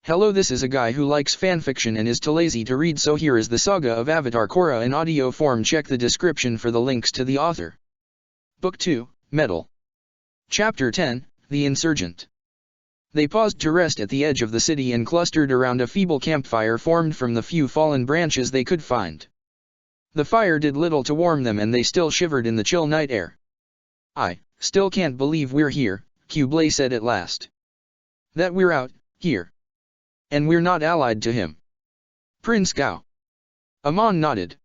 Hello, this is a guy who likes fanfiction and is too lazy to read, so here is the Saga of Avatar Korra in audio form. Check the description for the links to the author. Book 2, Metal. Chapter 10, The Insurgent. They paused to rest at the edge of the city and clustered around a feeble campfire formed from the few fallen branches they could find. The fire did little to warm them and they still shivered in the chill night air. "I still can't believe we're here," Kublai said at last. "That we're out here. And we're not allied to him." Prince Gao. Amon nodded.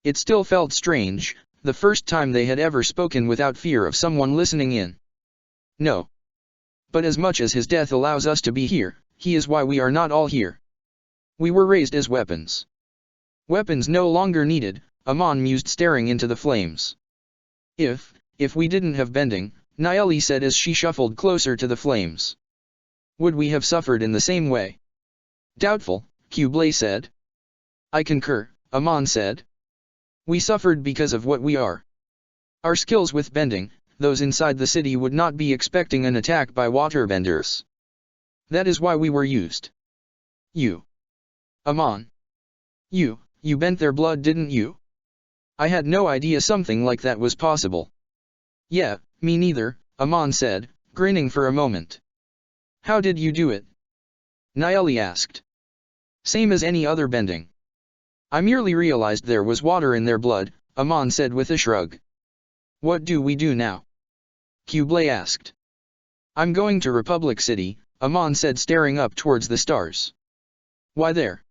It still felt strange, the first time they had ever spoken without fear of someone listening in. "No. But as much as his death allows us to be here, he is why we are not all here. We were raised as weapons." "Weapons no longer needed," Amon mused, staring into the flames. If we didn't have bending," Nayeli said as she shuffled closer to the flames. "Would we have suffered in the same way?" "Doubtful," Kublai said. "I concur," Amon said. "We suffered because of what we are. Our skills with bending, those inside the city would not be expecting an attack by waterbenders. That is why we were used." "You. Amon. You bent their blood, didn't you? I had no idea something like that was possible." "Yeah, me neither," Amon said, grinning for a moment. "How did you do it?" Nayeli asked. "Same as any other bending. I merely realized there was water in their blood," Amon said with a shrug. "What do we do now?" Kublai asked. "I'm going to Republic City," Amon said, staring up towards the stars. "Why there?"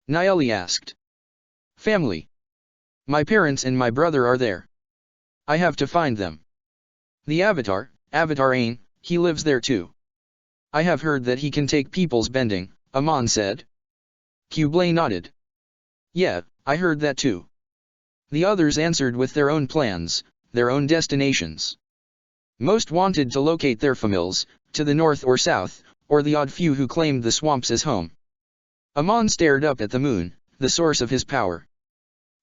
Nayeli asked. "Family. My parents and my brother are there. I have to find them." "The Avatar Ain, he lives there too. I have heard that he can take people's bending," Amon said. Kublai nodded. "Yeah, I heard that too." The others answered with their own plans, their own destinations. Most wanted to locate their families, to the north or south, or the odd few who claimed the swamps as home. Amon stared up at the moon, the source of his power.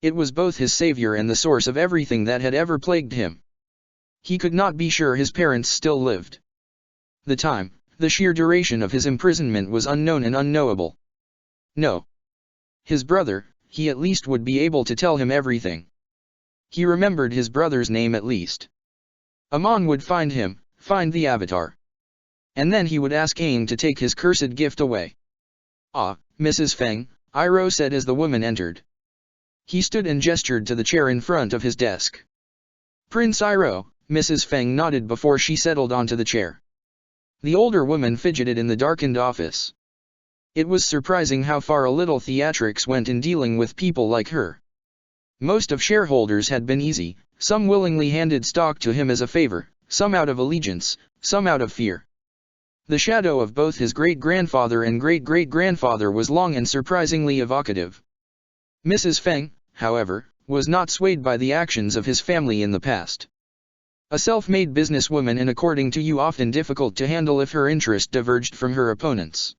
It was both his savior and the source of everything that had ever plagued him. He could not be sure his parents still lived. The time, the sheer duration of his imprisonment was unknown and unknowable. No. His brother, he at least would be able to tell him everything. He remembered his brother's name at least. Amon would find him, find the Avatar. And then he would ask Aang to take his cursed gift away. "Ah, Mrs. Feng," Iroh said as the woman entered. He stood and gestured to the chair in front of his desk. "Prince Iroh," Mrs. Feng nodded before she settled onto the chair. The older woman fidgeted in the darkened office. It was surprising how far a little theatrics went in dealing with people like her. Most of shareholders had been easy, some willingly handed stock to him as a favor, some out of allegiance, some out of fear. The shadow of both his great-grandfather and great-great-grandfather was long and surprisingly evocative. Mrs. Feng, however, was not swayed by the actions of his family in the past. A self-made businesswoman, and according to you often difficult to handle if her interest diverged from her opponent's.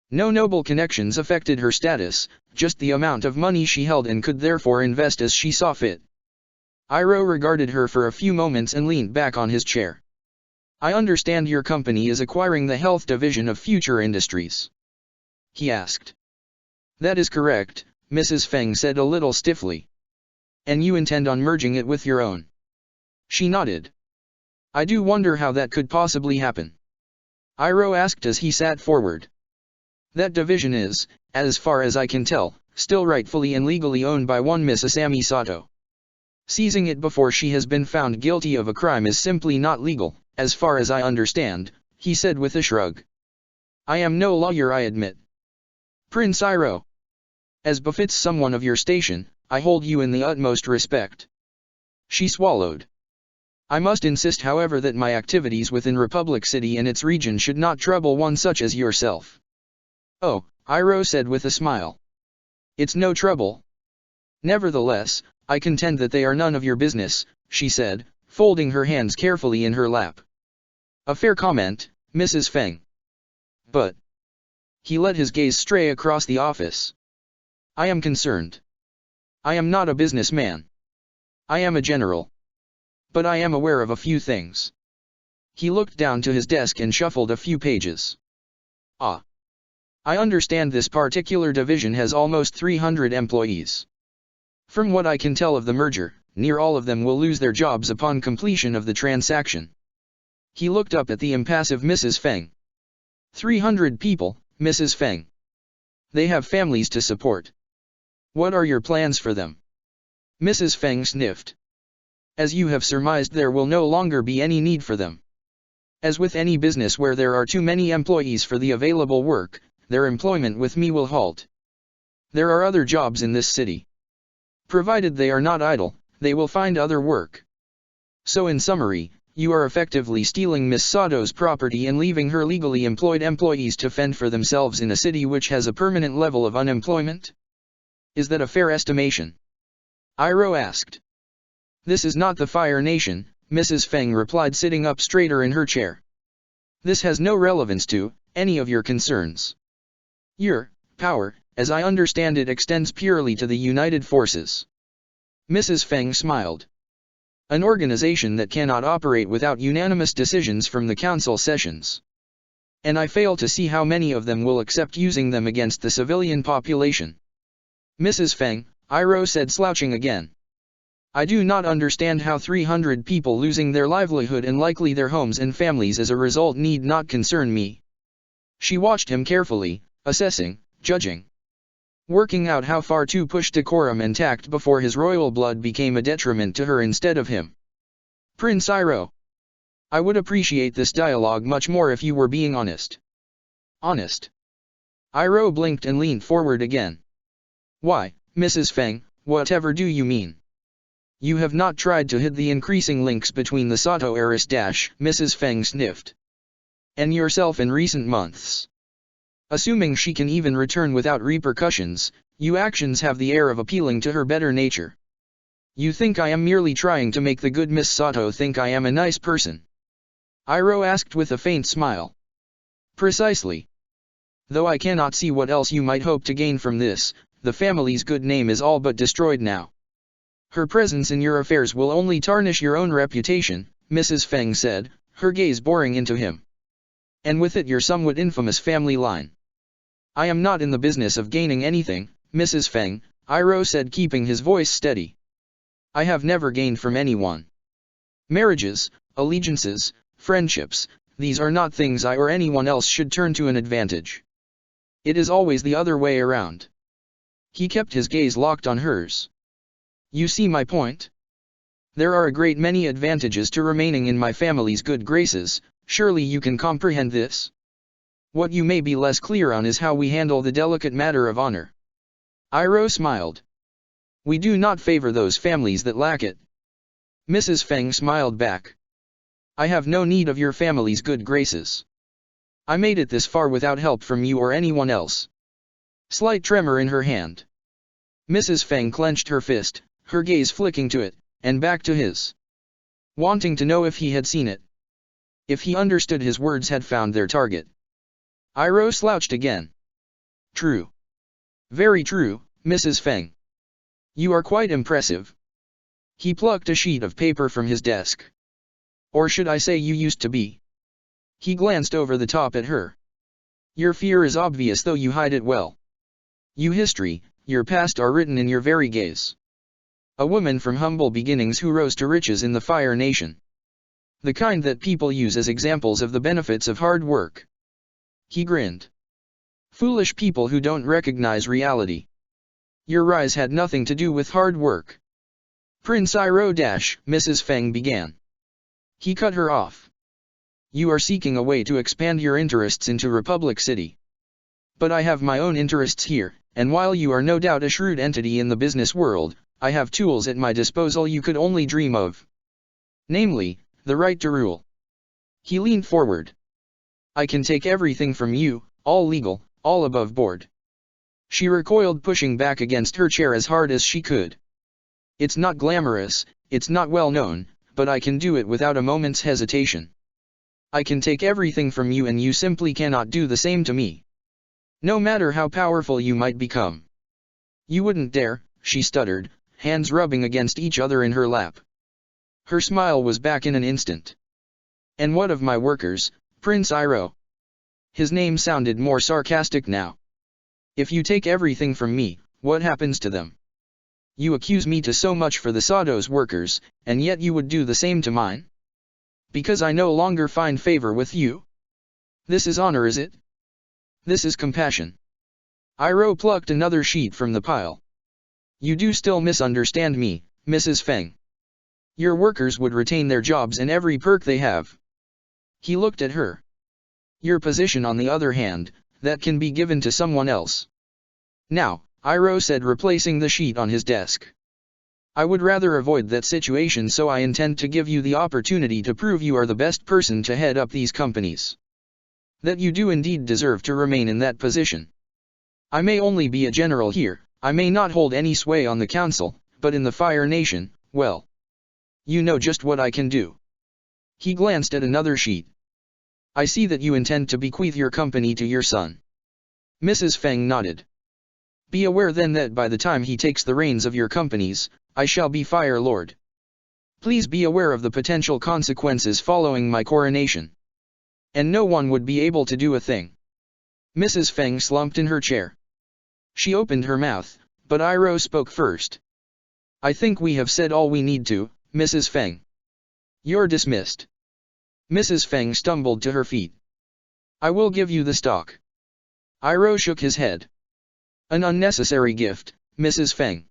No noble connections affected her status, just the amount of money she held and could therefore invest as she saw fit. Iroh regarded her for a few moments and leaned back on his chair. "I understand your company is acquiring the health division of Future Industries?" he asked. "That is correct," Mrs. Feng said a little stiffly. "And you intend on merging it with your own?" She nodded. "I do wonder how that could possibly happen," Iroh asked as he sat forward. "That division is, as far as I can tell, still rightfully and legally owned by one Miss Asami Sato. Seizing it before she has been found guilty of a crime is simply not legal, as far as I understand," he said with a shrug. "I am no lawyer, I admit. Prince Iroh. As befits someone of your station, I hold you in the utmost respect." She swallowed. "I must insist, however, that my activities within Republic City and its region should not trouble one such as yourself." "Oh," Iroh said with a smile. "It's no trouble. Nevertheless, I contend that they are none of your business," she said, folding her hands carefully in her lap. "A fair comment, Mrs. Feng. But..." He let his gaze stray across the office. "I am concerned. I am not a businessman. I am a general. But I am aware of a few things." He looked down to his desk and shuffled a few pages. "Ah. I understand this particular division has almost 300 employees. From what I can tell of the merger, near all of them will lose their jobs upon completion of the transaction. He looked up at the impassive Mrs. Feng. 300 people, Mrs. Feng. They have families to support. What are your plans for them? Mrs. Feng sniffed. As you have surmised, there will no longer be any need for them. As with any business where there are too many employees for the available work, their employment with me will halt. There are other jobs in this city. Provided they are not idle, they will find other work. So in summary, you are effectively stealing Miss Sato's property and leaving her legally employed employees to fend for themselves in a city which has a permanent level of unemployment? Is that a fair estimation? Iroh asked. This is not the Fire Nation, Mrs. Feng replied, sitting up straighter in her chair. This has no relevance to any of your concerns. Your power, as I understand it, extends purely to the United Forces. Mrs. Feng smiled. An organization that cannot operate without unanimous decisions from the council sessions. And I fail to see how many of them will accept using them against the civilian population. Mrs. Feng, Iroh said, slouching again. I do not understand how 300 people losing their livelihood and likely their homes and families as a result need not concern me. She watched him carefully, assessing, judging. Working out how far to push decorum and tact before his royal blood became a detriment to her instead of him. Prince Iroh. I would appreciate this dialogue much more if you were being honest. Honest? Iroh blinked and leaned forward again. Why, Mrs. Feng, whatever do you mean? You have not tried to hide the increasing links between the Sato heiress Mrs. Feng sniffed. And yourself in recent months. Assuming she can even return without repercussions, your actions have the air of appealing to her better nature. You think I am merely trying to make the good Miss Sato think I am a nice person? Iroh asked with a faint smile. Precisely. Though I cannot see what else you might hope to gain from this, the family's good name is all but destroyed now. Her presence in your affairs will only tarnish your own reputation, Mrs. Feng said, her gaze boring into him. And with it your somewhat infamous family line. I am not in the business of gaining anything, Mrs. Feng, Iroh said, keeping his voice steady. I have never gained from anyone. Marriages, allegiances, friendships, these are not things I or anyone else should turn to an advantage. It is always the other way around. He kept his gaze locked on hers. You see my point? There are a great many advantages to remaining in my family's good graces, surely you can comprehend this? What you may be less clear on is how we handle the delicate matter of honor. Iroh smiled. We do not favor those families that lack it. Mrs. Feng smiled back. I have no need of your family's good graces. I made it this far without help from you or anyone else. Slight tremor in her hand. Mrs. Feng clenched her fist, her gaze flicking to it, and back to his. Wanting to know if he had seen it. If he understood his words had found their target. Iroh slouched again. True. Very true, Mrs. Feng. You are quite impressive. He plucked a sheet of paper from his desk. Or should I say you used to be? He glanced over the top at her. Your fear is obvious though you hide it well. Your history, your past are written in your very gaze. A woman from humble beginnings who rose to riches in the Fire Nation. The kind that people use as examples of the benefits of hard work. He grinned. Foolish people who don't recognize reality. Your rise had nothing to do with hard work. Prince Iroh Mrs. Feng began. He cut her off. You are seeking a way to expand your interests into Republic City. But I have my own interests here, and while you are no doubt a shrewd entity in the business world, I have tools at my disposal you could only dream of. Namely, the right to rule. He leaned forward. I can take everything from you, all legal, all above board. She recoiled, pushing back against her chair as hard as she could. It's not glamorous, it's not well known, but I can do it without a moment's hesitation. I can take everything from you and you simply cannot do the same to me. No matter how powerful you might become. You wouldn't dare, she stuttered, hands rubbing against each other in her lap. Her smile was back in an instant. And what of my workers, Prince Iroh? His name sounded more sarcastic now. If you take everything from me, what happens to them? You accuse me to so much for the Sado's workers, and yet you would do the same to mine? Because I no longer find favor with you? This is honor, is it? This is compassion. Iroh plucked another sheet from the pile. You do still misunderstand me, Mrs. Feng. Your workers would retain their jobs and every perk they have. He looked at her. Your position, on the other hand, that can be given to someone else. Now, Iroh said, replacing the sheet on his desk. I would rather avoid that situation, so I intend to give you the opportunity to prove you are the best person to head up these companies. That you do indeed deserve to remain in that position. I may only be a general here, I may not hold any sway on the council, but in the Fire Nation, well. You know just what I can do. He glanced at another sheet. I see that you intend to bequeath your company to your son. Mrs. Feng nodded. Be aware then that by the time he takes the reins of your companies, I shall be Fire Lord. Please be aware of the potential consequences following my coronation. And no one would be able to do a thing. Mrs. Feng slumped in her chair. She opened her mouth, but Iroh spoke first. I think we have said all we need to, Mrs. Feng. You're dismissed. Mrs. Feng stumbled to her feet. I will give you the stock. Iroh shook his head. An unnecessary gift, Mrs. Feng.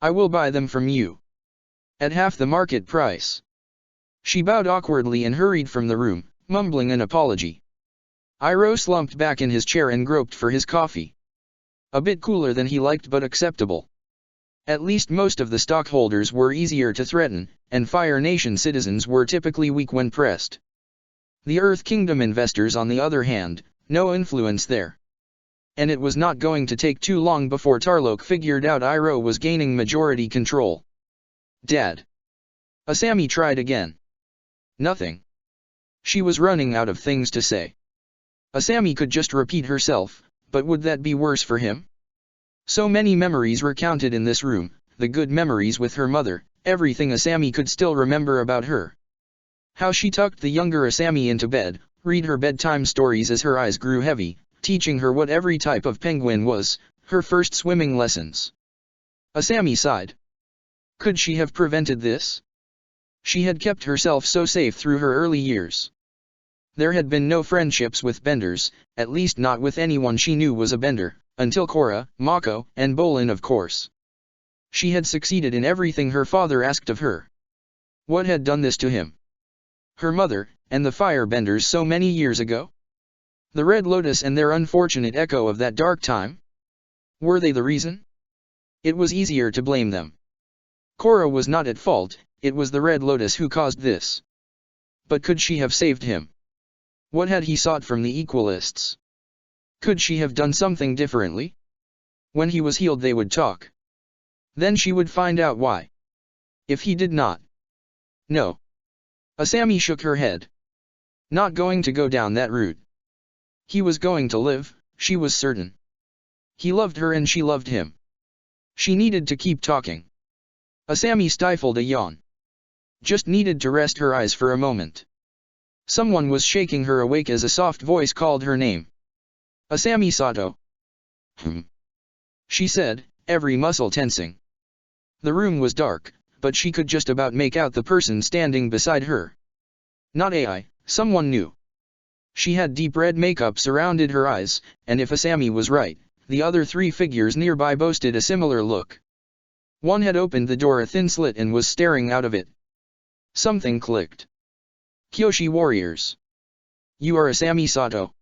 I will buy them from you. At half the market price. She bowed awkwardly and hurried from the room, mumbling an apology. Iroh slumped back in his chair and groped for his coffee. A bit cooler than he liked, but acceptable. At least most of the stockholders were easier to threaten, and Fire Nation citizens were typically weak when pressed. The Earth Kingdom investors, on the other hand, no influence there. And it was not going to take too long before Tarlok figured out Iroh was gaining majority control. Dad. Asami tried again. Nothing. She was running out of things to say. Asami could just repeat herself, but would that be worse for him? So many memories recounted in this room, the good memories with her mother, everything Asami could still remember about her. How she tucked the younger Asami into bed, read her bedtime stories as her eyes grew heavy, teaching her what every type of penguin was, her first swimming lessons. Asami sighed. Could she have prevented this? She had kept herself so safe through her early years. There had been no friendships with benders, at least not with anyone she knew was a bender, until Korra, Mako, and Bolin, of course. She had succeeded in everything her father asked of her. What had done this to him? Her mother, and the firebenders so many years ago? The Red Lotus and their unfortunate echo of that dark time? Were they the reason? It was easier to blame them. Korra was not at fault, it was the Red Lotus who caused this. But could she have saved him? What had he sought from the Equalists? Could she have done something differently? When he was healed they would talk. Then she would find out why. If he did not. No. Asami shook her head. Not going to go down that route. He was going to live, she was certain. He loved her and she loved him. She needed to keep talking. Asami stifled a yawn. Just needed to rest her eyes for a moment. Someone was shaking her awake as a soft voice called her name. Asami Sato. She said, every muscle tensing. The room was dark, but she could just about make out the person standing beside her. Not AI, someone new. She had deep red makeup surrounded her eyes, and if Asami was right, the other three figures nearby boasted a similar look. One had opened the door a thin slit and was staring out of it. Something clicked. Kyoshi warriors. You are Asami Sato?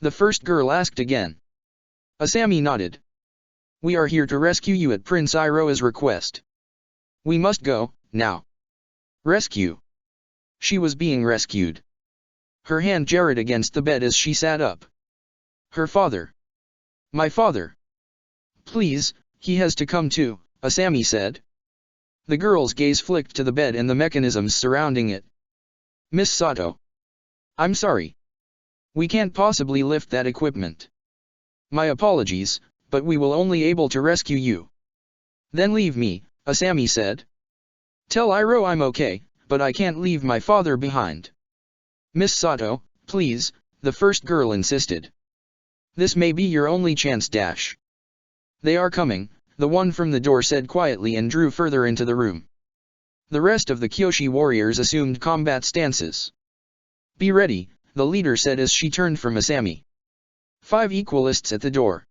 The first girl asked again. Asami nodded. We are here to rescue you at Prince Iroha's request. We must go, now. Rescue. She was being rescued. Her hand jarred against the bed as she sat up. Her father. My father. Please, he has to come too, Asami said. The girl's gaze flicked to the bed and the mechanisms surrounding it. Miss Sato. I'm sorry. We can't possibly lift that equipment. My apologies, but we will only able to rescue you. Then leave me, Asami said. Tell Iroh I'm okay, but I can't leave my father behind. Miss Sato, please, the first girl insisted. This may be your only chance. They are coming, the one from the door said quietly and drew further into the room. The rest of the Kyoshi warriors assumed combat stances. Be ready, the leader said as she turned from Asami. 5 equalists at the door.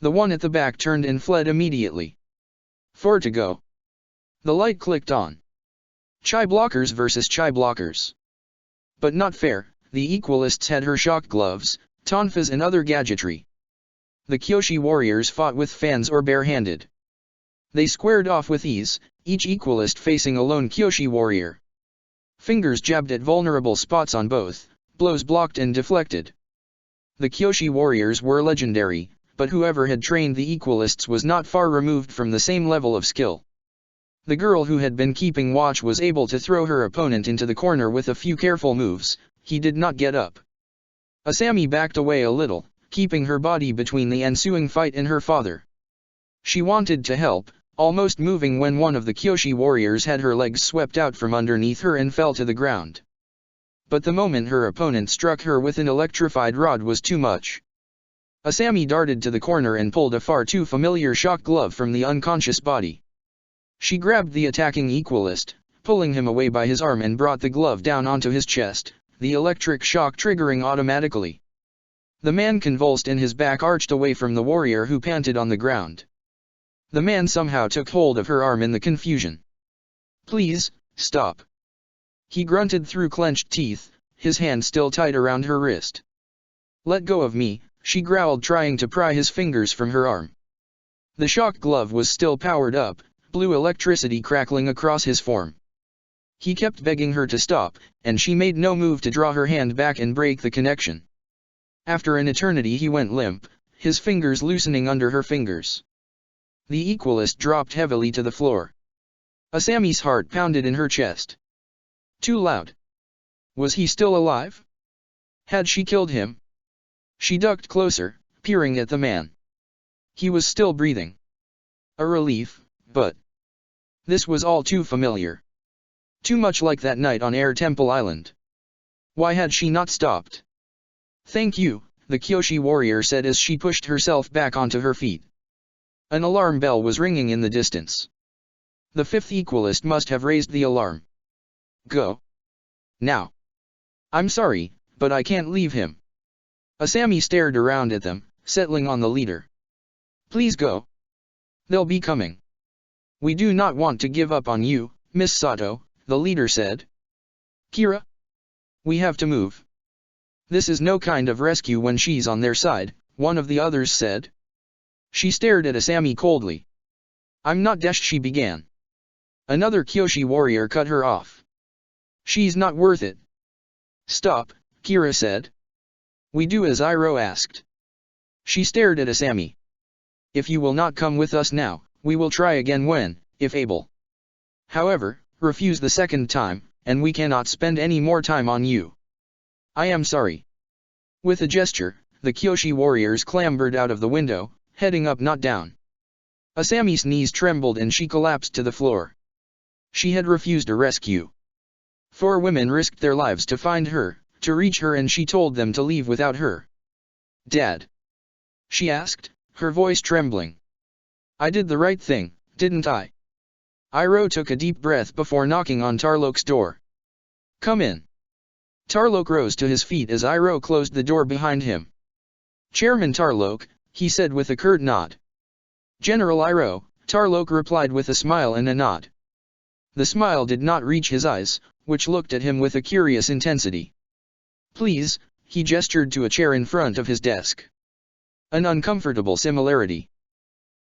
The one at the back turned and fled immediately. 4 to go. The light clicked on. Chai blockers versus chai blockers. But not fair, the equalists had her shock gloves, tonfas and other gadgetry. The Kyoshi warriors fought with fans or barehanded. They squared off with ease, each equalist facing a lone Kyoshi warrior. Fingers jabbed at vulnerable spots on both, blows blocked and deflected. The Kyoshi warriors were legendary, but whoever had trained the equalists was not far removed from the same level of skill. The girl who had been keeping watch was able to throw her opponent into the corner with a few careful moves. He did not get up. Asami backed away a little, keeping her body between the ensuing fight and her father. She wanted to help, almost moving when one of the Kyoshi warriors had her legs swept out from underneath her and fell to the ground. But the moment her opponent struck her with an electrified rod was too much. Asami darted to the corner and pulled a far too familiar shock glove from the unconscious body. She grabbed the attacking equalist, pulling him away by his arm and brought the glove down onto his chest, the electric shock triggering automatically. The man convulsed and his back arched away from the warrior who panted on the ground. The man somehow took hold of her arm in the confusion. Please, stop. He grunted through clenched teeth, his hand still tight around her wrist. Let go of me, she growled, trying to pry his fingers from her arm. The shock glove was still powered up, blue electricity crackling across his form. He kept begging her to stop, and she made no move to draw her hand back and break the connection. After an eternity he went limp, his fingers loosening under her fingers. The equalist dropped heavily to the floor. Asami's heart pounded in her chest. Too loud. Was he still alive? Had she killed him? She ducked closer, peering at the man. He was still breathing. A relief, but this was all too familiar. Too much like that night on Air Temple Island. Why had she not stopped? Thank you, the Kyoshi warrior said as she pushed herself back onto her feet. An alarm bell was ringing in the distance. The 5th equalist must have raised the alarm. Go. Now. I'm sorry, but I can't leave him. Asami stared around at them, settling on the leader. Please go. They'll be coming. We do not want to give up on you, Miss Sato, the leader said. Kira? We have to move. This is no kind of rescue when she's on their side, one of the others said. She stared at Asami coldly. I'm not she began. Another Kyoshi warrior cut her off. She's not worth it. Stop, Kira said. We do as Iroh asked. She stared at Asami. If you will not come with us now, we will try again when, if able. However, refuse the second time, and we cannot spend any more time on you. I am sorry. With a gesture, the Kyoshi warriors clambered out of the window, heading up not down. Asami's knees trembled and she collapsed to the floor. She had refused a rescue. 4 women risked their lives to find her, to reach her, and she told them to leave without her. Dad? She asked, her voice trembling. I did the right thing, didn't I? Iroh took a deep breath before knocking on Tarlok's door. Come in. Tarlok rose to his feet as Iroh closed the door behind him. Chairman Tarlok, he said with a curt nod. General Iroh, Tarlok replied with a smile and a nod. The smile did not reach his eyes, which looked at him with a curious intensity. Please, he gestured to a chair in front of his desk. An uncomfortable similarity.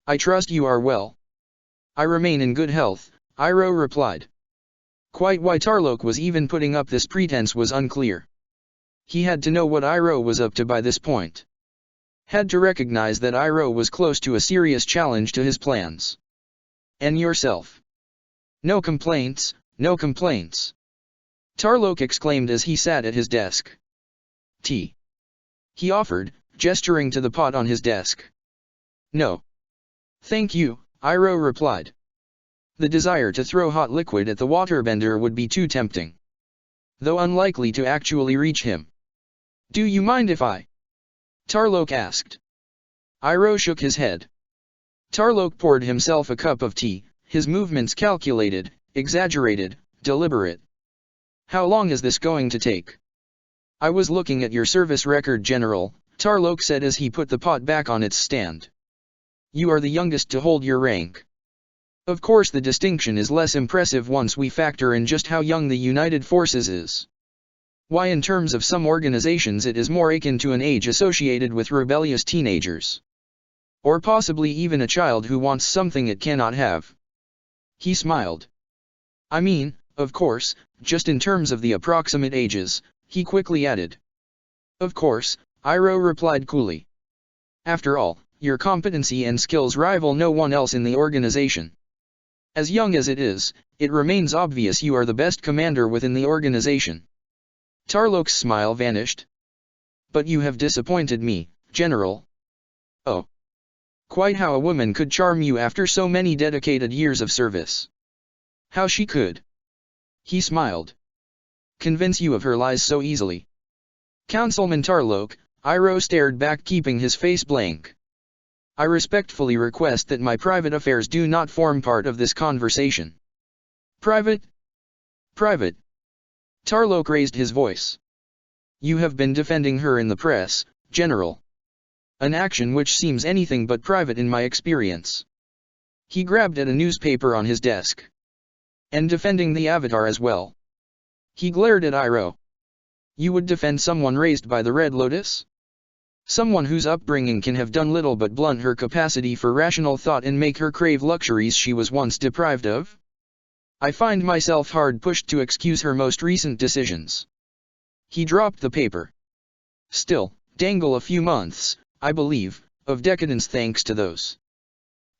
I trust you are well. I remain in good health, Iroh replied. Quite why Tarlok was even putting up this pretense was unclear. He had to know what Iroh was up to by this point. Had to recognize that Iroh was close to a serious challenge to his plans. And yourself? No complaints, no complaints. Tarlok exclaimed as he sat at his desk. Tea. He offered, gesturing to the pot on his desk. No. Thank you, Iroh replied. The desire to throw hot liquid at the waterbender would be too tempting. Though unlikely to actually reach him. Do you mind if I? Tarlok asked. Iroh shook his head. Tarlok poured himself a cup of tea, his movements calculated, exaggerated, deliberate. How long is this going to take? I was looking at your service record, General, Tarlok said as he put the pot back on its stand. You are the youngest to hold your rank. Of course the distinction is less impressive once we factor in just how young the United Forces is. Why, in terms of some organizations it is more akin to an age associated with rebellious teenagers. Or possibly even a child who wants something it cannot have. He smiled. I mean, of course, just in terms of the approximate ages, he quickly added. Of course, Iroh replied coolly. After all, your competency and skills rival no one else in the organization. As young as it is, it remains obvious you are the best commander within the organization. Tarlok's smile vanished. But you have disappointed me, General. Oh. Quite how a woman could charm you after so many dedicated years of service. How she could. He smiled. Convince you of her lies so easily. Councilman Tarlok, Iroh stared back, keeping his face blank. I respectfully request that my private affairs do not form part of this conversation. Private? Private. Tarlok raised his voice. You have been defending her in the press, General. An action which seems anything but private in my experience. He grabbed at a newspaper on his desk. And defending the Avatar as well. He glared at Iroh. You would defend someone raised by the Red Lotus? Someone whose upbringing can have done little but blunt her capacity for rational thought and make her crave luxuries she was once deprived of? I find myself hard pushed to excuse her most recent decisions. He dropped the paper. Still, dangle a few months, I believe, of decadence thanks to those.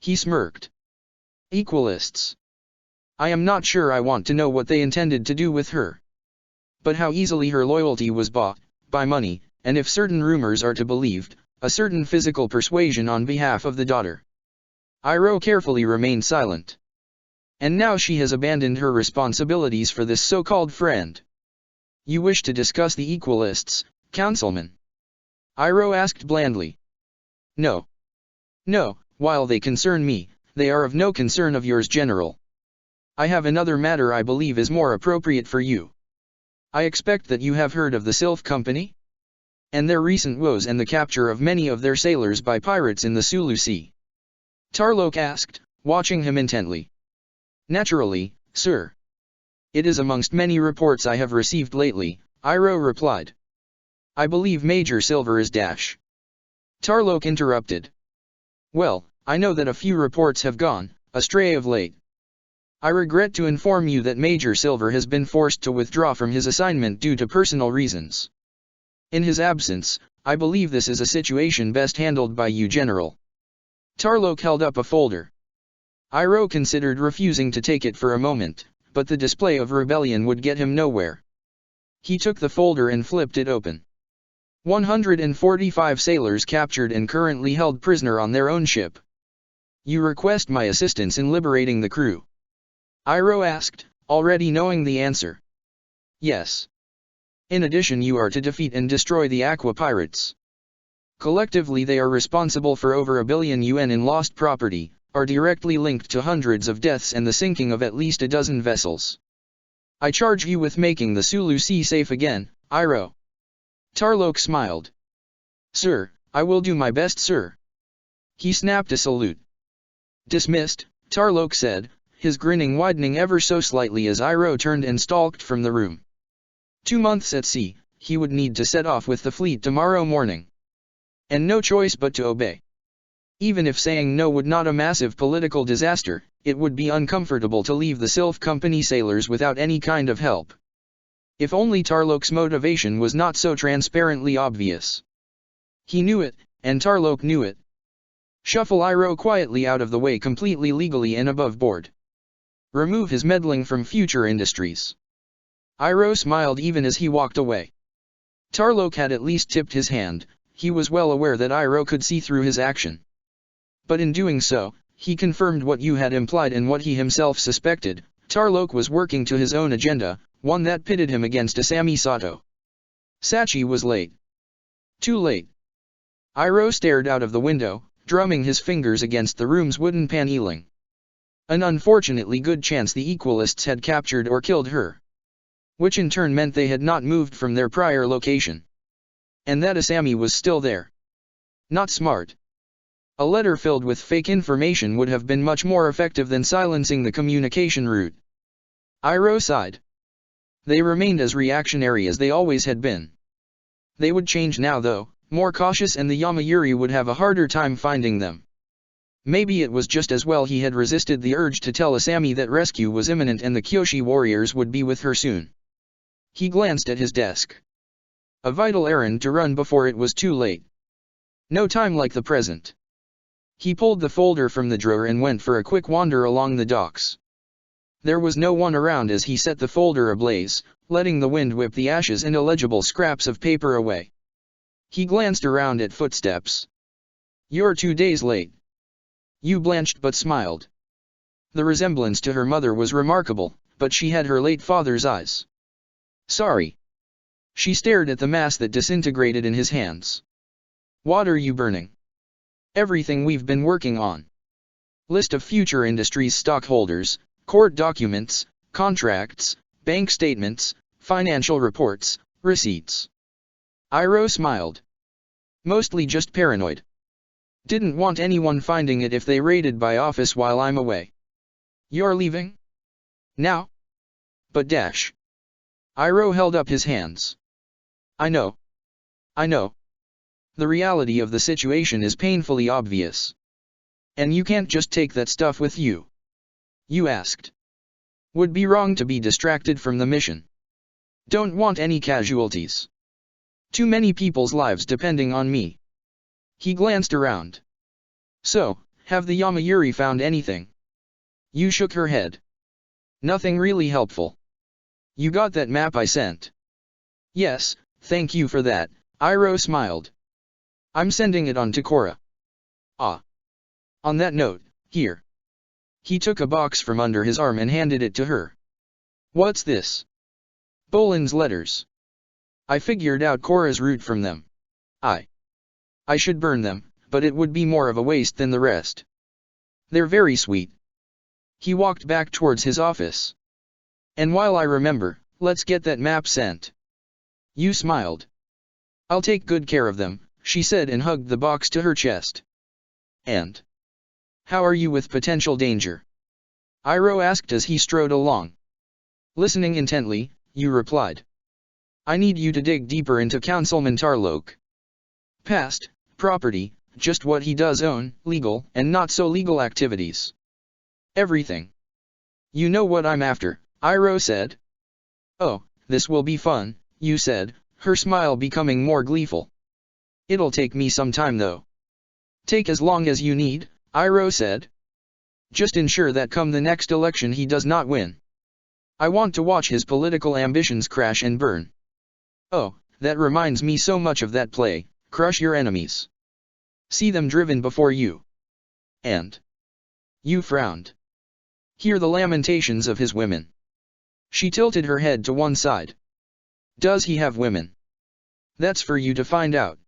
He smirked. Equalists. I am not sure I want to know what they intended to do with her. But how easily her loyalty was bought, by money, and if certain rumors are to be believed, a certain physical persuasion on behalf of the daughter. Iroh carefully remained silent. And now she has abandoned her responsibilities for this so-called friend. You wish to discuss the Equalists, Councilman? Iroh asked blandly. No. No, while they concern me, they are of no concern of yours, General. I have another matter I believe is more appropriate for you. I expect that you have heard of the Sylph Company? And their recent woes and the capture of many of their sailors by pirates in the Sulu Sea. Tarlok asked, watching him intently. Naturally, sir. It is amongst many reports I have received lately, Iroh replied. I believe Major Silver is dash. Tarlok interrupted. Well, I know that a few reports have gone astray of late. I regret to inform you that Major Silver has been forced to withdraw from his assignment due to personal reasons. In his absence, I believe this is a situation best handled by you, General. Tarlok held up a folder. Iroh considered refusing to take it for a moment, but the display of rebellion would get him nowhere. He took the folder and flipped it open. 145 sailors captured and currently held prisoner on their own ship. You request my assistance in liberating the crew? Iroh asked, already knowing the answer. Yes. In addition, you are to defeat and destroy the Aqua Pirates. Collectively they are responsible for over $1 billion in lost property, are directly linked to hundreds of deaths and the sinking of at least a dozen vessels. I charge you with making the Sulu Sea safe again, Iroh. Tarlok smiled. Sir, I will do my best, sir. He snapped a salute. Dismissed, Tarlok said, his grinning widening ever so slightly as Iroh turned and stalked from the room. 2 months at sea, he would need to set off with the fleet tomorrow morning. And no choice but to obey. Even if saying no would not a massive political disaster, it would be uncomfortable to leave the Sylph Company sailors without any kind of help. If only Tarlok's motivation was not so transparently obvious. He knew it, and Tarlok knew it. Shuffle Iroh quietly out of the way, completely legally and above board. Remove his meddling from future industries. Iroh smiled even as he walked away. Tarlok had at least tipped his hand. He was well aware that Iroh could see through his action. But in doing so, he confirmed what you had implied and what he himself suspected. Tarlok was working to his own agenda, one that pitted him against Asami Sato. Sachi was late. Too late. Iroh stared out of the window, drumming his fingers against the room's wooden paneling. An unfortunately good chance the Equalists had captured or killed her. Which in turn meant they had not moved from their prior location. And that Asami was still there. Not smart. A letter filled with fake information would have been much more effective than silencing the communication route. Iroh sighed. They remained as reactionary as they always had been. They would change now though, more cautious, and the Yamayuri would have a harder time finding them. Maybe it was just as well he had resisted the urge to tell Asami that rescue was imminent and the Kyoshi warriors would be with her soon. He glanced at his desk. A vital errand to run before it was too late. No time like the present. He pulled the folder from the drawer and went for a quick wander along the docks. There was no one around as he set the folder ablaze, letting the wind whip the ashes and illegible scraps of paper away. He glanced around at footsteps. "You're 2 days late." Yu blanched but smiled. The resemblance to her mother was remarkable, but she had her late father's eyes. "Sorry." She stared at the mass that disintegrated in his hands. "What are you burning?" "Everything we've been working on. List of future industries stockholders, court documents, contracts, bank statements, financial reports, receipts." Iroh smiled. "Mostly just paranoid. Didn't want anyone finding it if they raided my office while I'm away." "You're leaving? Now?" "But dash." Iroh held up his hands. I know. The reality of the situation is painfully obvious. And you can't just take that stuff with you." Yu asked. "Would be wrong to be distracted from the mission. Don't want any casualties. Too many people's lives depending on me." He glanced around. "So, have the Yamayuri found anything?" Yu shook her head. "Nothing really helpful." "You got that map I sent?" "Yes, thank you for that," Iroh smiled. "I'm sending it on to Korra." "Ah. On that note, here." He took a box from under his arm and handed it to her. "What's this?" "Bolin's letters. I figured out Korra's route from them. I should burn them, but it would be more of a waste than the rest. They're very sweet." He walked back towards his office. "And while I remember, let's get that map sent." Yu smiled. "I'll take good care of them," she said and hugged the box to her chest. "And how are you with potential danger?" Iroh asked as he strode along. Listening intently, Yu replied. "I need you to dig deeper into Councilman Tarlok. Past, property, just what he does own, legal and not so legal activities. Everything. You know what I'm after," Iroh said. "Oh, this will be fun," Yu said, her smile becoming more gleeful. "It'll take me some time though." "Take as long as you need," Iroh said. "Just ensure that come the next election he does not win. I want to watch his political ambitions crash and burn. Oh, that reminds me so much of that play, Crush Your Enemies. See them driven before you. And..." Yu frowned. "Hear the lamentations of his women." She tilted her head to one side. "Does he have women?" "That's for you to find out."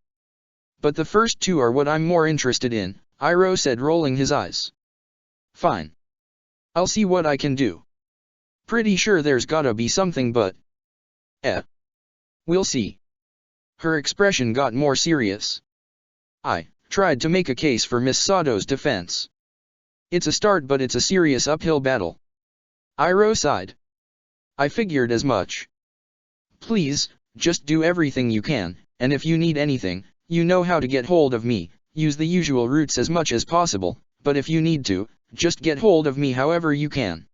"But the first two are what I'm more interested in," Iroh said, rolling his eyes. "Fine. I'll see what I can do. Pretty sure there's gotta be something, but... we'll see." Her expression got more serious. "I tried to make a case for Miss Sato's defense. It's a start, but it's a serious uphill battle." Iroh sighed. "I figured as much. Please, just do everything you can, and if you need anything, you know how to get hold of me. Use the usual routes as much as possible, but if you need to, just get hold of me however you can."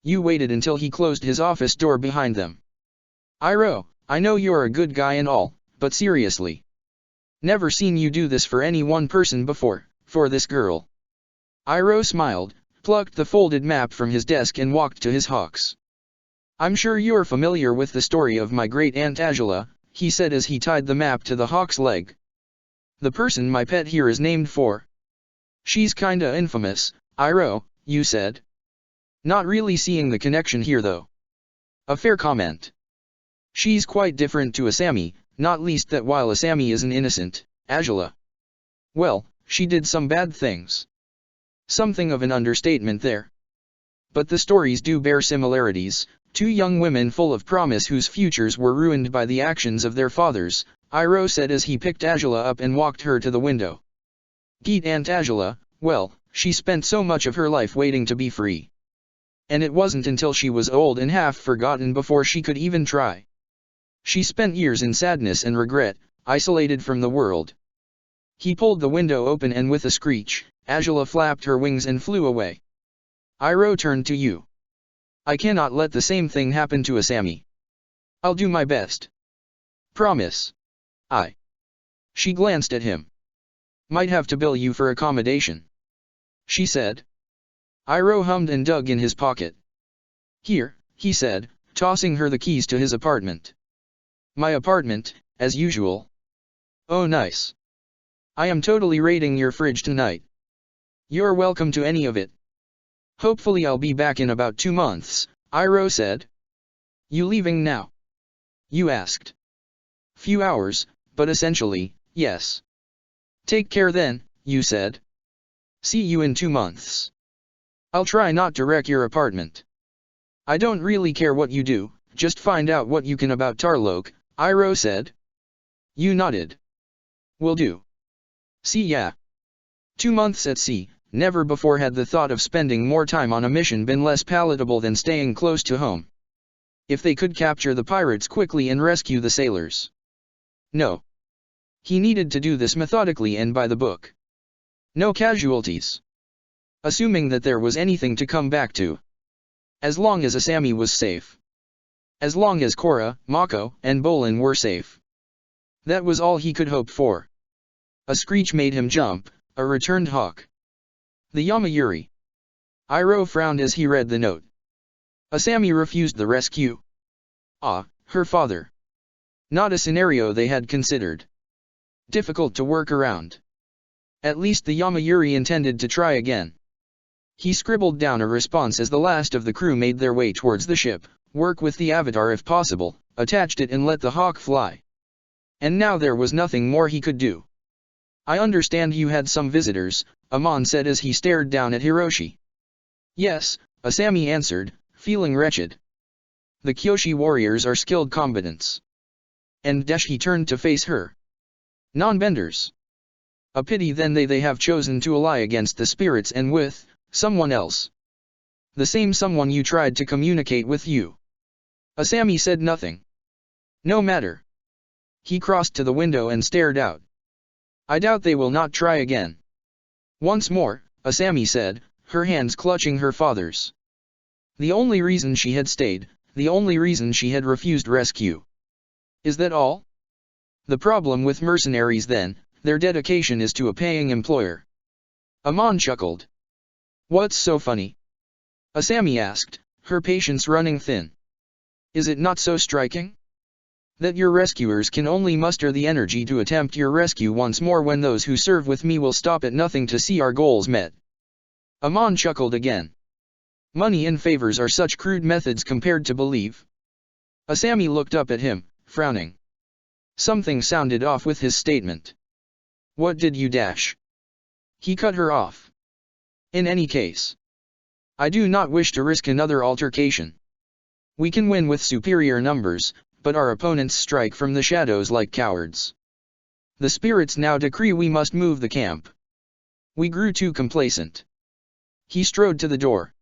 Yu waited until he closed his office door behind them. "Iroh, I know you're a good guy and all, but seriously. Never seen you do this for any one person before, for this girl." Iroh smiled, plucked the folded map from his desk and walked to his hawks. "I'm sure you're familiar with the story of my great aunt Angela," he said as he tied the map to the hawk's leg. "The person my pet here is named for. She's kinda infamous, Iroh," Yu said. "Not really seeing the connection here though." "A fair comment. She's quite different to Asami, not least that while Asami is an innocent, Angela. Well, she did some bad things. Something of an understatement there. But the stories do bear similarities, two young women full of promise whose futures were ruined by the actions of their fathers, Iroh said as he picked Angela up and walked her to the window. Geet Aunt Angela, well, she spent so much of her life waiting to be free. And it wasn't until she was old and half forgotten before she could even try. She spent years in sadness and regret, isolated from the world. He pulled the window open and with a screech, Angela flapped her wings and flew away. Iroh turned to you. I cannot let the same thing happen to Asami. I'll do my best. Promise. She glanced at him. Might have to bill you for accommodation, she said. Iroh hummed and dug in his pocket. Here, he said, tossing her the keys to his apartment. My apartment, as usual. Oh nice. I am totally raiding your fridge tonight. You're welcome to any of it. Hopefully I'll be back in about 2 months, Iroh said. You leaving now? You asked. Few hours, but essentially, yes. Take care then, you said. See you in 2 months. I'll try not to wreck your apartment. I don't really care what you do, just find out what you can about Tarlok, Iroh said. You nodded. Will do. See ya. 2 months at sea, never before had the thought of spending more time on a mission been less palatable than staying close to home. If they could capture the pirates quickly and rescue the sailors. No. He needed to do this methodically and by the book. No casualties. Assuming that there was anything to come back to. As long as Asami was safe. As long as Korra, Mako, and Bolin were safe. That was all he could hope for. A screech made him jump, a returned hawk. The Yamayuri. Iroh frowned as he read the note. Asami refused the rescue. Ah, her father. Not a scenario they had considered. Difficult to work around. At least the Yamayuri intended to try again. He scribbled down a response as the last of the crew made their way towards the ship, work with the avatar if possible, attached it and let the hawk fly. And now there was nothing more he could do. I understand you had some visitors, Amon said as he stared down at Hiroshi. Yes, Asami answered, feeling wretched. The Kyoshi warriors are skilled combatants. And he turned to face her. Non-benders. A pity then they have chosen to ally against the spirits and with someone else. The same someone you tried to communicate with you. Asami said nothing. No matter. He crossed to the window and stared out. I doubt they will not try again. Once more, Asami said, her hands clutching her father's. The only reason she had stayed, the only reason she had refused rescue. Is that all? The problem with mercenaries then, their dedication is to a paying employer. Amon chuckled. What's so funny? Asami asked, her patience running thin. Is it not so striking? That your rescuers can only muster the energy to attempt your rescue once more when those who serve with me will stop at nothing to see our goals met. Amon chuckled again. Money and favors are such crude methods compared to belief. Asami looked up at him, frowning. Something sounded off with his statement. What did you dash? He cut her off. In any case. I do not wish to risk another altercation. We can win with superior numbers, but our opponents strike from the shadows like cowards. The spirits now decree we must move the camp. We grew too complacent. He strode to the door.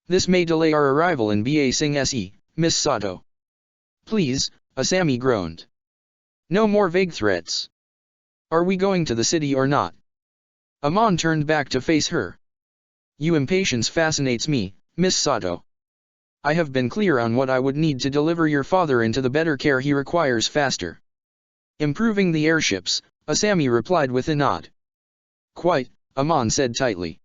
This may delay our arrival in Ba Sing Se, Miss Sato. Please, Asami groaned. No more vague threats. Are we going to the city or not? Amon turned back to face her. Your impatience fascinates me, Miss Sato. I have been clear on what I would need to deliver your father into the better care he requires faster. Improving the airships, Asami replied with a nod. Quite, Amon said tightly.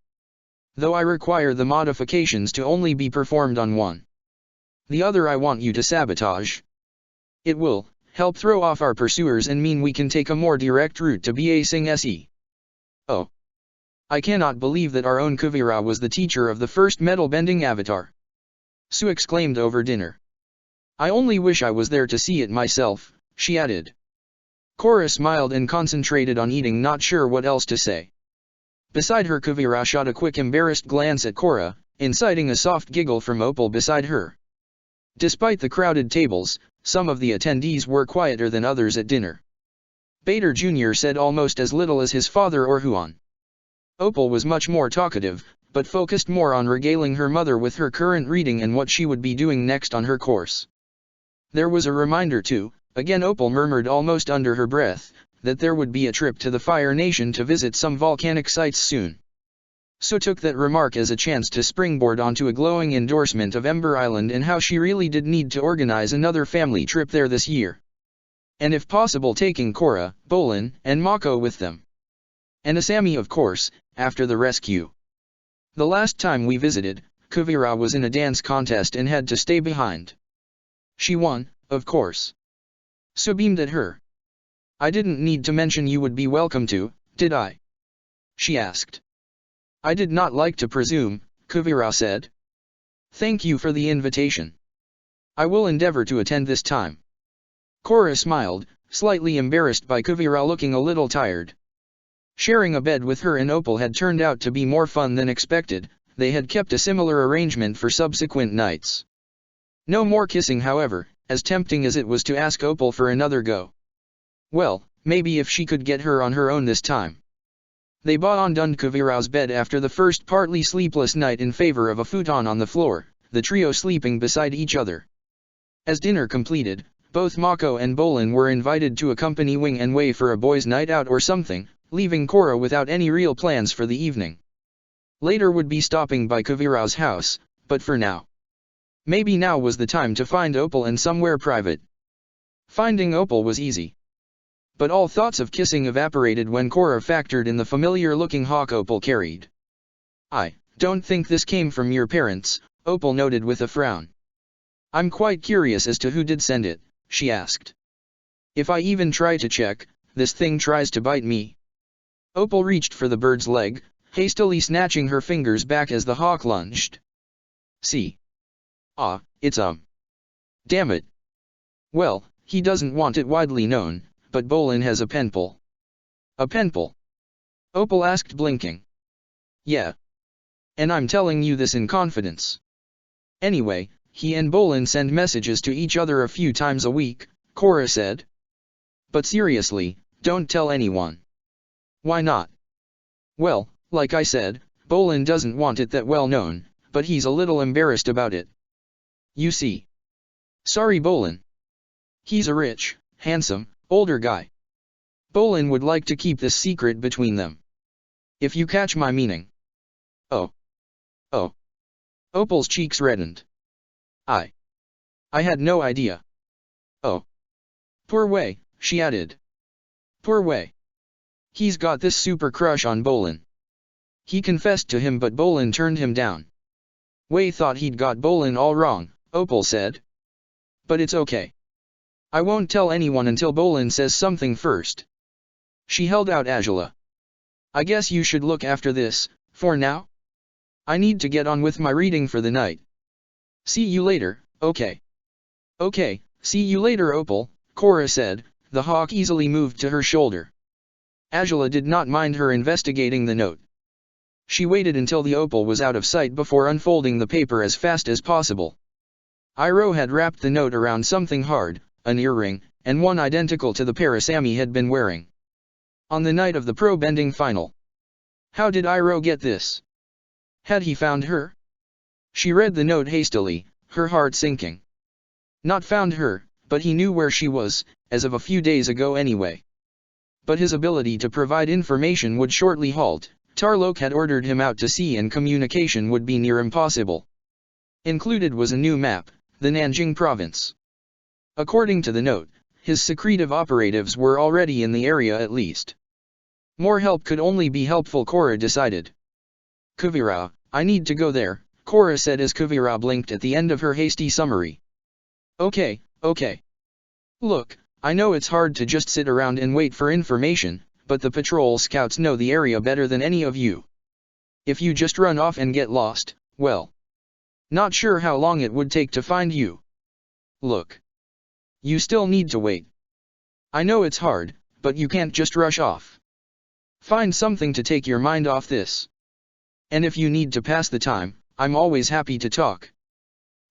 Though I require the modifications to only be performed on one. The other I want you to sabotage. It will help throw off our pursuers and mean we can take a more direct route to Ba Sing Se. Oh. I cannot believe that our own Kuvira was the teacher of the first metal-bending avatar. Sue exclaimed over dinner. I only wish I was there to see it myself, she added. Korra smiled and concentrated on eating, not sure what else to say. Beside her, Kuvira shot a quick embarrassed glance at Korra, inciting a soft giggle from Opal beside her. Despite the crowded tables, some of the attendees were quieter than others at dinner. Bader Jr. said almost as little as his father or Huan. Opal was much more talkative, but focused more on regaling her mother with her current reading and what she would be doing next on her course. There was a reminder too, again Opal murmured almost under her breath, that there would be a trip to the Fire Nation to visit some volcanic sites soon. So took that remark as a chance to springboard onto a glowing endorsement of Ember Island and how she really did need to organize another family trip there this year. And if possible taking Korra, Bolin, and Mako with them. And Asami of course, after the rescue. The last time we visited, Kuvira was in a dance contest and had to stay behind. She won, of course. So beamed at her. I didn't need to mention you would be welcome to, did I? She asked. I did not like to presume, Kuvira said. Thank you for the invitation. I will endeavor to attend this time. Korra smiled, slightly embarrassed by Kuvira looking a little tired. Sharing a bed with her and Opal had turned out to be more fun than expected. They had kept a similar arrangement for subsequent nights. No more kissing, however, as tempting as it was to ask Opal for another go. Well, maybe if she could get her on her own this time. They abandoned Kuvira's bed after the first partly sleepless night in favor of a futon on the floor, the trio sleeping beside each other. As dinner completed, both Mako and Bolin were invited to accompany Wing and Wei for a boys' night out or something, leaving Korra without any real plans for the evening. Later would be stopping by Kuvira's house, but for now. Maybe now was the time to find Opal and somewhere private. Finding Opal was easy. But all thoughts of kissing evaporated when Korra factored in the familiar-looking hawk Opal carried. I don't think this came from your parents, Opal noted with a frown. I'm quite curious as to who did send it, she asked. If I even try to check, this thing tries to bite me. Opal reached for the bird's leg, hastily snatching her fingers back as the hawk lunged. See? Ah, it's damn it. Well, he doesn't want it widely known, but Bolin has a penpal. A penpal? Opal asked, blinking. Yeah. And I'm telling you this in confidence. Anyway, he and Bolin send messages to each other a few times a week, Korra said. But seriously, don't tell anyone. Why not? Well, like I said, Bolin doesn't want it that well known, but he's a little embarrassed about it. You see. Sorry, Bolin. He's a rich, handsome, older guy. Bolin would like to keep this secret between them. If you catch my meaning. Oh. Oh. Opal's cheeks reddened. I had no idea. Oh. Poor Wei, she added. Poor Wei. He's got this super crush on Bolin. He confessed to him, but Bolin turned him down. Wei thought he'd got Bolin all wrong, Opal said. But it's okay. I won't tell anyone until Bolin says something first. She held out Azula. I guess you should look after this, for now? I need to get on with my reading for the night. See you later, okay. Okay, see you later, Opal, Korra said, the hawk easily moved to her shoulder. Azula did not mind her investigating the note. She waited until the Opal was out of sight before unfolding the paper as fast as possible. Iroh had wrapped the note around something hard, an earring, and one identical to the pair Asami had been wearing. On the night of the pro-bending final. How did Iroh get this? Had he found her? She read the note hastily, her heart sinking. Not found her, but he knew where she was, as of a few days ago anyway. But his ability to provide information would shortly halt. Tarlok had ordered him out to sea and communication would be near impossible. Included was a new map, the Nanjing province. According to the note, his secretive operatives were already in the area at least. More help could only be helpful, Korra decided. Kuvira, I need to go there, Korra said as Kuvira blinked at the end of her hasty summary. Okay, okay. Look, I know it's hard to just sit around and wait for information, but the patrol scouts know the area better than any of you. If you just run off and get lost, well. Not sure how long it would take to find you. Look. You still need to wait. I know it's hard, but you can't just rush off. Find something to take your mind off this. And if you need to pass the time, I'm always happy to talk.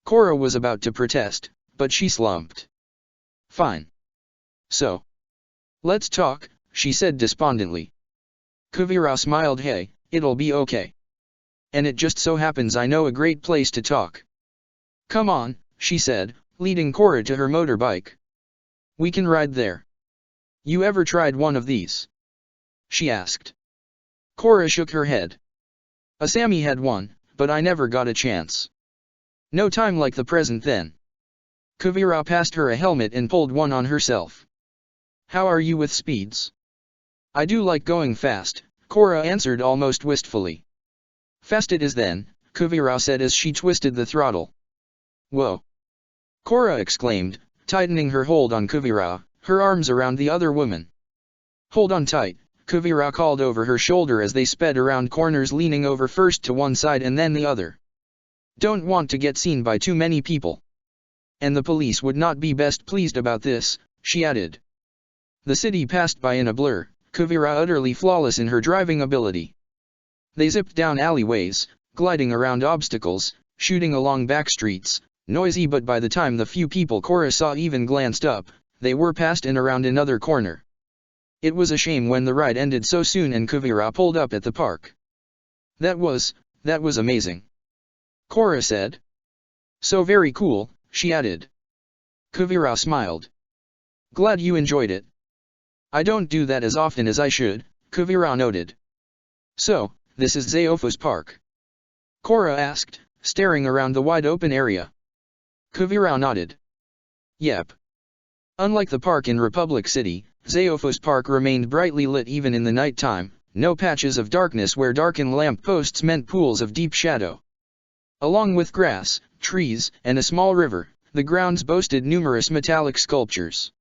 Korra was about to protest, but she slumped. Fine. So. Let's talk, she said despondently. Kuvira smiled. Hey, it'll be okay. And it just so happens I know a great place to talk. Come on, she said, leading Korra to her motorbike. We can ride there. You ever tried one of these? She asked. Korra shook her head. Asami had one, but I never got a chance. No time like the present then. Kuvira passed her a helmet and pulled one on herself. How are you with speeds? I do like going fast, Korra answered almost wistfully. Fast it is then, Kuvira said as she twisted the throttle. Whoa! Korra exclaimed, tightening her hold on Kuvira, her arms around the other woman. Hold on tight, Kuvira called over her shoulder as they sped around corners, leaning over first to one side and then the other. Don't want to get seen by too many people. And the police would not be best pleased about this, she added. The city passed by in a blur, Kuvira utterly flawless in her driving ability. They zipped down alleyways, gliding around obstacles, shooting along back streets, noisy, but by the time the few people Korra saw even glanced up, they were past and around another corner. It was a shame when the ride ended so soon and Kuvira pulled up at the park. That was amazing. Korra said. So very cool, she added. Kuvira smiled. Glad you enjoyed it. I don't do that as often as I should, Kuvira noted. So, this is Zeofu's park? Korra asked, staring around the wide open area. Kuvira nodded. Yep. Unlike the park in Republic City, Zeofu's park remained brightly lit even in the night time, no patches of darkness where darkened lamp posts meant pools of deep shadow. Along with grass, trees, and a small river, the grounds boasted numerous metallic sculptures.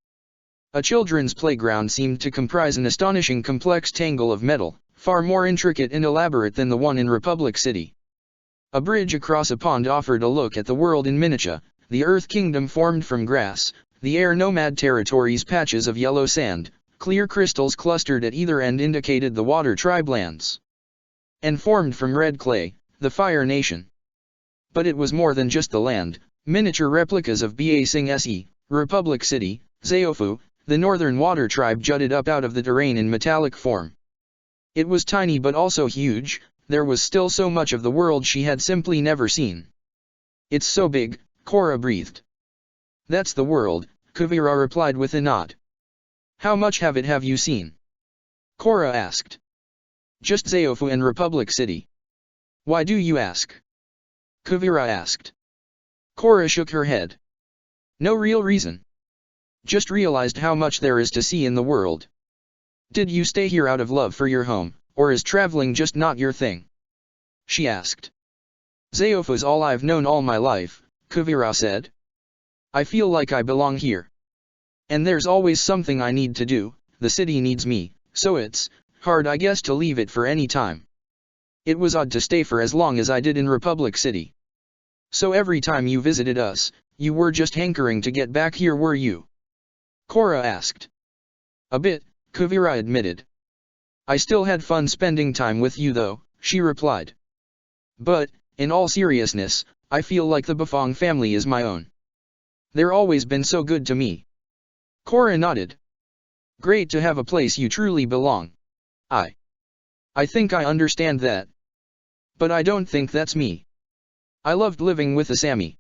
A children's playground seemed to comprise an astonishing complex tangle of metal, far more intricate and elaborate than the one in Republic City. A bridge across a pond offered a look at the world in miniature, the Earth Kingdom formed from grass, the air nomad territories patches of yellow sand, clear crystals clustered at either end indicated the water tribe lands. And formed from red clay, the Fire Nation. But it was more than just the land, miniature replicas of Ba Sing Se, Republic City, Zeofu, the northern water tribe jutted up out of the terrain in metallic form. It was tiny but also huge, there was still so much of the world she had simply never seen. It's so big, Korra breathed. That's the world, Kuvira replied with a nod. How much have you seen? Korra asked. Just Zeofu and Republic City. Why do you ask? Kuvira asked. Korra shook her head. No real reason. Just realized how much there is to see in the world. Did you stay here out of love for your home, or is traveling just not your thing? She asked. Zeofu's all I've known all my life, Kuvira said. I feel like I belong here. And there's always something I need to do, the city needs me, so it's hard I guess to leave it for any time. It was odd to stay for as long as I did in Republic City. So every time you visited us, you were just hankering to get back here, were you? Korra asked. A bit, Kuvira admitted. I still had fun spending time with you though, she replied. But, in all seriousness, I feel like the Bafong family is my own. They're always been so good to me. Korra nodded. Great to have a place you truly belong. I think I understand that. But I don't think that's me. I loved living with Asami.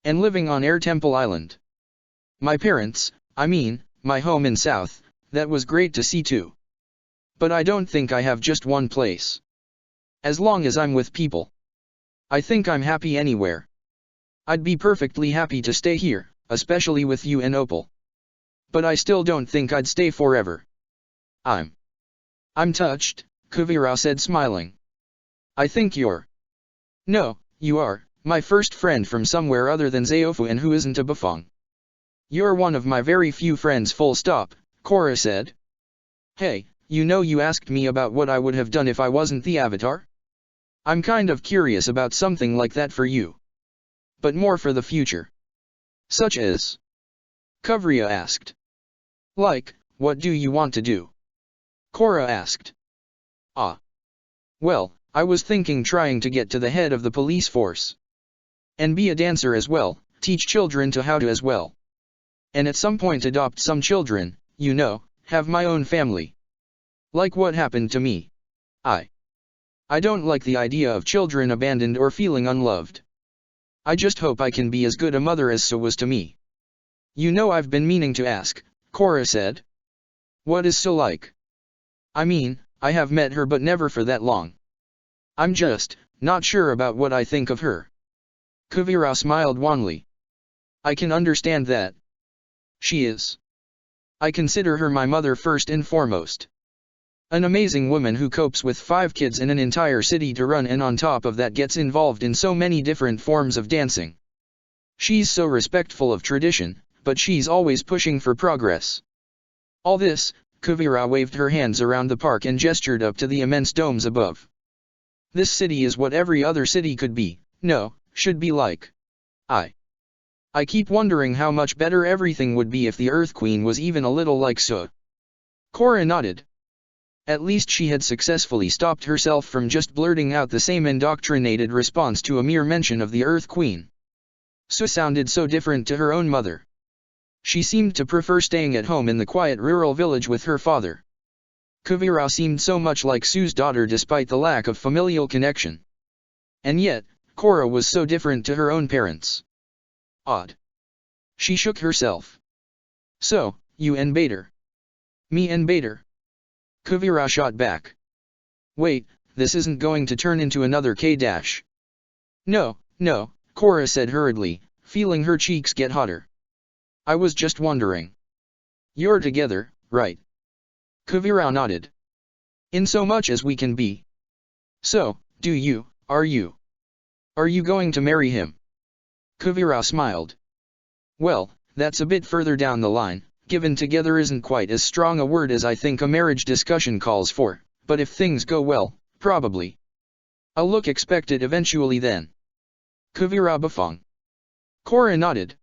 And living on Air Temple Island. My parents, my home in South, that was great to see too. But I don't think I have just one place. As long as I'm with people. I think I'm happy anywhere. I'd be perfectly happy to stay here, especially with you and Opal. But I still don't think I'd stay forever. I'm touched, Kuvira said smiling. I think you're. No, you are, my first friend from somewhere other than Zeofu and who isn't a Bafong. You're one of my very few friends full stop, Korra said. Hey, you asked me about what I would have done if I wasn't the Avatar? I'm kind of curious about something like that for you. But more for the future. Such as? Kuvira asked. Like what do you want to do? Korra asked. Ah. Well, I was thinking trying to get to the head of the police force. And be a dancer as well, teach children to how to as well. And at some point adopt some children, you know, have my own family. Like what happened to me. I don't like the idea of children abandoned or feeling unloved. I just hope I can be as good a mother as So was to me. You know, I've been meaning to ask, Korra said. What is So like? I mean, I have met her but never for that long. I'm just not sure about what I think of her. Kuvira smiled wanly. I can understand that. She is. I consider her my mother first and foremost. An amazing woman who copes with 5 kids and an entire city to run, and on top of that gets involved in so many different forms of dancing. She's so respectful of tradition, but she's always pushing for progress. All this, Kuvira waved her hands around the park and gestured up to the immense domes above. This city is what every other city could be, no, should be like. I keep wondering how much better everything would be if the Earth Queen was even a little like So. Korra nodded. At least she had successfully stopped herself from just blurting out the same indoctrinated response to a mere mention of the Earth Queen. So sounded so different to her own mother. She seemed to prefer staying at home in the quiet rural village with her father. Kuvira seemed so much like Sue's daughter despite the lack of familial connection. And yet, Korra was so different to her own parents. Odd. She shook herself. So, you and Bader. Me and Bader. Kuvira shot back. Wait, this isn't going to turn into another K-dash. No, Korra said hurriedly, feeling her cheeks get hotter. I was just wondering. You're together, right? Kuvira nodded. In so much as we can be. So, are you going to marry him? Kuvira smiled. Well, that's a bit further down the line. Given together isn't quite as strong a word as I think a marriage discussion calls for, but if things go well, probably. A look expected eventually then. Kuvira befong. Korra nodded.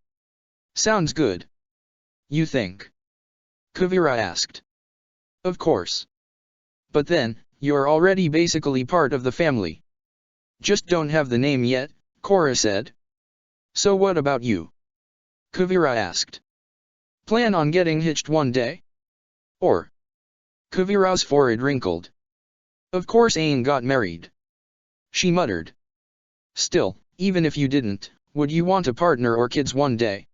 Sounds good. You think? Kuvira asked. Of course. But then, you're already basically part of the family. Just don't have the name yet, Korra said. So what about you? Kuvira asked. Plan on getting hitched one day? Or? Kuvira's forehead wrinkled. Of course Aang got married. She muttered. Still, even if you didn't, would you want a partner or kids one day?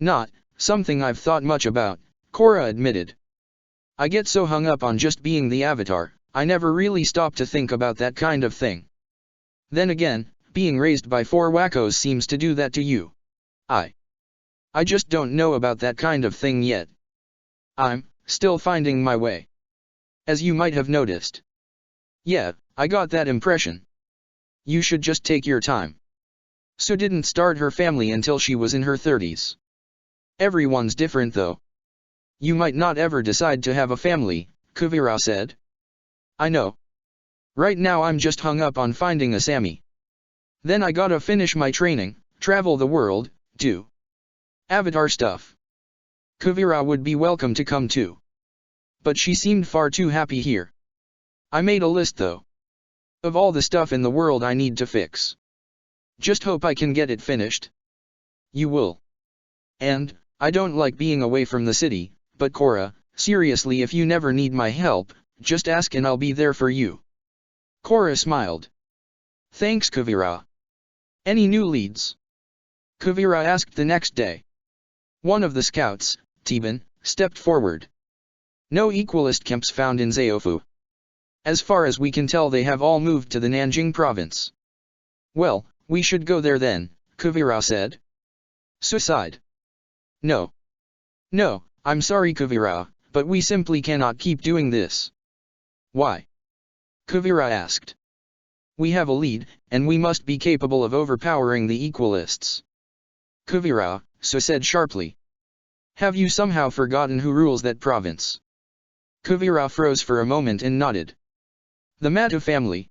Not something I've thought much about, Korra admitted. I get so hung up on just being the Avatar, I never really stop to think about that kind of thing. Then again, being raised by 4 wackos seems to do that to you. I just don't know about that kind of thing yet. I'm still finding my way. As you might have noticed. Yeah, I got that impression. You should just take your time. So didn't start her family until she was in her 30s. Everyone's different though. You might not ever decide to have a family, Kuvira said. I know. Right now I'm just hung up on finding a Sammy. Then I gotta finish my training, travel the world, do Avatar stuff. Kuvira would be welcome to come too. But she seemed far too happy here. I made a list though. Of all the stuff in the world I need to fix. Just hope I can get it finished. You will. And, I don't like being away from the city, but Korra, seriously, if you never need my help, just ask and I'll be there for you. Korra smiled. Thanks Kuvira. Any new leads? Kuvira asked the next day. One of the scouts, Tiban, stepped forward. No equalist camps found in Zaofu. As far as we can tell they have all moved to the Nanjing province. Well, we should go there then, Kuvira said. Suicide. No, I'm sorry Kuvira, but we simply cannot keep doing this. Why? Kuvira asked. We have a lead, and we must be capable of overpowering the equalists. Kuvira, So said sharply. Have you somehow forgotten who rules that province? Kuvira froze for a moment and nodded. The Matu family.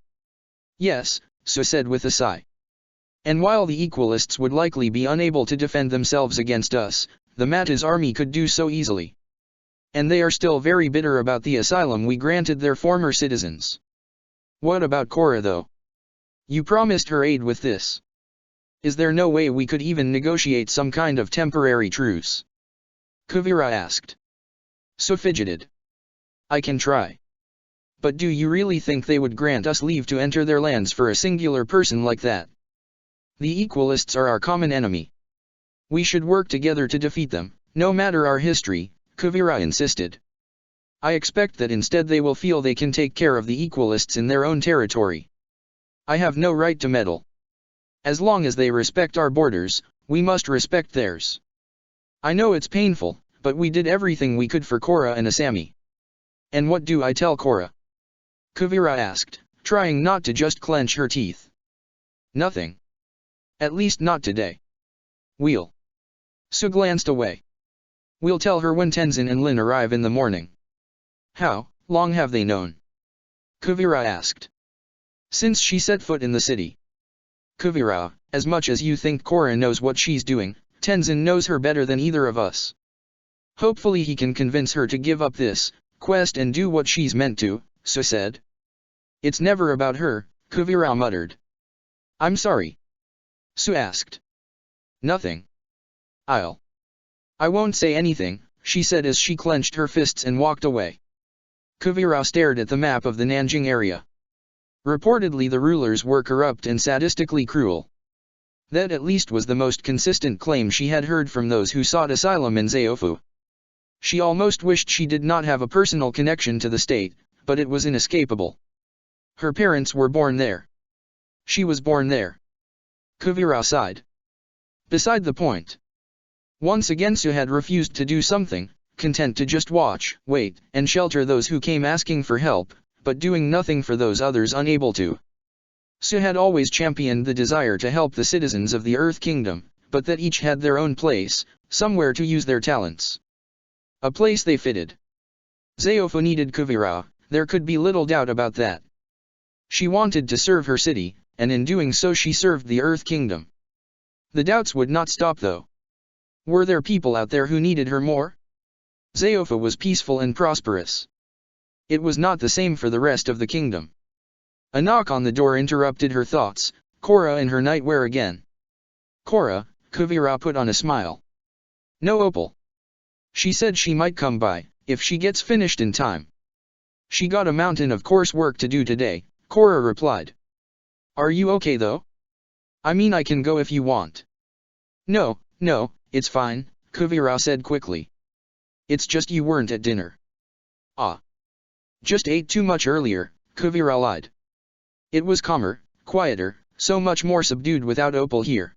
Yes, So said with a sigh. And while the equalists would likely be unable to defend themselves against us, the Matu's army could do so easily. And they are still very bitter about the asylum we granted their former citizens. What about Korra though? You promised her aid with this. Is there no way we could even negotiate some kind of temporary truce? Kuvira asked. So fidgeted. I can try. But do you really think they would grant us leave to enter their lands for a singular person like that? The Equalists are our common enemy. We should work together to defeat them, no matter our history, Kuvira insisted. I expect that instead they will feel they can take care of the Equalists in their own territory. I have no right to meddle. As long as they respect our borders, we must respect theirs. I know it's painful, but we did everything we could for Korra and Asami. And what do I tell Korra? Kuvira asked, trying not to just clench her teeth. Nothing. At least not today. We'll. Su glanced away. We'll tell her when Tenzin and Lin arrive in the morning. How long have they known? Kuvira asked. Since she set foot in the city. Kuvira, as much as you think Korra knows what she's doing, Tenzin knows her better than either of us. Hopefully he can convince her to give up this quest and do what she's meant to, Su said. It's never about her, Kuvira muttered. I'm sorry. Su asked. Nothing. I won't say anything, she said as she clenched her fists and walked away. Kuvira stared at the map of the Nanjing area. Reportedly the rulers were corrupt and sadistically cruel. That at least was the most consistent claim she had heard from those who sought asylum in Zaofu. She almost wished she did not have a personal connection to the state, but it was inescapable. Her parents were born there. She was born there. Kuvira sighed. Beside the point. Once again Su had refused to do something, content to just watch, wait, and shelter those who came asking for help, but doing nothing for those others unable to. Su had always championed the desire to help the citizens of the Earth Kingdom, but that each had their own place, somewhere to use their talents. A place they fitted. Zaofu needed Kuvira, there could be little doubt about that. She wanted to serve her city, and in doing so she served the Earth Kingdom. The doubts would not stop though. Were there people out there who needed her more? Zaofu was peaceful and prosperous. It was not the same for the rest of the kingdom. A knock on the door interrupted her thoughts, Korra in her nightwear again. Korra, Kuvira put on a smile. No Opal. She said she might come by, if she gets finished in time. She got a mountain of course work to do today, Korra replied. Are you okay though? I mean I can go if you want. No, it's fine, Kuvira said quickly. It's just you weren't at dinner. Ah. Just ate too much earlier, Kuvira lied. It was calmer, quieter, so much more subdued without Opal here.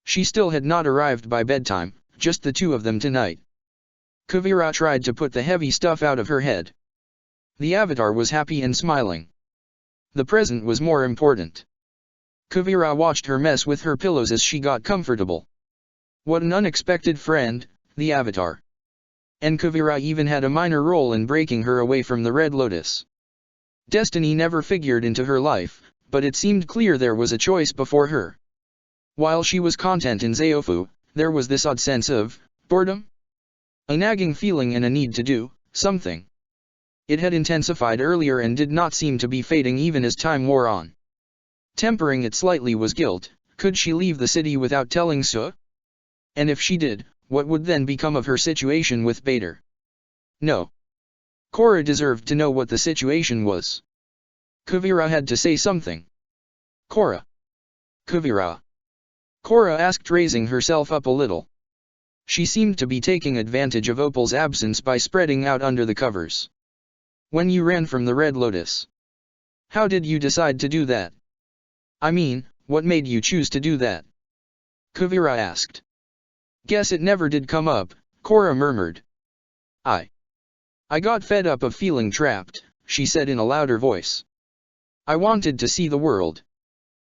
She still had not arrived by bedtime, just the two of them tonight. Kuvira tried to put the heavy stuff out of her head. The avatar was happy and smiling. The present was more important. Kuvira watched her mess with her pillows as she got comfortable. What an unexpected friend, the avatar. And Kuvira even had a minor role in breaking her away from the Red Lotus. Destiny never figured into her life, but it seemed clear there was a choice before her. While she was content in Zaofu, there was this odd sense of boredom. A nagging feeling and a need to do something. It had intensified earlier and did not seem to be fading even as time wore on. Tempering it slightly was guilt. Could she leave the city without telling Su? And if she did, what would then become of her situation with Bader? No. Korra deserved to know what the situation was. Kuvira had to say something. Korra. Kuvira. Korra asked, raising herself up a little. She seemed to be taking advantage of Opal's absence by spreading out under the covers. When you ran from the Red Lotus. How did you decide to do that? I mean, what made you choose to do that? Kuvira asked. Guess it never did come up, Korra murmured. I got fed up of feeling trapped, she said in a louder voice. I wanted to see the world.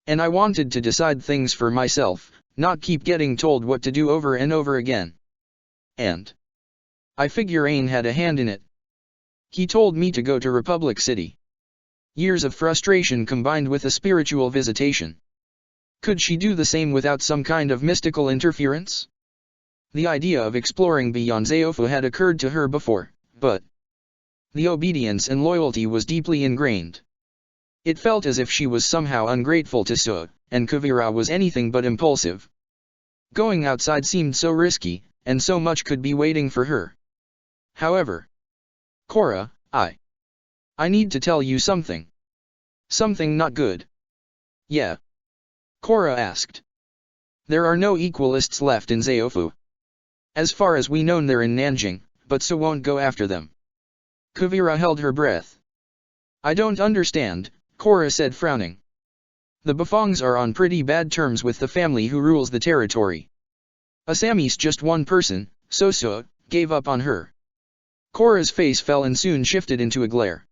And I wanted to decide things for myself, not keep getting told what to do over and over again. And I figure Aang had a hand in it. He told me to go to Republic City. Years of frustration combined with a spiritual visitation. Could she do the same without some kind of mystical interference? The idea of exploring beyond Zaofu had occurred to her before, but the obedience and loyalty was deeply ingrained. It felt as if she was somehow ungrateful to Su, and Kuvira was anything but impulsive. Going outside seemed so risky, and so much could be waiting for her. However, Korra, I need to tell you something. Something not good. Yeah? Korra asked. There are no equalists left in Zaofu. As far as we know they're in Nanjing, but Su won't go after them. Kuvira held her breath. I don't understand, Korra said frowning. The Bafongs are on pretty bad terms with the family who rules the territory. Asami's just one person, so Su gave up on her. Korra's face fell and soon shifted into a glare.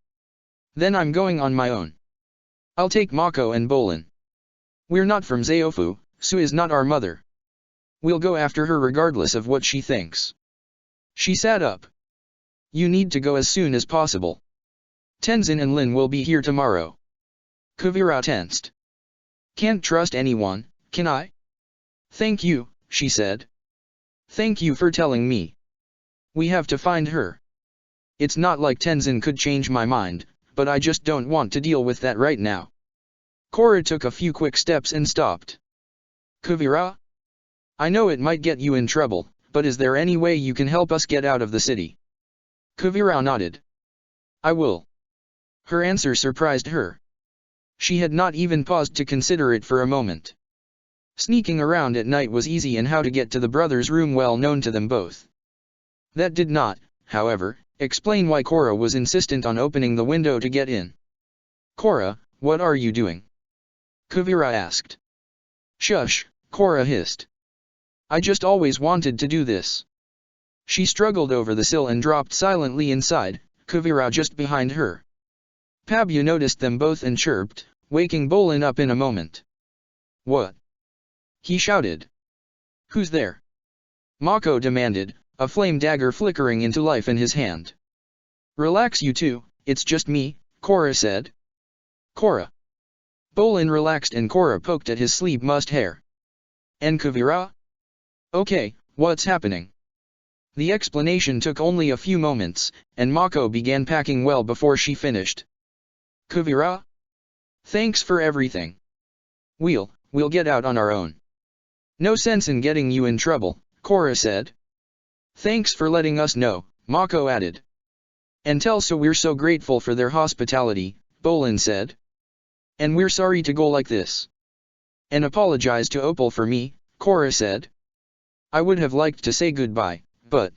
Then I'm going on my own. I'll take Mako and Bolin. We're not from Zaofu, Su is not our mother. We'll go after her regardless of what she thinks. She sat up. You need to go as soon as possible. Tenzin and Lin will be here tomorrow. Kuvira tensed. Can't trust anyone, can I? Thank you, she said. Thank you for telling me. We have to find her. It's not like Tenzin could change my mind, but I just don't want to deal with that right now. Korra took a few quick steps and stopped. Kuvira? I know it might get you in trouble, but is there any way you can help us get out of the city? Kuvira nodded. I will. Her answer surprised her. She had not even paused to consider it for a moment. Sneaking around at night was easy, and how to get to the brothers' room well known to them both. That did not, however, explain why Korra was insistent on opening the window to get in. Korra, what are you doing? Kuvira asked. Shush, Korra hissed. I just always wanted to do this. She struggled over the sill and dropped silently inside, Kuvira just behind her. Pabu noticed them both and chirped, waking Bolin up in a moment. What? He shouted. Who's there? Mako demanded, a flame dagger flickering into life in his hand. Relax you two, it's just me, Korra said. Korra. Bolin relaxed and Korra poked at his sleeve mussed hair. And Kuvira? Okay, what's happening? The explanation took only a few moments, and Mako began packing well before she finished. Kuvira? Thanks for everything. We'll get out on our own. No sense in getting you in trouble, Korra said. Thanks for letting us know, Mako added. And tell Su we're so grateful for their hospitality, Bolin said. And we're sorry to go like this. And apologize to Opal for me, Korra said. I would have liked to say goodbye, but...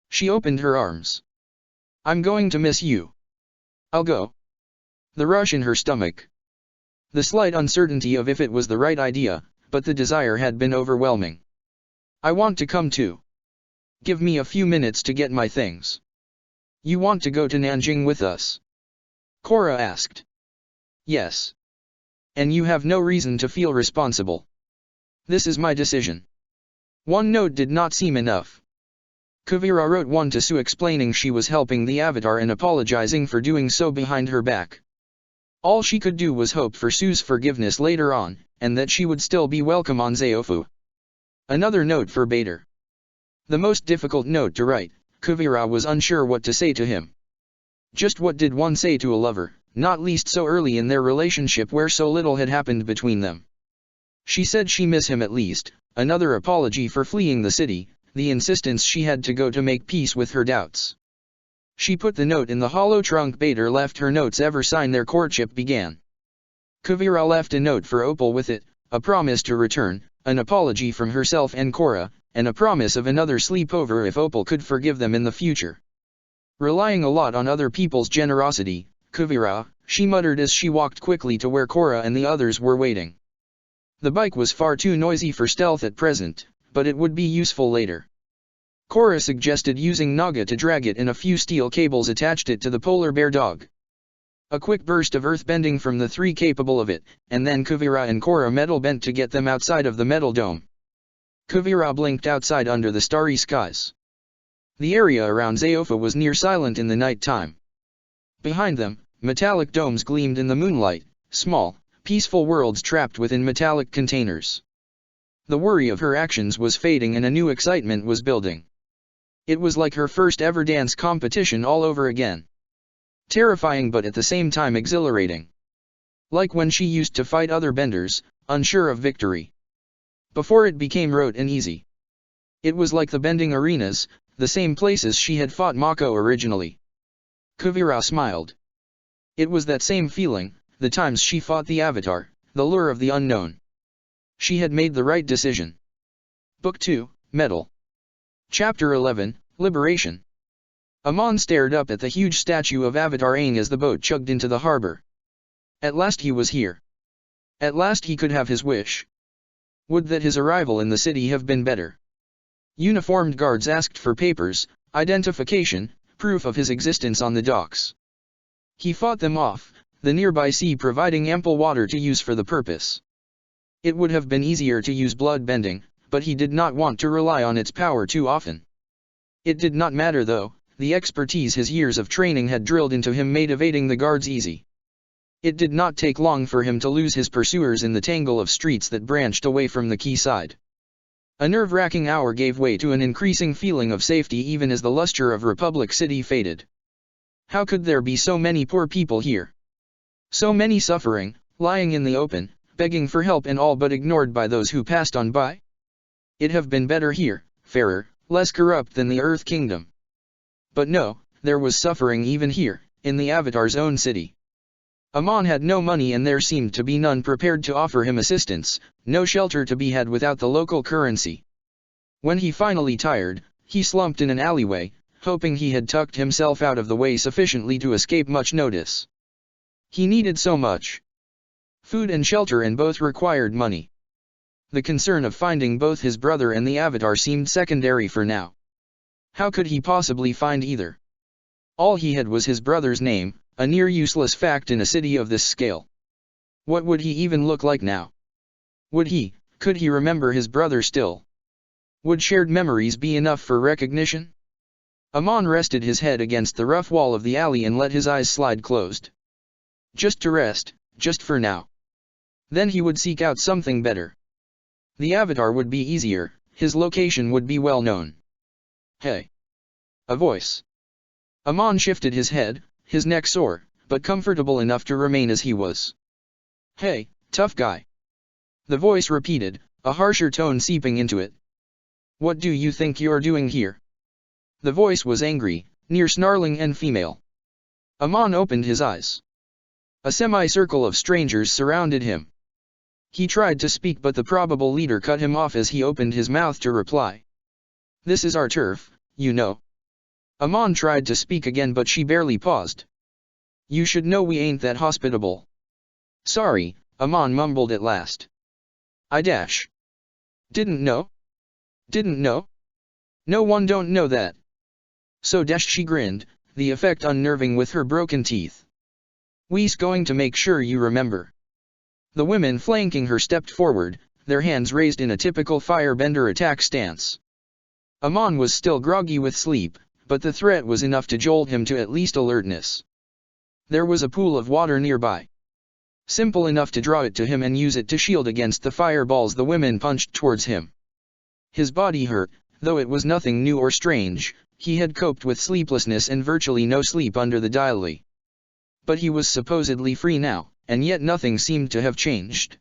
She opened her arms. I'm going to miss you. I'll go. The rush in her stomach. The slight uncertainty of if it was the right idea, but the desire had been overwhelming. I want to come too. Give me a few minutes to get my things. You want to go to Nanjing with us? Korra asked. Yes. And you have no reason to feel responsible. This is my decision. One note did not seem enough. Kuvira wrote one to Su explaining she was helping the Avatar and apologizing for doing so behind her back. All she could do was hope for Su's forgiveness later on, and that she would still be welcome on Zaofu. Another note for Bader. The most difficult note to write, Kuvira was unsure what to say to him. Just what did one say to a lover, not least so early in their relationship where so little had happened between them? She said she miss him at least, another apology for fleeing the city, the insistence she had to go to make peace with her doubts. She put the note in the hollow trunk Bader left her notes ever sign their courtship began. Kuvira left a note for Opal with it, a promise to return, an apology from herself and Korra, and a promise of another sleepover if Opal could forgive them in the future. Relying a lot on other people's generosity, Kuvira, she muttered as she walked quickly to where Korra and the others were waiting. The bike was far too noisy for stealth at present, but it would be useful later. Korra suggested using Naga to drag it, and a few steel cables attached it to the polar bear dog. A quick burst of earthbending from the three capable of it, and then Kuvira and Korra metal bent to get them outside of the metal dome. Kuvira blinked outside under the starry skies. The area around Zaofa was near silent in the night time. Behind them, metallic domes gleamed in the moonlight, small, peaceful worlds trapped within metallic containers. The worry of her actions was fading and a new excitement was building. It was like her first ever dance competition all over again. Terrifying but at the same time exhilarating. Like when she used to fight other benders, unsure of victory. Before it became rote and easy. It was like the bending arenas, the same places she had fought Mako originally. Kuvira smiled. It was that same feeling, the times she fought the Avatar, the lure of the unknown. She had made the right decision. Book 2, Metal. Chapter 11, Liberation. Amon stared up at the huge statue of Avatar Aang as the boat chugged into the harbor. At last he was here. At last he could have his wish. Would that his arrival in the city have been better. Uniformed guards asked for papers, identification, proof of his existence on the docks. He fought them off, the nearby sea providing ample water to use for the purpose. It would have been easier to use blood bending, but he did not want to rely on its power too often. It did not matter though, the expertise his years of training had drilled into him made evading the guards easy. It did not take long for him to lose his pursuers in the tangle of streets that branched away from the quayside. A nerve-wracking hour gave way to an increasing feeling of safety even as the luster of Republic City faded. How could there be so many poor people here? So many suffering, lying in the open, begging for help and all but ignored by those who passed on by? It'd have been better here, fairer, less corrupt than the Earth Kingdom. But no, there was suffering even here, in the Avatar's own city. Amon had no money and there seemed to be none prepared to offer him assistance, no shelter to be had without the local currency. When he finally tired, he slumped in an alleyway, hoping he had tucked himself out of the way sufficiently to escape much notice. He needed so much. Food and shelter and both required money. The concern of finding both his brother and the Avatar seemed secondary for now. How could he possibly find either? All he had was his brother's name, a near useless fact in a city of this scale. What would he even look like now? Could he remember his brother still? Would shared memories be enough for recognition? Amon rested his head against the rough wall of the alley and let his eyes slide closed. Just to rest, just for now. Then he would seek out something better. The Avatar would be easier, his location would be well known. Hey! A voice. Amon shifted his head, his neck sore, but comfortable enough to remain as he was. Hey, tough guy. The voice repeated, a harsher tone seeping into it. What do you think you're doing here? The voice was angry, near snarling and female. Amon opened his eyes. A semicircle of strangers surrounded him. He tried to speak but the probable leader cut him off as he opened his mouth to reply. This is our turf, you know. Amon tried to speak again but she barely paused. You should know we ain't that hospitable. Sorry, Amon mumbled at last. Didn't know? Didn't know? No one don't know that. So she grinned, the effect unnerving with her broken teeth. We's going to make sure you remember. The women flanking her stepped forward, their hands raised in a typical firebender attack stance. Amon was still groggy with sleep, but the threat was enough to jolt him to at least alertness. There was a pool of water nearby. Simple enough to draw it to him and use it to shield against the fireballs the women punched towards him. His body hurt, though it was nothing new or strange, he had coped with sleeplessness and virtually no sleep under the dially. But he was supposedly free now, and yet nothing seemed to have changed.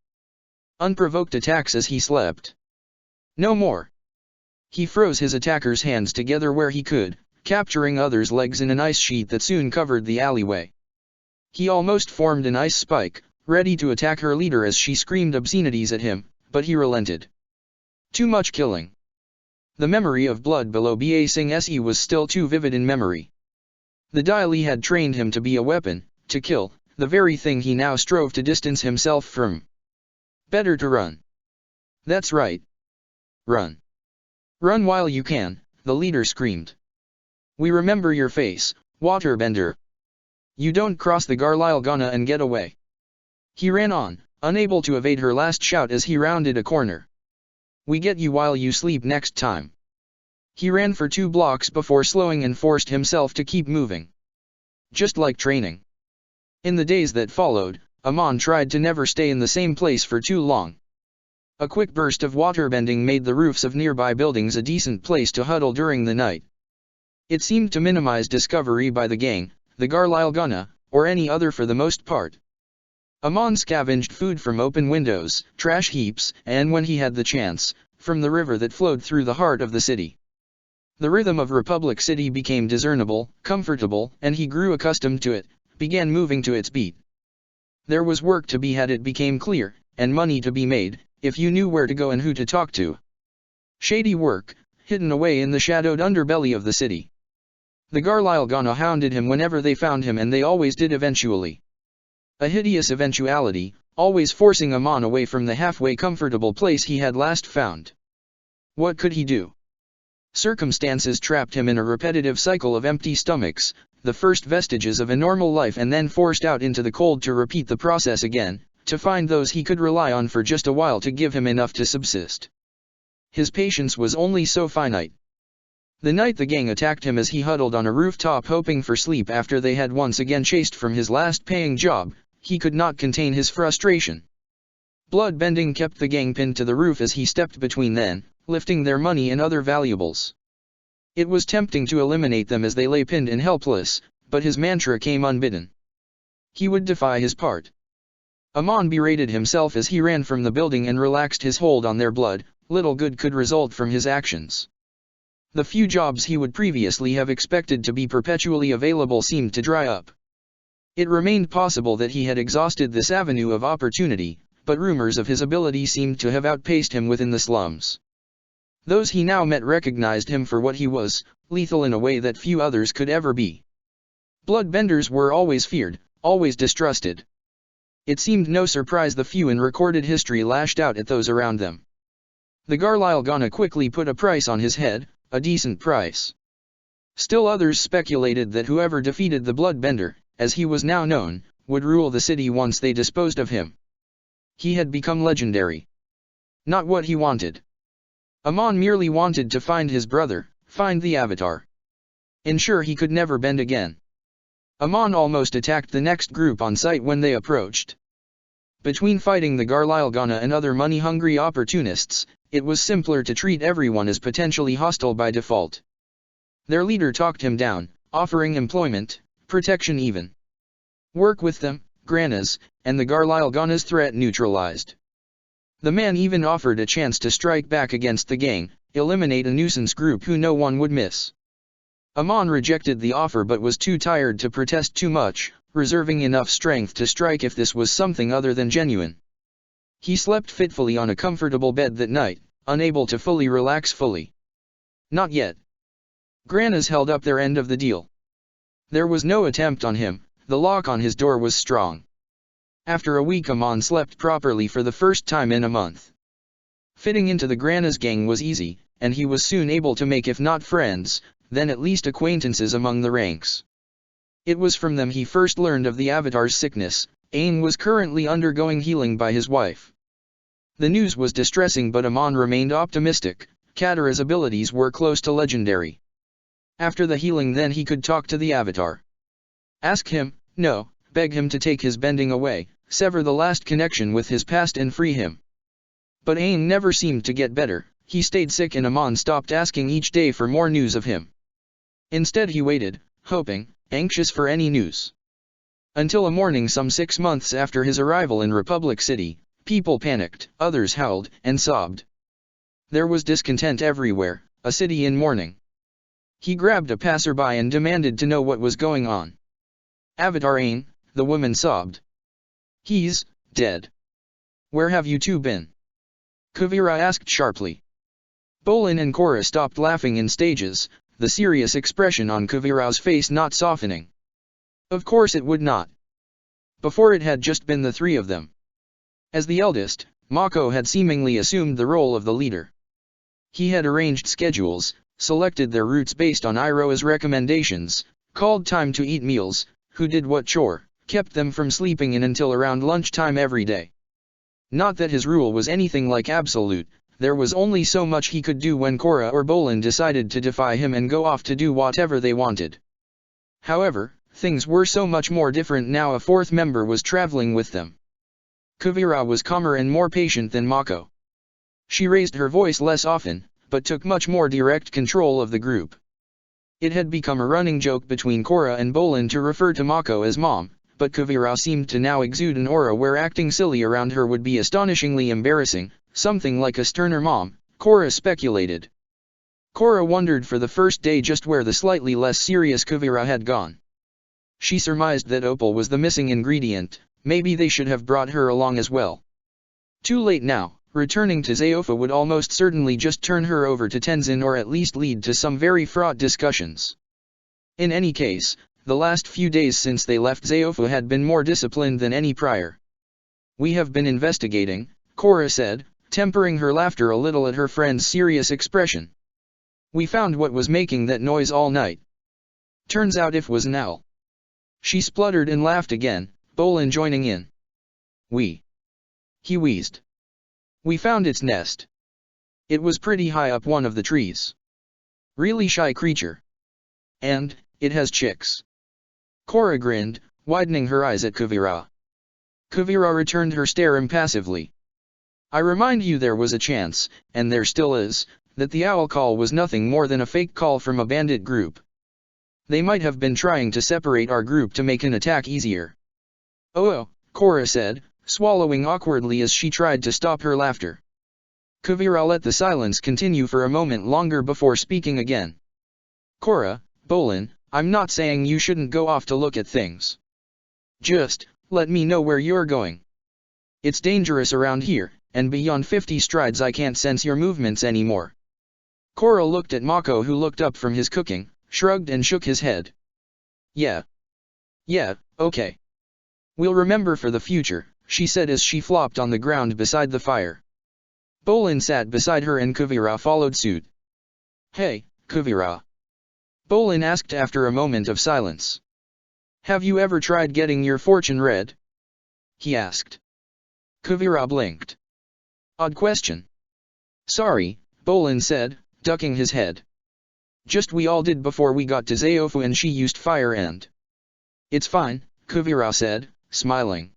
Unprovoked attacks as he slept. No more. He froze his attacker's hands together where he could, capturing others' legs in an ice sheet that soon covered the alleyway. He almost formed an ice spike, ready to attack her leader as she screamed obscenities at him, but he relented. Too much killing. The memory of blood below Ba Sing Se was still too vivid in memory. The dially had trained him to be a weapon, to kill, the very thing he now strove to distance himself from. Better to run. That's right. Run. Run while you can, the leader screamed. We remember your face, Waterbender. You don't cross the Garlyle Ghana and get away. He ran on, unable to evade her last shout as he rounded a corner. We get you while you sleep next time. He ran for 2 blocks before slowing and forced himself to keep moving. Just like training. In the days that followed, Amon tried to never stay in the same place for too long. A quick burst of waterbending made the roofs of nearby buildings a decent place to huddle during the night. It seemed to minimize discovery by the gang, the Garlylgana, or any other for the most part. Amon scavenged food from open windows, trash heaps, and when he had the chance, from the river that flowed through the heart of the city. The rhythm of Republic City became discernible, comfortable, and he grew accustomed to it, began moving to its beat. There was work to be had, it became clear, and money to be made, if you knew where to go and who to talk to. Shady work, hidden away in the shadowed underbelly of the city. The Garlylgana hounded him whenever they found him, and they always did eventually. A hideous eventuality, always forcing Amon away from the halfway comfortable place he had last found. What could he do? Circumstances trapped him in a repetitive cycle of empty stomachs, the first vestiges of a normal life, and then forced out into the cold to repeat the process again, to find those he could rely on for just a while to give him enough to subsist. His patience was only so finite. The night the gang attacked him as he huddled on a rooftop hoping for sleep after they had once again chased from his last paying job, he could not contain his frustration. Bloodbending kept the gang pinned to the roof as he stepped between them, lifting their money and other valuables. It was tempting to eliminate them as they lay pinned and helpless, but his mantra came unbidden. He would defy his part. Amon berated himself as he ran from the building and relaxed his hold on their blood. Little good could result from his actions. The few jobs he would previously have expected to be perpetually available seemed to dry up. It remained possible that he had exhausted this avenue of opportunity, but rumors of his ability seemed to have outpaced him within the slums. Those he now met recognized him for what he was, lethal in a way that few others could ever be. Bloodbenders were always feared, always distrusted. It seemed no surprise the few in recorded history lashed out at those around them. The Garlylgana quickly put a price on his head, a decent price. Still others speculated that whoever defeated the Bloodbender, as he was now known, would rule the city once they disposed of him. He had become legendary. Not what he wanted. Amon merely wanted to find his brother, find the Avatar. Ensure he could never bend again. Amon almost attacked the next group on sight when they approached. Between fighting the Garlylgana and other money-hungry opportunists, it was simpler to treat everyone as potentially hostile by default. Their leader talked him down, offering employment, protection even. Work with them, Granas, and the Garlylgana's threat neutralized. The man even offered a chance to strike back against the gang, eliminate a nuisance group who no one would miss. Amon rejected the offer but was too tired to protest too much, reserving enough strength to strike if this was something other than genuine. He slept fitfully on a comfortable bed that night, unable to fully relax fully. Not yet. Granas held up their end of the deal. There was no attempt on him, the lock on his door was strong. After a week Amon slept properly for the first time in a month. Fitting into the Granas gang was easy, and he was soon able to make if not friends, then at least acquaintances among the ranks. It was from them he first learned of the Avatar's sickness. Aang was currently undergoing healing by his wife. The news was distressing but Amon remained optimistic. Katara's abilities were close to legendary. After the healing then he could talk to the Avatar. Ask him, no, beg him to take his bending away, sever the last connection with his past and free him. But Aang never seemed to get better. He stayed sick and Amon stopped asking each day for more news of him. Instead he waited, hoping, anxious for any news. Until a morning some 6 months after his arrival in Republic City, people panicked, others howled, and sobbed. There was discontent everywhere, a city in mourning. He grabbed a passerby and demanded to know what was going on. Avatar Aang, the woman sobbed. He's dead. Where have you two been? Kuvira asked sharply. Bolin and Korra stopped laughing in stages, the serious expression on Kuvira's face not softening. Of course it would not. Before it had just been the three of them. As the eldest, Mako had seemingly assumed the role of the leader. He had arranged schedules, selected their routes based on Iroha's recommendations, called time to eat meals, who did what chore, kept them from sleeping in until around lunchtime every day. Not that his rule was anything like absolute, there was only so much he could do when Korra or Bolin decided to defy him and go off to do whatever they wanted. However, things were so much more different now. A fourth member was traveling with them. Kuvira was calmer and more patient than Mako. She raised her voice less often, but took much more direct control of the group. It had become a running joke between Korra and Bolin to refer to Mako as Mom, but Kuvira seemed to now exude an aura where acting silly around her would be astonishingly embarrassing, something like a sterner mom, Korra speculated. Korra wondered for the first day just where the slightly less serious Kuvira had gone. She surmised that Opal was the missing ingredient, maybe they should have brought her along as well. Too late now. Returning to Zaofa would almost certainly just turn her over to Tenzin or at least lead to some very fraught discussions. In any case, the last few days since they left Zaofa had been more disciplined than any prior. We have been investigating, Korra said, tempering her laughter a little at her friend's serious expression. We found what was making that noise all night. Turns out it was an owl. She spluttered and laughed again, Bolin joining in. He wheezed. We found its nest. It was pretty high up one of the trees. Really shy creature. And, it has chicks. Korra grinned, widening her eyes at Kuvira. Kuvira returned her stare impassively. I remind you there was a chance, and there still is, that the owl call was nothing more than a fake call from a bandit group. They might have been trying to separate our group to make an attack easier. Oh, Korra said, swallowing awkwardly as she tried to stop her laughter. Kuvira let the silence continue for a moment longer before speaking again. Korra, Bolin, I'm not saying you shouldn't go off to look at things. Just, let me know where you're going. It's dangerous around here, and beyond 50 strides I can't sense your movements anymore. Korra looked at Mako, who looked up from his cooking, shrugged and shook his head. Yeah, okay. We'll remember for the future, she said as she flopped on the ground beside the fire. Bolin sat beside her and Kuvira followed suit. Hey, Kuvira. Bolin asked after a moment of silence. Have you ever tried getting your fortune read? He asked. Kuvira blinked. Odd question. Sorry, Bolin said, ducking his head. Just we all did before we got to Zaofu and she used fire and... It's fine, Kuvira said, smiling.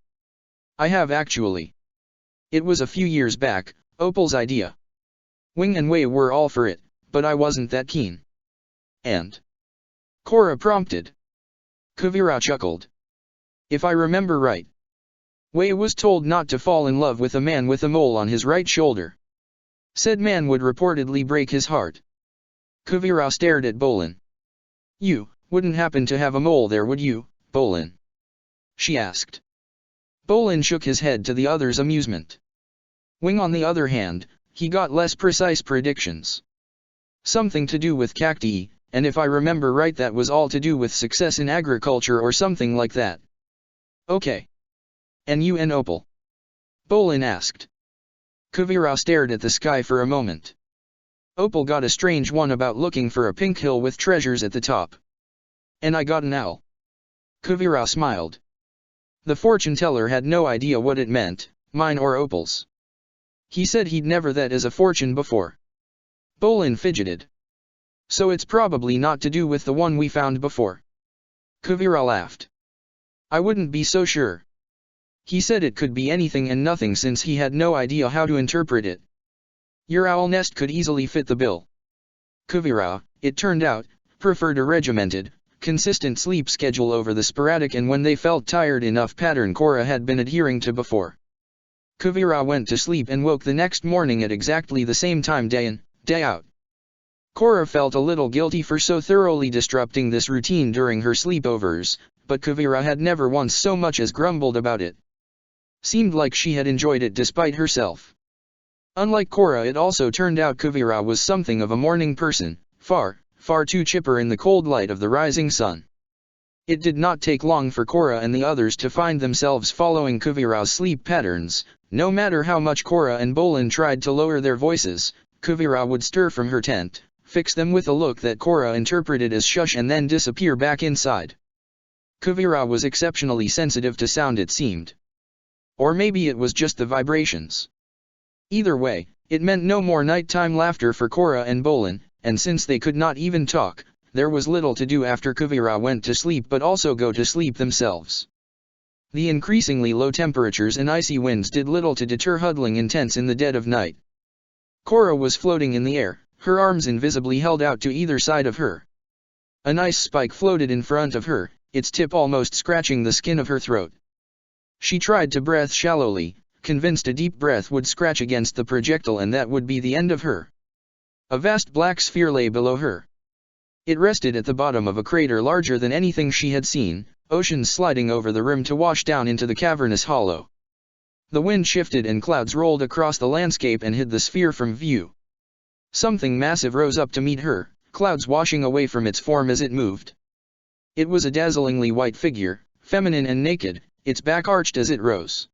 I have actually. It was a few years back, Opal's idea. Wing and Wei were all for it, but I wasn't that keen. And? Korra prompted. Kuvira chuckled. If I remember right. Wei was told not to fall in love with a man with a mole on his right shoulder. Said man would reportedly break his heart. Kuvira stared at Bolin. You wouldn't happen to have a mole there, would you, Bolin? She asked. Bolin shook his head to the other's amusement. Wing on the other hand, he got less precise predictions. Something to do with cacti, and if I remember right that was all to do with success in agriculture or something like that. Okay. And you and Opal? Bolin asked. Kuvira stared at the sky for a moment. Opal got a strange one about looking for a pink hill with treasures at the top. And I got an owl. Kuvira smiled. The fortune teller had no idea what it meant, mine or Opal's. He said he'd never that as a fortune before. Bolin fidgeted. So it's probably not to do with the one we found before. Kuvira laughed. I wouldn't be so sure. He said it could be anything and nothing since he had no idea how to interpret it. Your owl nest could easily fit the bill. Kuvira, it turned out, preferred a regimented, consistent sleep schedule over the sporadic and when they felt tired enough pattern Korra had been adhering to before. Kuvira went to sleep and woke the next morning at exactly the same time day in, day out. Korra felt a little guilty for so thoroughly disrupting this routine during her sleepovers, but Kuvira had never once so much as grumbled about it. Seemed like she had enjoyed it despite herself. Unlike Korra, it also turned out Kuvira was something of a morning person, far too chipper in the cold light of the rising sun. It did not take long for Korra and the others to find themselves following Kuvira's sleep patterns. No matter how much Korra and Bolin tried to lower their voices, Kuvira would stir from her tent, fix them with a look that Korra interpreted as shush and then disappear back inside. Kuvira was exceptionally sensitive to sound, it seemed. Or maybe it was just the vibrations. Either way, it meant no more nighttime laughter for Korra and Bolin, and since they could not even talk, there was little to do after Kuvira went to sleep but also go to sleep themselves. The increasingly low temperatures and icy winds did little to deter huddling in tents in the dead of night. Korra was floating in the air, her arms invisibly held out to either side of her. An ice spike floated in front of her, its tip almost scratching the skin of her throat. She tried to breathe shallowly, convinced a deep breath would scratch against the projectile and that would be the end of her. A vast black sphere lay below her. It rested at the bottom of a crater larger than anything she had seen, oceans sliding over the rim to wash down into the cavernous hollow. The wind shifted and clouds rolled across the landscape and hid the sphere from view. Something massive rose up to meet her, clouds washing away from its form as it moved. It was a dazzlingly white figure, feminine and naked, its back arched as it rose.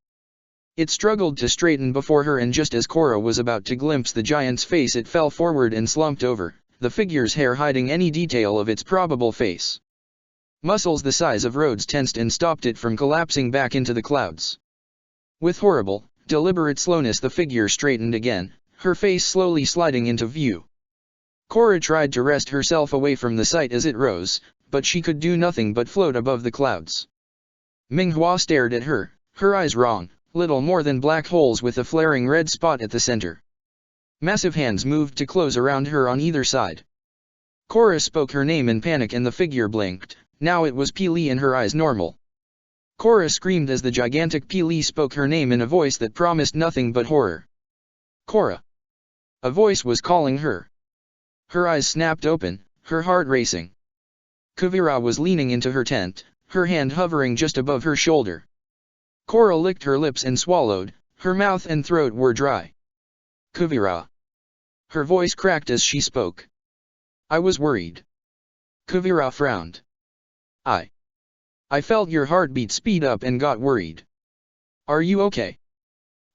It struggled to straighten before her, and just as Korra was about to glimpse the giant's face, it fell forward and slumped over, the figure's hair hiding any detail of its probable face. Muscles the size of roads tensed and stopped it from collapsing back into the clouds. With horrible, deliberate slowness the figure straightened again, her face slowly sliding into view. Korra tried to wrest herself away from the sight as it rose, but she could do nothing but float above the clouds. Minghua stared at her, her eyes wrong, little more than black holes with a flaring red spot at the center. Massive hands moved to close around her on either side. Korra spoke her name in panic and the figure blinked, now it was Pili and her eyes normal. Korra screamed as the gigantic Pili spoke her name in a voice that promised nothing but horror. Korra! A voice was calling her. Her eyes snapped open, her heart racing. Kuvira was leaning into her tent, her hand hovering just above her shoulder. Korra licked her lips and swallowed, her mouth and throat were dry. Kuvira. Her voice cracked as she spoke. I was worried. Kuvira frowned. I felt your heartbeat speed up and got worried. Are you okay?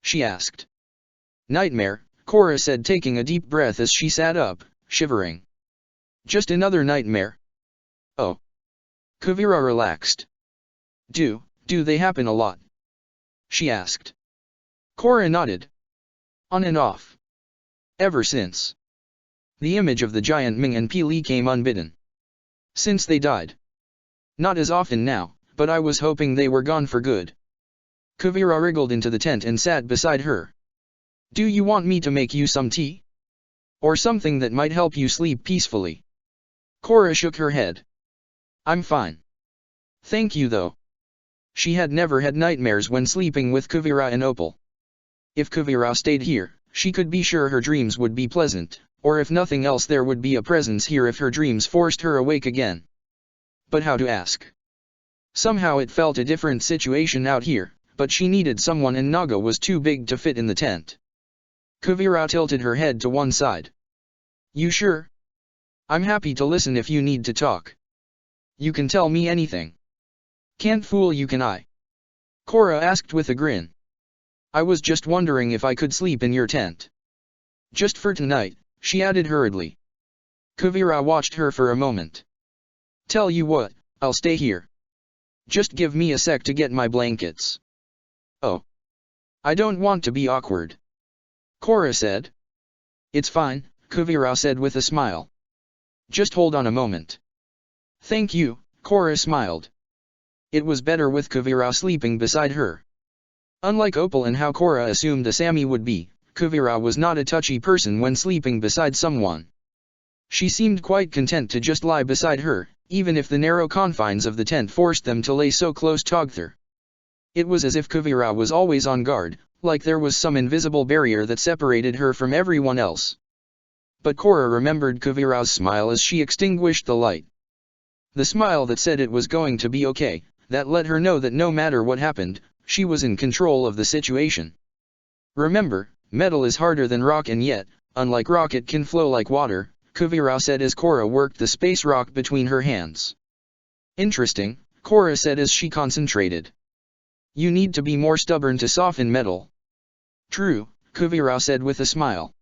She asked. Nightmare, Korra said, taking a deep breath as she sat up, shivering. Just another nightmare? Oh. Kuvira relaxed. Do they happen a lot? She asked. Korra nodded. On and off. Ever since. The image of the giant Ming and Pili came unbidden. Since they died. Not as often now, but I was hoping they were gone for good. Kuvira wriggled into the tent and sat beside her. Do you want me to make you some tea? Or something that might help you sleep peacefully? Korra shook her head. I'm fine. Thank you though. She had never had nightmares when sleeping with Kuvira and Opal. If Kuvira stayed here, she could be sure her dreams would be pleasant, or if nothing else there would be a presence here if her dreams forced her awake again. But how to ask? Somehow it felt a different situation out here, but she needed someone and Naga was too big to fit in the tent. Kuvira tilted her head to one side. You sure? I'm happy to listen if you need to talk. You can tell me anything. Can't fool you, can I? Korra asked with a grin. I was just wondering if I could sleep in your tent. Just for tonight, she added hurriedly. Kuvira watched her for a moment. Tell you what, I'll stay here. Just give me a sec to get my blankets. Oh. I don't want to be awkward. Korra said. It's fine, Kuvira said with a smile. Just hold on a moment. Thank you, Korra smiled. It was better with Kuvira sleeping beside her. Unlike Opal and how Korra assumed Asami would be, Kuvira was not a touchy person when sleeping beside someone. She seemed quite content to just lie beside her, even if the narrow confines of the tent forced them to lay so close together. It was as if Kuvira was always on guard, like there was some invisible barrier that separated her from everyone else. But Korra remembered Kuvira's smile as she extinguished the light. The smile that said it was going to be okay, that let her know that no matter what happened, she was in control of the situation. Remember, metal is harder than rock, and yet, unlike rock, it can flow like water, Kuvira said as Korra worked the space rock between her hands. Interesting, Korra said as she concentrated. You need to be more stubborn to soften metal. True, Kuvira said with a smile.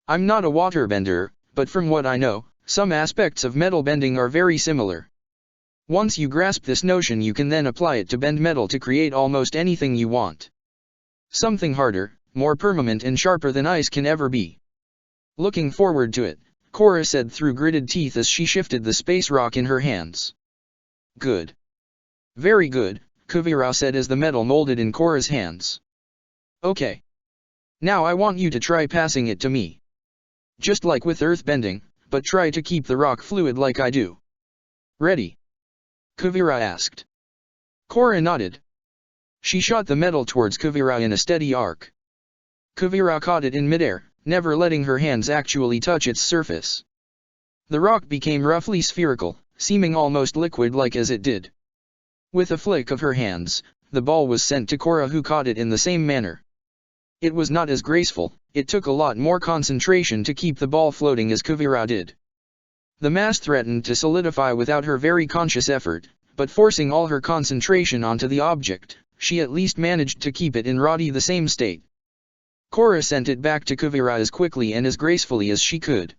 I'm not a waterbender, but from what I know, some aspects of metal bending are very similar. Once you grasp this notion, you can then apply it to bend metal to create almost anything you want. Something harder, more permanent and sharper than ice can ever be. Looking forward to it, Korra said through gritted teeth as she shifted the space rock in her hands. Good. Very good, Kuvira said as the metal molded in Korra's hands. Okay. Now I want you to try passing it to me. Just like with earth bending, but try to keep the rock fluid like I do. Ready? Kuvira asked. Korra nodded. She shot the metal towards Kuvira in a steady arc. Kuvira caught it in midair, never letting her hands actually touch its surface. The rock became roughly spherical, seeming almost liquid-like as it did. With a flick of her hands, the ball was sent to Korra, who caught it in the same manner. It was not as graceful, it took a lot more concentration to keep the ball floating as Kuvira did. The mass threatened to solidify without her very conscious effort, but forcing all her concentration onto the object, she at least managed to keep it in roughly the same state. Korra sent it back to Kuvira as quickly and as gracefully as she could.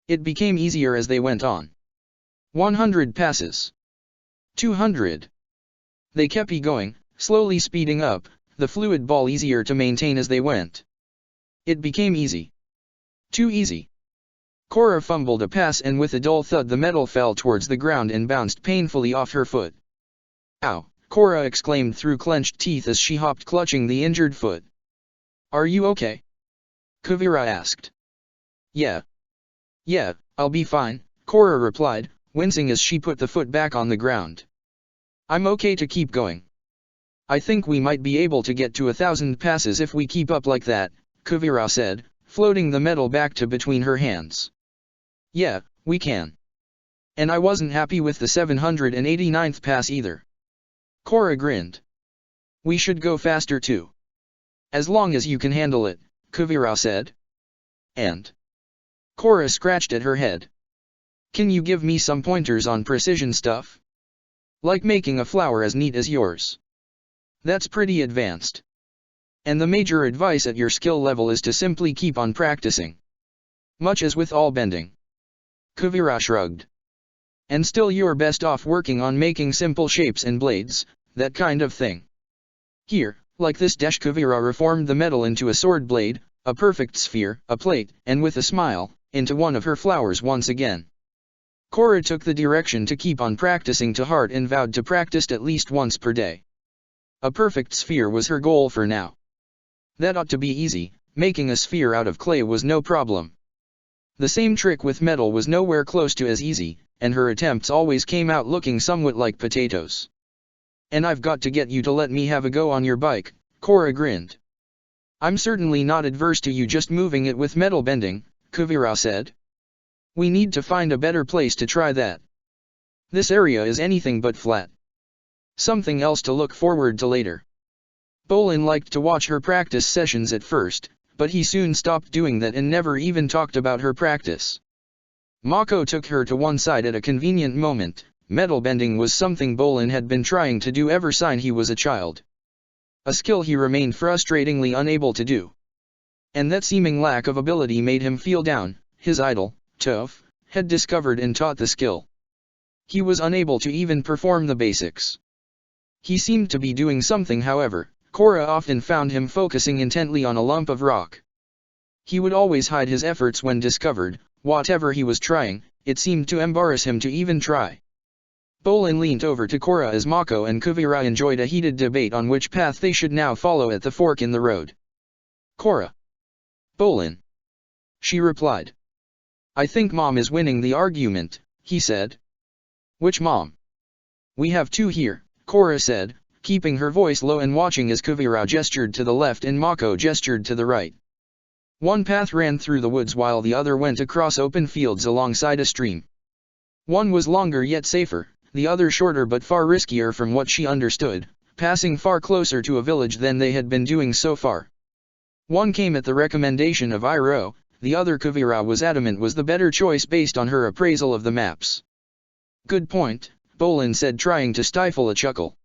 It became easier as they went on. 100 passes. 200. They kept going, slowly speeding up, the fluid ball easier to maintain as they went. It became easy. Too easy. Korra fumbled a pass, and with a dull thud the metal fell towards the ground and bounced painfully off her foot. Ow! Korra exclaimed through clenched teeth as she hopped, clutching the injured foot. Are you okay? Kuvira asked. Yeah, I'll be fine, Korra replied, wincing as she put the foot back on the ground. I'm okay to keep going. I think we might be able to get to 1,000 passes if we keep up like that, Kuvira said, floating the metal back to between her hands. Yeah, we can. And I wasn't happy with the 789th pass either. Korra grinned. We should go faster too. As long as you can handle it, Kuvira said. And? Korra scratched at her head. Can you give me some pointers on precision stuff? Like making a flower as neat as yours. That's pretty advanced. And the major advice at your skill level is to simply keep on practicing. Much as with all bending. Kuvira shrugged. And still you're best off working on making simple shapes and blades, that kind of thing. Here, like this. Kuvira reformed the metal into a sword blade, a perfect sphere, a plate, and with a smile, into one of her flowers once again. Korra took the direction to keep on practicing to heart and vowed to practice at least once per day. A perfect sphere was her goal for now. That ought to be easy, making a sphere out of clay was no problem. The same trick with metal was nowhere close to as easy, and her attempts always came out looking somewhat like potatoes. And I've got to get you to let me have a go on your bike, Korra grinned. I'm certainly not adverse to you just moving it with metal bending, Kuvira said. We need to find a better place to try that. This area is anything but flat. Something else to look forward to later. Bolin liked to watch her practice sessions at first, but he soon stopped doing that and never even talked about her practice. Mako took her to one side at a convenient moment. Metal bending was something Bolin had been trying to do ever since he was a child. A skill he remained frustratingly unable to do. And that seeming lack of ability made him feel down. His idol, Toph, had discovered and taught the skill. He was unable to even perform the basics. He seemed to be doing something, however. Korra often found him focusing intently on a lump of rock. He would always hide his efforts when discovered. Whatever he was trying, it seemed to embarrass him to even try. Bolin leaned over to Korra as Mako and Kuvira enjoyed a heated debate on which path they should now follow at the fork in the road. Korra. Bolin. She replied. I think Mom is winning the argument, he said. Which Mom? We have two here, Korra said, keeping her voice low and watching as Kuvira gestured to the left and Mako gestured to the right. One path ran through the woods while the other went across open fields alongside a stream. One was longer yet safer, the other shorter but far riskier from what she understood, passing far closer to a village than they had been doing so far. One came at the recommendation of Iroh, the other Kuvira was adamant was the better choice based on her appraisal of the maps. Good point, Bolin said, trying to stifle a chuckle.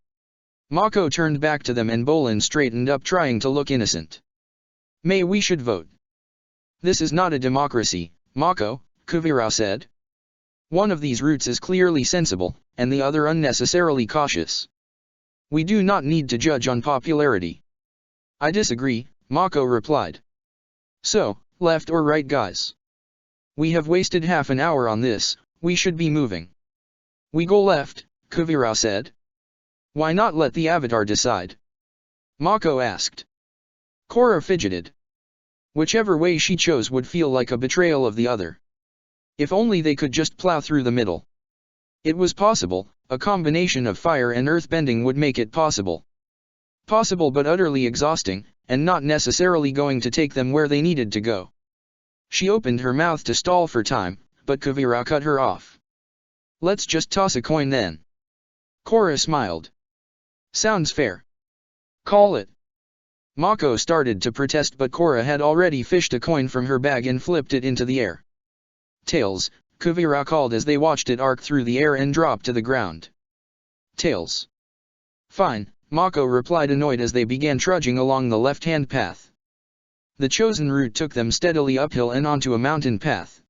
Mako turned back to them and Bolin straightened up, trying to look innocent. May we should vote. This is not a democracy, Mako, Kuvira said. One of these routes is clearly sensible, and the other unnecessarily cautious. We do not need to judge on popularity. I disagree, Mako replied. So, left or right, guys? We have wasted half an hour on this, we should be moving. We go left, Kuvira said. Why not let the Avatar decide? Mako asked. Korra fidgeted. Whichever way she chose would feel like a betrayal of the other. If only they could just plow through the middle. It was possible, a combination of fire and earthbending would make it possible. Possible but utterly exhausting, and not necessarily going to take them where they needed to go. She opened her mouth to stall for time, but Kuvira cut her off. Let's just toss a coin then. Korra smiled. Sounds fair. Call it. Mako started to protest, but Korra had already fished a coin from her bag and flipped it into the air. Tails, Kuvira called as they watched it arc through the air and drop to the ground. Tails. Fine, Mako replied, annoyed as they began trudging along the left-hand path. The chosen route took them steadily uphill and onto a mountain path.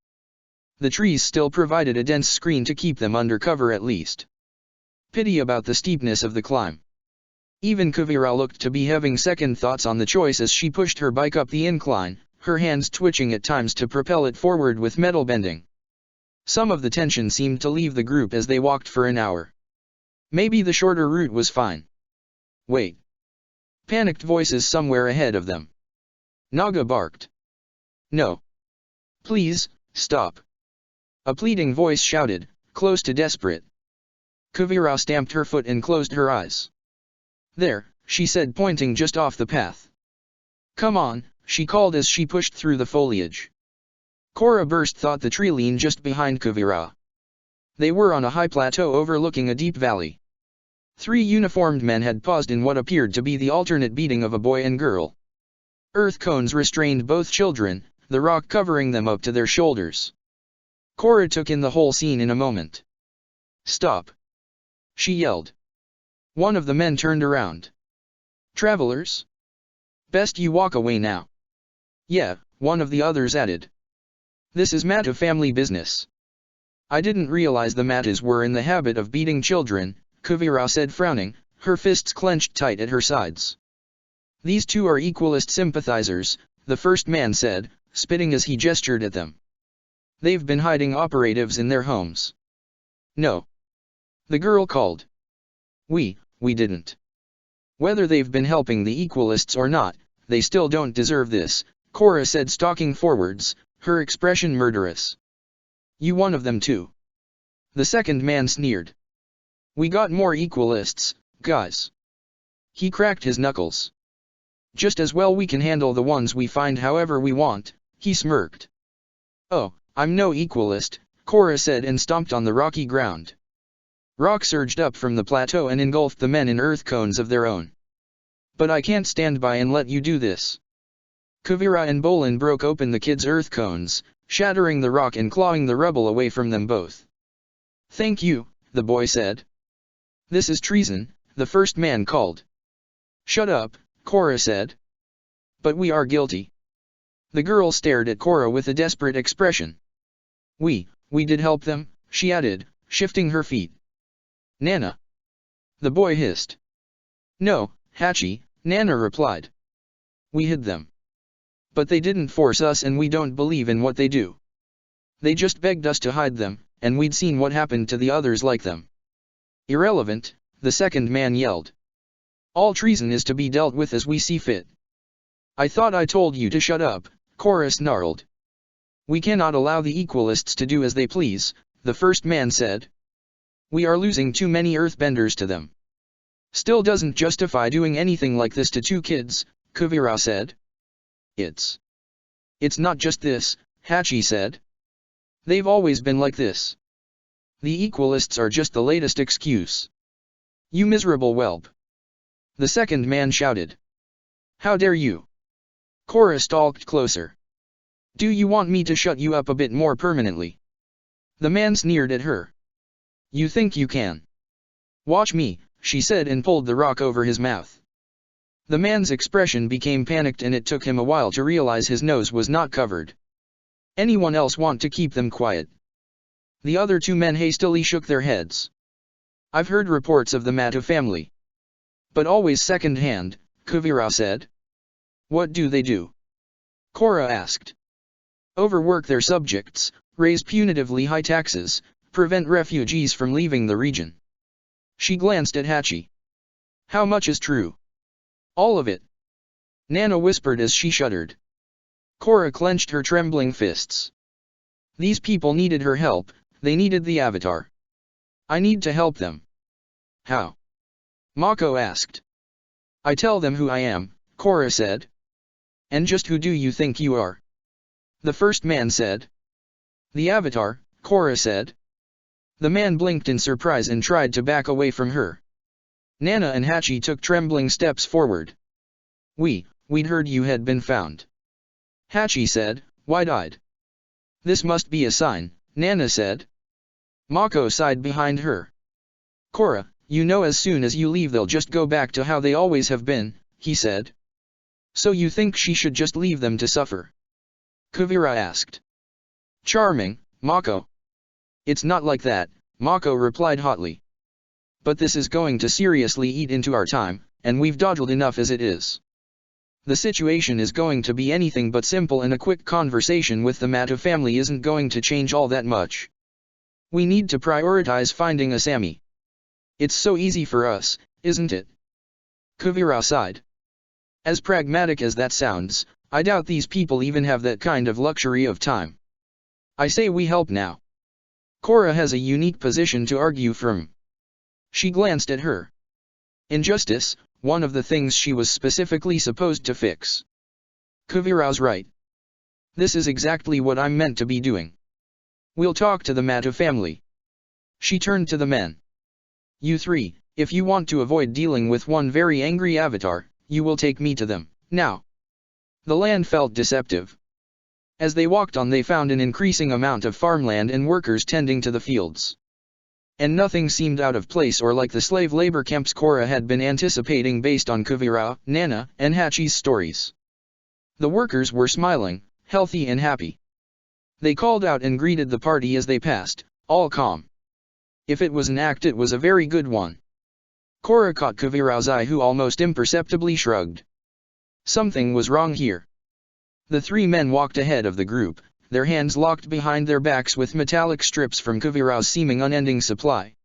The trees still provided a dense screen to keep them under cover at least. Pity about the steepness of the climb. Even Kuvira looked to be having second thoughts on the choice as she pushed her bike up the incline, her hands twitching at times to propel it forward with metal bending. Some of the tension seemed to leave the group as they walked for an hour. Maybe the shorter route was fine. Wait. Panicked voices somewhere ahead of them. Naga barked. No. Please, stop. A pleading voice shouted, close to desperate. Kuvira stamped her foot and closed her eyes. There, she said, pointing just off the path. Come on, she called as she pushed through the foliage. Korra burst thought the tree leaned just behind Kuvira. They were on a high plateau overlooking a deep valley. 3 uniformed men had paused in what appeared to be the alternate beating of a boy and girl. Earth cones restrained both children, the rock covering them up to their shoulders. Korra took in the whole scene in a moment. Stop! She yelled. One of the men turned around. Travelers? Best you walk away now. Yeah, one of the others added. This is Mata family business. I didn't realize the Matas were in the habit of beating children, Kuvira said, frowning, her fists clenched tight at her sides. These two are equalist sympathizers, the first man said, spitting as he gestured at them. They've been hiding operatives in their homes. No. The girl called. We didn't. Whether they've been helping the equalists or not, they still don't deserve this, Korra said, stalking forwards, her expression murderous. You one of them too. The second man sneered. We got more equalists, guys. He cracked his knuckles. Just as well we can handle the ones we find however we want, he smirked. Oh, I'm no equalist, Korra said and stomped on the rocky ground. Rock surged up from the plateau and engulfed the men in earth cones of their own. But I can't stand by and let you do this. Kuvira and Bolin broke open the kids' earth cones, shattering the rock and clawing the rubble away from them both. Thank you, the boy said. This is treason, the first man called. Shut up, Korra said. But we are guilty. The girl stared at Korra with a desperate expression. We did help them, she added, shifting her feet. Nana. The boy hissed. No, Hachi, Nana replied. We hid them. But they didn't force us and we don't believe in what they do. They just begged us to hide them, and we'd seen what happened to the others like them. Irrelevant, the second man yelled. All treason is to be dealt with as we see fit. I thought I told you to shut up, Korra snarled. We cannot allow the equalists to do as they please, the first man said. We are losing too many earthbenders to them. Still doesn't justify doing anything like this to 2 kids, Kuvira said. It's not just this, Hachi said. They've always been like this. The equalists are just the latest excuse. You miserable whelp. The second man shouted. How dare you? Korra stalked closer. Do you want me to shut you up a bit more permanently? The man sneered at her. You think you can? Watch me, she said and pulled the rock over his mouth. The man's expression became panicked and it took him a while to realize his nose was not covered. Anyone else want to keep them quiet? The other 2 men hastily shook their heads. I've heard reports of the Mata family. But always second-hand, Kuvira said. What do they do? Korra asked. Overwork their subjects, raise punitively high taxes, prevent refugees from leaving the region. She glanced at Hachi. How much is true? All of it. Nana whispered as she shuddered. Korra clenched her trembling fists. These people needed her help, they needed the Avatar. I need to help them. How? Mako asked. I tell them who I am, Korra said. And just who do you think you are? The first man said. The Avatar, Korra said. The man blinked in surprise and tried to back away from her. Nana and Hachi took trembling steps forward. We'd heard you had been found. Hachi said, wide-eyed. This must be a sign, Nana said. Mako sighed behind her. Korra, you know as soon as you leave they'll just go back to how they always have been, he said. So you think she should just leave them to suffer? Kuvira asked. Charming, Mako. It's not like that, Mako replied hotly. But this is going to seriously eat into our time, and we've dawdled enough as it is. The situation is going to be anything but simple, and a quick conversation with the Matu family isn't going to change all that much. We need to prioritize finding Asami. It's so easy for us, isn't it? Kuvira sighed. As pragmatic as that sounds, I doubt these people even have that kind of luxury of time. I say we help now. Korra has a unique position to argue from. She glanced at her. Injustice, one of the things she was specifically supposed to fix. Kuvira's right. This is exactly what I'm meant to be doing. We'll talk to the Matu family. She turned to the men. You three, if you want to avoid dealing with one very angry avatar, you will take me to them, now. The land felt deceptive. As they walked on they found an increasing amount of farmland and workers tending to the fields. And nothing seemed out of place or like the slave labor camps Korra had been anticipating based on Kuvira, Nana, and Hachi's stories. The workers were smiling, healthy and happy. They called out and greeted the party as they passed, all calm. If it was an act it was a very good one. Korra caught Kuvira's eye, who almost imperceptibly shrugged. Something was wrong here. The three men walked ahead of the group, their hands locked behind their backs with metallic strips from Kuvira's seeming unending supply.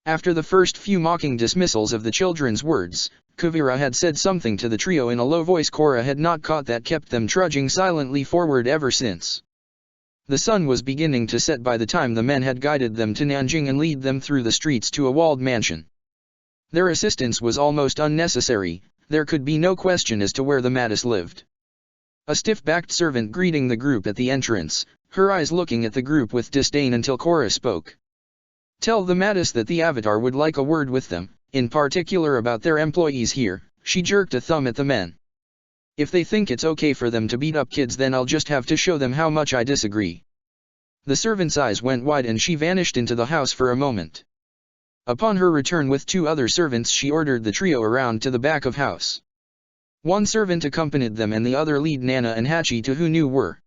After the first few mocking dismissals of the children's words, Kuvira had said something to the trio in a low voice Korra had not caught that kept them trudging silently forward ever since. The sun was beginning to set by the time the men had guided them to Nanjing and lead them through the streets to a walled mansion. Their assistance was almost unnecessary, there could be no question as to where the Mattis lived. A stiff-backed servant greeting the group at the entrance, her eyes looking at the group with disdain until Korra spoke. Tell the Mattis that the Avatar would like a word with them, in particular about their employees here. She jerked a thumb at the men. If they think it's okay for them to beat up kids, then I'll just have to show them how much I disagree. The servant's eyes went wide and she vanished into the house for a moment. Upon her return with two other servants, she ordered the trio around to the back of house. One servant accompanied them and the other led Nana and Hachi to who knew were.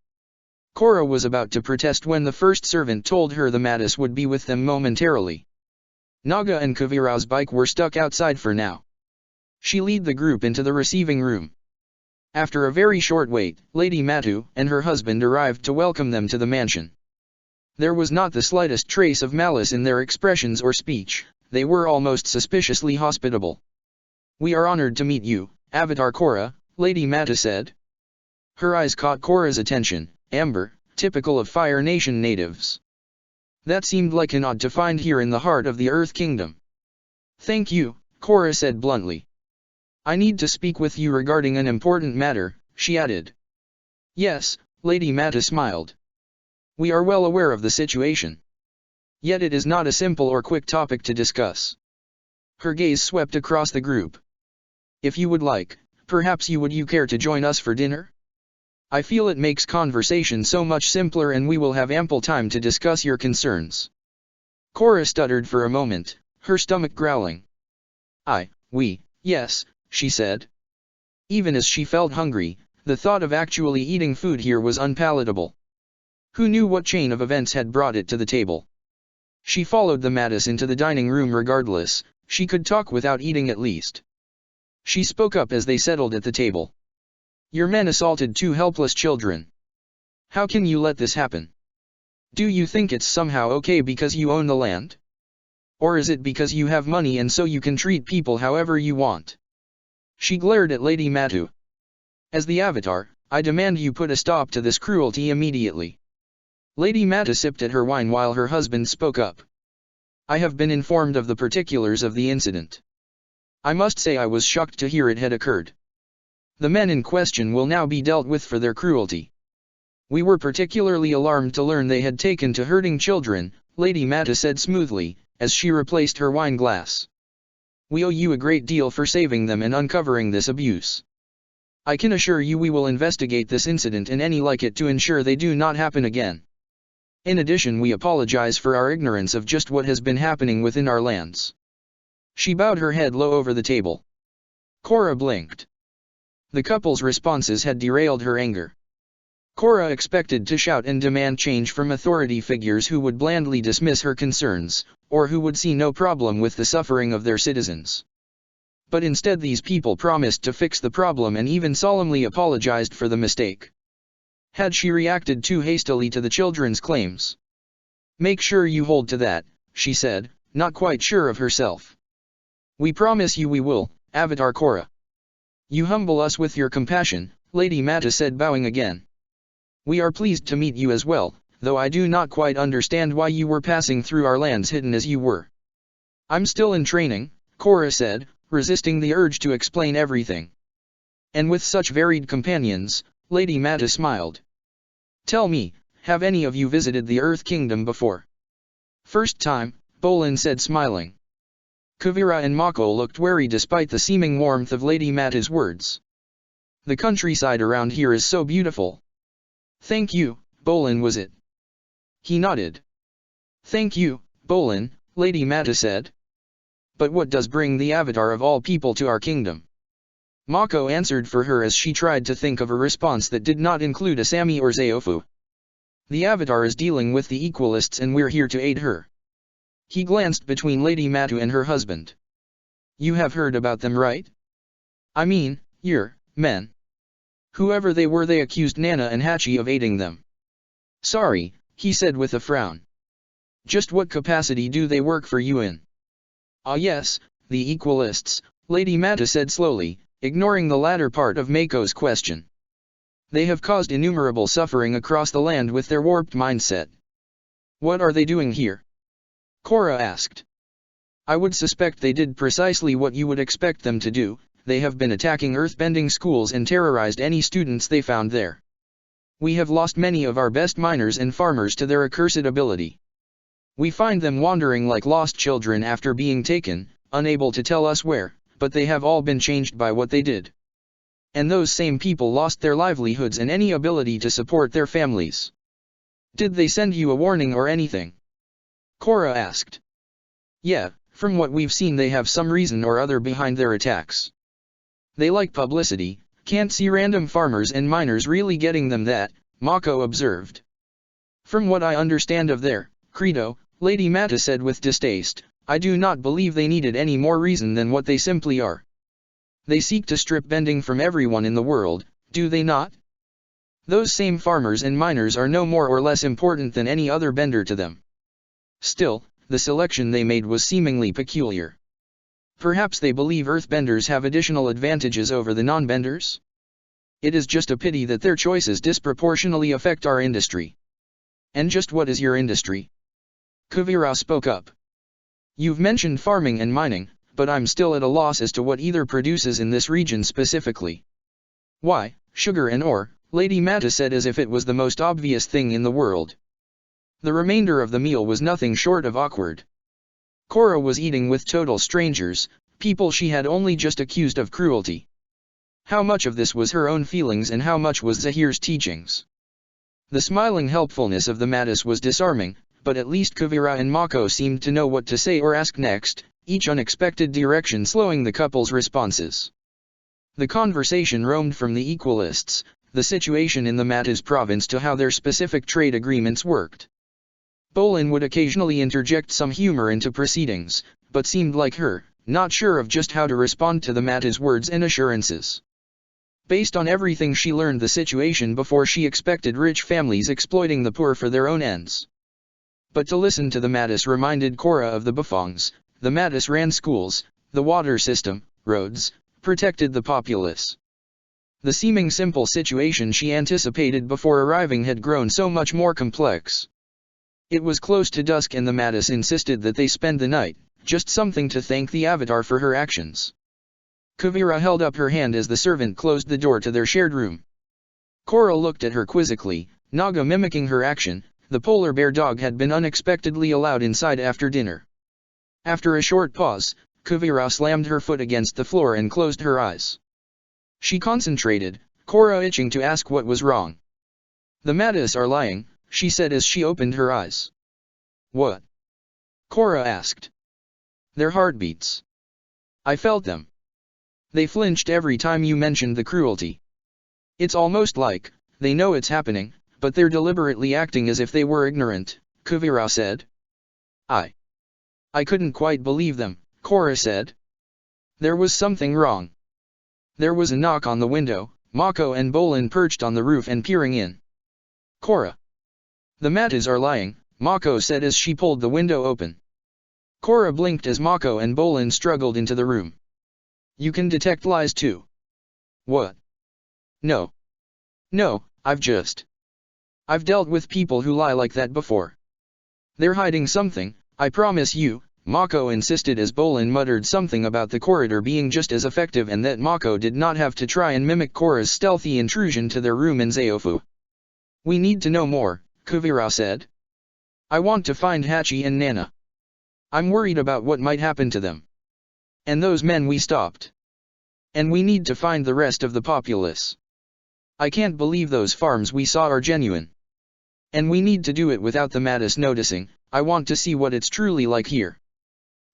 Korra was about to protest when the first servant told her the Mattis would be with them momentarily. Naga and Kuvira's bike were stuck outside for now. She led the group into the receiving room. After a very short wait, Lady Matu and her husband arrived to welcome them to the mansion. There was not the slightest trace of malice in their expressions or speech, they were almost suspiciously hospitable. We are honored to meet you, Avatar Korra, Lady Matu said. Her eyes caught Korra's attention, amber, typical of Fire Nation natives. That seemed like an odd to find here in the heart of the Earth Kingdom. Thank you, Korra said bluntly. I need to speak with you regarding an important matter, she added. Yes, Lady Matu smiled. We are well aware of the situation. Yet it is not a simple or quick topic to discuss. Her gaze swept across the group. If you would like, perhaps you care to join us for dinner? I feel it makes conversation so much simpler and we will have ample time to discuss your concerns. Korra stuttered for a moment, her stomach growling. Yes, she said. Even as she felt hungry, the thought of actually eating food here was unpalatable. Who knew what chain of events had brought it to the table? She followed the Mattis into the dining room regardless, she could talk without eating at least. She spoke up as they settled at the table. Your men assaulted two helpless children. How can you let this happen? Do you think it's somehow okay because you own the land? Or is it because you have money and so you can treat people however you want? She glared at Lady Matu. As the Avatar, I demand you put a stop to this cruelty immediately. Lady Matu sipped at her wine while her husband spoke up. I have been informed of the particulars of the incident. I must say I was shocked to hear it had occurred. The men in question will now be dealt with for their cruelty. We were particularly alarmed to learn they had taken to hurting children, Lady Mata said smoothly, as she replaced her wine glass. We owe you a great deal for saving them and uncovering this abuse. I can assure you we will investigate this incident and any like it to ensure they do not happen again. In addition, we apologize for our ignorance of just what has been happening within our lands. She bowed her head low over the table. Korra blinked. The couple's responses had derailed her anger. Korra expected to shout and demand change from authority figures who would blandly dismiss her concerns, or who would see no problem with the suffering of their citizens. But instead these people promised to fix the problem and even solemnly apologized for the mistake. Had she reacted too hastily to the children's claims? Make sure you hold to that, she said, not quite sure of herself. We promise you we will, Avatar Korra. You humble us with your compassion, Lady Mata said, bowing again. We are pleased to meet you as well, though I do not quite understand why you were passing through our lands hidden as you were. I'm still in training, Korra said, resisting the urge to explain everything. And with such varied companions, Lady Mata smiled. Tell me, have any of you visited the Earth Kingdom before? First time, Bolin said, smiling. Kuvira and Mako looked wary despite the seeming warmth of Lady Mata's words. The countryside around here is so beautiful. Thank you, Bolin, was it? He nodded. Thank you, Bolin, Lady Mata said. But what does bring the Avatar of all people to our kingdom? Mako answered for her as she tried to think of a response that did not include Asami or Zaofu. The Avatar is dealing with the Equalists and we're here to aid her. He glanced between Lady Matu and her husband. You have heard about them, right? I mean, your men. Whoever they were, they accused Nana and Hachi of aiding them. Sorry, he said with a frown. Just what capacity do they work for you in? Ah yes, the Equalists, Lady Mata said slowly, ignoring the latter part of Mako's question. They have caused innumerable suffering across the land with their warped mindset. What are they doing here? Korra asked. I would suspect they did precisely what you would expect them to do. They have been attacking earthbending schools and terrorized any students they found there. We have lost many of our best miners and farmers to their accursed ability. We find them wandering like lost children after being taken, unable to tell us where, but they have all been changed by what they did. And those same people lost their livelihoods and any ability to support their families. Did they send you a warning or anything? Korra asked. Yeah, from what we've seen they have some reason or other behind their attacks. They like publicity, can't see random farmers and miners really getting them that, Mako observed. From what I understand of their credo, Lady Mata said with distaste, I do not believe they needed any more reason than what they simply are. They seek to strip bending from everyone in the world, do they not? Those same farmers and miners are no more or less important than any other bender to them. Still, the selection they made was seemingly peculiar. Perhaps they believe earthbenders have additional advantages over the non-benders? It is just a pity that their choices disproportionately affect our industry. And just what is your industry? Kuvira spoke up. You've mentioned farming and mining, but I'm still at a loss as to what either produces in this region specifically. Why, sugar and ore, Lady Mata said as if it was the most obvious thing in the world. The remainder of the meal was nothing short of awkward. Korra was eating with total strangers, people she had only just accused of cruelty. How much of this was her own feelings and how much was Zahir's teachings? The smiling helpfulness of the Matis was disarming, but at least Kuvira and Mako seemed to know what to say or ask next, each unexpected direction slowing the couple's responses. The conversation roamed from the Equalists, the situation in the Matis province to how their specific trade agreements worked. Bolin would occasionally interject some humor into proceedings, but seemed like her, not sure of just how to respond to the Matis' words and assurances. Based on everything she learned the situation before, she expected rich families exploiting the poor for their own ends. But to listen to the Matis reminded Korra of the Bufongs. The Matis ran schools, the water system, roads, protected the populace. The seeming simple situation she anticipated before arriving had grown so much more complex. It was close to dusk and the Mattis insisted that they spend the night, just something to thank the Avatar for her actions. Kuvira held up her hand as the servant closed the door to their shared room. Korra looked at her quizzically, Naga mimicking her action. The polar bear dog had been unexpectedly allowed inside after dinner. After a short pause, Kuvira slammed her foot against the floor and closed her eyes. She concentrated, Korra itching to ask what was wrong. The Mattis are lying, she said as she opened her eyes. What? Korra asked. Their heartbeats. I felt them. They flinched every time you mentioned the cruelty. It's almost like, they know it's happening, but they're deliberately acting as if they were ignorant, Kuvira said. I couldn't quite believe them, Korra said. There was something wrong. There was a knock on the window, Mako and Bolin perched on the roof and peering in. Korra. The Mattis are lying, Mako said as she pulled the window open. Korra blinked as Mako and Bolin struggled into the room. You can detect lies too. What? No. No, I've dealt with people who lie like that before. They're hiding something, I promise you, Mako insisted as Bolin muttered something about the corridor being just as effective and that Mako did not have to try and mimic Korra's stealthy intrusion to their room in Zaofu. We need to know more, Kuvira said. I want to find Hachi and Nana. I'm worried about what might happen to them. And those men we stopped. And we need to find the rest of the populace. I can't believe those farms we saw are genuine. And we need to do it without the Mattis noticing. I want to see what it's truly like here.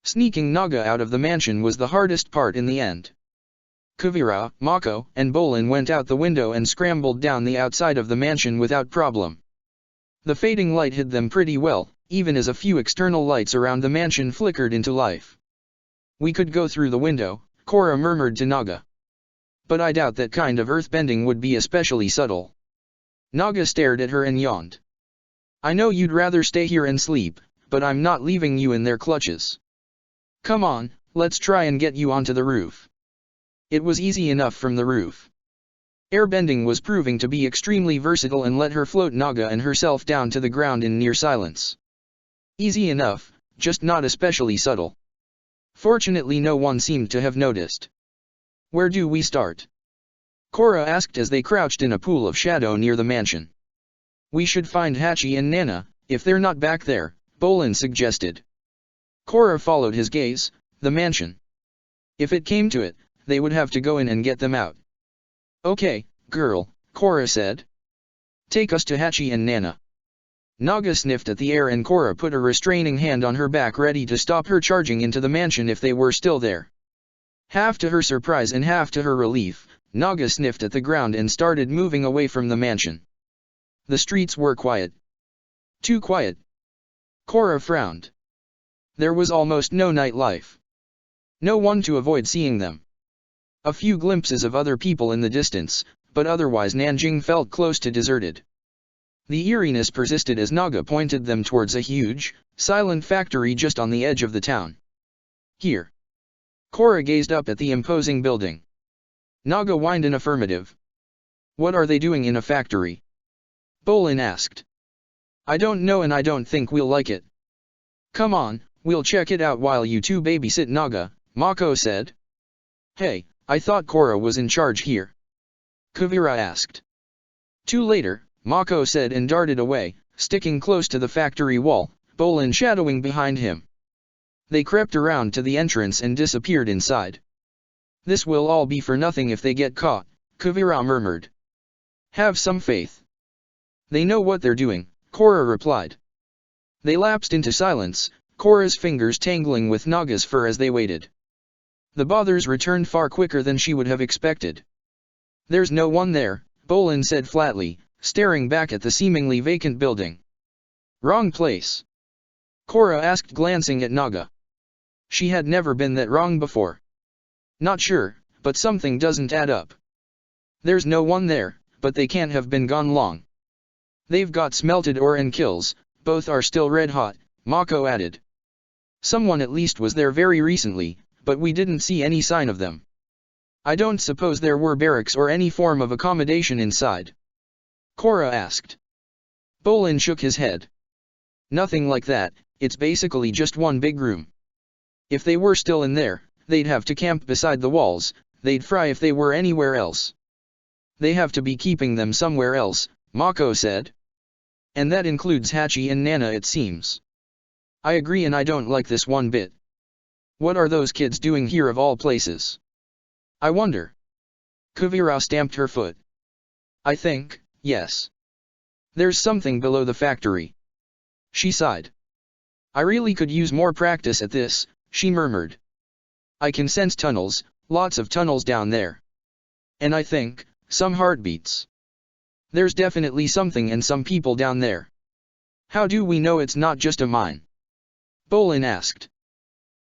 Sneaking Naga out of the mansion was the hardest part in the end. Kuvira, Mako, and Bolin went out the window and scrambled down the outside of the mansion without problem. The fading light hid them pretty well, even as a few external lights around the mansion flickered into life. We could go through the window, Korra murmured to Naga. But I doubt that kind of earthbending would be especially subtle. Naga stared at her and yawned. I know you'd rather stay here and sleep, but I'm not leaving you in their clutches. Come on, let's try and get you onto the roof. It was easy enough from the roof. Airbending was proving to be extremely versatile and let her float Naga and herself down to the ground in near silence. Easy enough, just not especially subtle. Fortunately no one seemed to have noticed. Where do we start? Korra asked as they crouched in a pool of shadow near the mansion. We should find Hachi and Nana, if they're not back there, Bolin suggested. Korra followed his gaze, the mansion. If it came to it, they would have to go in and get them out. Okay, girl, Korra said. Take us to Hachi and Nana. Naga sniffed at the air and Korra put a restraining hand on her back ready to stop her charging into the mansion if they were still there. Half to her surprise and half to her relief, Naga sniffed at the ground and started moving away from the mansion. The streets were quiet. Too quiet. Korra frowned. There was almost no nightlife. No one to avoid seeing them. A few glimpses of other people in the distance, but otherwise Nanjing felt close to deserted. The eeriness persisted as Naga pointed them towards a huge, silent factory just on the edge of the town. Here. Korra gazed up at the imposing building. Naga whined an affirmative. What are they doing in a factory? Bolin asked. I don't know and I don't think we'll like it. Come on, we'll check it out while you two babysit Naga, Mako said. Hey, I thought Korra was in charge here. Kuvira asked. Too later, Mako said and darted away, sticking close to the factory wall, Bolin shadowing behind him. They crept around to the entrance and disappeared inside. This will all be for nothing if they get caught, Kuvira murmured. Have some faith. They know what they're doing, Korra replied. They lapsed into silence, Korra's fingers tangling with Naga's fur as they waited. The bothers returned far quicker than she would have expected. There's no one there, Bolin said flatly, staring back at the seemingly vacant building. Wrong place. Korra asked, glancing at Naga. She had never been that wrong before. Not sure, but something doesn't add up. There's no one there, but they can't have been gone long. They've got smelted ore and kills, both are still red hot, Mako added. Someone at least was there very recently, but we didn't see any sign of them. I don't suppose there were barracks or any form of accommodation inside? Korra asked. Bolin shook his head. Nothing like that, it's basically just one big room. If they were still in there, they'd have to camp beside the walls, they'd fry if they were anywhere else. They have to be keeping them somewhere else, Mako said. And that includes Hachi and Nana, it seems. I agree, and I don't like this one bit. What are those kids doing here of all places? I wonder. Kuvira stamped her foot. I think, yes. There's something below the factory. She sighed. I really could use more practice at this, she murmured. I can sense tunnels, lots of tunnels down there. And I think, some heartbeats. There's definitely something and some people down there. How do we know it's not just a mine? Bolin asked.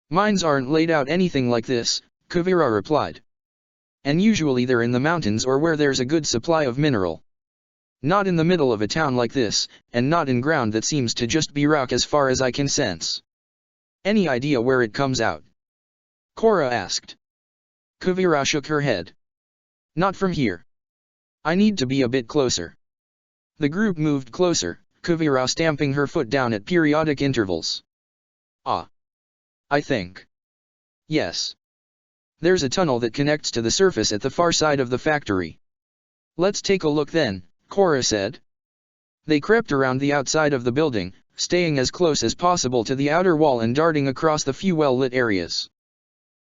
Mines aren't laid out anything like this, Kuvira replied. And usually they're in the mountains or where there's a good supply of mineral. Not in the middle of a town like this, and not in ground that seems to just be rock as far as I can sense. Any idea where it comes out? Korra asked. Kuvira shook her head. Not from here. I need to be a bit closer. The group moved closer, Kuvira stamping her foot down at periodic intervals. Ah. I think. Yes. There's a tunnel that connects to the surface at the far side of the factory. Let's take a look then, Korra said. They crept around the outside of the building, staying as close as possible to the outer wall and darting across the few well-lit areas.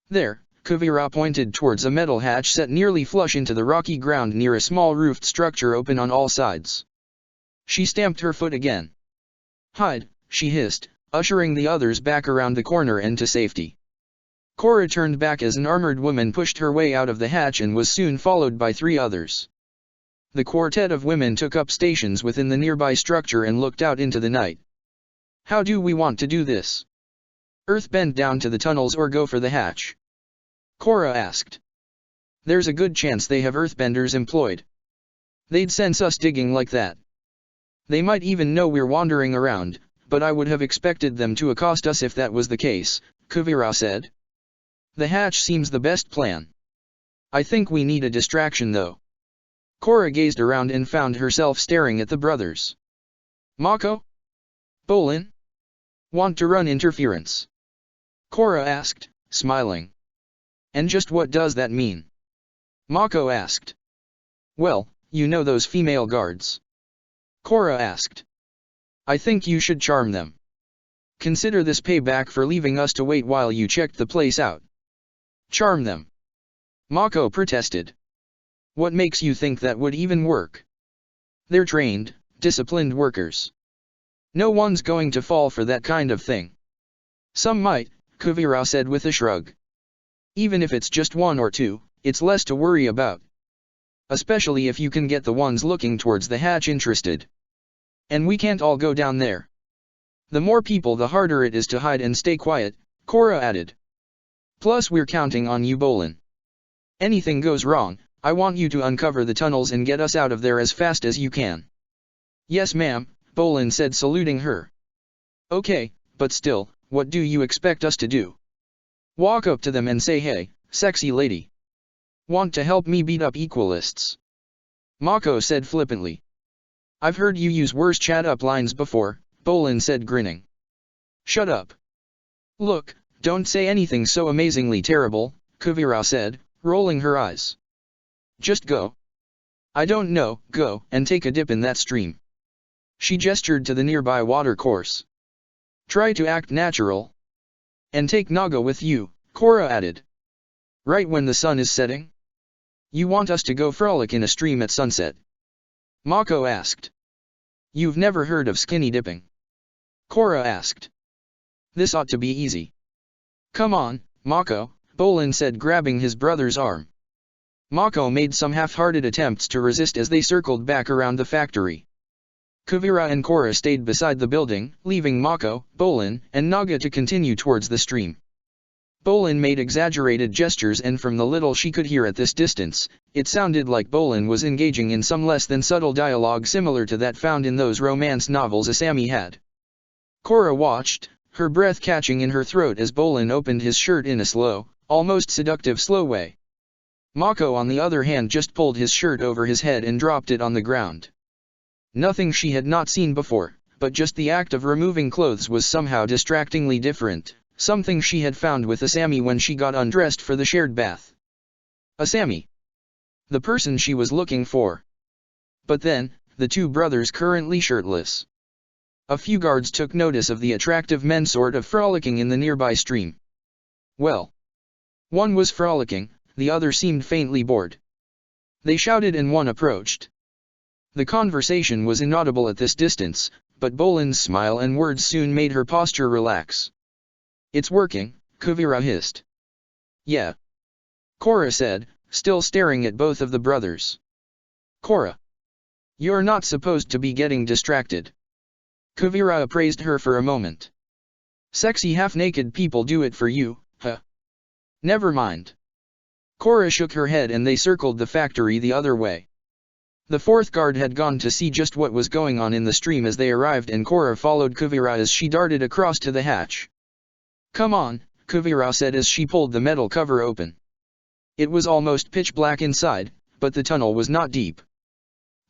There, Kuvira pointed towards a metal hatch set nearly flush into the rocky ground near a small roofed structure open on all sides. She stamped her foot again. Hide, she hissed, ushering the others back around the corner and to safety. Korra turned back as an armored woman pushed her way out of the hatch and was soon followed by 3 others. The quartet of women took up stations within the nearby structure and looked out into the night. How do we want to do this? Earthbend down to the tunnels or go for the hatch? Korra asked. There's a good chance they have earthbenders employed. They'd sense us digging like that. They might even know we're wandering around, but I would have expected them to accost us if that was the case, Kuvira said. The hatch seems the best plan. I think we need a distraction though. Korra gazed around and found herself staring at the brothers. Mako? Bolin? Want to run interference? Korra asked, smiling. And just what does that mean? Mako asked. Well, you know those female guards. Korra asked. I think you should charm them. Consider this payback for leaving us to wait while you checked the place out. Charm them. Mako protested. What makes you think that would even work? They're trained, disciplined workers. No one's going to fall for that kind of thing. Some might, Kuvira said with a shrug. Even if it's just 1 or 2, it's less to worry about. Especially if you can get the ones looking towards the hatch interested. And we can't all go down there. The more people the harder it is to hide and stay quiet, Korra added. Plus we're counting on you, Bolin. Anything goes wrong, I want you to uncover the tunnels and get us out of there as fast as you can. Yes ma'am, Bolin said, saluting her. Okay, but still, what do you expect us to do? Walk up to them and say, hey, sexy lady. Want to help me beat up equalists? Mako said flippantly. I've heard you use worse chat-up lines before, Bolin said, grinning. Shut up. Look, don't say anything so amazingly terrible, Kuvira said, rolling her eyes. Just go. I don't know, go and take a dip in that stream. She gestured to the nearby watercourse. Try to act natural. And take Naga with you, Korra added. Right when the sun is setting? You want us to go frolic in a stream at sunset? Mako asked. You've never heard of skinny dipping? Korra asked. This ought to be easy. Come on, Mako, Bolin said, grabbing his brother's arm. Mako made some half-hearted attempts to resist as they circled back around the factory. Kuvira and Korra stayed beside the building, leaving Mako, Bolin, and Naga to continue towards the stream. Bolin made exaggerated gestures, and from the little she could hear at this distance, it sounded like Bolin was engaging in some less than subtle dialogue similar to that found in those romance novels Asami had. Korra watched, her breath catching in her throat as Bolin opened his shirt in a slow, almost seductive slow way. Mako on the other hand just pulled his shirt over his head and dropped it on the ground. Nothing she had not seen before, but just the act of removing clothes was somehow distractingly different, something she had found with Asami when she got undressed for the shared bath. Asami. The person she was looking for. But then, the two brothers currently shirtless. A few guards took notice of the attractive men sort of frolicking in the nearby stream. Well. One was frolicking, the other seemed faintly bored. They shouted and one approached. The conversation was inaudible at this distance, but Bolin's smile and words soon made her posture relax. It's working, Kuvira hissed. Yeah. Korra said, still staring at both of the brothers. Korra. You're not supposed to be getting distracted. Kuvira appraised her for a moment. Sexy half-naked people do it for you, huh? Never mind. Korra shook her head and they circled the factory the other way. The fourth guard had gone to see just what was going on in the stream as they arrived, and Korra followed Kuvira as she darted across to the hatch. Come on, Kuvira said as she pulled the metal cover open. It was almost pitch black inside, but the tunnel was not deep.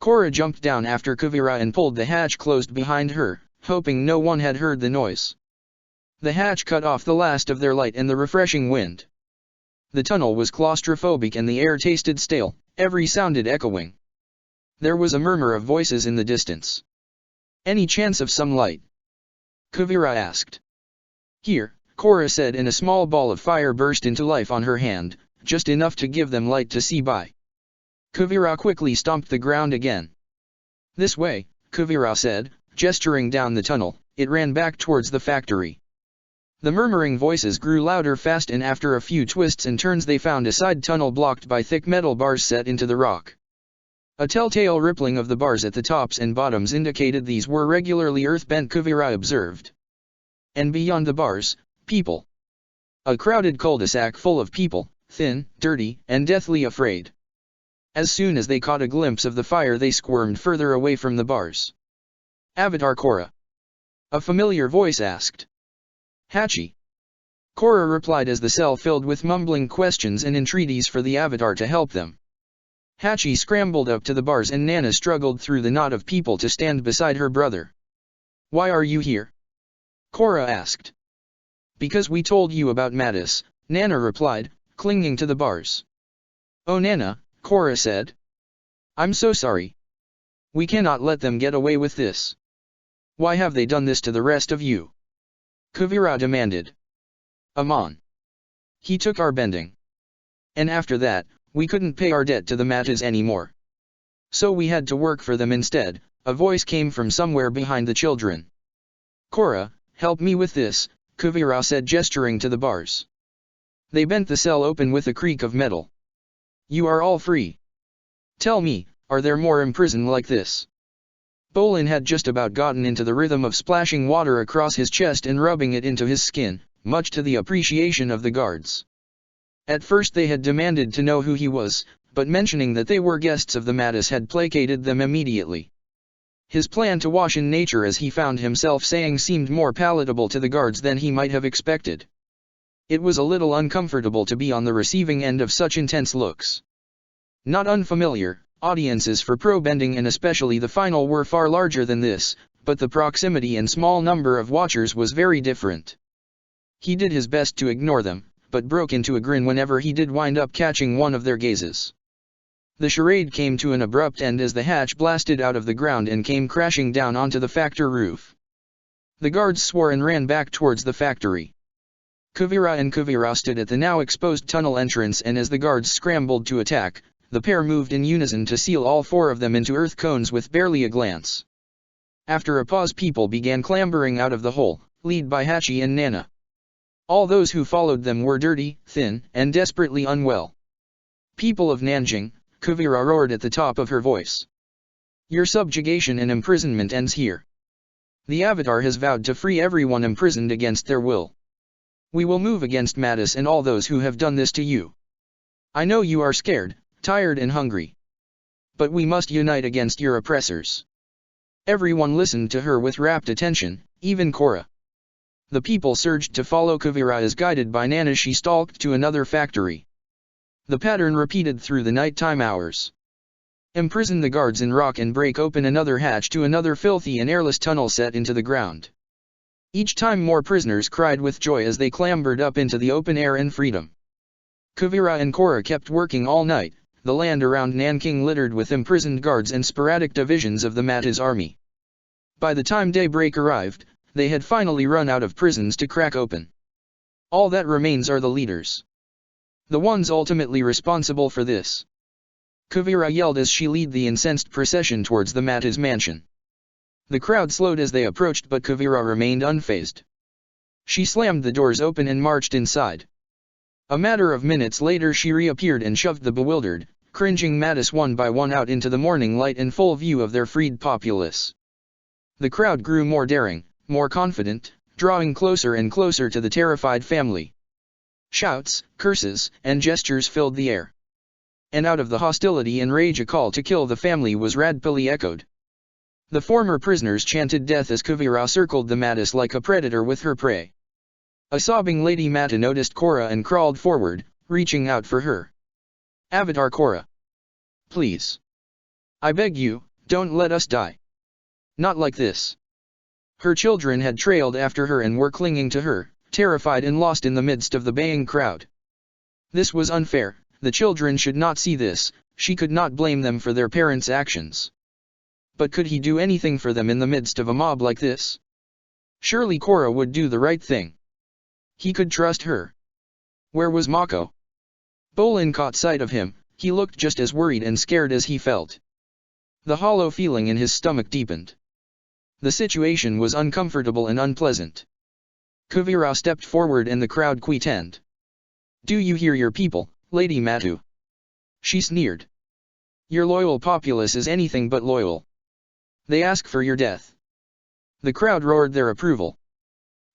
Korra jumped down after Kuvira and pulled the hatch closed behind her, hoping no one had heard the noise. The hatch cut off the last of their light and the refreshing wind. The tunnel was claustrophobic and the air tasted stale, every sounded echoing. There was a murmur of voices in the distance. Any chance of some light? Kuvira asked. Here, Korra said, and a small ball of fire burst into life on her hand, just enough to give them light to see by. Kuvira quickly stomped the ground again. This way, Kuvira said, gesturing down the tunnel. It ran back towards the factory. The murmuring voices grew louder fast, and after a few twists and turns they found a side tunnel blocked by thick metal bars set into the rock. A telltale rippling of the bars at the tops and bottoms indicated these were regularly earth-bent, Kuvira observed. And beyond the bars, people. A crowded cul-de-sac full of people, thin, dirty, and deathly afraid. As soon as they caught a glimpse of the fire they squirmed further away from the bars. Avatar Korra. A familiar voice asked. Hachi. Korra replied as the cell filled with mumbling questions and entreaties for the Avatar to help them. Hachi scrambled up to the bars and Nana struggled through the knot of people to stand beside her brother. Why are you here? Korra asked. Because we told you about Mattis, Nana replied, clinging to the bars. Oh Nana, Korra said. I'm so sorry. We cannot let them get away with this. Why have they done this to the rest of you? Kuvira demanded. Amon. He took our bending. And after that, we couldn't pay our debt to the Mattis anymore. So we had to work for them instead, a voice came from somewhere behind the children. Korra, help me with this, Kuvira said, gesturing to the bars. They bent the cell open with a creak of metal. You are all free. Tell me, are there more imprisoned like this? Bolin had just about gotten into the rhythm of splashing water across his chest and rubbing it into his skin, much to the appreciation of the guards. At first they had demanded to know who he was, but mentioning that they were guests of the Mattis had placated them immediately. His plan to wash in nature, as he found himself saying, seemed more palatable to the guards than he might have expected. It was a little uncomfortable to be on the receiving end of such intense looks. Not unfamiliar, audiences for pro bending and especially the final were far larger than this, but the proximity and small number of watchers was very different. He did his best to ignore them, but broke into a grin whenever he did wind up catching one of their gazes. The charade came to an abrupt end as the hatch blasted out of the ground and came crashing down onto the factory roof. The guards swore and ran back towards the factory. Kuvira and Kuvira stood at the now exposed tunnel entrance, and as the guards scrambled to attack, the pair moved in unison to seal all four of them into earth cones with barely a glance. After a pause, people began clambering out of the hole, led by Hachi and Nana. All those who followed them were dirty, thin, and desperately unwell. People of Nanjing, Kuvira roared at the top of her voice. Your subjugation and imprisonment ends here. The Avatar has vowed to free everyone imprisoned against their will. We will move against Mattis and all those who have done this to you. I know you are scared, tired and hungry. But we must unite against your oppressors. Everyone listened to her with rapt attention, even Korra. The people surged to follow Kuvira as guided by Nana she stalked to another factory. The pattern repeated through the nighttime hours. Imprison the guards in rock and break open another hatch to another filthy and airless tunnel set into the ground. Each time more prisoners cried with joy as they clambered up into the open air and freedom. Kuvira and Korra kept working all night, the land around Nanking littered with imprisoned guards and sporadic divisions of the Mata's army. By the time daybreak arrived, they had finally run out of prisons to crack open. All that remains are the leaders. The ones ultimately responsible for this. Kuvira yelled as she led the incensed procession towards the Mata's mansion. The crowd slowed as they approached, but Kuvira remained unfazed. She slammed the doors open and marched inside. A matter of minutes later she reappeared and shoved the bewildered, cringing Matis one by one out into the morning light in full view of their freed populace. The crowd grew more daring, more confident, drawing closer and closer to the terrified family. Shouts, curses, and gestures filled the air. And out of the hostility and rage a call to kill the family was radically echoed. The former prisoners chanted death as Kuvira circled the Matis like a predator with her prey. A sobbing Lady Mata noticed Korra and crawled forward, reaching out for her. "Avatar Korra. Please. I beg you, don't let us die. Not like this." Her children had trailed after her and were clinging to her, terrified and lost in the midst of the baying crowd. This was unfair, the children should not see this, she could not blame them for their parents' actions. But could he do anything for them in the midst of a mob like this? Surely Korra would do the right thing. He could trust her. Where was Mako? Bolin caught sight of him, he looked just as worried and scared as he felt. The hollow feeling in his stomach deepened. The situation was uncomfortable and unpleasant. Kuvira stepped forward and the crowd quietened. "Do you hear your people, Lady Matu?" She sneered. "Your loyal populace is anything but loyal. They ask for your death." The crowd roared their approval.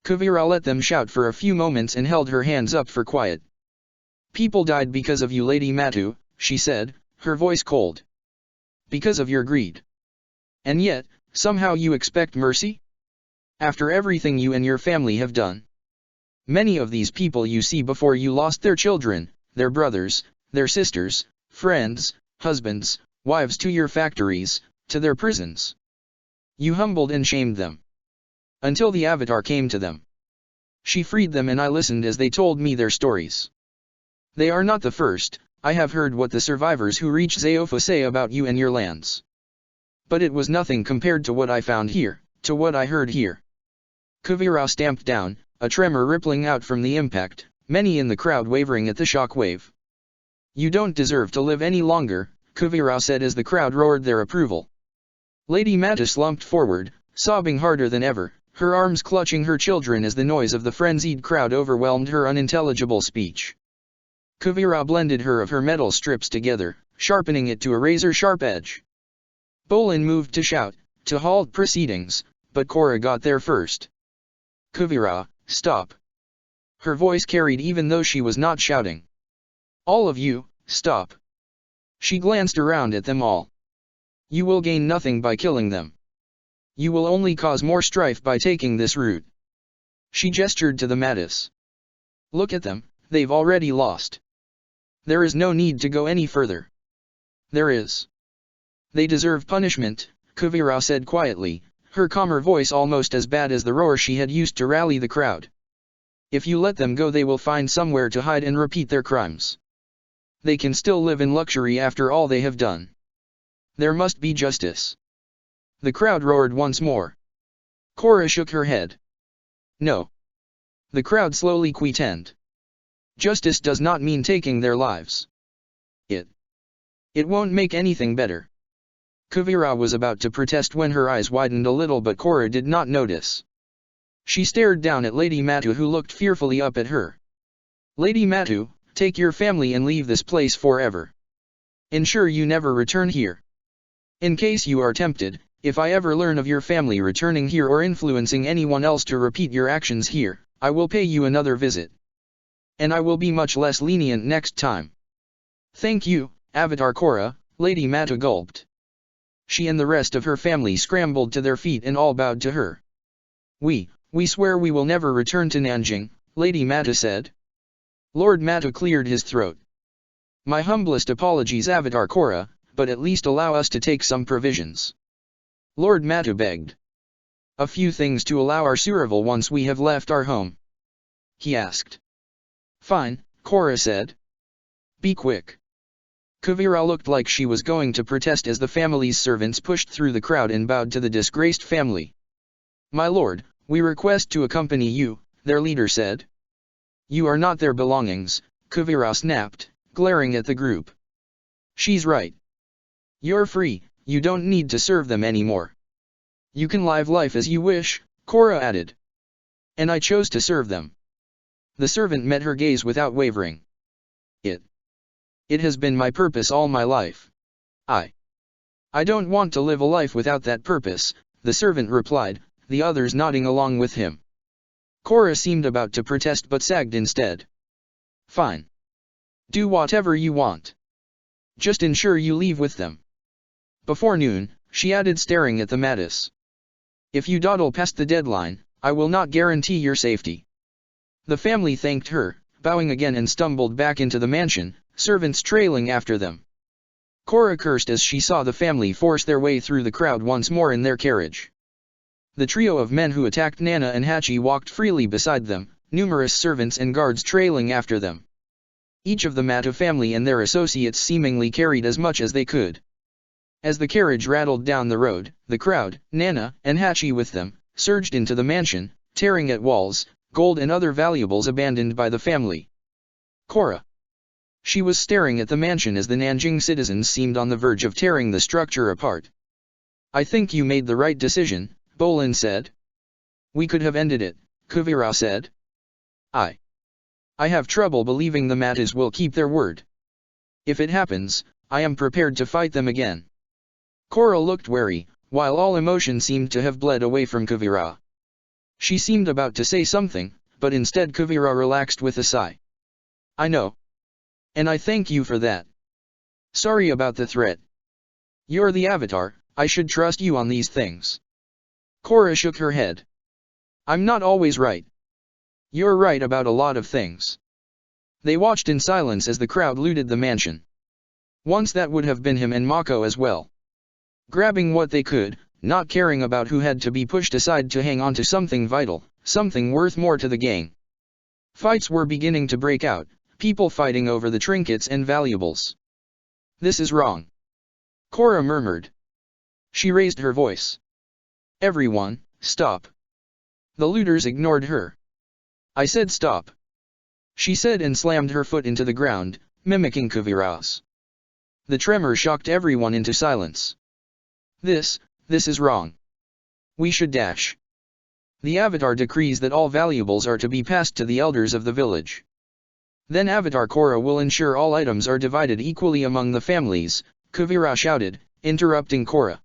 Kuvira let them shout for a few moments and held her hands up for quiet. "People died because of you, Lady Matu," she said, her voice cold. "Because of your greed. And yet, somehow you expect mercy? After everything you and your family have done. Many of these people you see before you lost their children, their brothers, their sisters, friends, husbands, wives to your factories, to their prisons. You humbled and shamed them. Until the Avatar came to them. She freed them and I listened as they told me their stories. They are not the first, I have heard what the survivors who reached Zaofa say about you and your lands. But it was nothing compared to what I found here, to what I heard here." Kuvira stamped down, a tremor rippling out from the impact, many in the crowd wavering at the shock wave. "You don't deserve to live any longer," Kuvira said as the crowd roared their approval. Lady Mata slumped forward, sobbing harder than ever, her arms clutching her children as the noise of the frenzied crowd overwhelmed her unintelligible speech. Kuvira blended her of her metal strips together, sharpening it to a razor-sharp edge. Bolin moved to shout, to halt proceedings, but Korra got there first. "Kuvira, stop." Her voice carried even though she was not shouting. "All of you, stop." She glanced around at them all. "You will gain nothing by killing them. You will only cause more strife by taking this route." She gestured to the Matis. "Look at them, they've already lost. There is no need to go any further." "There is. They deserve punishment," Kuvira said quietly, her calmer voice almost as bad as the roar she had used to rally the crowd. "If you let them go they will find somewhere to hide and repeat their crimes. They can still live in luxury after all they have done. There must be justice." The crowd roared once more. Korra shook her head. "No." The crowd slowly quietened. "Justice does not mean taking their lives. It won't make anything better." Kuvira was about to protest when her eyes widened a little, but Korra did not notice. She stared down at Lady Matu, who looked fearfully up at her. "Lady Matu, take your family and leave this place forever. Ensure you never return here. In case you are tempted, if I ever learn of your family returning here or influencing anyone else to repeat your actions here, I will pay you another visit. And I will be much less lenient next time." "Thank you, Avatar Korra," Lady Mata gulped. She and the rest of her family scrambled to their feet and all bowed to her. We swear we will never return to Nanjing," Lady Mata said. Lord Mata cleared his throat. "My humblest apologies, Avatar Korra," but at least allow us to take some provisions. Lord Matu begged. A few things to allow our survival once we have left our home. He asked. Fine, Korra said. Be quick. Kuvira looked like she was going to protest as the family's servants pushed through the crowd and bowed to the disgraced family. My lord, we request to accompany you, their leader said. You are not their belongings, Kuvira snapped, glaring at the group. She's right. You're free, you don't need to serve them anymore. You can live life as you wish, Korra added. And I chose to serve them. The servant met her gaze without wavering. It has been my purpose all my life. I don't want to live a life without that purpose, the servant replied, the others nodding along with him. Korra seemed about to protest but sagged instead. Fine. Do whatever you want. Just ensure you leave with them. Before noon, she added staring at the Mattis. If you dawdle past the deadline, I will not guarantee your safety. The family thanked her, bowing again and stumbled back into the mansion, servants trailing after them. Korra cursed as she saw the family force their way through the crowd once more in their carriage. The trio of men who attacked Nana and Hachi walked freely beside them, numerous servants and guards trailing after them. Each of the Matu family and their associates seemingly carried as much as they could. As the carriage rattled down the road, the crowd, Nana and Hachi with them, surged into the mansion, tearing at walls, gold and other valuables abandoned by the family. Korra. She was staring at the mansion as the Nanjing citizens seemed on the verge of tearing the structure apart. I think you made the right decision, Bolin said. We could have ended it, Kuvira said. I have trouble believing the Mattis will keep their word. If it happens, I am prepared to fight them again. Korra looked wary, while all emotion seemed to have bled away from Kuvira. She seemed about to say something, but instead Kuvira relaxed with a sigh. I know. And I thank you for that. Sorry about the threat. You're the Avatar, I should trust you on these things. Korra shook her head. I'm not always right. You're right about a lot of things. They watched in silence as the crowd looted the mansion. Once that would have been him and Mako as well. Grabbing what they could, not caring about who had to be pushed aside to hang on to something vital, something worth more to the gang. Fights were beginning to break out, people fighting over the trinkets and valuables. This is wrong. Korra murmured. She raised her voice. Everyone, stop. The looters ignored her. I said stop. She said and slammed her foot into the ground, mimicking Kuvira's. The tremor shocked everyone into silence. This is wrong. We should dash. The Avatar decrees that all valuables are to be passed to the elders of the village. Then Avatar Korra will ensure all items are divided equally among the families, Kuvira shouted, interrupting Korra.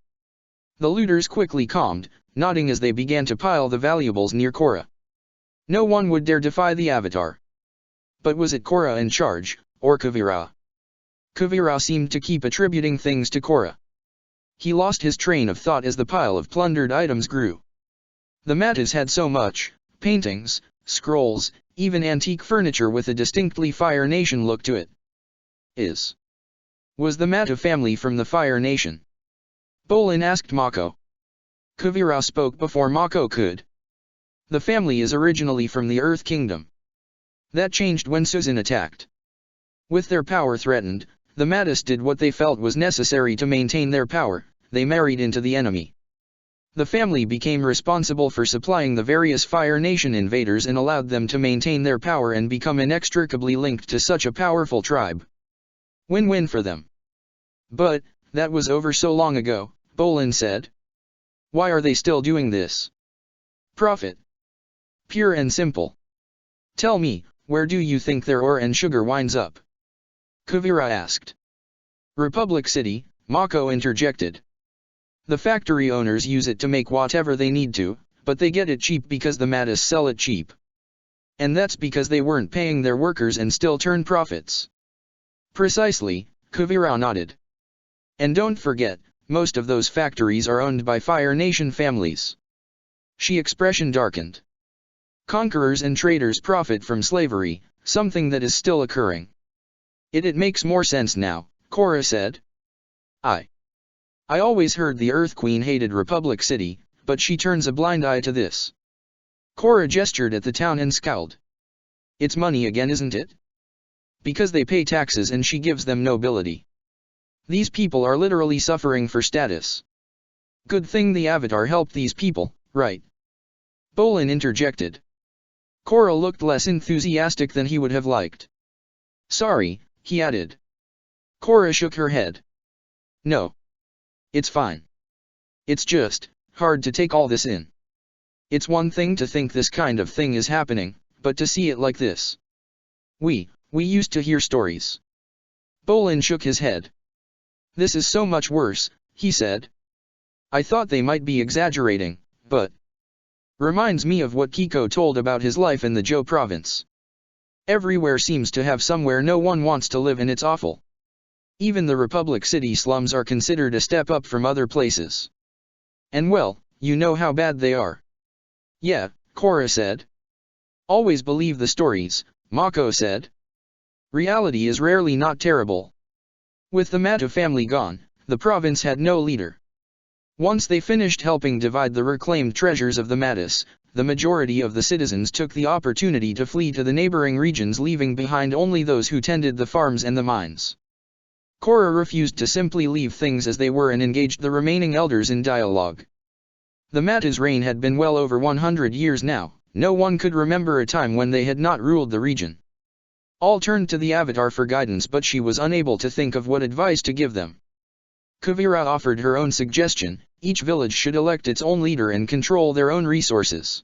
The looters quickly calmed, nodding as they began to pile the valuables near Korra. No one would dare defy the Avatar. But was it Korra in charge, or Kuvira? Kuvira seemed to keep attributing things to Korra. He lost his train of thought as the pile of plundered items grew. The Mattis had so much, paintings, scrolls, even antique furniture with a distinctly Fire Nation look to it. Was the Matu family from the Fire Nation? Bolin asked Mako. Kuvira spoke before Mako could. The family is originally from the Earth Kingdom. That changed when Suzin attacked. With their power threatened, the Mattis did what they felt was necessary to maintain their power, they married into the enemy. The family became responsible for supplying the various Fire Nation invaders and allowed them to maintain their power and become inextricably linked to such a powerful tribe. Win-win for them. But, that was over so long ago, Bolin said. Why are they still doing this? Profit. Pure and simple. Tell me, where do you think their ore and sugar winds up? Kuvira asked. Republic City, Mako interjected. The factory owners use it to make whatever they need to, but they get it cheap because the Mattis sell it cheap. And that's because they weren't paying their workers and still turn profits. Precisely, Kuvira nodded. And don't forget, most of those factories are owned by Fire Nation families. She expression darkened. Conquerors and traders profit from slavery, something that is still occurring. It makes more sense now, Korra said. I always heard the Earth Queen hated Republic City, but she turns a blind eye to this. Korra gestured at the town and scowled. It's money again, isn't it? Because they pay taxes and she gives them nobility. These people are literally suffering for status. Good thing the Avatar helped these people, right? Bolin interjected. Korra looked less enthusiastic than he would have liked. Sorry, he added. Korra shook her head. No. It's fine. It's just hard to take all this in. It's one thing to think this kind of thing is happening, but to see it like this. We used to hear stories. Bolin shook his head. This is so much worse, he said. I thought they might be exaggerating, but reminds me of what Kiko told about his life in the Zhou province. Everywhere seems to have somewhere no one wants to live and it's awful. Even the Republic City slums are considered a step up from other places. And well, you know how bad they are. Yeah, Korra said. Always believe the stories, Mako said. Reality is rarely not terrible. With the Mata family gone, the province had no leader. Once they finished helping divide the reclaimed treasures of the Matis, the majority of the citizens took the opportunity to flee to the neighboring regions, leaving behind only those who tended the farms and the mines. Korra refused to simply leave things as they were and engaged the remaining elders in dialogue. The Mata's reign had been well over 100 years now. No one could remember a time when they had not ruled the region. All turned to the Avatar for guidance, but she was unable to think of what advice to give them. Kuvira offered her own suggestion: each village should elect its own leader and control their own resources.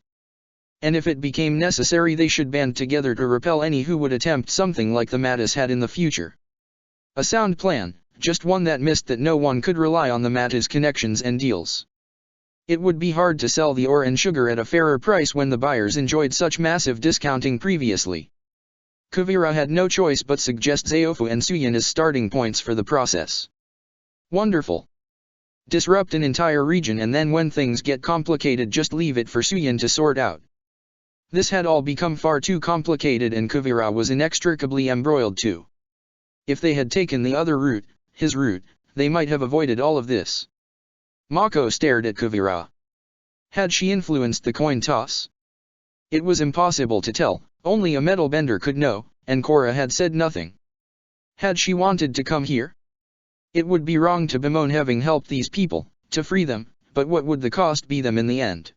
And if it became necessary, they should band together to repel any who would attempt something like the Matis had in the future. A sound plan, just one that missed that no one could rely on the Matis' connections and deals. It would be hard to sell the ore and sugar at a fairer price when the buyers enjoyed such massive discounting previously. Kuvira had no choice but suggest Zaofu and Suyin as starting points for the process. Wonderful. Disrupt an entire region, and then when things get complicated just leave it for Suyin to sort out. This had all become far too complicated, and Kuvira was inextricably embroiled too. If they had taken the other route, his route, they might have avoided all of this. Mako stared at Kuvira. Had she influenced the coin toss? It was impossible to tell, only a metal bender could know, and Korra had said nothing. Had she wanted to come here? It would be wrong to bemoan having helped these people, to free them, but what would the cost be them in the end?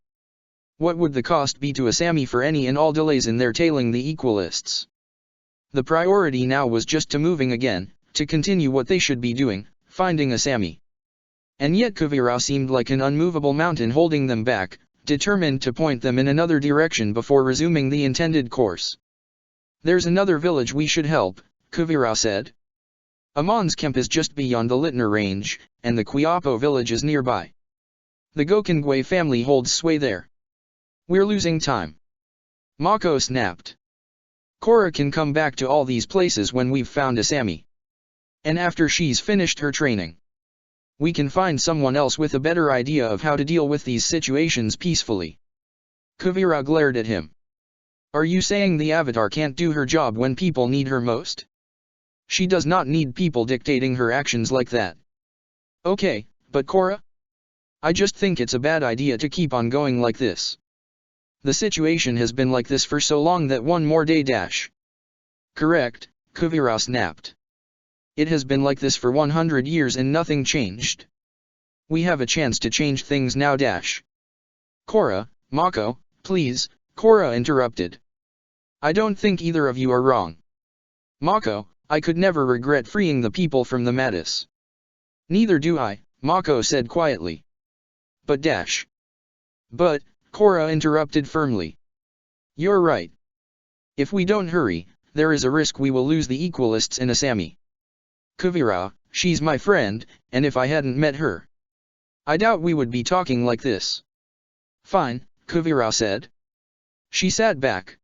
What would the cost be to Asami for any and all delays in their tailing the Equalists? The priority now was just to moving again, to continue what they should be doing, finding Asami. And yet Kuvira seemed like an unmovable mountain holding them back, determined to point them in another direction before resuming the intended course. There's another village we should help, Kuvira said. Amon's camp is just beyond the Littner range, and the Quiapo village is nearby. The Gokongwei family holds sway there. We're losing time. Mako snapped. Korra can come back to all these places when we've found Asami. And after she's finished her training. We can find someone else with a better idea of how to deal with these situations peacefully. Kuvira glared at him. Are you saying the Avatar can't do her job when people need her most? She does not need people dictating her actions like that. Okay, but Korra? I just think it's a bad idea to keep on going like this. The situation has been like this for so long that one more day dash. Correct, Kuvira snapped. It has been like this for 100 years and nothing changed. We have a chance to change things now dash. Korra, Mako, please, Korra interrupted. I don't think either of you are wrong. Mako, I could never regret freeing the people from the Matis. Neither do I, Mako said quietly. But dash. But, Korra interrupted firmly. You're right. If we don't hurry, there is a risk we will lose the Equalists and Asami. Kuvira, she's my friend, and if I hadn't met her, I doubt we would be talking like this. Fine, Kuvira said. She sat back.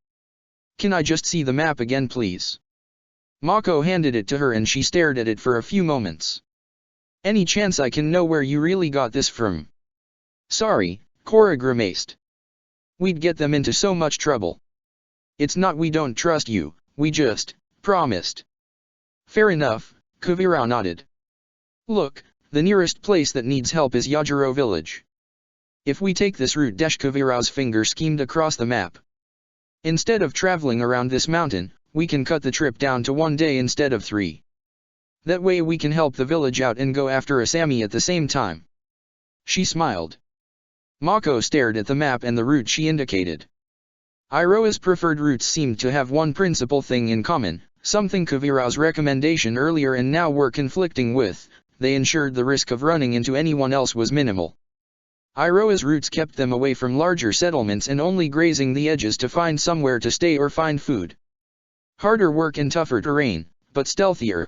Can I just see the map again, please? Mako handed it to her and she stared at it for a few moments. Any chance I can know where you really got this from? Sorry, Korra grimaced. We'd get them into so much trouble. It's not we don't trust you, we just promised. Fair enough, Kuvira nodded. Look, The nearest place that needs help is Yajiro village. If we take this route, Kavira's finger schemed across the map. Instead of traveling around this mountain, we can cut the trip down to 1 day instead of 3. That way we can help the village out and go after Asami at the same time. She smiled. Mako stared at the map and the route she indicated. Iroha's preferred routes seemed to have one principal thing in common, something Kavira's recommendation earlier and now were conflicting with: they ensured the risk of running into anyone else was minimal. Iroha's routes kept them away from larger settlements and only grazing the edges to find somewhere to stay or find food. Harder work in tougher terrain, but stealthier.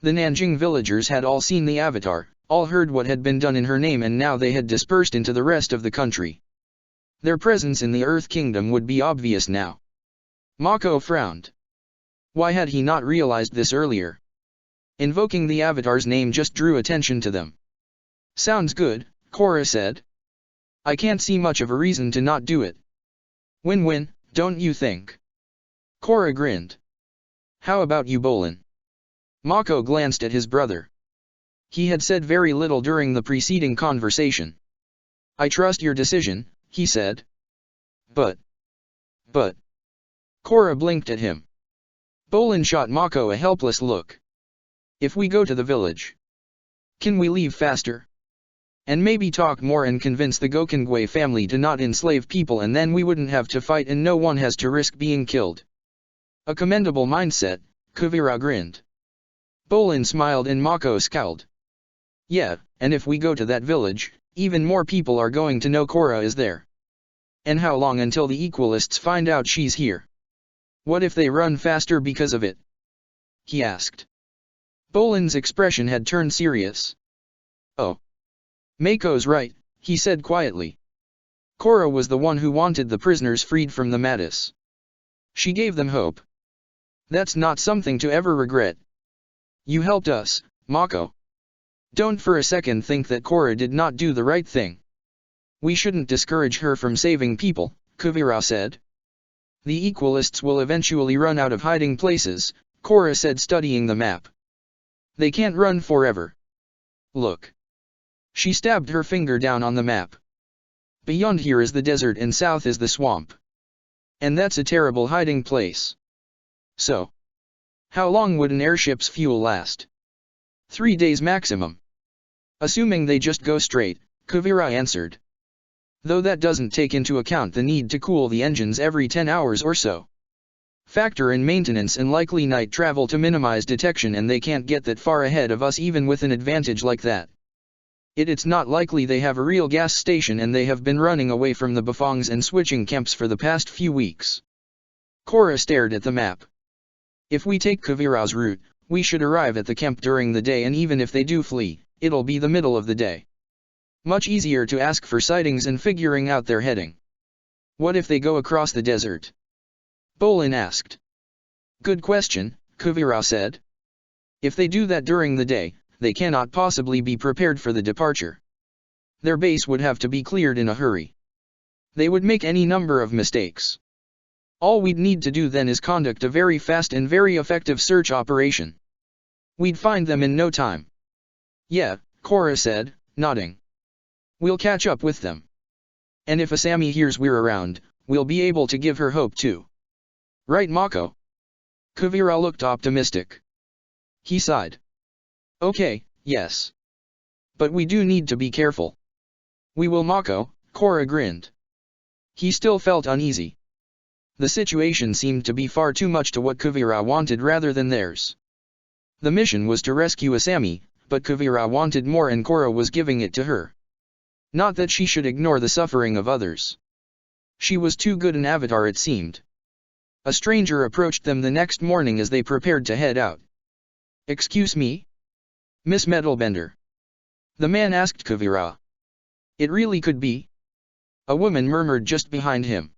The Nanjing villagers had all seen the Avatar, all heard what had been done in her name, and now they had dispersed into the rest of the country. Their presence in the Earth Kingdom would be obvious now. Mako frowned. Why had he not realized this earlier? Invoking the Avatar's name just drew attention to them. Sounds good, Korra said. I can't see much of a reason to not do it. Win-win, don't you think? Korra grinned. How about you, Bolin? Mako glanced at his brother. He had said very little during the preceding conversation. I trust your decision, he said. But. Korra blinked at him. Bolin shot Mako a helpless look. If we go to the village, can we leave faster? And maybe talk more and convince the Gokongwei family to not enslave people, and then we wouldn't have to fight and no one has to risk being killed. A commendable mindset, Kavira grinned. Bolin smiled and Mako scowled. Yeah, and if we go to that village, even more people are going to know Korra is there. And how long until the Equalists find out she's here? What if they run faster because of it? He asked. Bolin's expression had turned serious. Oh. Mako's right, he said quietly. Korra was the one who wanted the prisoners freed from the Mattis. She gave them hope. That's not something to ever regret. You helped us, Mako. Don't for a second think that Korra did not do the right thing. We shouldn't discourage her from saving people, Kavira said. The Equalists will eventually run out of hiding places, Korra said, studying the map. They can't run forever. Look. She stabbed her finger down on the map. Beyond here is the desert and south is the swamp. And that's a terrible hiding place. So, how long would an airship's fuel last? 3 days maximum. Assuming they just go straight, Kavira answered. Though that doesn't take into account the need to cool the engines every 10 hours or so. Factor in maintenance and likely night travel to minimize detection, and they can't get that far ahead of us even with an advantage like that. It's not likely they have a real gas station, and they have been running away from the Bafongs and switching camps for the past few weeks. Korra stared at the map. If we take Kavira's route, we should arrive at the camp during the day, and even if they do flee, it'll be the middle of the day. Much easier to ask for sightings and figuring out their heading. What if they go across the desert? Bolin asked. Good question, Kavira said. If they do that during the day, they cannot possibly be prepared for the departure. Their base would have to be cleared in a hurry. They would make any number of mistakes. All we'd need to do then is conduct a very fast and very effective search operation. We'd find them in no time. Yeah, Korra said, nodding. We'll catch up with them. And if Asami hears we're around, we'll be able to give her hope too. Right, Mako? Kavira looked optimistic. He sighed. Okay, yes. But we do need to be careful. We will, Mako, Korra grinned. He still felt uneasy. The situation seemed to be far too much to what Kavira wanted rather than theirs. The mission was to rescue Asami, but Kavira wanted more and Korra was giving it to her. Not that she should ignore the suffering of others. She was too good an avatar, it seemed. A stranger approached them the next morning as they prepared to head out. Excuse me? Miss Metalbender? The man asked Kavira. It really could be. A woman murmured just behind him.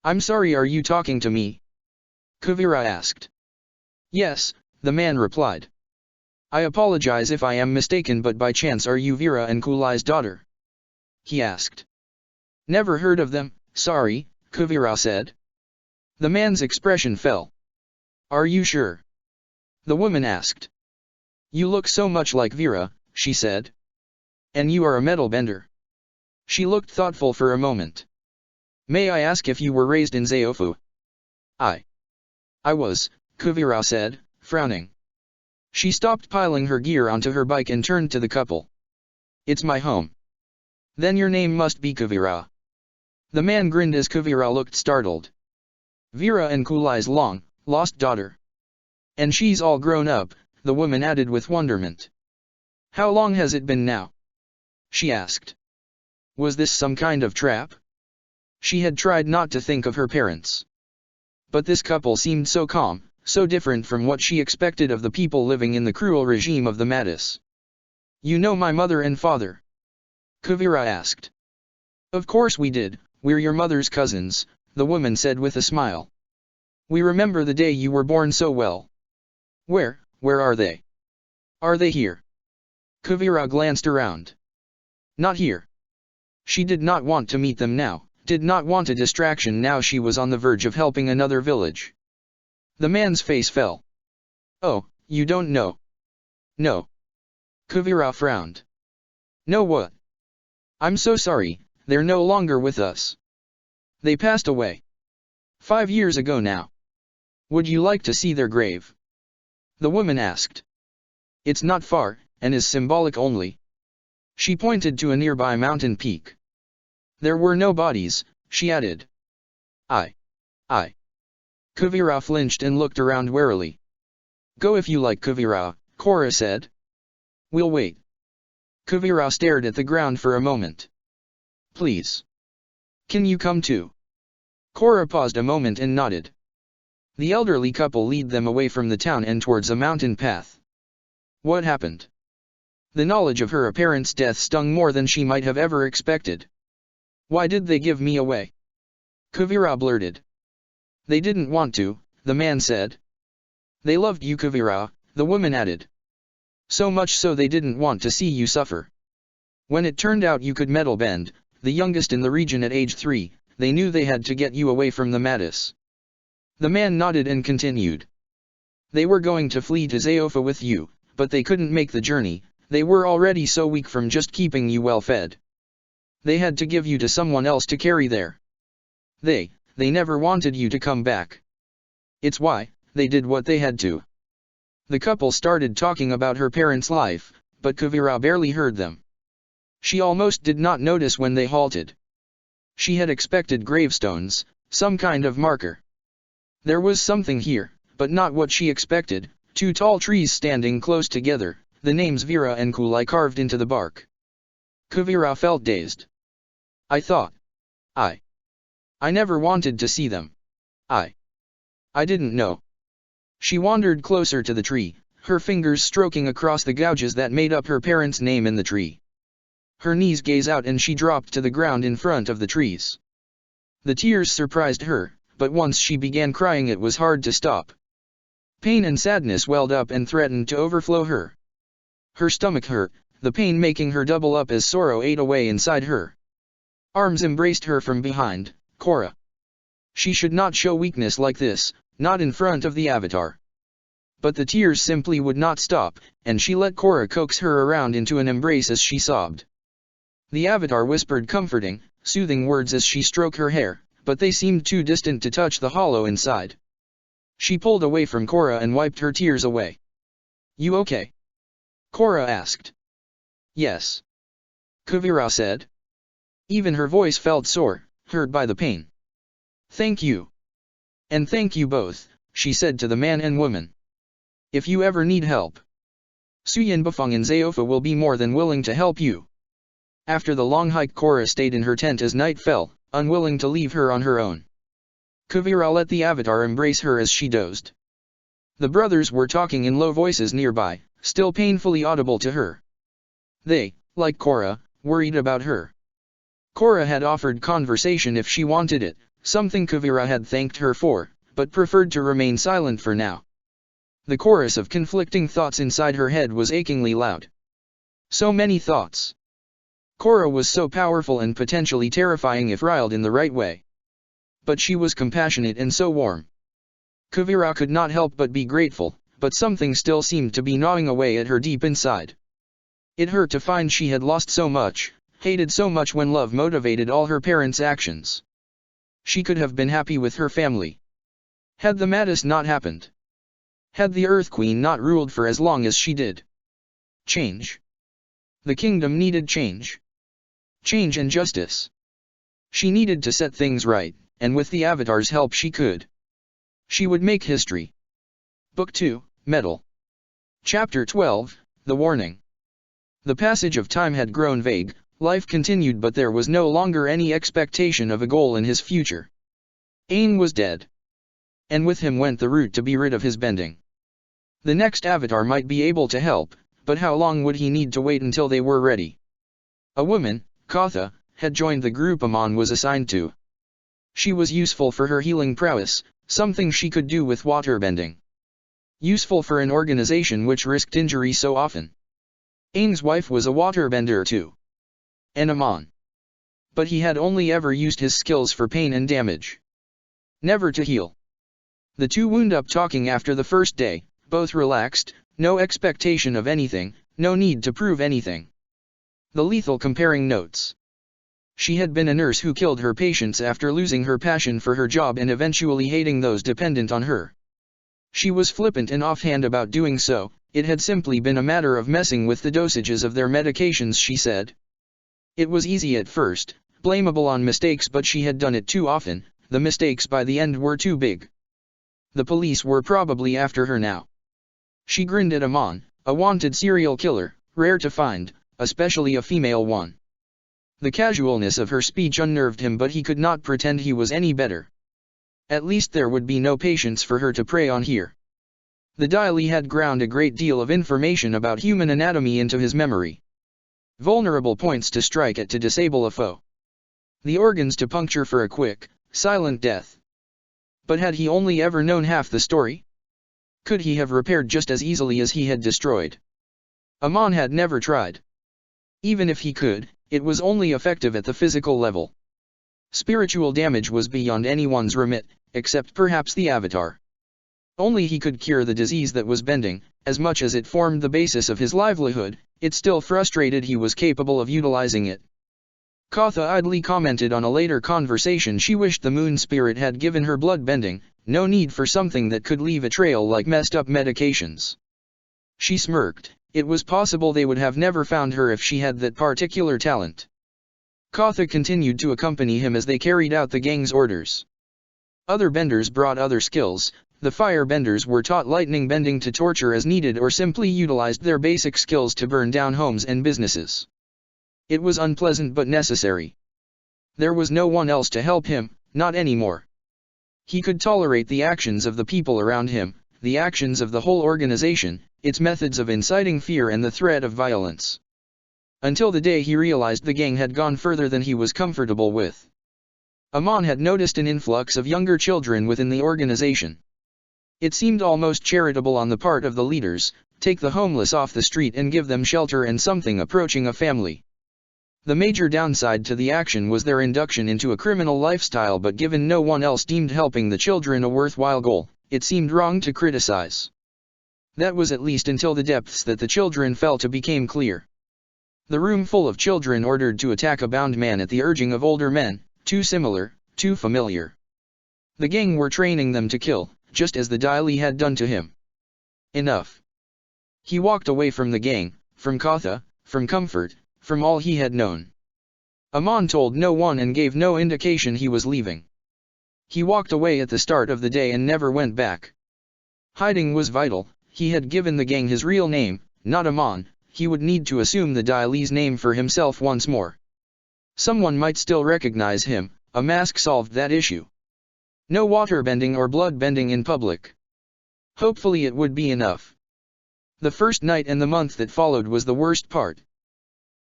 I'm sorry, are you talking to me? Kavira asked. Yes, the man replied. I apologize if I am mistaken, but by chance are you Vera and Kulai's daughter? He asked. Never heard of them, sorry, Kavira said. The man's expression fell. Are you sure? The woman asked. You look so much like Vera, she said. And you are a metal bender. She looked thoughtful for a moment. May I ask if you were raised in Zaofu? I was, Kuvira said, frowning. She stopped piling her gear onto her bike and turned to the couple. It's my home. Then your name must be Kuvira. The man grinned as Kuvira looked startled. Vera and Kulai's long, lost daughter. And she's all grown up, the woman added with wonderment. How long has it been now? She asked. Was this some kind of trap? She had tried not to think of her parents. But this couple seemed so calm, so different from what she expected of the people living in the cruel regime of the Mattis. You know my mother and father? Kuvira asked. Of course we did, we're your mother's cousins, the woman said with a smile. We remember the day you were born so well. Where are they? Are they here? Kuvira glanced around. Not here. She did not want to meet them now, did not want a distraction now she was on the verge of helping another village. The man's face fell. Oh, you don't know? No. Kuvira frowned. No what? I'm so sorry, they're no longer with us. They passed away. 5 years ago now. Would you like to see their grave? The woman asked. It's not far, and is symbolic only. She pointed to a nearby mountain peak. There were no bodies, she added. I. Kuvira flinched and looked around warily. Go if you like, Kuvira, Korra said. We'll wait. Kuvira stared at the ground for a moment. Please. Can you come too? Korra paused a moment and nodded. The elderly couple led them away from the town and towards a mountain path. What happened? The knowledge of her parents' death stung more than she might have ever expected. Why did they give me away? Kuvira blurted. They didn't want to, the man said. They loved you, Kuvira, the woman added. So much so they didn't want to see you suffer. When it turned out you could metal bend, the youngest in the region at age 3, they knew they had to get you away from the Mattis. The man nodded and continued. They were going to flee to Zaofa with you, but they couldn't make the journey, they were already so weak from just keeping you well fed. They had to give you to someone else to carry there. They never wanted you to come back. It's why they did what they had to. The couple started talking about her parents' life, but Kuvira barely heard them. She almost did not notice when they halted. She had expected gravestones, some kind of marker. There was something here, but not what she expected, 2 tall trees standing close together, the names Vera and Kulai carved into the bark. Kuvira felt dazed. I thought. I never wanted to see them. I didn't know. She wandered closer to the tree, her fingers stroking across the gouges that made up her parents' name in the tree. Her knees gave out and she dropped to the ground in front of the trees. The tears surprised her, but once she began crying it was hard to stop. Pain and sadness welled up and threatened to overflow her. Her stomach hurt, the pain making her double up as sorrow ate away inside her. Arms embraced her from behind. Korra. She should not show weakness like this, not in front of the Avatar. But the tears simply would not stop, and she let Korra coax her around into an embrace as she sobbed. The Avatar whispered comforting, soothing words as she stroked her hair, but they seemed too distant to touch the hollow inside. She pulled away from Korra and wiped her tears away. You okay? Korra asked. Yes. Kuvira said. Even her voice felt sore, hurt by the pain. Thank you. And thank you both, she said to the man and woman. If you ever need help, Suyin Bufang and Zaofa will be more than willing to help you. After the long hike, Korra stayed in her tent as night fell, unwilling to leave her on her own. Kuvira let the Avatar embrace her as she dozed. The brothers were talking in low voices nearby, still painfully audible to her. They, like Korra, worried about her. Korra had offered conversation if she wanted it, something Kuvira had thanked her for, but preferred to remain silent for now. The chorus of conflicting thoughts inside her head was achingly loud. So many thoughts. Korra was so powerful and potentially terrifying if riled in the right way. But she was compassionate and so warm. Kuvira could not help but be grateful, but something still seemed to be gnawing away at her deep inside. It hurt to find she had lost so much, hated so much when love motivated all her parents' actions. She could have been happy with her family. Had the maddest not happened. Had the Earth Queen not ruled for as long as she did. Change. The kingdom needed change. Change and justice. She needed to set things right, and with the Avatar's help she could. She would make history. Book 2, Metal. Chapter 12, The Warning. The passage of time had grown vague, life continued but there was no longer any expectation of a goal in his future. Aang was dead. And with him went the route to be rid of his bending. The next Avatar might be able to help, but how long would he need to wait until they were ready? A woman, Katha, had joined the group Amon was assigned to. She was useful for her healing prowess, something she could do with waterbending. Useful for an organization which risked injury so often. Aang's wife was a waterbender too. An Amon. But he had only ever used his skills for pain and damage. Never to heal. The two wound up talking after the first day, both relaxed, no expectation of anything, no need to prove anything. The lethal comparing notes. She had been a nurse who killed her patients after losing her passion for her job and eventually hating those dependent on her. She was flippant and offhand about doing so, it had simply been a matter of messing with the dosages of their medications, she said. It was easy at first, blamable on mistakes, but she had done it too often, the mistakes by the end were too big. The police were probably after her now. She grinned at Amon, a wanted serial killer, rare to find, especially a female one. The casualness of her speech unnerved him, but he could not pretend he was any better. At least there would be no patience for her to prey on here. The Daily had ground a great deal of information about human anatomy into his memory. Vulnerable points to strike at to disable a foe. The organs to puncture for a quick, silent death. But had he only ever known half the story? Could he have repaired just as easily as he had destroyed? Amon had never tried. Even if he could, it was only effective at the physical level. Spiritual damage was beyond anyone's remit, except perhaps the Avatar. Only he could cure the disease that was bending, as much as it formed the basis of his livelihood, it still frustrated he was capable of utilizing it. Katha idly commented on a later conversation she wished the moon spirit had given her blood bending, no need for something that could leave a trail like messed up medications. She smirked, it was possible they would have never found her if she had that particular talent. Katha continued to accompany him as they carried out the gang's orders. Other benders brought other skills. The fire benders were taught lightning bending to torture as needed or simply utilized their basic skills to burn down homes and businesses. It was unpleasant but necessary. There was no one else to help him, not anymore. He could tolerate the actions of the people around him, the actions of the whole organization, its methods of inciting fear and the threat of violence. Until the day he realized the gang had gone further than he was comfortable with. Amon had noticed an influx of younger children within the organization. It seemed almost charitable on the part of the leaders, take the homeless off the street and give them shelter and something approaching a family. The major downside to the action was their induction into a criminal lifestyle, but given no one else deemed helping the children a worthwhile goal, it seemed wrong to criticize. That was at least until the depths that the children fell to became clear. The room full of children ordered to attack a bound man at the urging of older men, too similar, too familiar. The gang were training them to kill, just as the Daily had done to him. Enough. He walked away from the gang, from Katha, from comfort, from all he had known. Amon told no one and gave no indication he was leaving. He walked away at the start of the day and never went back. Hiding was vital. He had given the gang his real name, not Amon. He would need to assume the Daily's name for himself once more. Someone might still recognize him, a mask solved that issue. No waterbending or blood-bending in public. Hopefully it would be enough. The first night and the month that followed was the worst part.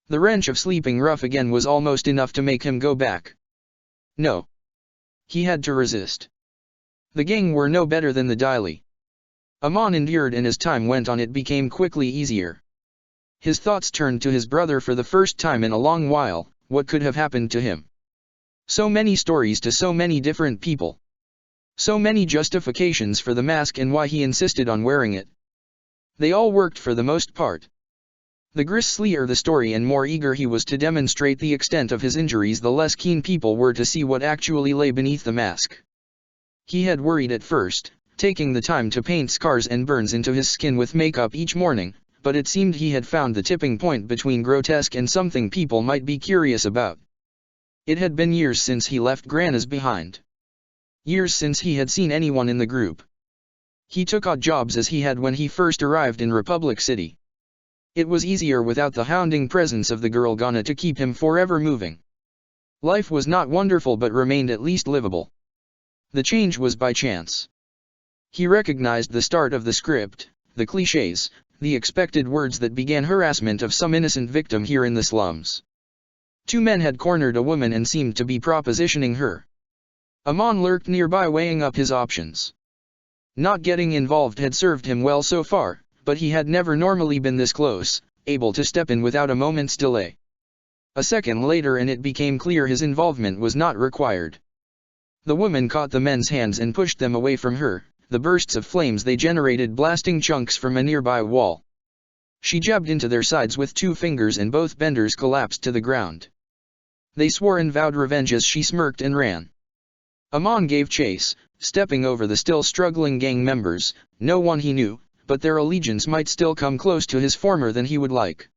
The wrench of sleeping rough again was almost enough to make him go back. No. He had to resist. The gang were no better than the Daily. Amon endured, and as time went on it became quickly easier. His thoughts turned to his brother for the first time in a long while. What could have happened to him? So many stories to so many different people. So many justifications for the mask and why he insisted on wearing it. They all worked for the most part. The grislier the story and more eager he was to demonstrate the extent of his injuries, the less keen people were to see what actually lay beneath the mask. He had worried at first, taking the time to paint scars and burns into his skin with makeup each morning, but it seemed he had found the tipping point between grotesque and something people might be curious about. It had been years since he left Grana's behind. Years since he had seen anyone in the group. He took odd jobs as he had when he first arrived in Republic City. It was easier without the hounding presence of the girl Ghana to keep him forever moving. Life was not wonderful but remained at least livable. The change was by chance. He recognized the start of the script, the clichés, the expected words that began harassment of some innocent victim here in the slums. Two men had cornered a woman and seemed to be propositioning her. Amon lurked nearby weighing up his options. Not getting involved had served him well so far, but he had never normally been this close, able to step in without a moment's delay. A second later and it became clear his involvement was not required. The woman caught the men's hands and pushed them away from her, the bursts of flames they generated blasting chunks from a nearby wall. She jabbed into their sides with 2 fingers and both benders collapsed to the ground. They swore and vowed revenge as she smirked and ran. Amon gave chase, stepping over the still struggling gang members, no one he knew, but their allegiance might still come close to his former than he would like.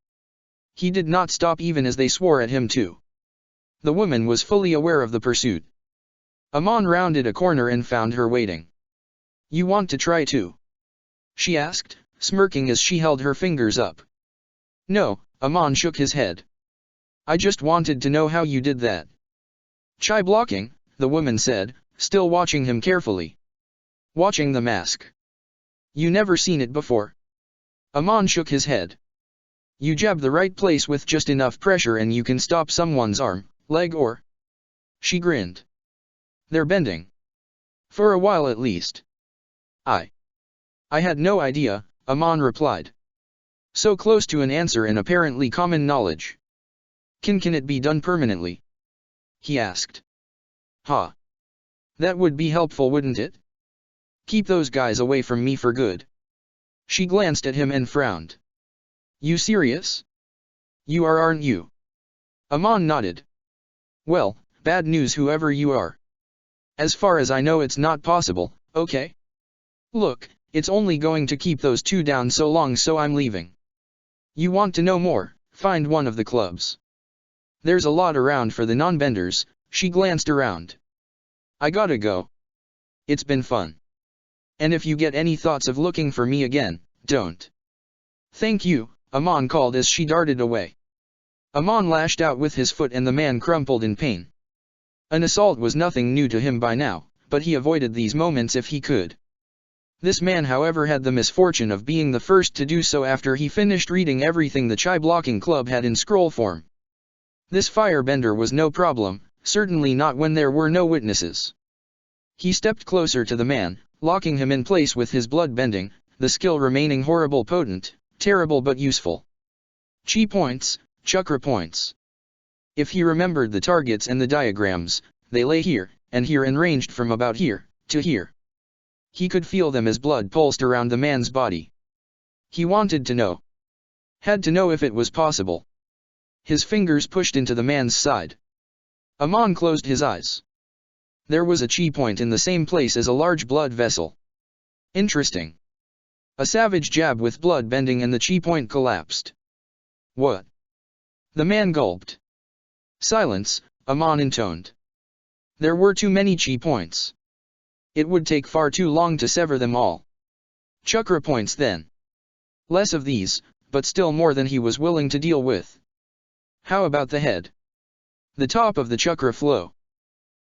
He did not stop even as they swore at him too. The woman was fully aware of the pursuit. Amon rounded a corner and found her waiting. "You want to try too?" she asked, smirking as she held her fingers up. "No," Amon shook his head. "I just wanted to know how you did that." "Chai blocking," the woman said, still watching him carefully. "Watching the mask. You never seen it before?" Amon shook his head. "You jab the right place with just enough pressure and you can stop someone's arm, leg or—" She grinned. "They're bending. For a while at least." I had no idea," Amon replied. So close to an answer and apparently common knowledge. Can it be done permanently?" he asked. "Huh. That would be helpful, wouldn't it? Keep those guys away from me for good." She glanced at him and frowned. "You serious? You are, aren't you?" Amon nodded. "Well, bad news whoever you are. As far as I know it's not possible, okay? Look, it's only going to keep those 2 down so long, so I'm leaving. You want to know more, find one of the clubs. There's a lot around for the non-benders." She glanced around. "I gotta go. It's been fun. And if you get any thoughts of looking for me again, don't." "Thank you," Amon called as she darted away. Amon lashed out with his foot and the man crumpled in pain. An assault was nothing new to him by now, but he avoided these moments if he could. This man, however, had the misfortune of being the first to do so after he finished reading everything the Chai Blocking Club had in scroll form. This firebender was no problem, certainly not when there were no witnesses. He stepped closer to the man, locking him in place with his blood bending, the skill remaining horrible, potent, terrible but useful. Chi points, chakra points. If he remembered the targets and the diagrams, they lay here, and here and ranged from about here, to here. He could feel them as blood pulsed around the man's body. He wanted to know. Had to know if it was possible. His fingers pushed into the man's side. Amon closed his eyes. There was a chi point in the same place as a large blood vessel. Interesting. A savage jab with blood bending and the chi point collapsed. "What?" The man gulped. "Silence," Amon intoned. There were too many chi points. It would take far too long to sever them all. Chakra points then. Less of these, but still more than he was willing to deal with. How about the head? The top of the chakra flow.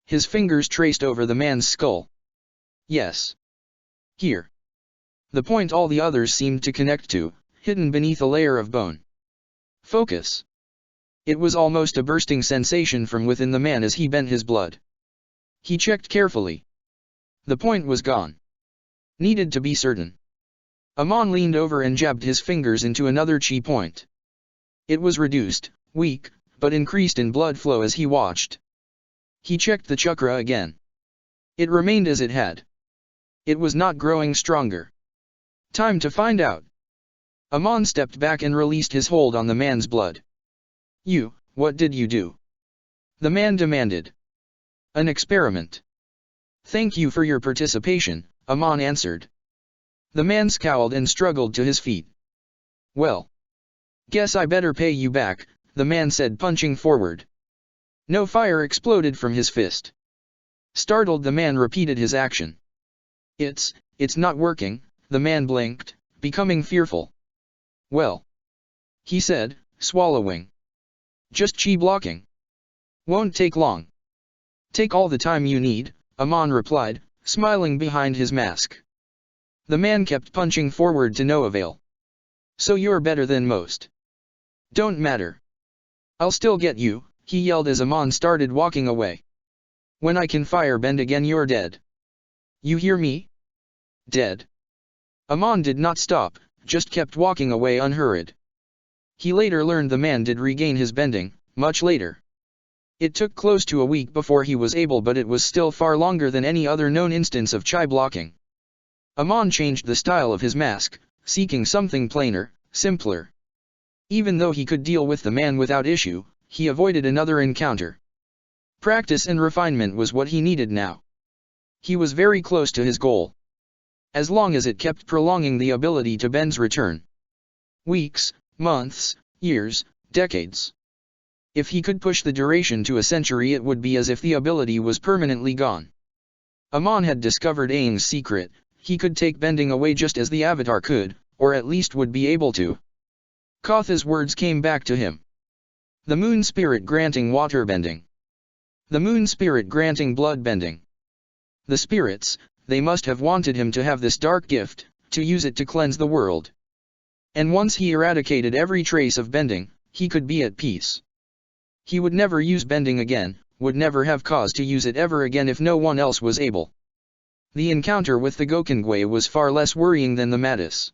His fingers traced over the man's skull. Yes. Here. The point all the others seemed to connect to, hidden beneath a layer of bone. Focus. It was almost a bursting sensation from within the man as he bent his blood. He checked carefully. The point was gone. Needed to be certain. Amon leaned over and jabbed his fingers into another chi point. It was reduced, weak, but increased in blood flow as he watched. He checked the chakra again. It remained as it had. It was not growing stronger. Time to find out. Amon stepped back and released his hold on the man's blood. What did you do? The man demanded. An experiment. Thank you for your participation, Amon answered. The man scowled and struggled to his feet. Well. Guess I better pay you back, the man said, punching forward. No fire exploded from his fist. Startled, the man repeated his action. It's not working, the man blinked, becoming fearful. Well. He said, swallowing. Just chi blocking. Won't take long. Take all the time you need, Amon replied, smiling behind his mask. The man kept punching forward to no avail. So you're better than most. Don't matter. I'll still get you, he yelled as Amon started walking away. When I can firebend again, you're dead. You hear me? Dead. Amon did not stop, just kept walking away unhurried. He later learned the man did regain his bending, much later. It took close to a week before he was able, but it was still far longer than any other known instance of chi blocking. Amon changed the style of his mask, seeking something plainer, simpler. Even though he could deal with the man without issue, he avoided another encounter. Practice and refinement was what he needed now. He was very close to his goal. As long as it kept prolonging the ability to bend's return. Weeks, months, years, decades. If he could push the duration to a century, it would be as if the ability was permanently gone. Amon had discovered Aang's secret. He could take bending away just as the Avatar could, or at least would be able to. Katha's words came back to him. The moon spirit granting water bending. The moon spirit granting blood bending. The spirits, they must have wanted him to have this dark gift, to use it to cleanse the world. And once he eradicated every trace of bending, he could be at peace. He would never use bending again, would never have cause to use it ever again if no one else was able. The encounter with the Gokongwei was far less worrying than the Mattis.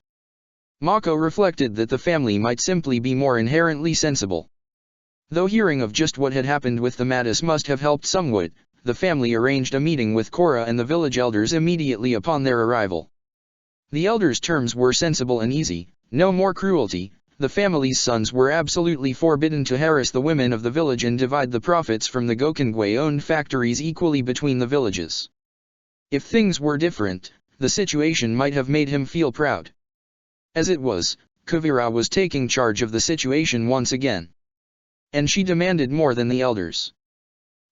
Mako reflected that the family might simply be more inherently sensible. Though hearing of just what had happened with the Mattis must have helped somewhat, the family arranged a meeting with Korra and the village elders immediately upon their arrival. The elders' terms were sensible and easy: no more cruelty. The family's sons were absolutely forbidden to harass the women of the village and divide the profits from the Gokongwei-owned factories equally between the villages. If things were different, the situation might have made him feel proud. As it was, Kuvira was taking charge of the situation once again. And she demanded more than the elders.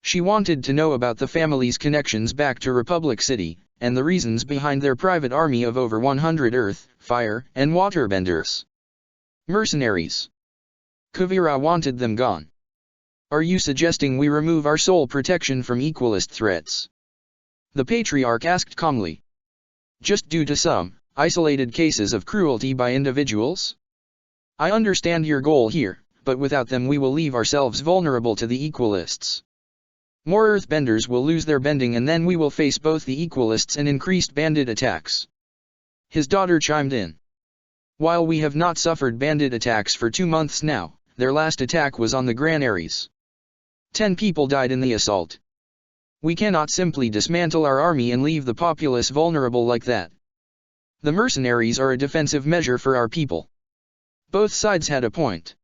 She wanted to know about the family's connections back to Republic City, and the reasons behind their private army of over 100 earth, fire, and waterbenders. Mercenaries. Kuvira wanted them gone. Are you suggesting we remove our sole protection from equalist threats? The patriarch asked calmly. Just due to some isolated cases of cruelty by individuals? I understand your goal here, but without them we will leave ourselves vulnerable to the equalists. More earthbenders will lose their bending, and then we will face both the equalists and increased bandit attacks. His daughter chimed in. While we have not suffered bandit attacks for 2 months now, their last attack was on the granaries. 10 people died in the assault. We cannot simply dismantle our army and leave the populace vulnerable like that. The mercenaries are a defensive measure for our people. Both sides had a point.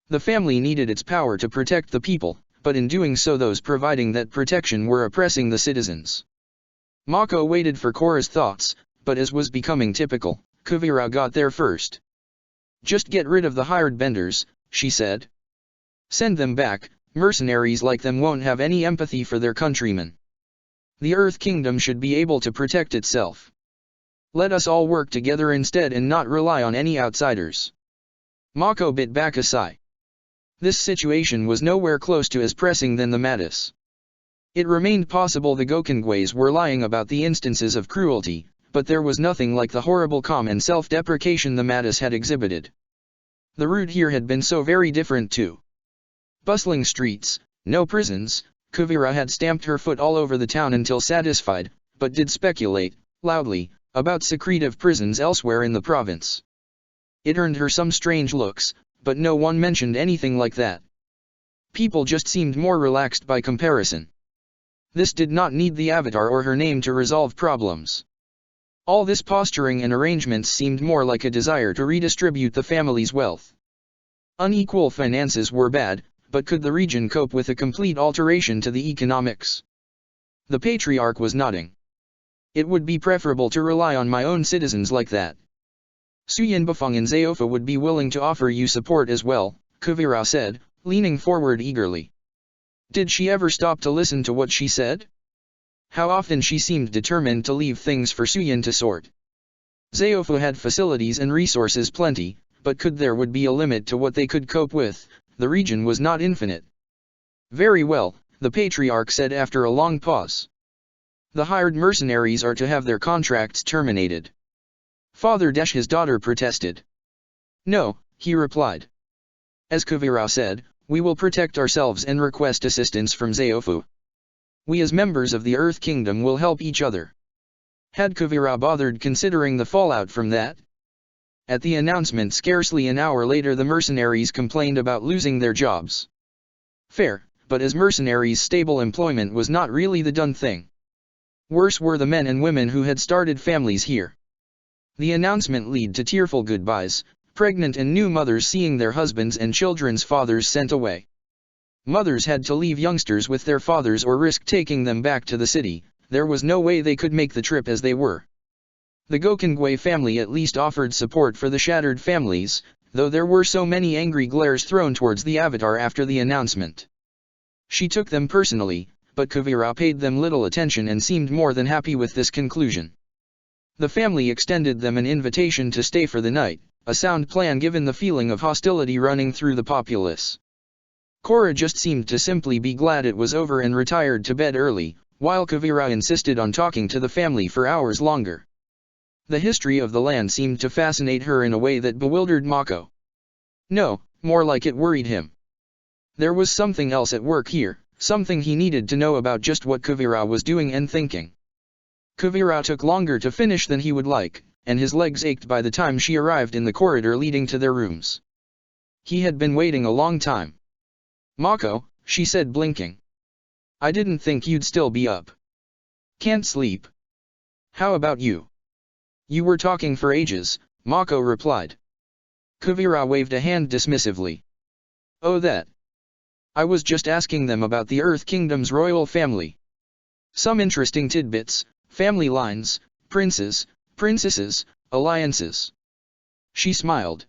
The family needed its power to protect the people, but in doing so those providing that protection were oppressing the citizens. Mako waited for Korra's thoughts, but as was becoming typical, Kuvira got there first. Just get rid of the hired benders, she said. Send them back. Mercenaries like them won't have any empathy for their countrymen. The Earth Kingdom should be able to protect itself. Let us all work together instead and not rely on any outsiders. Mako bit back a sigh. This situation was nowhere close to as pressing than the Mattis. It remained possible the Gokongweis were lying about the instances of cruelty, but there was nothing like the horrible calm and self-deprecation the Mattis had exhibited. The route here had been so very different too. Bustling streets, no prisons. Kuvira had stamped her foot all over the town until satisfied, but did speculate, loudly, about secretive prisons elsewhere in the province. It earned her some strange looks, but no one mentioned anything like that. People just seemed more relaxed by comparison. This did not need the Avatar or her name to resolve problems. All this posturing and arrangements seemed more like a desire to redistribute the family's wealth. Unequal finances were bad, but could the region cope with a complete alteration to the economics? The patriarch was nodding. It would be preferable to rely on my own citizens like that. Suyin Bafeng and Zaofa would be willing to offer you support as well, Kuvira said, leaning forward eagerly. Did she ever stop to listen to what she said? How often she seemed determined to leave things for Suyin to sort. Zaofa had facilities and resources plenty, but there would be a limit to what they could cope with. The region was not infinite. Very well, the patriarch said after a long pause. The hired mercenaries are to have their contracts terminated. Father his daughter protested. No, he replied. As Kuvira said, we will protect ourselves and request assistance from Zaofu. We as members of the Earth Kingdom will help each other. Had Kuvira bothered considering the fallout from that? At the announcement scarcely an hour later the mercenaries complained about losing their jobs. Fair, but as mercenaries stable employment was not really the done thing. Worse were the men and women who had started families here. The announcement led to tearful goodbyes, pregnant and new mothers seeing their husbands and children's fathers sent away. Mothers had to leave youngsters with their fathers or risk taking them back to the city. There was no way they could make the trip as they were. The Gokongwei family at least offered support for the shattered families, though there were so many angry glares thrown towards the avatar after the announcement. She took them personally, but Kuvira paid them little attention and seemed more than happy with this conclusion. The family extended them an invitation to stay for the night, a sound plan given the feeling of hostility running through the populace. Korra just seemed to simply be glad it was over and retired to bed early, while Kuvira insisted on talking to the family for hours longer. The history of the land seemed to fascinate her in a way that bewildered Mako. No, more like it worried him. There was something else at work here, something he needed to know about just what Kuvira was doing and thinking. Kuvira took longer to finish than he would like, and his legs ached by the time she arrived in the corridor leading to their rooms. He had been waiting a long time. Mako, she said blinking. I didn't think you'd still be up. Can't sleep. How about you? You were talking for ages, Mako replied. Kuvira waved a hand dismissively. Oh that. I was just asking them about the Earth Kingdom's royal family. Some interesting tidbits, family lines, princes, princesses, alliances. She smiled.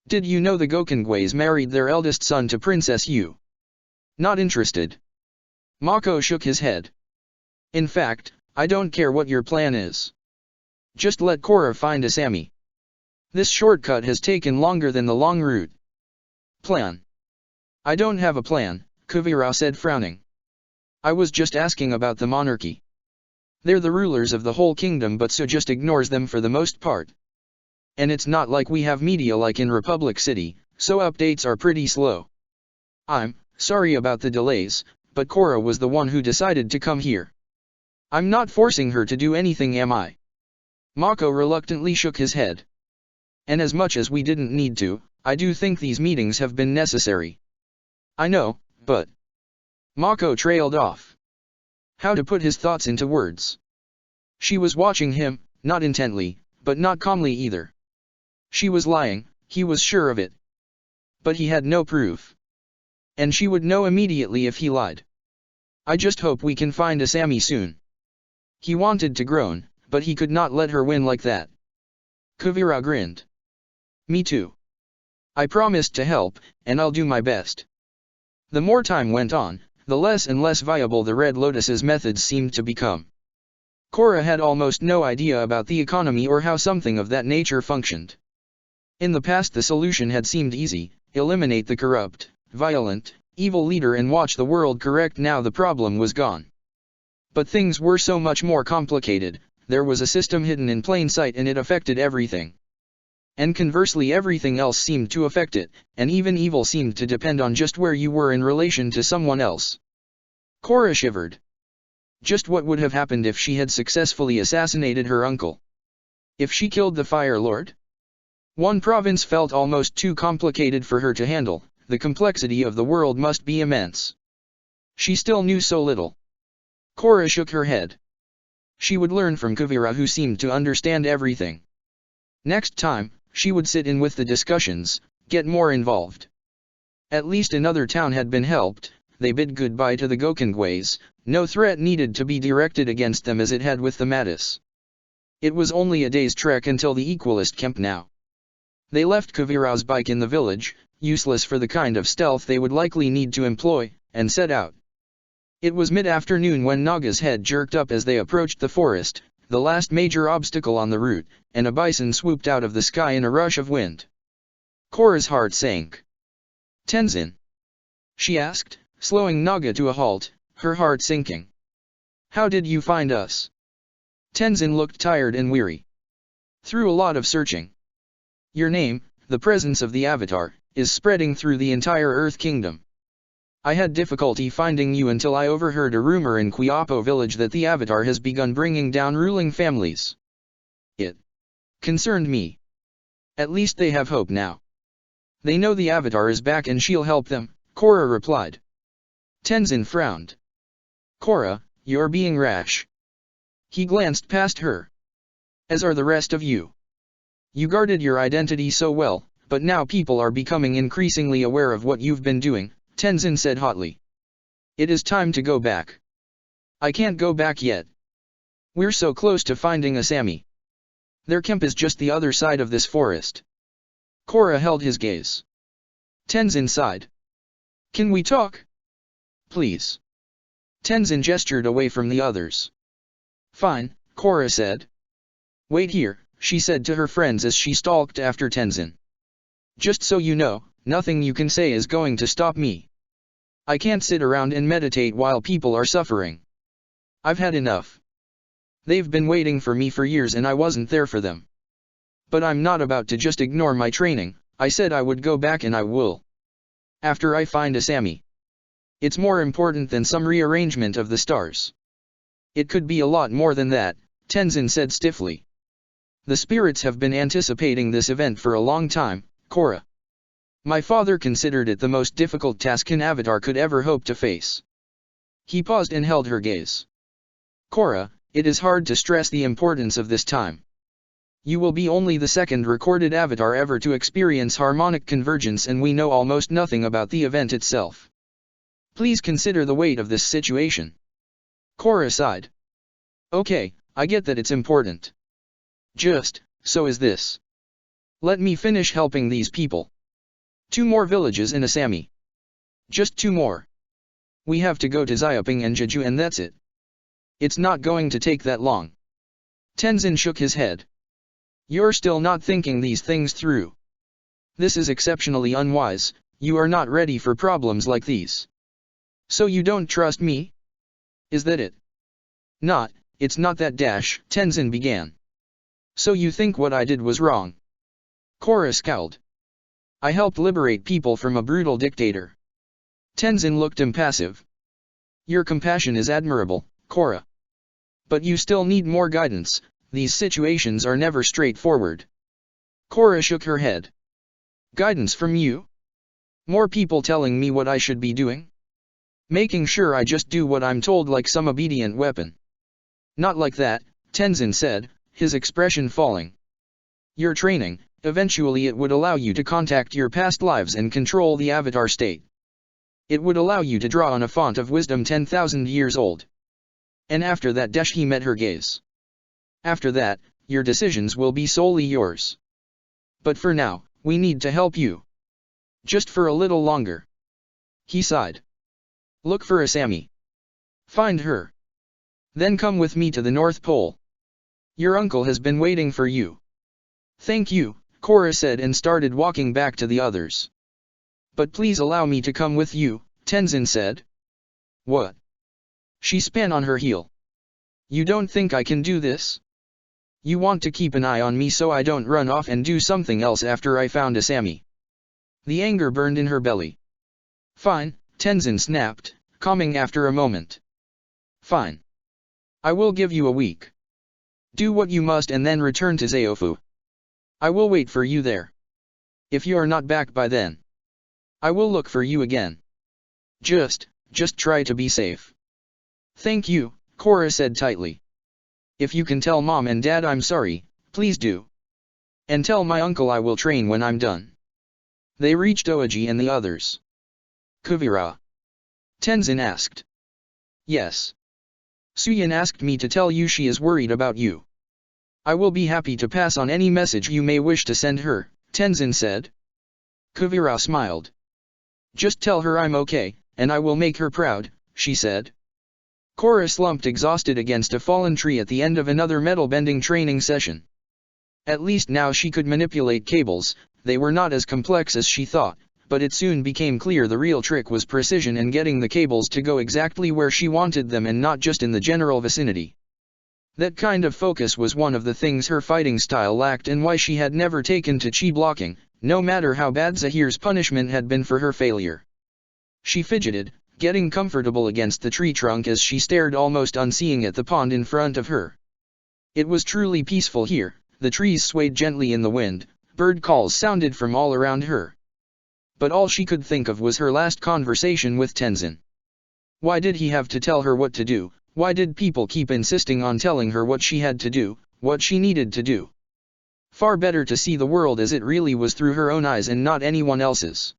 Did you know the Gokongweis married their eldest son to Princess Yu? Not interested. Mako shook his head. In fact, I don't care what your plan is. Just let Korra find Asami. This shortcut has taken longer than the long route. Plan. I don't have a plan, Kuvira said frowning. I was just asking about the monarchy. They're the rulers of the whole kingdom but so just ignores them for the most part. And it's not like we have media like in Republic City, so updates are pretty slow. I'm sorry about the delays, but Korra was the one who decided to come here. I'm not forcing her to do anything, am I? Mako reluctantly shook his head. And as much as we didn't need to, I do think these meetings have been necessary. I know, but... Mako trailed off. How to put his thoughts into words. She was watching him, not intently, but not calmly either. She was lying, he was sure of it. But he had no proof. And she would know immediately if he lied. I just hope we can find Asami soon. He wanted to groan, but he could not let her win like that. Kuvira grinned. Me too. I promised to help, and I'll do my best. The more time went on, the less and less viable the Red Lotus's methods seemed to become. Korra had almost no idea about the economy or how something of that nature functioned. In the past the solution had seemed easy, eliminate the corrupt, violent, evil leader and watch the world correct. Now the problem was gone. But things were so much more complicated. There was a system hidden in plain sight and it affected everything. And conversely everything else seemed to affect it, and even evil seemed to depend on just where you were in relation to someone else. Korra shivered. Just what would have happened if she had successfully assassinated her uncle? If she killed the Fire Lord? One province felt almost too complicated for her to handle, the complexity of the world must be immense. She still knew so little. Korra shook her head. She would learn from Kuvira, who seemed to understand everything. Next time, she would sit in with the discussions, get more involved. At least another town had been helped. They bid goodbye to the Gokongways. No threat needed to be directed against them as it had with the Mattis. It was only a day's trek until the Equalist camp now. They left Kuvira's bike in the village, useless for the kind of stealth they would likely need to employ, and set out. It was mid-afternoon when Naga's head jerked up as they approached the forest, the last major obstacle on the route, and a bison swooped out of the sky in a rush of wind. Korra's heart sank. "Tenzin?" she asked, slowing Naga to a halt, her heart sinking. "How did you find us?" Tenzin looked tired and weary. "Through a lot of searching. Your name, the presence of the Avatar, is spreading through the entire Earth Kingdom. I had difficulty finding you until I overheard a rumor in Quiapo village that the Avatar has begun bringing down ruling families. It concerned me. At least they have hope now. They know the Avatar is back and she'll help them," Korra replied. Tenzin frowned. "Korra, you're being rash." He glanced past her. "As are the rest of you. You guarded your identity so well, but now people are becoming increasingly aware of what you've been doing," Tenzin said hotly. "It is time to go back." "I can't go back yet. We're so close to finding Asami. Their camp is just the other side of this forest." Korra held his gaze. Tenzin sighed. "Can we talk? Please." Tenzin gestured away from the others. "Fine," Korra said. "Wait here," she said to her friends as she stalked after Tenzin. "Just so you know, nothing you can say is going to stop me. I can't sit around and meditate while people are suffering. I've had enough. They've been waiting for me for years and I wasn't there for them. But I'm not about to just ignore my training. I said I would go back and I will. After I find Asami. It's more important than some rearrangement of the stars." "It could be a lot more than that," Tenzin said stiffly. "The spirits have been anticipating this event for a long time, Korra. My father considered it the most difficult task an Avatar could ever hope to face." He paused and held her gaze. "Korra, it is hard to stress the importance of this time. You will be only the second recorded Avatar ever to experience harmonic convergence and we know almost nothing about the event itself. Please consider the weight of this situation." Korra sighed. "Okay, I get that it's important. Just, so is this. Let me finish helping these people. 2 more villages in Asami. Just 2 more. We have to go to Xiaoping and Jeju and that's it. It's not going to take that long." Tenzin shook his head. "You're still not thinking these things through. This is exceptionally unwise. You are not ready for problems like these. So you don't trust me? Is that it?" It's not that dash," Tenzin began. "So you think what I did was wrong?" Korra scowled. "I helped liberate people from a brutal dictator." Tenzin looked impassive. "Your compassion is admirable, Korra. But you still need more guidance. These situations are never straightforward." Korra shook her head. "Guidance from you? More people telling me what I should be doing? Making sure I just do what I'm told like some obedient weapon?" "Not like that," Tenzin said, his expression falling. "Your training, eventually it would allow you to contact your past lives and control the Avatar state. It would allow you to draw on a font of wisdom 10,000 years old. And after that," he met her gaze. "After that, your decisions will be solely yours. But for now, we need to help you. Just for a little longer." He sighed. "Look for Asami. Find her. Then come with me to the North Pole. Your uncle has been waiting for you." "Thank you," Korra said and started walking back to the others. "But please allow me to come with you," Tenzin said. "What?" She span on her heel. "You don't think I can do this? You want to keep an eye on me so I don't run off and do something else after I found Asami." The anger burned in her belly. "Fine," Tenzin snapped, calming after a moment. "Fine. I will give you a week. Do what you must and then return to Zaofu. I will wait for you there. If you are not back by then, I will look for you again. Just try to be safe." "Thank you," Korra said tightly. If you can tell Mom and Dad I'm sorry, please do. And tell my uncle I will train when I'm done. They reached Oji and the others. Kuvira. Tenzin asked. Yes. Suyin asked me to tell you she is worried about you. I will be happy to pass on any message you may wish to send her, Tenzin said. Kuvira smiled. Just tell her I'm okay, and I will make her proud, she said. Korra slumped exhausted against a fallen tree at the end of another metal-bending training session. At least now she could manipulate cables. They were not as complex as she thought, but it soon became clear the real trick was precision and getting the cables to go exactly where she wanted them and not just in the general vicinity. That kind of focus was one of the things her fighting style lacked and why she had never taken to chi blocking, no matter how bad Zahir's punishment had been for her failure. She fidgeted, getting comfortable against the tree trunk as she stared almost unseeing at the pond in front of her. It was truly peaceful here, the trees swayed gently in the wind, bird calls sounded from all around her. But all she could think of was her last conversation with Tenzin. Why did he have to tell her what to do? Why did people keep insisting on telling her what she had to do, what she needed to do? Far better to see the world as it really was through her own eyes and not anyone else's.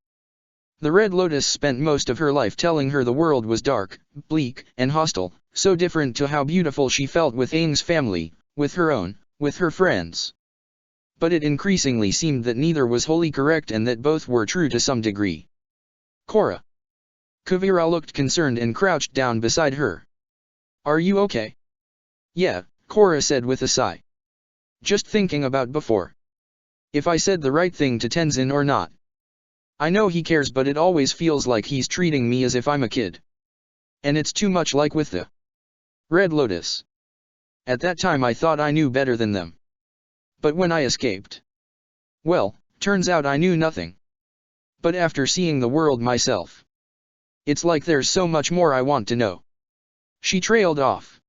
The Red Lotus spent most of her life telling her the world was dark, bleak, and hostile, so different to how beautiful she felt with Aang's family, with her own, with her friends. But it increasingly seemed that neither was wholly correct and that both were true to some degree. Korra. Kuvira looked concerned and crouched down beside her. Are you okay? Yeah, Korra said with a sigh. Just thinking about before. If I said the right thing to Tenzin or not. I know he cares but it always feels like he's treating me as if I'm a kid. And it's too much like with the Red Lotus. At that time I thought I knew better than them. But when I escaped. Well, turns out I knew nothing. But after seeing the world myself. It's like there's so much more I want to know. She trailed off.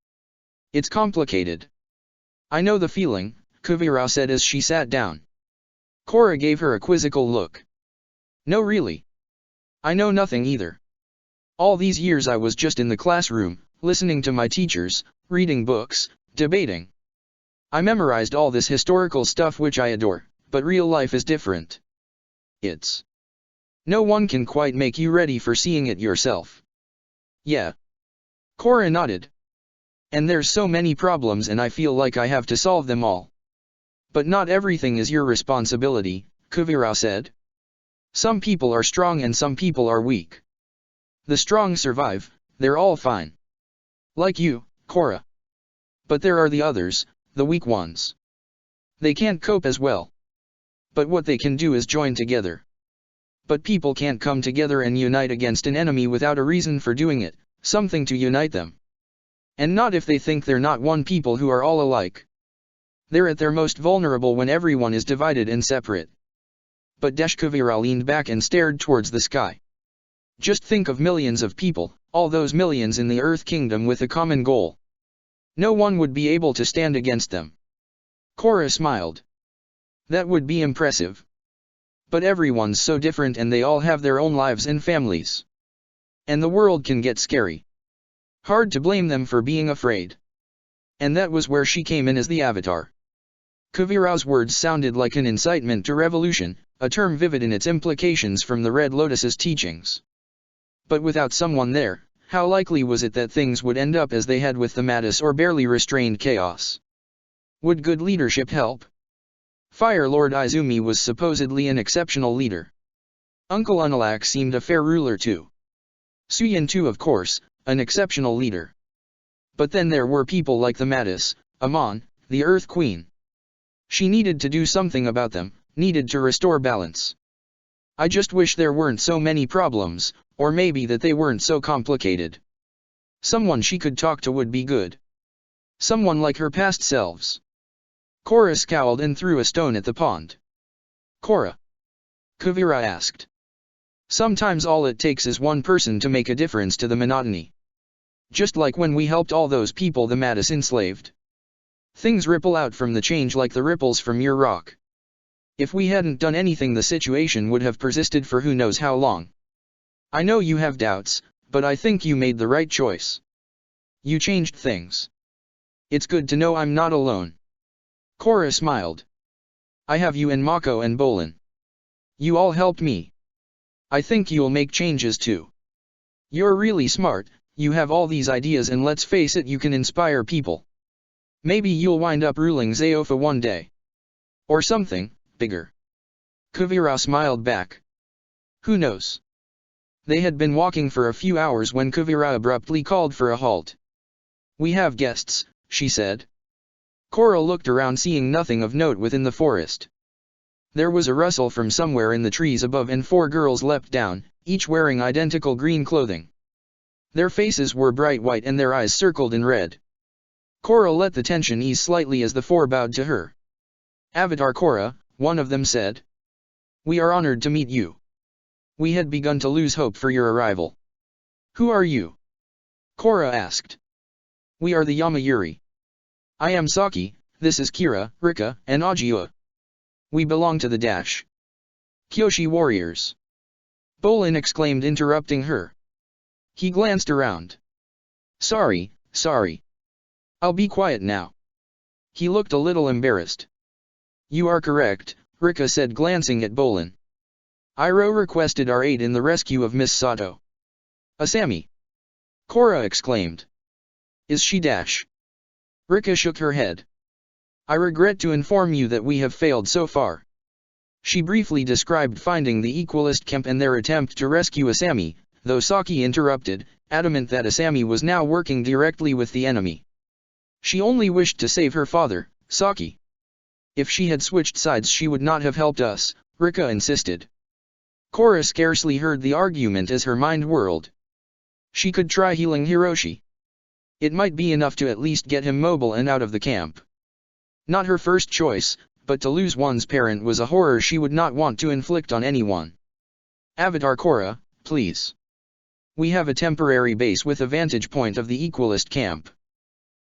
It's complicated. I know the feeling, Kuvira said as she sat down. Korra gave her a quizzical look. No really. I know nothing either. All these years I was just in the classroom, listening to my teachers, reading books, debating. I memorized all this historical stuff which I adore, but real life is different. It's. No one can quite make you ready for seeing it yourself. Yeah. Korra nodded. And there's so many problems and I feel like I have to solve them all. But not everything is your responsibility, Kuvira said. Some people are strong and some people are weak. The strong survive, they're all fine. Like you, Korra. But there are the others, the weak ones. They can't cope as well. But what they can do is join together. But people can't come together and unite against an enemy without a reason for doing it, something to unite them. And not if they think they're not one people who are all alike. They're at their most vulnerable when everyone is divided and separate. But Kuvira leaned back and stared towards the sky. Just think of millions of people, all those millions in the Earth Kingdom with a common goal. No one would be able to stand against them. Korra smiled. That would be impressive. But everyone's so different and they all have their own lives and families. And the world can get scary. Hard to blame them for being afraid. And that was where she came in as the Avatar. Kuvira's words sounded like an incitement to revolution, a term vivid in its implications from the Red Lotus's teachings. But without someone there, how likely was it that things would end up as they had with the Mattis or barely restrained chaos? Would good leadership help? Fire Lord Izumi was supposedly an exceptional leader. Uncle Unalak seemed a fair ruler too. Suyin too, of course, an exceptional leader. But then there were people like the Mattis, Amon, the Earth Queen. She needed to do something about them, needed to restore balance. I just wish there weren't so many problems, or maybe that they weren't so complicated. Someone she could talk to would be good. Someone like her past selves. Korra scowled and threw a stone at the pond. Korra? Kuvira asked. Sometimes all it takes is one person to make a difference to the monotony. Just like when we helped all those people the Mattis enslaved. Things ripple out from the change like the ripples from your rock. If we hadn't done anything the situation would have persisted for who knows how long. I know you have doubts, but I think you made the right choice. You changed things. It's good to know I'm not alone. Korra smiled. I have you and Mako and Bolin. You all helped me. I think you'll make changes too. You're really smart, you have all these ideas and let's face it, you can inspire people. Maybe you'll wind up ruling Zaofa one day. Or something bigger. Kuvira smiled back. Who knows? They had been walking for a few hours when Kuvira abruptly called for a halt. We have guests, she said. Korra looked around, seeing nothing of note within the forest. There was a rustle from somewhere in the trees above and 4 girls leapt down, each wearing identical green clothing. Their faces were bright white and their eyes circled in red. Korra let the tension ease slightly as the 4 bowed to her. Avatar Korra, one of them said. We are honored to meet you. We had begun to lose hope for your arrival. Who are you? Korra asked. We are the Yamayuri. I am Saki, this is Kira, Rika, and Ajiwa. We belong to the Kyoshi warriors. Bolin exclaimed, interrupting her. He glanced around. Sorry. I'll be quiet now. He looked a little embarrassed. You are correct, Rika said, glancing at Bolin. Iroh requested our aid in the rescue of Miss Sato. Asami. Korra exclaimed. Is she Rika shook her head. I regret to inform you that we have failed so far. She briefly described finding the Equalist camp and their attempt to rescue Asami, though Saki interrupted, adamant that Asami was now working directly with the enemy. She only wished to save her father, Saki. If she had switched sides she would not have helped us, Rika insisted. Korra scarcely heard the argument as her mind whirled. She could try healing Hiroshi. It might be enough to at least get him mobile and out of the camp. Not her first choice, but to lose one's parent was a horror she would not want to inflict on anyone. Avatar Korra, please. We have a temporary base with a vantage point of the Equalist camp.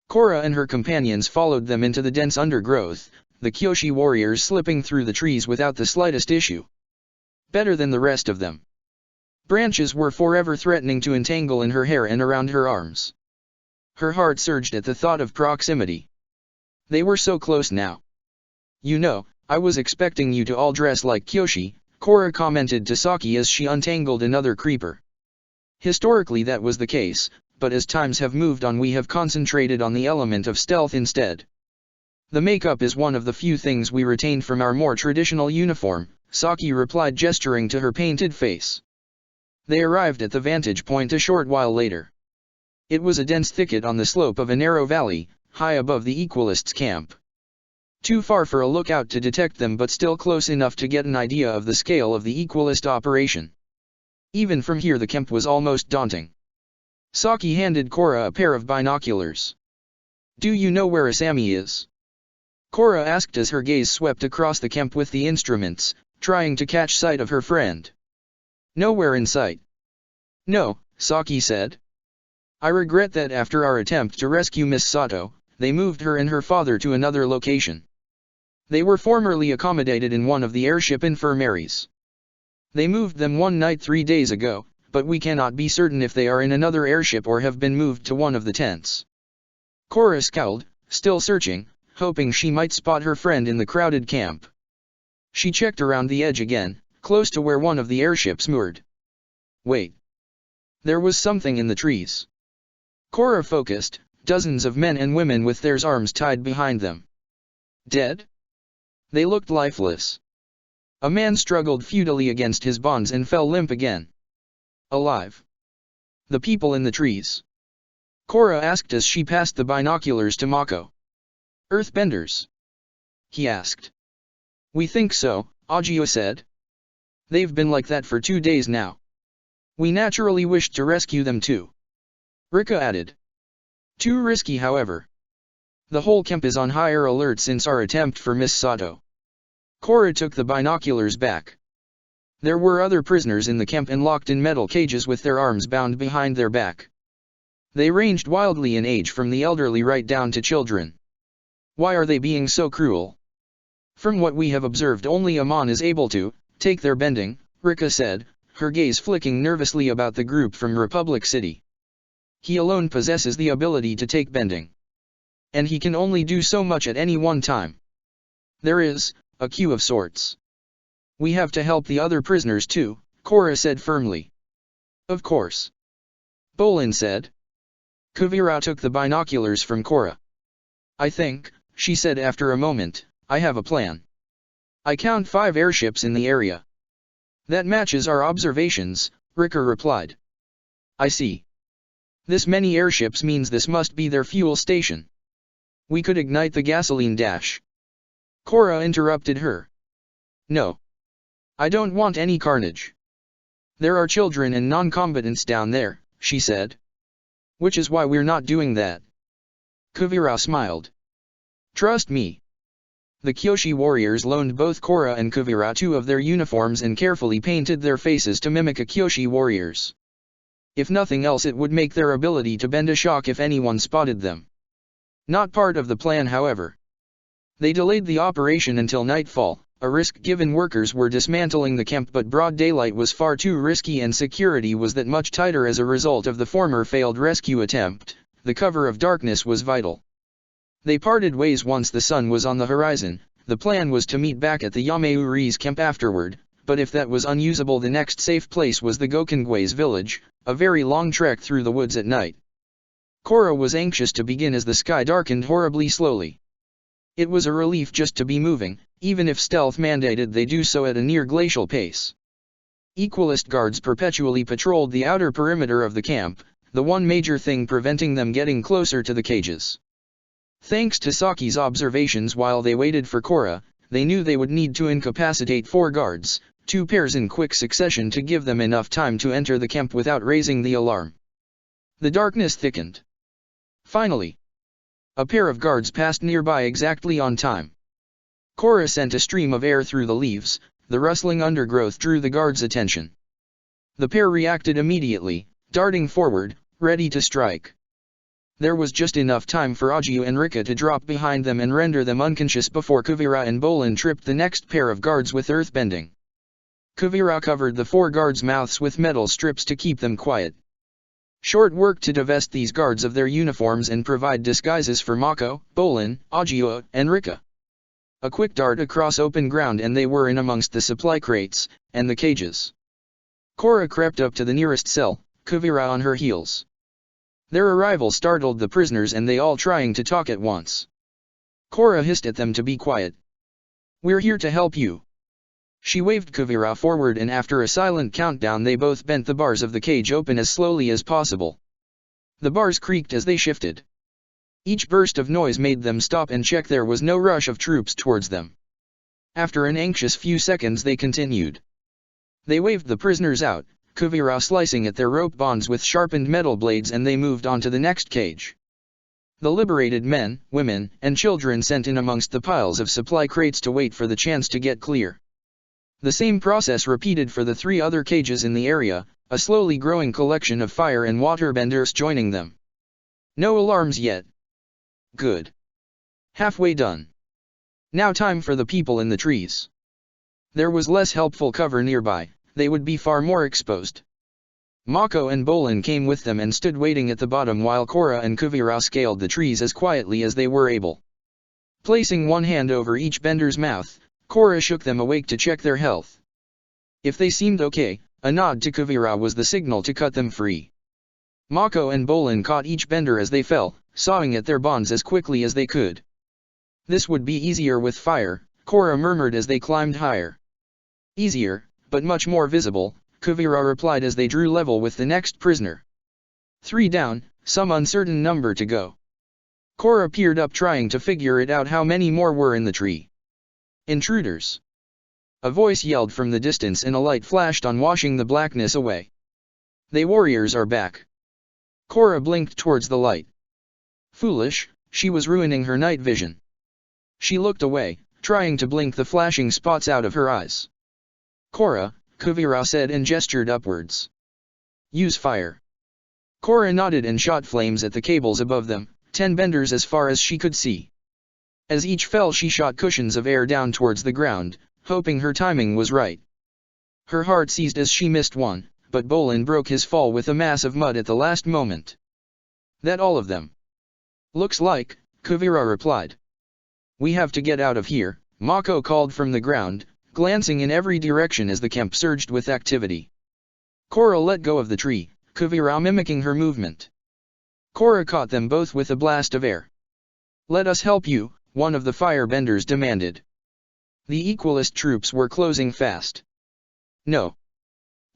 Korra and her companions followed them into the dense undergrowth, the Kyoshi warriors slipping through the trees without the slightest issue. Better than the rest of them. Branches were forever threatening to entangle in her hair and around her arms. Her heart surged at the thought of proximity. They were so close now. You know, I was expecting you to all dress like Kyoshi, Korra commented to Saki as she untangled another creeper. Historically that was the case, but as times have moved on we have concentrated on the element of stealth instead. The makeup is one of the few things we retained from our more traditional uniform, Saki replied, gesturing to her painted face. They arrived at the vantage point a short while later. It was a dense thicket on the slope of a narrow valley, high above the Equalists' camp. Too far for a lookout to detect them, but still close enough to get an idea of the scale of the Equalist operation. Even from here the camp was almost daunting. Saki handed Korra a pair of binoculars. Do you know where Asami is? Korra asked as her gaze swept across the camp with the instruments, trying to catch sight of her friend. Nowhere in sight. No, Saki said. I regret that after our attempt to rescue Miss Sato, they moved her and her father to another location. They were formerly accommodated in one of the airship infirmaries. They moved them one night 3 days ago, but we cannot be certain if they are in another airship or have been moved to one of the tents. Korra scowled, still searching, hoping she might spot her friend in the crowded camp. She checked around the edge again, close to where one of the airships moored. Wait. There was something in the trees. Korra focused, dozens of men and women with their arms tied behind them. Dead? They looked lifeless. A man struggled futilely against his bonds and fell limp again. Alive. The people in the trees. Korra asked as she passed the binoculars to Mako. Earthbenders? He asked. We think so, Ajiwa said. They've been like that for 2 days now. We naturally wished to rescue them too. Rika added. Too risky, however. The whole camp is on higher alert since our attempt for Miss Sato. Korra took the binoculars back. There were other prisoners in the camp and locked in metal cages with their arms bound behind their back. They ranged wildly in age from the elderly right down to children. Why are they being so cruel? From what we have observed, only Amon is able to take their bending, Rika said, her gaze flicking nervously about the group from Republic City. He alone possesses the ability to take bending. And he can only do so much at any one time. There is a queue of sorts. We have to help the other prisoners too, Korra said firmly. Of course. Bolin said. Kuvira took the binoculars from Korra. I think, she said after a moment, I have a plan. I count 5 airships in the area. That matches our observations, Rika replied. I see. This many airships means this must be their fuel station. We could ignite the gasoline dash. Korra interrupted her. No. I don't want any carnage. There are children and non-combatants down there, she said. Which is why we're not doing that. Kuvira smiled. Trust me. The Kyoshi warriors loaned both Korra and Kuvira 2 of their uniforms and carefully painted their faces to mimic a Kyoshi warriors. If nothing else, it would make their ability to bend a shock if anyone spotted them. Not part of the plan, however. They delayed the operation until nightfall, a risk given workers were dismantling the camp, but broad daylight was far too risky and security was that much tighter as a result of the former failed rescue attempt. The cover of darkness was vital. They parted ways once the sun was on the horizon. The plan was to meet back at the Yameuri's camp afterward, but if that was unusable, the next safe place was the Gokongwe's village, a very long trek through the woods at night. Korra was anxious to begin as the sky darkened horribly slowly. It was a relief just to be moving, even if stealth mandated they do so at a near glacial pace. Equalist guards perpetually patrolled the outer perimeter of the camp, the one major thing preventing them getting closer to the cages. Thanks to Saki's observations while they waited for Korra, they knew they would need to incapacitate 4 guards, 2 pairs in quick succession to give them enough time to enter the camp without raising the alarm. The darkness thickened. Finally, a pair of guards passed nearby exactly on time. Korra sent a stream of air through the leaves. The rustling undergrowth drew the guards' attention. The pair reacted immediately, darting forward, ready to strike. There was just enough time for Ajiu and Rika to drop behind them and render them unconscious before Kuvira and Bolin tripped the next pair of guards with earthbending. Kuvira covered the 4 guards' mouths with metal strips to keep them quiet. Short work to divest these guards of their uniforms and provide disguises for Mako, Bolin, Ajiu, and Rika. A quick dart across open ground and they were in amongst the supply crates and the cages. Korra crept up to the nearest cell, Kuvira on her heels. Their arrival startled the prisoners and they all trying to talk at once. Korra hissed at them to be quiet. We're here to help you. She waved Kuvira forward and after a silent countdown they both bent the bars of the cage open as slowly as possible. The bars creaked as they shifted. Each burst of noise made them stop and check there was no rush of troops towards them. After an anxious few seconds they continued. They waved the prisoners out, Kuvira slicing at their rope bonds with sharpened metal blades, and they moved on to the next cage. The liberated men, women, and children sent in amongst the piles of supply crates to wait for the chance to get clear. The same process repeated for the 3 other cages in the area, a slowly growing collection of fire and waterbenders joining them. No alarms yet. Good. Halfway done. Now time for the people in the trees. There was less helpful cover nearby, they would be far more exposed. Mako and Bolin came with them and stood waiting at the bottom while Korra and Kuvira scaled the trees as quietly as they were able. Placing one hand over each bender's mouth, Korra shook them awake to check their health. If they seemed okay, a nod to Kuvira was the signal to cut them free. Mako and Bolin caught each bender as they fell, sawing at their bonds as quickly as they could. This would be easier with fire, Korra murmured as they climbed higher. Easier, but much more visible, Kuvira replied as they drew level with the next prisoner. 3 down, some uncertain number to go. Korra peered up trying to figure it out how many more were in the tree. Intruders. A voice yelled from the distance and a light flashed on, washing the blackness away. They warriors are back. Korra blinked towards the light. Foolish, she was ruining her night vision. She looked away, trying to blink the flashing spots out of her eyes. Korra, Kuvira said and gestured upwards. Use fire. Korra nodded and shot flames at the cables above them, 10 benders as far as she could see. As each fell she shot cushions of air down towards the ground, hoping her timing was right. Her heart seized as she missed one, but Bolin broke his fall with a mass of mud at the last moment. That all of them? Looks like, Kuvira replied. We have to get out of here, Mako called from the ground, glancing in every direction as the camp surged with activity. Korra let go of the tree, Kuvira mimicking her movement. Korra caught them both with a blast of air. Let us help you, one of the firebenders demanded. The Equalist troops were closing fast. No.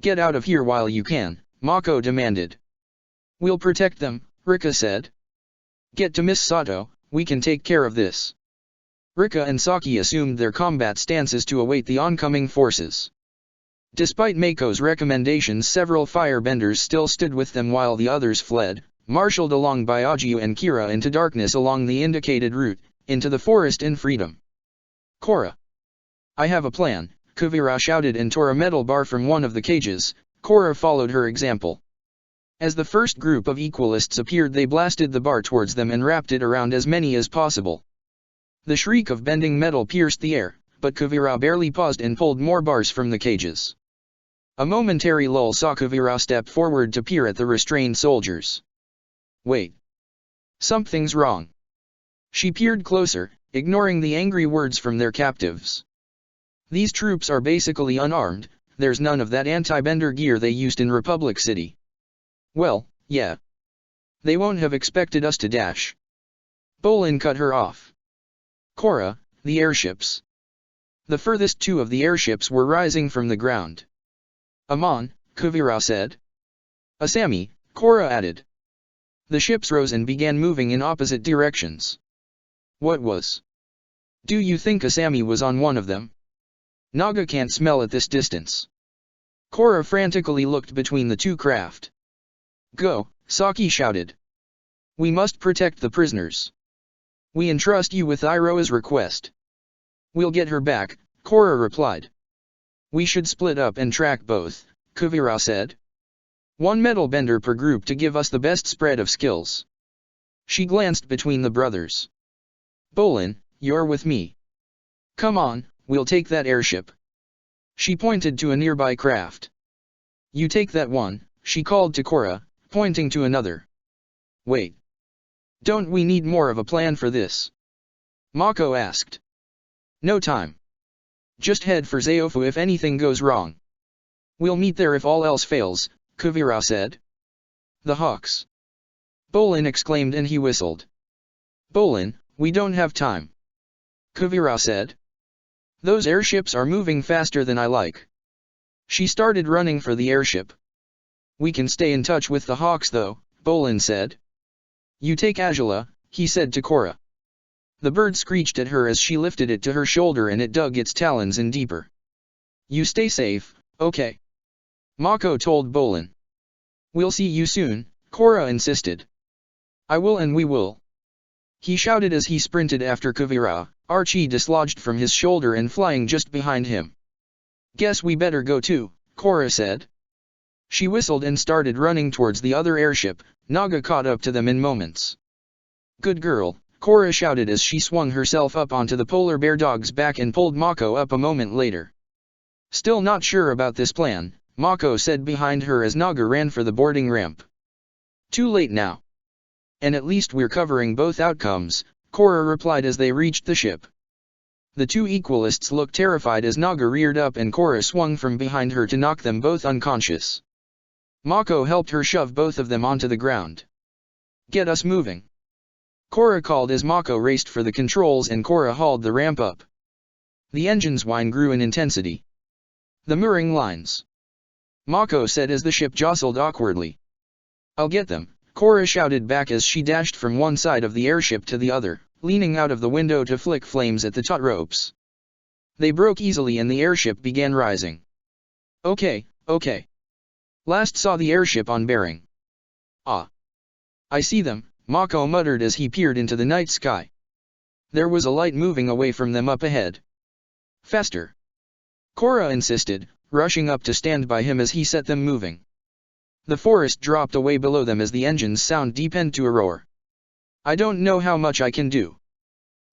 Get out of here while you can, Mako demanded. We'll protect them, Rika said. Get to Miss Sato, we can take care of this. Rika and Saki assumed their combat stances to await the oncoming forces. Despite Mako's recommendations, several firebenders still stood with them while the others fled, marshaled along by Ajiu and Kira into darkness along the indicated route, into the forest in freedom. Korra. I have a plan, Kuvira shouted and tore a metal bar from one of the cages. Korra followed her example. As the first group of Equalists appeared, they blasted the bar towards them and wrapped it around as many as possible. The shriek of bending metal pierced the air, but Kuvira barely paused and pulled more bars from the cages. A momentary lull saw Kuvira step forward to peer at the restrained soldiers. Wait. Something's wrong. She peered closer, ignoring the angry words from their captives. These troops are basically unarmed, there's none of that anti-bender gear they used in Republic City. Well, yeah. They won't have expected us to dash. Bolin cut her off. Korra, the airships. The furthest two of the airships were rising from the ground. Amon, Kuvira said. Asami, Korra added. The ships rose and began moving in opposite directions. What was? Do you think Asami was on one of them? Naga can't smell at this distance. Korra frantically looked between the two craft. Go, Saki shouted. We must protect the prisoners. We entrust you with Iroha's request. We'll get her back, Korra replied. We should split up and track both, Kuvira said. One metal bender per group to give us the best spread of skills. She glanced between the brothers. Bolin, you're with me. Come on, we'll take that airship. She pointed to a nearby craft. You take that one, she called to Korra, pointing to another. Wait. Don't we need more of a plan for this? Mako asked. No time. Just head for Zaofu if anything goes wrong. We'll meet there if all else fails, Kuvira said. The Hawks. Bolin exclaimed and he whistled. Bolin, we don't have time. Kuvira said. Those airships are moving faster than I like. She started running for the airship. We can stay in touch with the Hawks though, Bolin said. You take Azula, he said to Korra. The bird screeched at her as she lifted it to her shoulder and it dug its talons in deeper. You stay safe, okay? Mako told Bolin. We'll see you soon, Korra insisted. I will and we will. He shouted as he sprinted after Kuvira, Archie dislodged from his shoulder and flying just behind him. Guess we better go too, Korra said. She whistled and started running towards the other airship. Naga caught up to them in moments. Good girl, Korra shouted as she swung herself up onto the polar bear dog's back and pulled Mako up a moment later. Still not sure about this plan, Mako said behind her as Naga ran for the boarding ramp. Too late now. And at least we're covering both outcomes, Korra replied as they reached the ship. The two Equalists looked terrified as Naga reared up and Korra swung from behind her to knock them both unconscious. Mako helped her shove both of them onto the ground. Get us moving. Korra called as Mako raced for the controls and Korra hauled the ramp up. The engine's whine grew in intensity. The mooring lines. Mako said as the ship jostled awkwardly. I'll get them, Korra shouted back as she dashed from one side of the airship to the other, leaning out of the window to flick flames at the taut ropes. They broke easily and the airship began rising. Okay. Last saw the airship on bearing. Ah. I see them, Mako muttered as he peered into the night sky. There was a light moving away from them up ahead. Faster. Korra insisted, rushing up to stand by him as he set them moving. The forest dropped away below them as the engines sound deepened to a roar. I don't know how much I can do.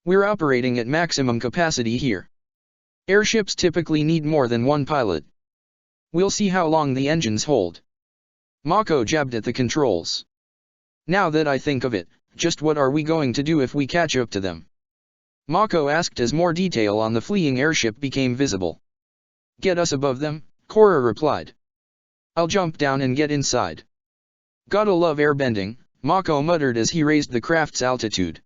We're operating at maximum capacity here. Airships typically need more than one pilot. We'll see how long the engines hold. Mako jabbed at the controls. Now that I think of it, just what are we going to do if we catch up to them? Mako asked as more detail on the fleeing airship became visible. Get us above them, Korra replied. I'll jump down and get inside. Gotta love airbending, Mako muttered as he raised the craft's altitude.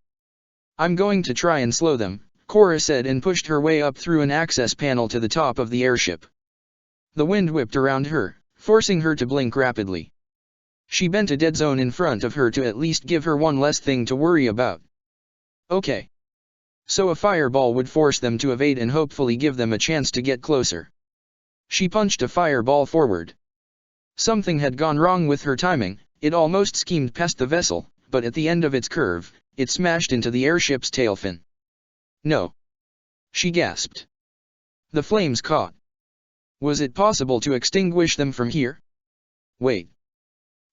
I'm going to try and slow them, Korra said and pushed her way up through an access panel to the top of the airship. The wind whipped around her, forcing her to blink rapidly. She bent a dead zone in front of her to at least give her one less thing to worry about. Okay. So a fireball would force them to evade and hopefully give them a chance to get closer. She punched a fireball forward. Something had gone wrong with her timing, it almost skimmed past the vessel, but at the end of its curve, it smashed into the airship's tail fin. No. She gasped. The flames caught. Was it possible to extinguish them from here? Wait.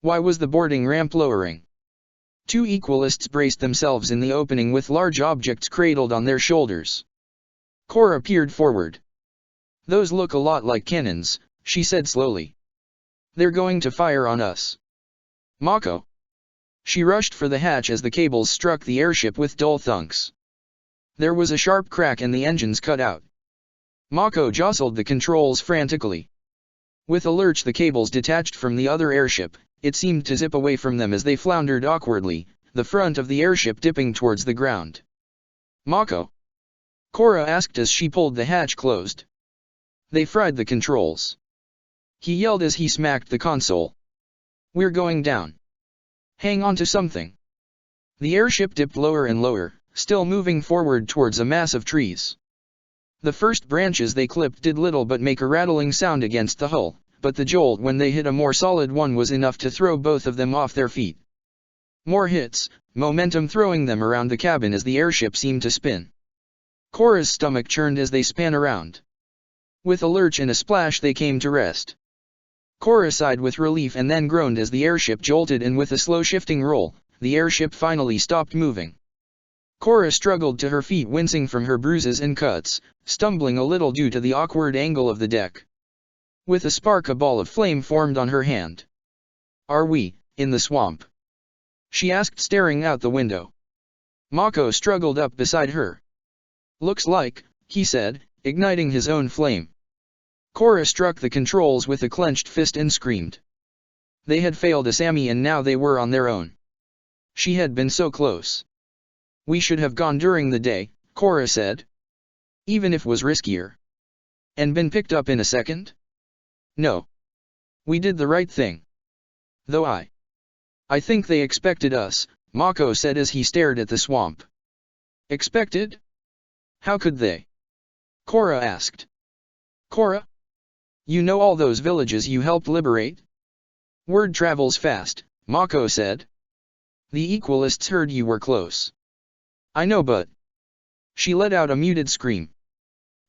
Why was the boarding ramp lowering? Two equalists braced themselves in the opening with large objects cradled on their shoulders. Korra peered forward. Those look a lot like cannons, she said slowly. They're going to fire on us. Mako. She rushed for the hatch as the cables struck the airship with dull thunks. There was a sharp crack and the engines cut out. Mako jostled the controls frantically. With a lurch the cables detached from the other airship. It seemed to zip away from them as they floundered awkwardly, the front of the airship dipping towards the ground. Mako? Korra asked as she pulled the hatch closed. They fried the controls. He yelled as he smacked the console. We're going down. Hang on to something. The airship dipped lower and lower, still moving forward towards a mass of trees. The first branches they clipped did little but make a rattling sound against the hull, but the jolt when they hit a more solid one was enough to throw both of them off their feet. More hits, momentum throwing them around the cabin as the airship seemed to spin. Korra's stomach churned as they span around. With a lurch and a splash they came to rest. Korra sighed with relief and then groaned as the airship jolted, and with a slow shifting roll, the airship finally stopped moving. Korra struggled to her feet, wincing from her bruises and cuts, stumbling a little due to the awkward angle of the deck. With a spark a ball of flame formed on her hand. Are we, in the swamp? She asked, staring out the window. Mako struggled up beside her. Looks like, he said, igniting his own flame. Korra struck the controls with a clenched fist and screamed. They had failed Asami and now they were on their own. She had been so close. We should have gone during the day, Korra said. Even if was riskier. And been picked up in a second? No. We did the right thing. Though I think they expected us, Mako said as he stared at the swamp. Expected? How could they? Korra asked. Korra? You know all those villages you helped liberate? Word travels fast, Mako said. The Equalists heard you were close. I know, but... She let out a muted scream.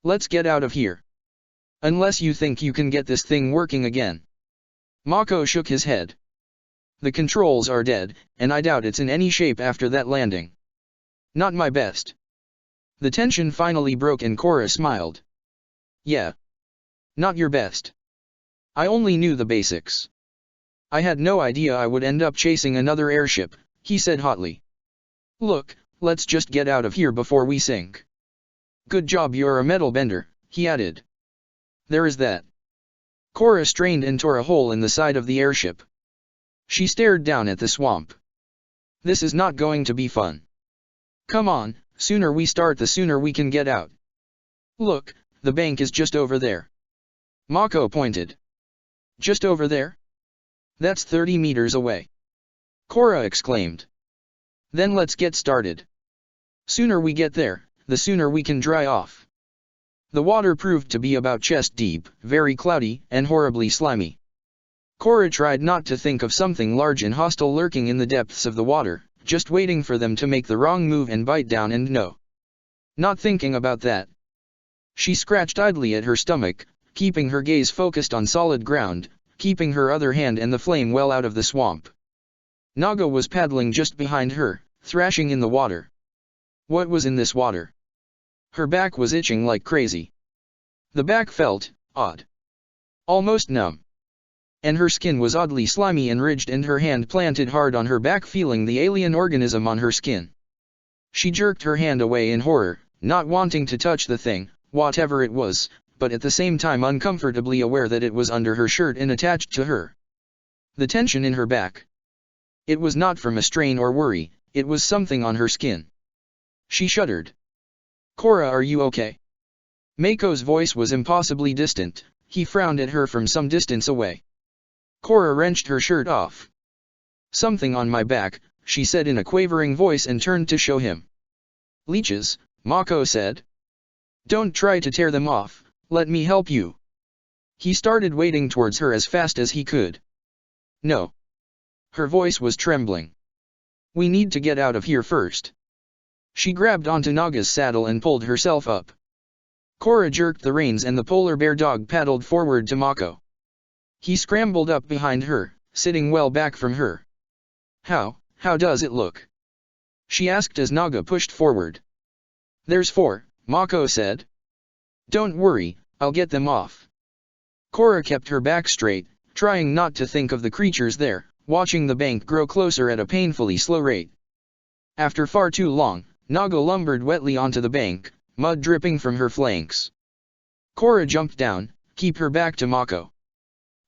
Let's get out of here. Unless you think you can get this thing working again. Mako shook his head. The controls are dead, and I doubt it's in any shape after that landing. Not my best. The tension finally broke and Korra smiled. Yeah. Not your best. I only knew the basics. I had no idea I would end up chasing another airship, he said hotly. Look, let's just get out of here before we sink. Good job you're a metal bender, he added. There is that. Korra strained and tore a hole in the side of the airship. She stared down at the swamp. This is not going to be fun. Come on, sooner we start the sooner we can get out. Look, the bank is just over there. Mako pointed. Just over there? That's 30 meters away. Korra exclaimed. Then let's get started. Sooner we get there, the sooner we can dry off. The water proved to be about chest deep, very cloudy, and horribly slimy. Korra tried not to think of something large and hostile lurking in the depths of the water, just waiting for them to make the wrong move and bite down, and no. Not thinking about that. She scratched idly at her stomach, keeping her gaze focused on solid ground, keeping her other hand and the flame well out of the swamp. Naga was paddling just behind her, thrashing in the water. What was in this water? Her back was itching like crazy. The back felt odd. Almost numb. and her skin was oddly slimy and ridged, and her hand planted hard on her back, feeling the alien organism on her skin. She jerked her hand away in horror, not wanting to touch the thing, whatever it was, but at the same time uncomfortably aware that it was under her shirt and attached to her. The tension in her back. It was not from a strain or worry, it was something on her skin. She shuddered. "Korra, are you okay?" Mako's voice was impossibly distant. He frowned at her from some distance away. Korra wrenched her shirt off. "Something on my back," she said in a quavering voice and turned to show him. "Leeches," Mako said. "Don't try to tear them off, let me help you." He started wading towards her as fast as he could. "No." Her voice was trembling. "We need to get out of here first." She grabbed onto Naga's saddle and pulled herself up. Korra jerked the reins and the polar bear dog paddled forward to Mako. He scrambled up behind her, sitting well back from her. How does it look?" she asked as Naga pushed forward. "There's 4, Mako said. "Don't worry, I'll get them off." Korra kept her back straight, trying not to think of the creatures there, watching the bank grow closer at a painfully slow rate. After far too long, Naga lumbered wetly onto the bank, mud dripping from her flanks. Korra jumped down. "Keep her back to Mako."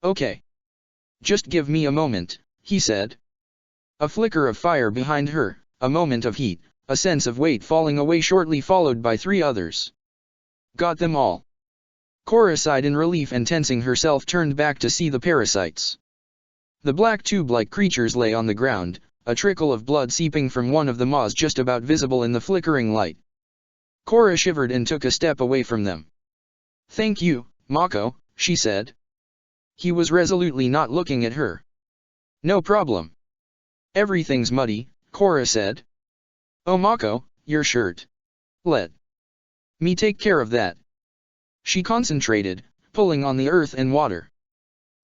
"Okay. Just give me a moment," he said. A flicker of fire behind her, a moment of heat, a sense of weight falling away, shortly followed by 3 others. "Got them all." Korra sighed in relief and, tensing herself, turned back to see the parasites. The black tube-like creatures lay on the ground, a trickle of blood seeping from one of the maws just about visible in the flickering light. Korra shivered and took a step away from them. "Thank you, Mako," she said. He was resolutely not looking at her. "No problem." "Everything's muddy," Korra said. "Oh Mako, your shirt. Let me take care of that." She concentrated, pulling on the earth and water.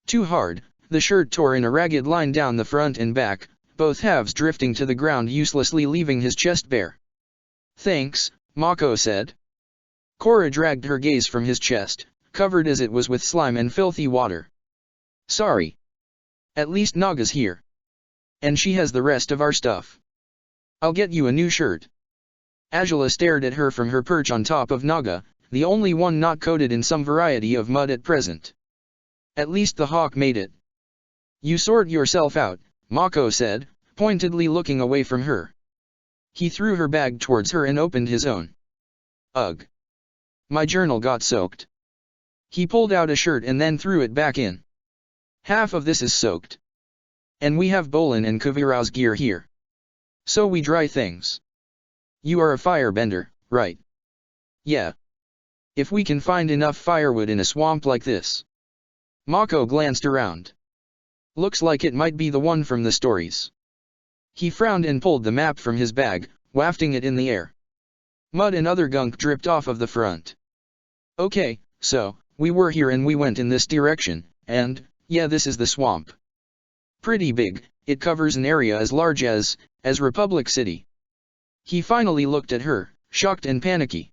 Too hard, the shirt tore in a ragged line down the front and back, both halves drifting to the ground uselessly, leaving his chest bare. "Thanks," Mako said. Korra dragged her gaze from his chest, covered as it was with slime and filthy water. "Sorry. At least Naga's here. And she has the rest of our stuff. I'll get you a new shirt." Angela stared at her from her perch on top of Naga, the only one not coated in some variety of mud at present. "At least the hawk made it." "You sort yourself out," Mako said, pointedly looking away from her. He threw her bag towards her and opened his own. "Ugh. My journal got soaked." He pulled out a shirt and then threw it back in. "Half of this is soaked. And we have Bolin and Kuvira's gear here. So we dry things. You are a firebender, right?" "Yeah. If we can find enough firewood in a swamp like this." Mako glanced around. "Looks like it might be the one from the stories." He frowned and pulled the map from his bag, wafting it in the air. Mud and other gunk dripped off of the front. "Okay, so, we were here and we went in this direction, and, yeah, this is the swamp. Pretty big, it covers an area as large as Republic City." He finally looked at her, shocked and panicky.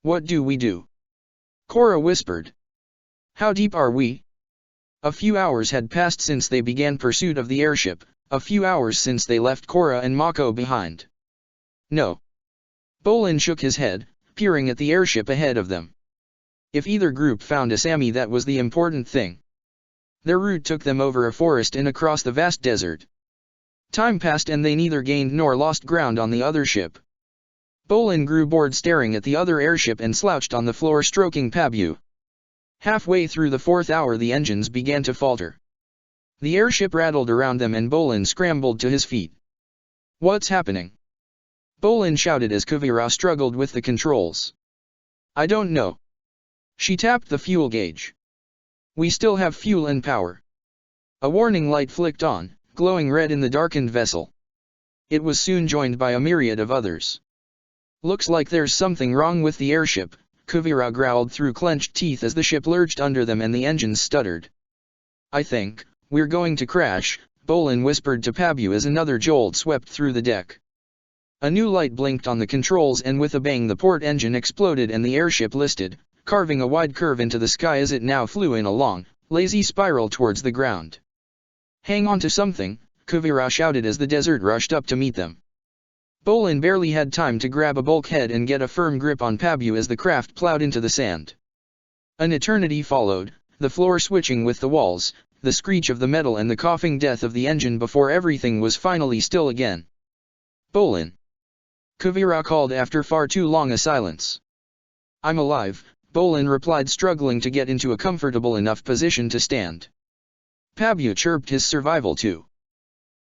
"What do we do?" Korra whispered. "How deep are we?" A few hours had passed since they began pursuit of the airship, a few hours since they left Korra and Mako behind. "No." Bolin shook his head, peering at the airship ahead of them. If either group found a Sami, that was the important thing. Their route took them over a forest and across the vast desert. Time passed and they neither gained nor lost ground on the other ship. Bolin grew bored staring at the other airship and slouched on the floor stroking Pabu. Halfway through the 4th hour the engines began to falter. The airship rattled around them and Bolin scrambled to his feet. "What's happening?" Bolin shouted as Kuvira struggled with the controls. "I don't know." She tapped the fuel gauge. "We still have fuel and power." A warning light flicked on, glowing red in the darkened vessel. It was soon joined by a myriad of others. "Looks like there's something wrong with the airship," Kuvira growled through clenched teeth as the ship lurched under them and the engines stuttered. "I think we're going to crash," Bolin whispered to Pabu as another jolt swept through the deck. A new light blinked on the controls and with a bang the port engine exploded and the airship listed, carving a wide curve into the sky as it now flew in a long, lazy spiral towards the ground. Hang on to something, Kuvira shouted as the desert rushed up to meet them. Bolin barely had time to grab a bulkhead and get a firm grip on Pabu as the craft plowed into the sand. An eternity followed, the floor switching with the walls, the screech of the metal and the coughing death of the engine before everything was finally still again. Bolin! Kuvira called after far too long a silence. I'm alive, Bolin replied, struggling to get into a comfortable enough position to stand. Pabu chirped his survival too.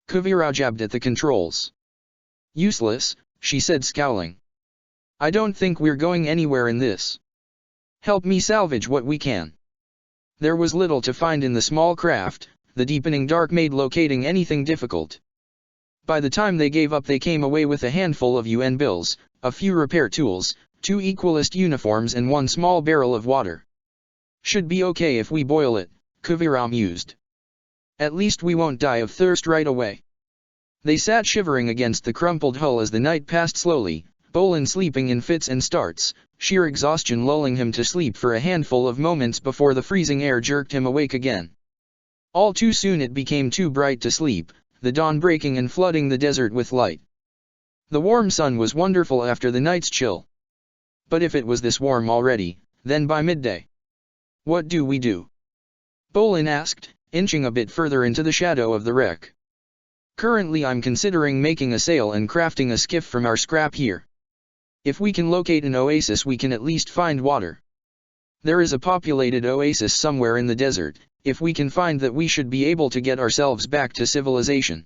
Kuvira jabbed at the controls. Useless, she said, scowling. I don't think we're going anywhere in this. Help me salvage what we can. There was little to find in the small craft, the deepening dark made locating anything difficult. By the time they gave up, they came away with a handful of UN bills, a few repair tools, 2 equalist uniforms and 1 small barrel of water. Should be okay if we boil it, Kuvira mused. At least we won't die of thirst right away. They sat shivering against the crumpled hull as the night passed slowly, Bolin sleeping in fits and starts, sheer exhaustion lulling him to sleep for a handful of moments before the freezing air jerked him awake again. All too soon it became too bright to sleep, the dawn breaking and flooding the desert with light. The warm sun was wonderful after the night's chill. But if it was this warm already, then by midday. What do we do? Bolin asked, inching a bit further into the shadow of the wreck. Currently I'm considering making a sail and crafting a skiff from our scrap here. If we can locate an oasis we can at least find water. There is a populated oasis somewhere in the desert, if we can find that we should be able to get ourselves back to civilization.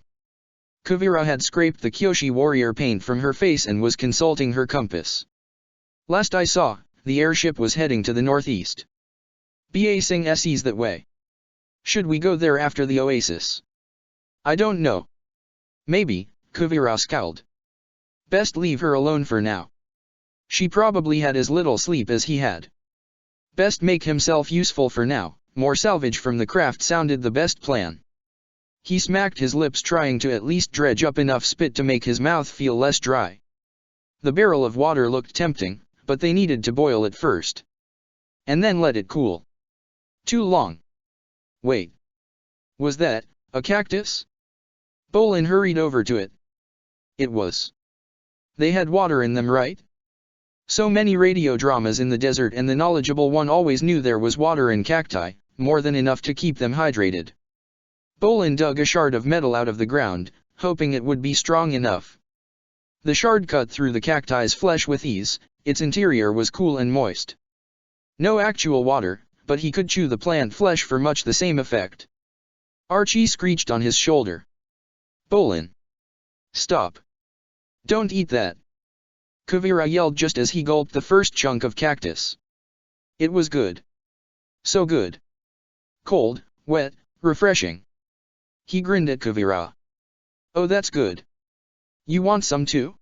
Kuvira had scraped the Kyoshi warrior paint from her face and was consulting her compass. Last I saw, the airship was heading to the northeast. Basing SEs that way. Should we go there after the oasis? I don't know. Maybe, Kuvira scowled. Best leave her alone for now. She probably had as little sleep as he had. Best make himself useful for now, more salvage from the craft sounded the best plan. He smacked his lips trying to at least dredge up enough spit to make his mouth feel less dry. The barrel of water looked tempting, but they needed to boil it first. And then let it cool. Too long. Wait. Was that a cactus? Bolin hurried over to it. It was. They had water in them, right? So many radio dramas in the desert, and the knowledgeable one always knew there was water in cacti, more than enough to keep them hydrated. Bolin dug a shard of metal out of the ground, hoping it would be strong enough. The shard cut through the cacti's flesh with ease, its interior was cool and moist. No actual water, but he could chew the plant flesh for much the same effect. Archie screeched on his shoulder. Bolin! Stop! Don't eat that! Kuvira yelled just as he gulped the first chunk of cactus. It was good. So good. Cold, wet, refreshing. He grinned at Kuvira. Oh, that's good. You want some too?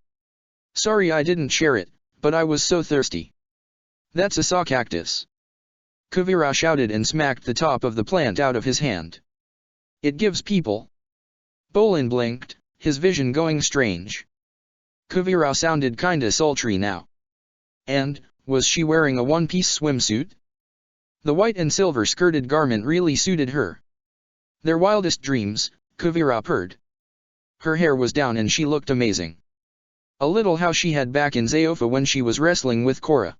Sorry I didn't share it, but I was so thirsty. That's a saw cactus. Kuvira shouted and smacked the top of the plant out of his hand. It gives people. Bolin blinked, his vision going strange. Kuvira sounded kinda sultry now. And, was she wearing a one-piece swimsuit? The white and silver skirted garment really suited her. Their wildest dreams, Kuvira purred. Her hair was down and she looked amazing. A little how she had back in Zaofa when she was wrestling with Korra.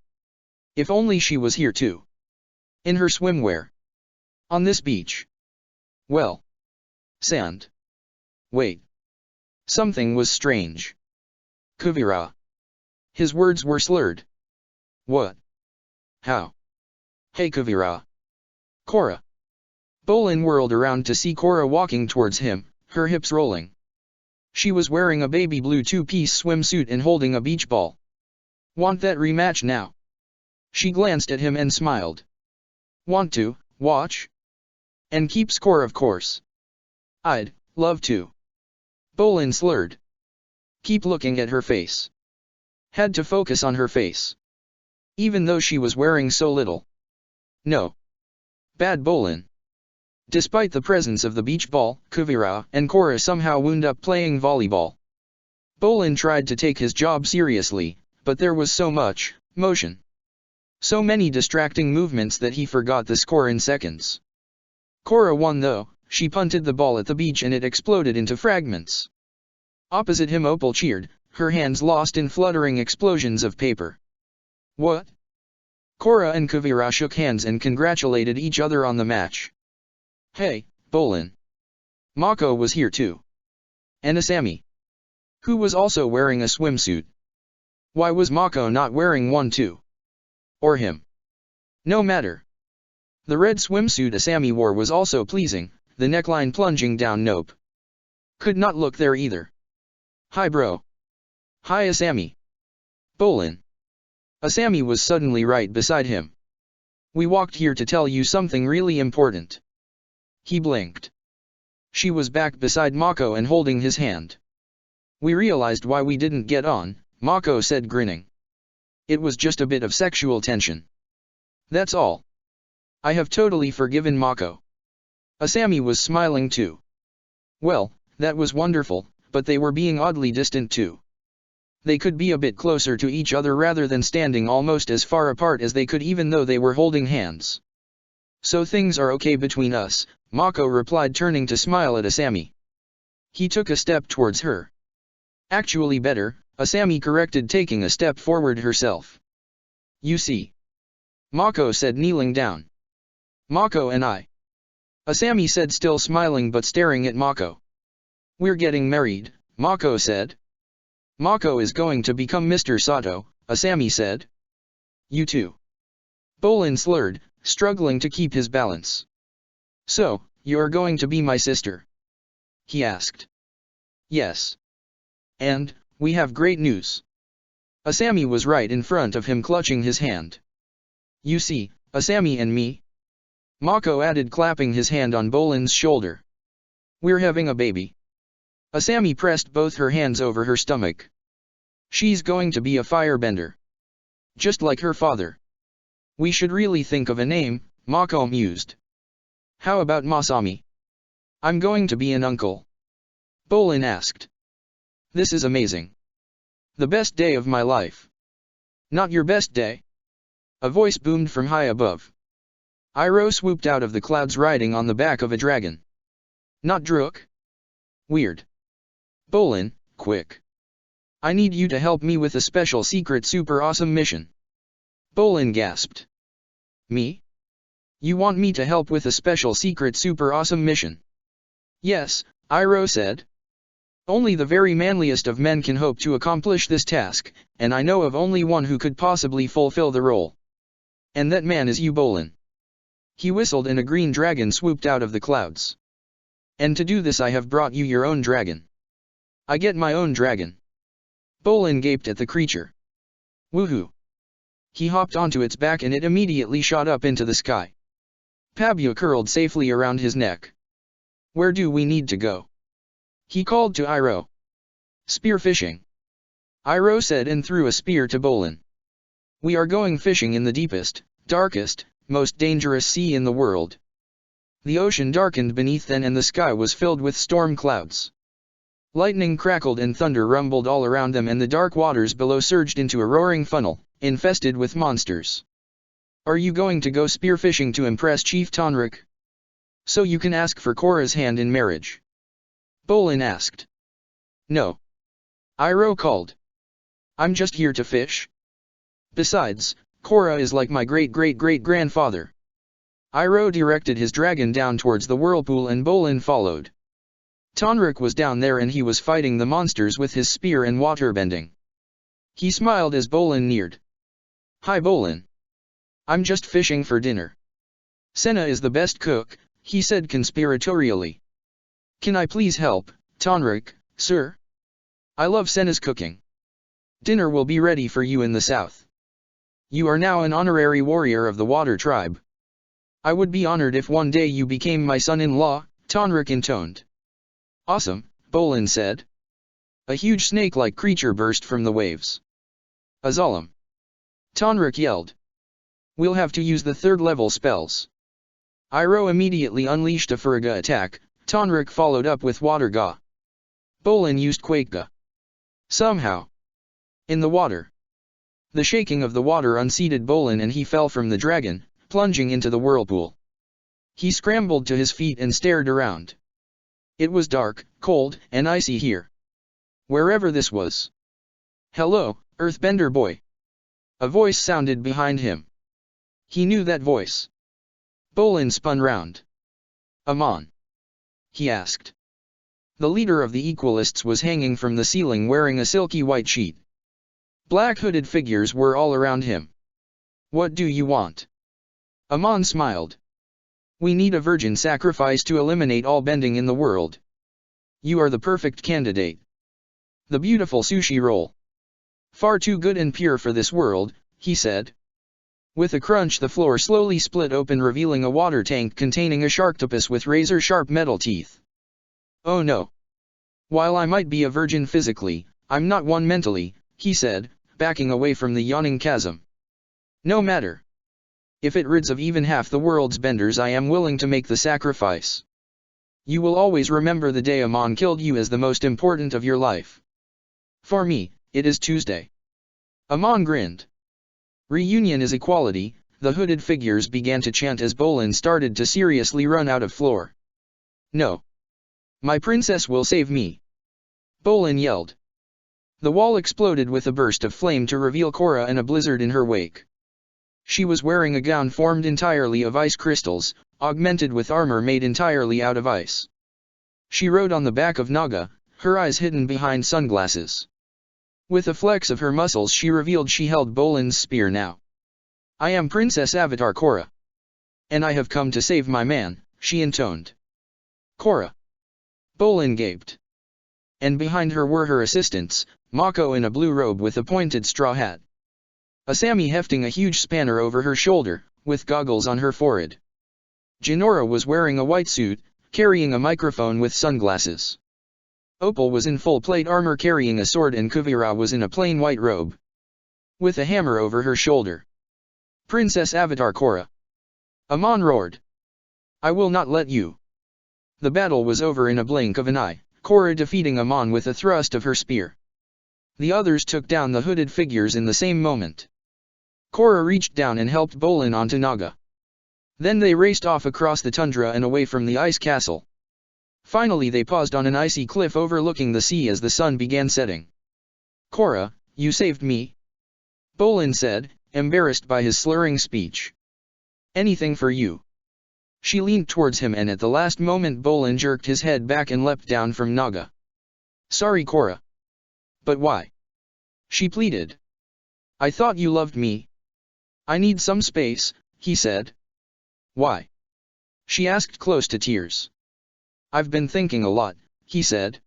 If only she was here too. In her swimwear. On this beach. Well. Sand. Wait. Something was strange. Kuvira. His words were slurred. What? How? Hey Kuvira. Korra. Bolin whirled around to see Korra walking towards him, her hips rolling. She was wearing a baby blue two-piece swimsuit and holding a beach ball. Want that rematch now? She glanced at him and smiled. Want to, watch? And keep score, of course. I'd love to. Bolin slurred. Keep looking at her face. Had to focus on her face. Even though she was wearing so little. No. Bad Bolin. Despite the presence of the beach ball, Kuvira and Korra somehow wound up playing volleyball. Bolin tried to take his job seriously, but there was so much motion. So many distracting movements that he forgot the score in seconds. Korra won though. She punted the ball at the beach and it exploded into fragments. Opposite him Opal cheered, her hands lost in fluttering explosions of paper. What? Korra and Kuvira shook hands and congratulated each other on the match. Hey, Bolin. Mako was here too. And Asami, who was also wearing a swimsuit. Why was Mako not wearing one too? Or him? No matter. The red swimsuit Asami wore was also pleasing, the neckline plunging down. Nope. Could not look there either. Hi bro. Hi Asami. Bolin. Asami was suddenly right beside him. We walked here to tell you something really important. He blinked. She was back beside Mako and holding his hand. We realized why we didn't get on, Mako said grinning. It was just a bit of sexual tension. That's all. I have totally forgiven Mako. Asami was smiling too. Well, that was wonderful, but they were being oddly distant too. They could be a bit closer to each other rather than standing almost as far apart as they could even though they were holding hands. So things are okay between us, Mako replied turning to smile at Asami. He took a step towards her. Actually better, Asami corrected taking a step forward herself. You see. Mako said kneeling down. Mako and I. Asami said still smiling but staring at Mako. We're getting married, Mako said. Mako is going to become Mr. Sato, Asami said. You too. Bolin slurred, struggling to keep his balance. So, you're going to be my sister? He asked. Yes. And, we have great news. Asami was right in front of him clutching his hand. You see, Asami and me? Mako added clapping his hand on Bolin's shoulder. We're having a baby. Asami pressed both her hands over her stomach. She's going to be a firebender. Just like her father. We should really think of a name, Mako mused. How about Masami? I'm going to be an uncle. Bolin asked. This is amazing. The best day of my life. Not your best day? A voice boomed from high above. Iroh swooped out of the clouds riding on the back of a dragon. Not Drook? Weird. Bolin, quick. I need you to help me with a special secret super awesome mission. Bolin gasped. Me? You want me to help with a special secret super awesome mission? Yes, Iroh said. Only the very manliest of men can hope to accomplish this task, and I know of only one who could possibly fulfill the role. And that man is you, Bolin. He whistled and a green dragon swooped out of the clouds. And to do this I have brought you your own dragon. I get my own dragon. Bolin gaped at the creature. Woohoo! He hopped onto its back and it immediately shot up into the sky. Pabua curled safely around his neck. Where do we need to go? He called to Iroh. Spearfishing. Iroh said and threw a spear to Bolin. We are going fishing in the deepest, darkest, most dangerous sea in the world. The ocean darkened beneath them and the sky was filled with storm clouds. Lightning crackled and thunder rumbled all around them and the dark waters below surged into a roaring funnel, infested with monsters. Are you going to go spearfishing to impress Chief Tonrik? So you can ask for Korra's hand in marriage? Bolin asked. No. Iroh called. I'm just here to fish. Besides, Korra is like my great-great-great-grandfather. Iroh directed his dragon down towards the whirlpool and Bolin followed. Tonrik was down there and he was fighting the monsters with his spear and waterbending. He smiled as Bolin neared. Hi Bolin. I'm just fishing for dinner. Senna is the best cook, he said conspiratorially. Can I please help, Tonrik, sir? I love Senna's cooking. Dinner will be ready for you in the south. You are now an honorary warrior of the Water Tribe. I would be honored if one day you became my son-in-law, Tonrik intoned. Awesome, Bolin said. A huge snake-like creature burst from the waves. Azalam. Tonrik yelled. We'll have to use the third-level spells. Iroh immediately unleashed a Furga attack, Tonrik followed up with Water Ga. Bolin used Quake Ga. Somehow. In the water. The shaking of the water unseated Bolin and he fell from the dragon, plunging into the whirlpool. He scrambled to his feet and stared around. It was dark, cold, and icy here. Wherever this was. "Hello, Earthbender boy." A voice sounded behind him. He knew that voice. Bolin spun round. "Amon?" he asked. The leader of the Equalists was hanging from the ceiling wearing a silky white sheet. Black hooded figures were all around him. "What do you want?" Amon smiled. "We need a virgin sacrifice to eliminate all bending in the world. You are the perfect candidate. The beautiful sushi roll. Far too good and pure for this world," he said. With a crunch the floor slowly split open revealing a water tank containing a sharktopus with razor-sharp metal teeth. "Oh no. While I might be a virgin physically, I'm not one mentally," he said, backing away from the yawning chasm. "No matter. If it rids of even half the world's benders I am willing to make the sacrifice. You will always remember the day Amon killed you as the most important of your life. For me, it is Tuesday." Amon grinned. "Reunion is equality," the hooded figures began to chant as Bolin started to seriously run out of floor. "No. My princess will save me!" Bolin yelled. The wall exploded with a burst of flame to reveal Korra and a blizzard in her wake. She was wearing a gown formed entirely of ice crystals, augmented with armor made entirely out of ice. She rode on the back of Naga, her eyes hidden behind sunglasses. With a flex of her muscles she revealed she held Bolin's spear now. "I am Princess Avatar Korra. And I have come to save my man," she intoned. "Korra." Bolin gaped. And behind her were her assistants, Mako in a blue robe with a pointed straw hat. Asami hefting a huge spanner over her shoulder, with goggles on her forehead. Jinora was wearing a white suit, carrying a microphone with sunglasses. Opal was in full plate armor carrying a sword and Kuvira was in a plain white robe. With a hammer over her shoulder. "Princess Avatar Korra!" Amon roared. "I will not let you!" The battle was over in a blink of an eye, Korra defeating Amon with a thrust of her spear. The others took down the hooded figures in the same moment. Korra reached down and helped Bolin onto Naga. Then they raced off across the tundra and away from the ice castle. Finally they paused on an icy cliff overlooking the sea as the sun began setting. "Korra, you saved me," Bolin said, embarrassed by his slurring speech. "Anything for you." She leaned towards him and at the last moment Bolin jerked his head back and leapt down from Naga. "Sorry Korra." "But why?" she pleaded. "I thought you loved me." "I need some space," he said. "Why?" she asked close to tears. "I've been thinking a lot," he said.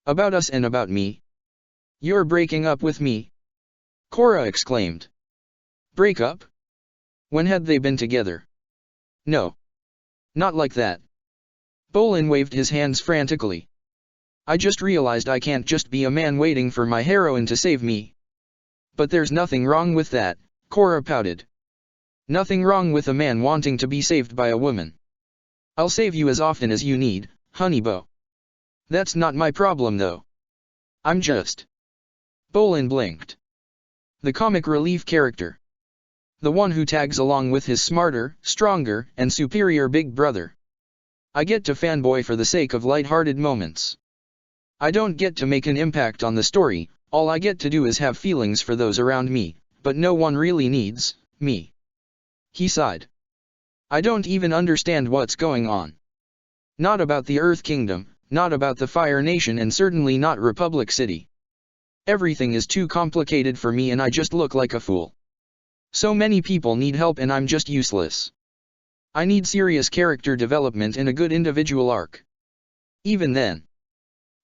"About us and about me." "You're breaking up with me?" Korra exclaimed. "Break up? When had they been together?" "No. Not like that." Bolin waved his hands frantically. "I just realized I can't just be a man waiting for my heroine to save me." "But there's nothing wrong with that," Korra pouted. "Nothing wrong with a man wanting to be saved by a woman. I'll save you as often as you need, honeybo. That's not my problem though. I'm just..." Bolin blinked. The comic relief character. The one who tags along with his smarter, stronger, and superior big brother. I get to fanboy for the sake of light-hearted moments. I don't get to make an impact on the story, all I get to do is have feelings for those around me, but no one really needs me. He sighed. I don't even understand what's going on. Not about the Earth Kingdom, not about the Fire Nation and certainly not Republic City. Everything is too complicated for me and I just look like a fool. So many people need help and I'm just useless. I need serious character development and a good individual arc. Even then.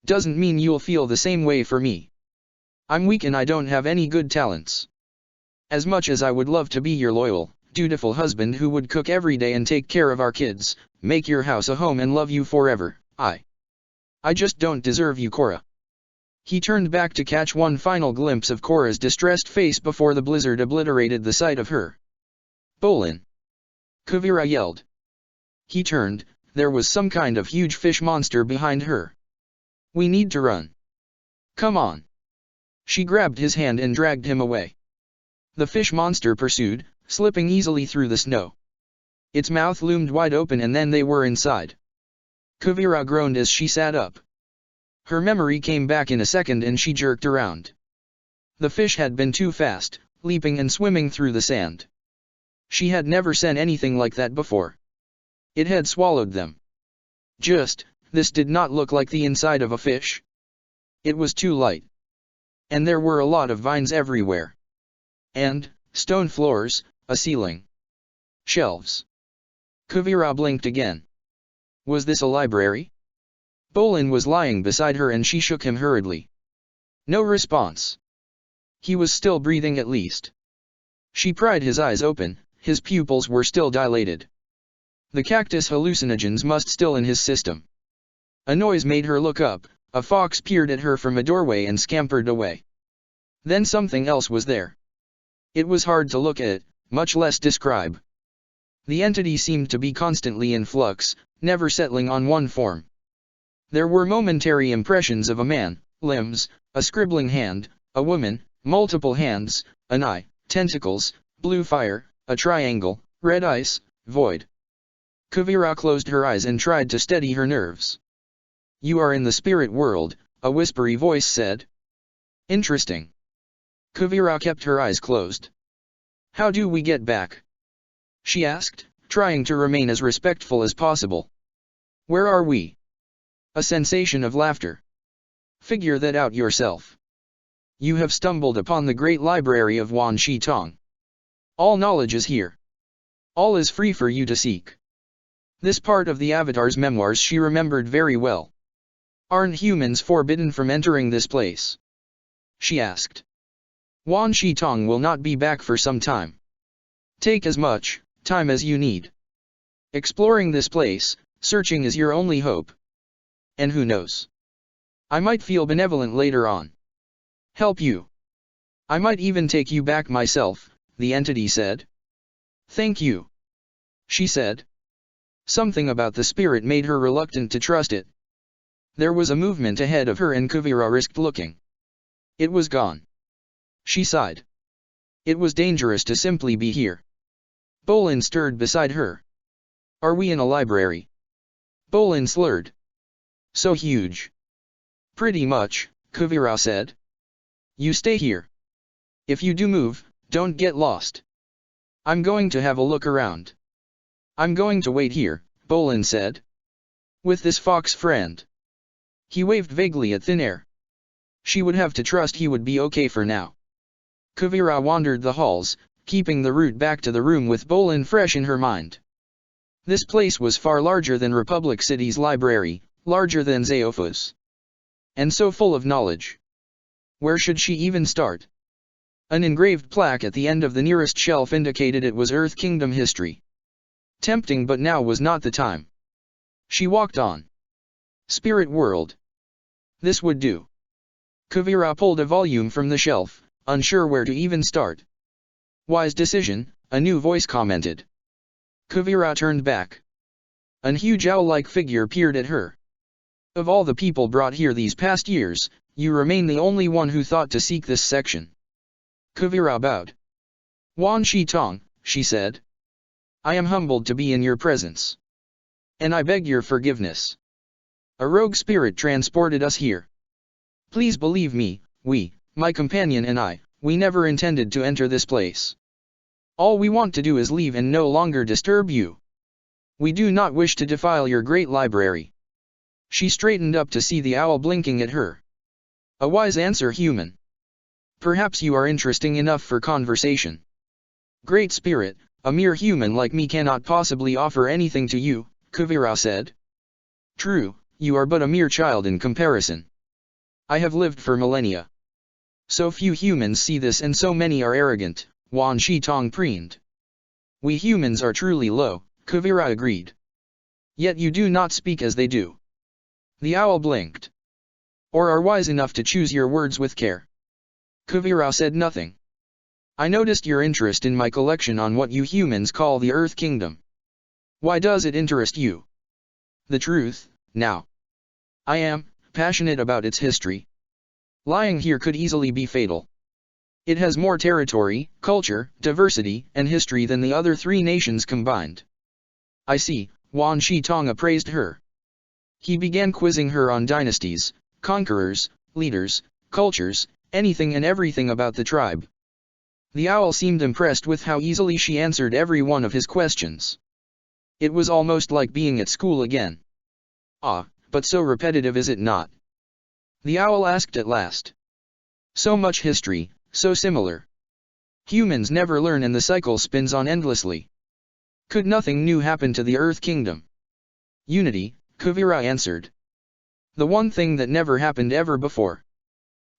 Doesn't mean you'll feel the same way for me. I'm weak and I don't have any good talents. As much as I would love to be your loyal, dutiful husband who would cook every day and take care of our kids, make your house a home and love you forever, I just don't deserve you Korra. He turned back to catch one final glimpse of Korra's distressed face before the blizzard obliterated the sight of her. Bolin! Kuvira yelled. He turned, there was some kind of huge fish monster behind her. We need to run. Come on. She grabbed his hand and dragged him away. The fish monster pursued, slipping easily through the snow. Its mouth loomed wide open and then they were inside. Kuvira groaned as she sat up. Her memory came back in a second and she jerked around. The fish had been too fast, leaping and swimming through the sand. She had never seen anything like that before. It had swallowed them. This did not look like the inside of a fish. It was too light. And there were a lot of vines everywhere. And, stone floors, a ceiling. Shelves. Kuvira blinked again. Was this a library? Bolin was lying beside her and she shook him hurriedly. No response. He was still breathing at least. She pried his eyes open, his pupils were still dilated. The cactus hallucinogens must still in his system. A noise made her look up, a fox peered at her from a doorway and scampered away. Then something else was there. It was hard to look at, much less describe. The entity seemed to be constantly in flux, never settling on one form. There were momentary impressions of a man, limbs, a scribbling hand, a woman, multiple hands, an eye, tentacles, blue fire, a triangle, red ice, void. Kuvira closed her eyes and tried to steady her nerves. You are in the spirit world, a whispery voice said. Interesting. Kuvira kept her eyes closed. How do we get back? She asked, trying to remain as respectful as possible. Where are we? A sensation of laughter. Figure that out yourself. You have stumbled upon the great library of Wan Shi Tong. All knowledge is here. All is free for you to seek. This part of the Avatar's memoirs she remembered very well. Aren't humans forbidden from entering this place? She asked. Wan Shi Tong will not be back for some time. Take as much time as you need. Exploring this place, searching is your only hope. And who knows? I might feel benevolent later on. Help you. I might even take you back myself, the entity said. Thank you. She said. Something about the spirit made her reluctant to trust it. There was a movement ahead of her and Kuvira risked looking. It was gone. She sighed. It was dangerous to simply be here. Bolin stirred beside her. Are we in a library? Bolin slurred. So huge. Pretty much, Kuvira said. You stay here. If you do move, don't get lost. I'm going to have a look around. I'm going to wait here, Bolin said. With this fox friend. He waved vaguely at thin air. She would have to trust he would be okay for now. Kuvira wandered the halls, keeping the route back to the room with Bolin fresh in her mind. This place was far larger than Republic City's library, larger than Zaofu's. And so full of knowledge. Where should she even start? An engraved plaque at the end of the nearest shelf indicated it was Earth Kingdom history. Tempting, but now was not the time. She walked on. Spirit World. This would do. Kuvira pulled a volume from the shelf, unsure where to even start. Wise decision, a new voice commented. Kuvira turned back. An huge owl-like figure peered at her. Of all the people brought here these past years, you remain the only one who thought to seek this section. Kuvira bowed. Wan Shi Tong, she said. I am humbled to be in your presence. And I beg your forgiveness. A rogue spirit transported us here. Please believe me, my companion and I, we never intended to enter this place. All we want to do is leave and no longer disturb you. We do not wish to defile your great library. She straightened up to see the owl blinking at her. A wise answer, human. Perhaps you are interesting enough for conversation. Great spirit, a mere human like me cannot possibly offer anything to you, Kuvira said. True, you are but a mere child in comparison. I have lived for millennia. So few humans see this and so many are arrogant, Wan Shi Tong preened. We humans are truly low, Kuvira agreed. Yet you do not speak as they do. The owl blinked. Or are wise enough to choose your words with care. Kuvira said nothing. I noticed your interest in my collection on what you humans call the Earth Kingdom. Why does it interest you? The truth, now. I am passionate about its history. Lying here could easily be fatal. It has more territory, culture, diversity, and history than the other three nations combined. I see, Wan Shi Tong appraised her. He began quizzing her on dynasties, conquerors, leaders, cultures, anything and everything about the tribe. The owl seemed impressed with how easily she answered every one of his questions. It was almost like being at school again. Ah, but so repetitive is it not? The owl asked at last. So much history, so similar. Humans never learn and the cycle spins on endlessly. Could nothing new happen to the Earth Kingdom? Unity, Kuvira answered. The one thing that never happened ever before.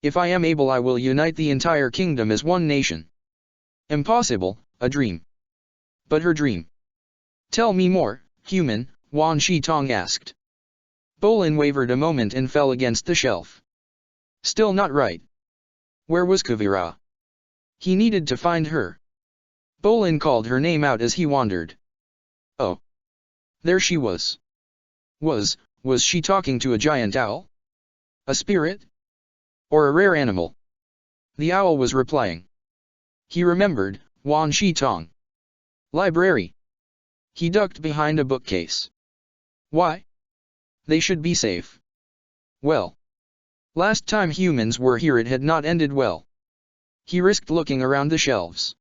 If I am able, I will unite the entire kingdom as one nation. Impossible, a dream. But her dream. Tell me more, human, Wan Shi Tong asked. Bolin wavered a moment and fell against the shelf. Still not right. Where was Kuvira? He needed to find her. Bolin called her name out as he wandered. Oh. There she was. Was she talking to a giant owl? A spirit? Or a rare animal? The owl was replying. He remembered, Wan Shi Tong. Library. He ducked behind a bookcase. Why? They should be safe. Well. Last time humans were here it had not ended well. He risked looking around the shelves.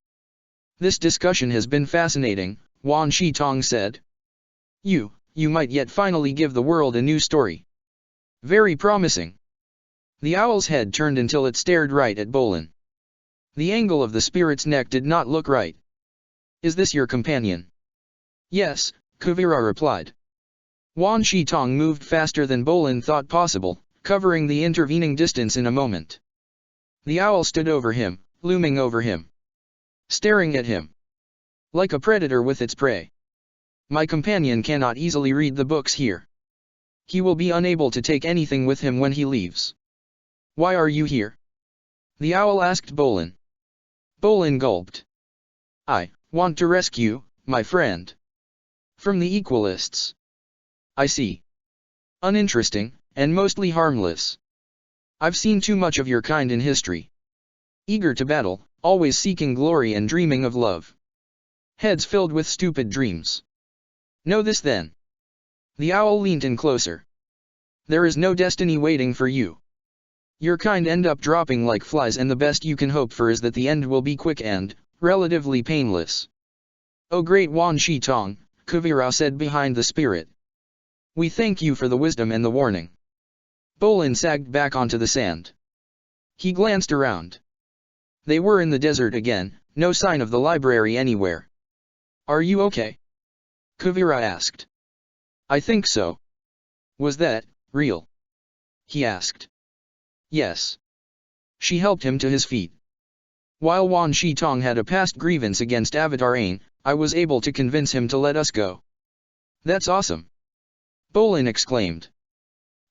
This discussion has been fascinating, Wan Shi Tong said. You might yet finally give the world a new story. Very promising. The owl's head turned until it stared right at Bolin. The angle of the spirit's neck did not look right. Is this your companion? Yes, Kuvira replied. Wan Shi Tong moved faster than Bolin thought possible, covering the intervening distance in a moment. The owl stood over him, looming over him. Staring at him. Like a predator with its prey. My companion cannot easily read the books here. He will be unable to take anything with him when he leaves. Why are you here? The owl asked Bolin. Bolin gulped. I want to rescue my friend from the Equalists. I see. Uninteresting, and mostly harmless. I've seen too much of your kind in history. Eager to battle, always seeking glory and dreaming of love. Heads filled with stupid dreams. Know this then. The owl leaned in closer. There is no destiny waiting for you. Your kind end up dropping like flies and the best you can hope for is that the end will be quick and, relatively painless. O great Wan Shi Tong, Kuvira said behind the spirit. We thank you for the wisdom and the warning. Bolin sagged back onto the sand. He glanced around. They were in the desert again, no sign of the library anywhere. Are you okay? Kuvira asked. I think so. Was that real? He asked. Yes. She helped him to his feet. While Wan Shi Tong had a past grievance against Avatar Aang, I was able to convince him to let us go. That's awesome. Bolin exclaimed.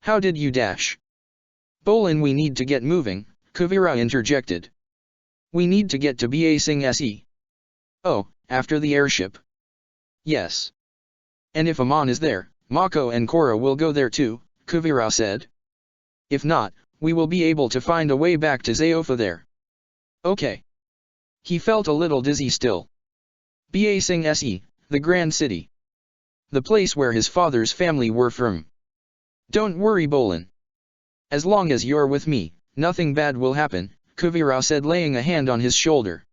How did you dash? Bolin, we need to get moving, Kuvira interjected. We need to get to Ba Sing Se. Oh, after the airship. Yes. And if Amon is there, Mako and Korra will go there too, Kuvira said. If not, we will be able to find a way back to Zaofa there. Okay. He felt a little dizzy still. Ba Sing Se, the Grand City. The place where his father's family were from. Don't worry, Bolin. As long as you're with me, nothing bad will happen, Kuvira said, laying a hand on his shoulder.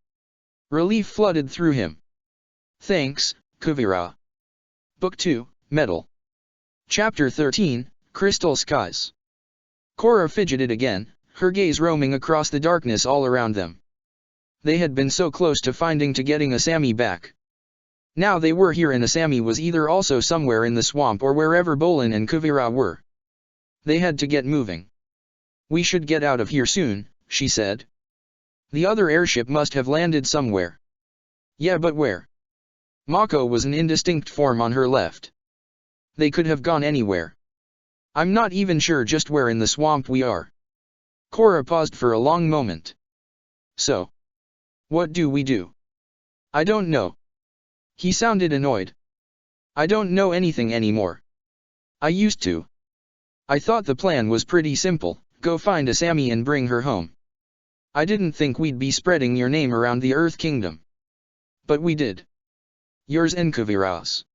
Relief flooded through him. Thanks, Kuvira. Book 2, Metal. Chapter 13, Crystal Skies. Korra fidgeted again, her gaze roaming across the darkness all around them. They had been so close to finding to getting Asami back. Now they were here and Asami was either also somewhere in the swamp or wherever Bolin and Kuvira were. They had to get moving. We should get out of here soon, she said. The other airship must have landed somewhere. Yeah, but where? Mako was an indistinct form on her left. They could have gone anywhere. I'm not even sure just where in the swamp we are. Korra paused for a long moment. So. What do we do? I don't know. He sounded annoyed. I don't know anything anymore. I used to. I thought the plan was pretty simple, go find Asami and bring her home. I didn't think we'd be spreading your name around the Earth Kingdom. But we did. Yours and Kuvira's.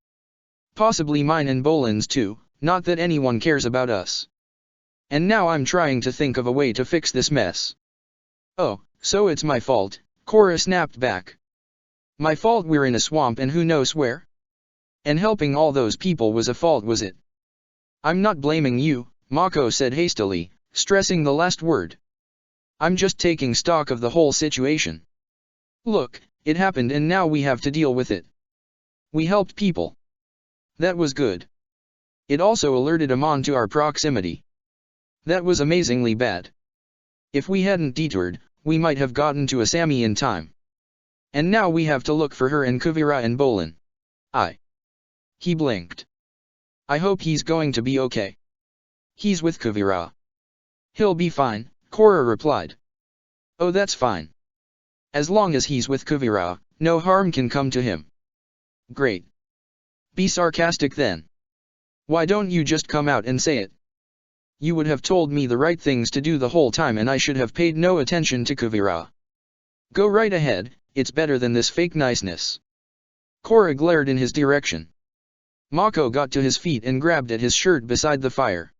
Possibly mine and Bolin's too, not that anyone cares about us. And now I'm trying to think of a way to fix this mess. Oh, so it's my fault, Korra snapped back. My fault we're in a swamp and who knows where? And helping all those people was a fault, was it? I'm not blaming you, Mako said hastily, stressing the last word. I'm just taking stock of the whole situation. Look, it happened and now we have to deal with it. We helped people. That was good. It also alerted Amon to our proximity. That was amazingly bad. If we hadn't detoured, we might have gotten to Asami in time. And now we have to look for her and Kuvira and Bolin. He blinked. I hope he's going to be okay. He's with Kuvira. He'll be fine, Korra replied. Oh, that's fine. As long as he's with Kuvira, no harm can come to him. Great. Be sarcastic then. Why don't you just come out and say it? You would have told me the right things to do the whole time and I should have paid no attention to Kuvira. Go right ahead, it's better than this fake niceness. Korra glared in his direction. Mako got to his feet and grabbed at his shirt beside the fire.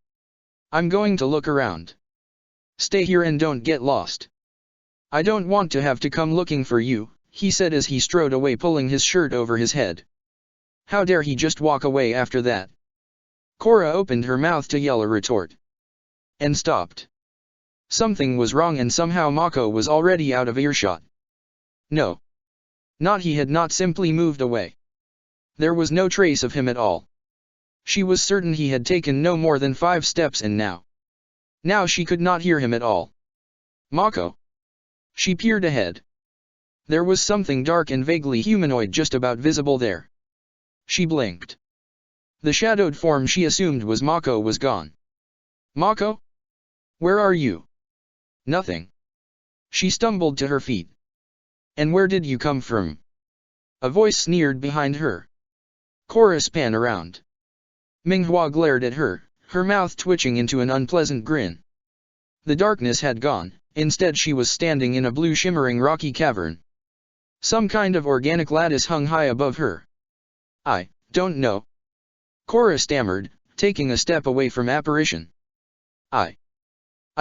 I'm going to look around. Stay here and don't get lost. I don't want to have to come looking for you, he said as he strode away pulling his shirt over his head. How dare he just walk away after that? Korra opened her mouth to yell a retort. And stopped. Something was wrong and somehow Mako was already out of earshot. No. Not he had not simply moved away. There was no trace of him at all. She was certain he had taken no more than 5 steps and now she could not hear him at all. Mako. She peered ahead. There was something dark and vaguely humanoid just about visible there. She blinked. The shadowed form she assumed was Mako was gone. Mako? Where are you? Nothing. She stumbled to her feet. And where did you come from? A voice sneered behind her. Korra span around. Minghua glared at her, her mouth twitching into an unpleasant grin. The darkness had gone, instead she was standing in a blue shimmering rocky cavern. Some kind of organic lattice hung high above her. I don't know. Korra stammered, taking a step away from apparition. I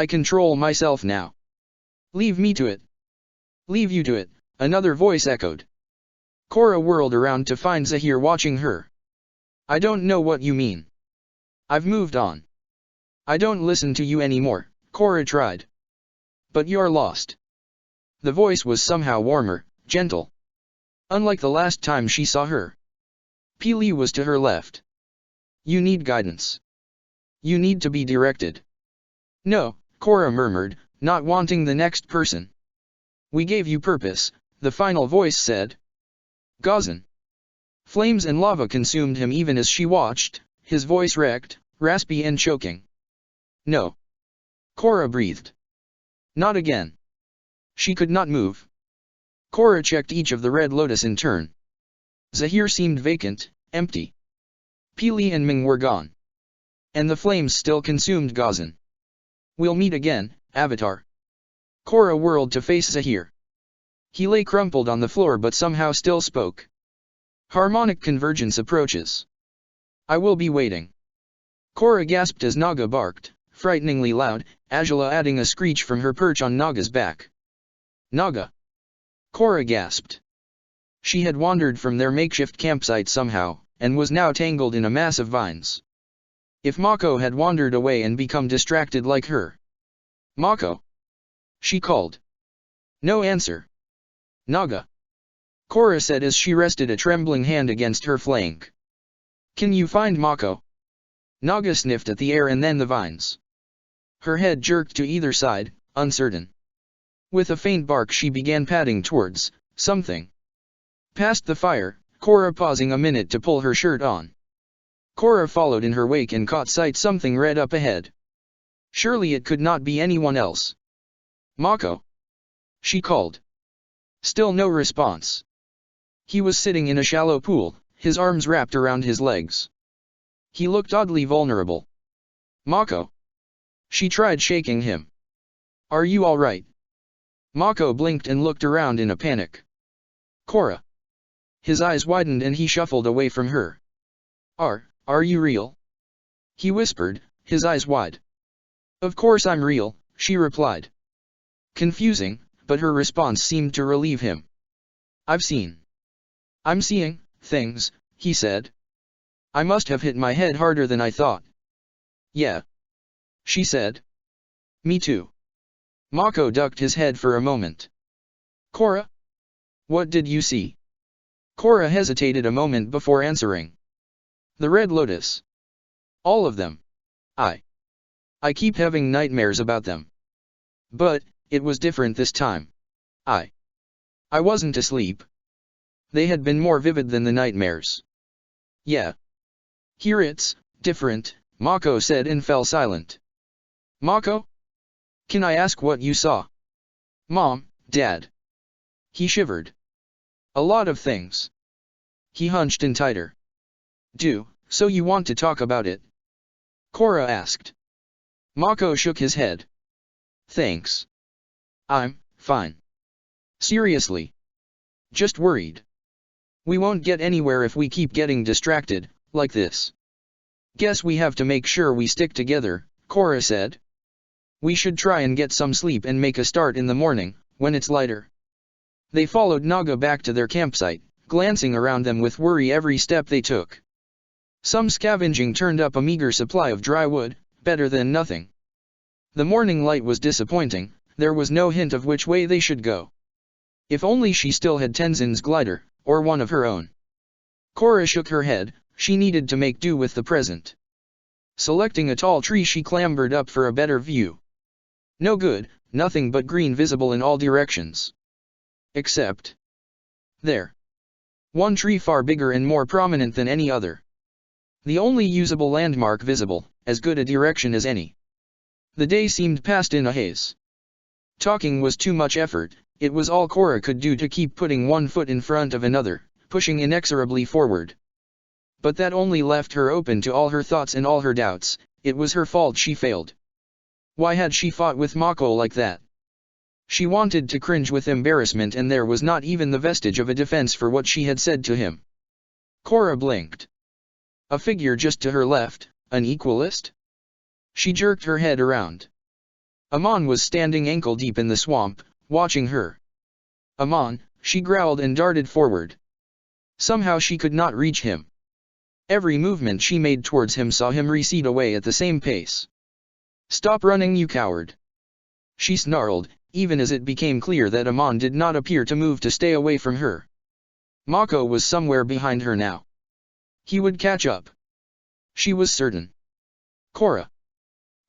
control myself now. Leave me to it. Leave you to it, another voice echoed. Korra whirled around to find Zahir watching her. I don't know what you mean. I've moved on. I don't listen to you anymore, Korra tried. But you're lost. The voice was somehow warmer, gentle. Unlike the last time she saw her. Pili was to her left. You need guidance. You need to be directed. No, Korra murmured, not wanting the next person. We gave you purpose, the final voice said. Gazan. Flames and lava consumed him even as she watched, his voice wrecked, raspy and choking. No. Korra breathed. Not again. She could not move. Korra checked each of the red lotus in turn. Zahir seemed vacant, empty. Pili and Ming were gone. And the flames still consumed Gazan. We'll meet again, Avatar. Korra whirled to face Zahir. He lay crumpled on the floor but somehow still spoke. Harmonic convergence approaches. I will be waiting. Korra gasped as Naga barked, frighteningly loud, Angela adding a screech from her perch on Naga's back. Naga. Korra gasped. She had wandered from their makeshift campsite somehow, and was now tangled in a mass of vines. If Mako had wandered away and become distracted like her. Mako. She called. No answer. Naga. Korra said as she rested a trembling hand against her flank. Can you find Mako? Naga sniffed at the air and then the vines. Her head jerked to either side, uncertain. With a faint bark she began padding towards something. Past the fire, Korra pausing a minute to pull her shirt on. Korra followed in her wake and caught sight something red up ahead. Surely it could not be anyone else. Mako. She called. Still no response. He was sitting in a shallow pool, his arms wrapped around his legs. He looked oddly vulnerable. Mako. She tried shaking him. Are you all right? Mako blinked and looked around in a panic. Korra. His eyes widened and he shuffled away from her. Are you real? He whispered, his eyes wide. Of course I'm real, she replied. Confusing, but her response seemed to relieve him. I'm seeing things, he said. I must have hit my head harder than I thought. Yeah. She said. Me too. Mako ducked his head for a moment. Korra? What did you see? Korra hesitated a moment before answering. The Red Lotus. All of them. I keep having nightmares about them. But, it was different this time. I wasn't asleep. They had been more vivid than the nightmares. Yeah. Here it's different, Mako said and fell silent. Mako? Can I ask what you saw? Mom, Dad. He shivered. A lot of things. He hunched in tighter. So you want to talk about it? Korra asked. Mako shook his head. Thanks. I'm fine. Seriously. Just worried. We won't get anywhere if we keep getting distracted, like this. Guess we have to make sure we stick together, Korra said. We should try and get some sleep and make a start in the morning, when it's lighter. They followed Naga back to their campsite, glancing around them with worry every step they took. Some scavenging turned up a meager supply of dry wood, better than nothing. The morning light was disappointing, there was no hint of which way they should go. If only she still had Tenzin's glider, or one of her own. Korra shook her head, she needed to make do with the present. Selecting a tall tree she clambered up for a better view. No good, nothing but green visible in all directions. Except there. One tree far bigger and more prominent than any other. The only usable landmark visible, as good a direction as any. The day seemed passed in a haze. Talking was too much effort, it was all Korra could do to keep putting one foot in front of another, pushing inexorably forward. But that only left her open to all her thoughts and all her doubts, it was her fault she failed. Why had she fought with Mako like that? She wanted to cringe with embarrassment and there was not even the vestige of a defense for what she had said to him. Korra blinked. A figure just to her left, an equalist? She jerked her head around. Amon was standing ankle-deep in the swamp, watching her. Amon, she growled and darted forward. Somehow she could not reach him. Every movement she made towards him saw him recede away at the same pace. Stop running, you coward! She snarled, even as it became clear that Amon did not appear to move to stay away from her. Mako was somewhere behind her now. He would catch up. She was certain. Korra.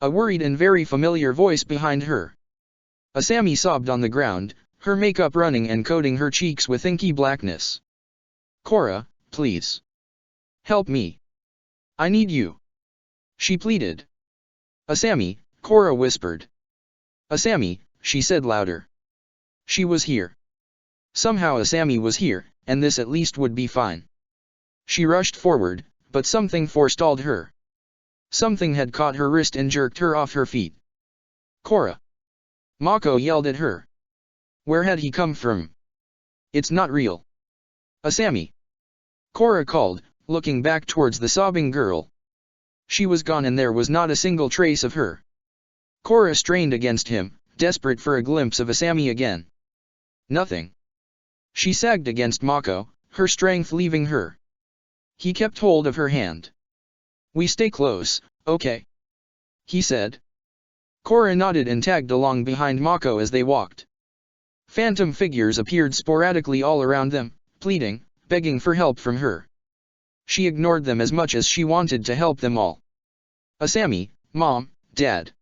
A worried and very familiar voice behind her. Asami sobbed on the ground, her makeup running and coating her cheeks with inky blackness. Korra, please. Help me. I need you. She pleaded. Asami, Korra whispered. Asami, she said louder. She was here. Somehow Asami was here, and this at least would be fine. She rushed forward, but something forestalled her. Something had caught her wrist and jerked her off her feet. Korra. Mako yelled at her. Where had he come from? It's not real. Asami. Korra called, looking back towards the sobbing girl. She was gone and there was not a single trace of her. Korra strained against him, desperate for a glimpse of Asami again. Nothing. She sagged against Mako, her strength leaving her. He kept hold of her hand. We stay close, okay? He said. Korra nodded and tagged along behind Mako as they walked. Phantom figures appeared sporadically all around them, pleading, begging for help from her. She ignored them as much as she wanted to help them all. Asami, Mom, Dad.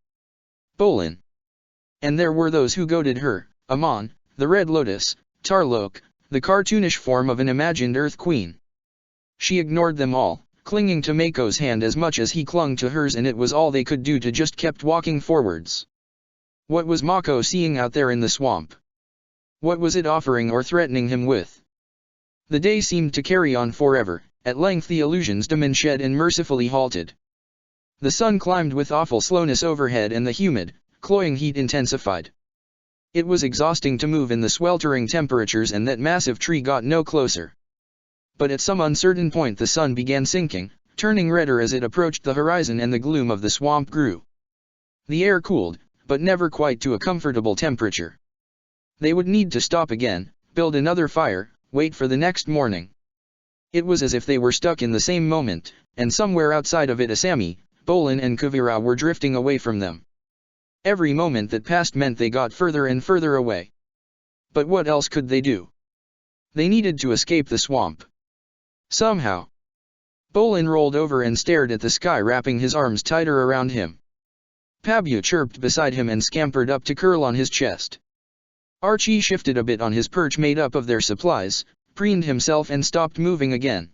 Bolin. And there were those who goaded her, Amon, the Red Lotus, Tarlok, the cartoonish form of an imagined Earth Queen. She ignored them all, clinging to Mako's hand as much as he clung to hers, and it was all they could do to just kept walking forwards. What was Mako seeing out there in the swamp? What was it offering or threatening him with? The day seemed to carry on forever, at length the illusions diminished and mercifully halted. The sun climbed with awful slowness overhead and the humid, cloying heat intensified. It was exhausting to move in the sweltering temperatures and that massive tree got no closer. But at some uncertain point the sun began sinking, turning redder as it approached the horizon and the gloom of the swamp grew. The air cooled, but never quite to a comfortable temperature. They would need to stop again, build another fire, wait for the next morning. It was as if they were stuck in the same moment, and somewhere outside of it Asami, Bolin and Kuvira were drifting away from them. Every moment that passed meant they got further and further away. But what else could they do? They needed to escape the swamp. Somehow. Bolin rolled over and stared at the sky, wrapping his arms tighter around him. Pabu chirped beside him and scampered up to curl on his chest. Archie shifted a bit on his perch made up of their supplies, preened himself and stopped moving again.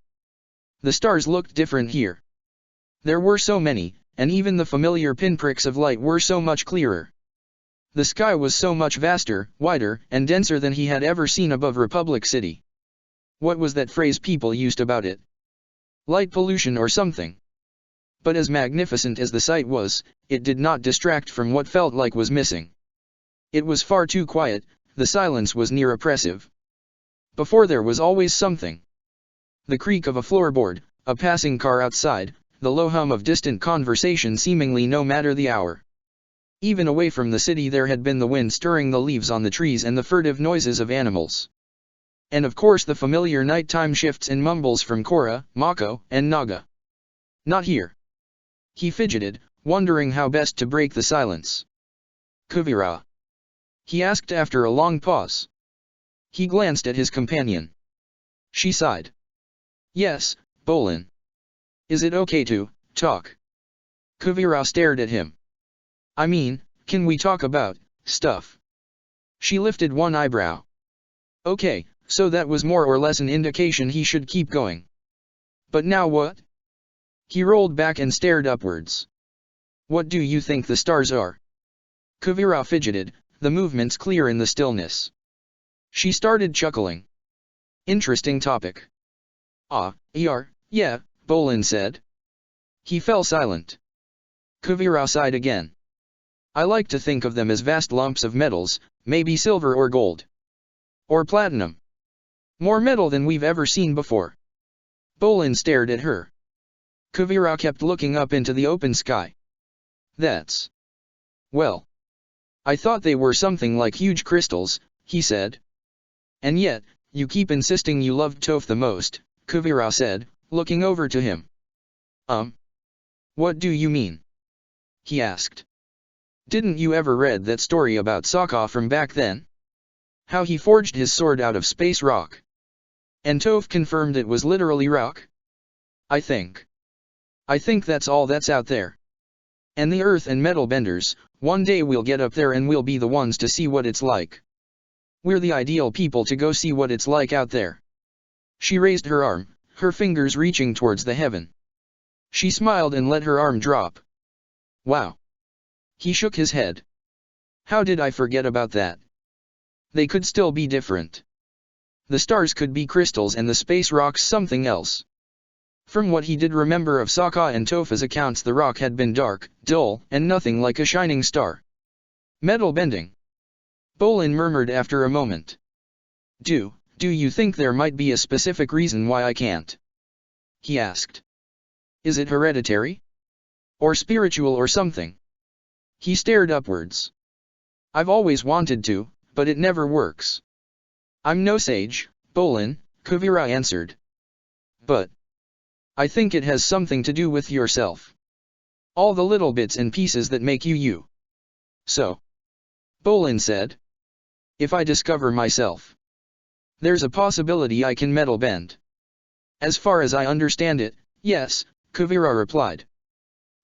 The stars looked different here. There were so many, and even the familiar pinpricks of light were so much clearer. The sky was so much vaster, wider, and denser than he had ever seen above Republic City. What was that phrase people used about it? Light pollution or something. But as magnificent as the sight was, it did not distract from what felt like was missing. It was far too quiet, the silence was near oppressive. Before there was always something. The creak of a floorboard, a passing car outside, the low hum of distant conversation seemingly no matter the hour. Even away from the city there had been the wind stirring the leaves on the trees and the furtive noises of animals. And of course the familiar nighttime shifts and mumbles from Korra, Mako, and Naga. Not here. He fidgeted, wondering how best to break the silence. Kuvira? He asked after a long pause. He glanced at his companion. She sighed. Yes, Bolin. Is it okay to talk? Kuvira stared at him. I mean, can we talk about stuff? She lifted one eyebrow. Okay, so that was more or less an indication he should keep going. But now what? He rolled back and stared upwards. What do you think the stars are? Kuvira fidgeted, the movements clear in the stillness. She started chuckling. Interesting topic. Yeah, Bolin said. He fell silent. Kuvira sighed again. I like to think of them as vast lumps of metals, maybe silver or gold. Or platinum. More metal than we've ever seen before. Bolin stared at her. Kuvira kept looking up into the open sky. That's... Well. I thought they were something like huge crystals, he said. And yet, you keep insisting you loved Toph the most, Kuvira said, looking over to him. What do you mean? He asked. Didn't you ever read that story about Saga from back then? How he forged his sword out of space rock. And Toph confirmed it was literally rock? I think that's all that's out there. And the earth and metal benders, one day we'll get up there and we'll be the ones to see what it's like. We're the ideal people to go see what it's like out there. She raised her arm, her fingers reaching towards the heaven. She smiled and let her arm drop. Wow. He shook his head. How did I forget about that? They could still be different. The stars could be crystals and the space rocks something else. From what he did remember of Saga and Toph's accounts, the rock had been dark, dull, and nothing like a shining star. Metal bending. Bolin murmured after a moment. Do you think there might be a specific reason why I can't? He asked. Is it hereditary? Or spiritual or something? He stared upwards. I've always wanted to, but it never works. I'm no sage, Bolin, Kuvira answered. But I think it has something to do with yourself. All the little bits and pieces that make you you. So, Bolin said. If I discover myself, there's a possibility I can metal bend. As far as I understand it, yes, Kuvira replied.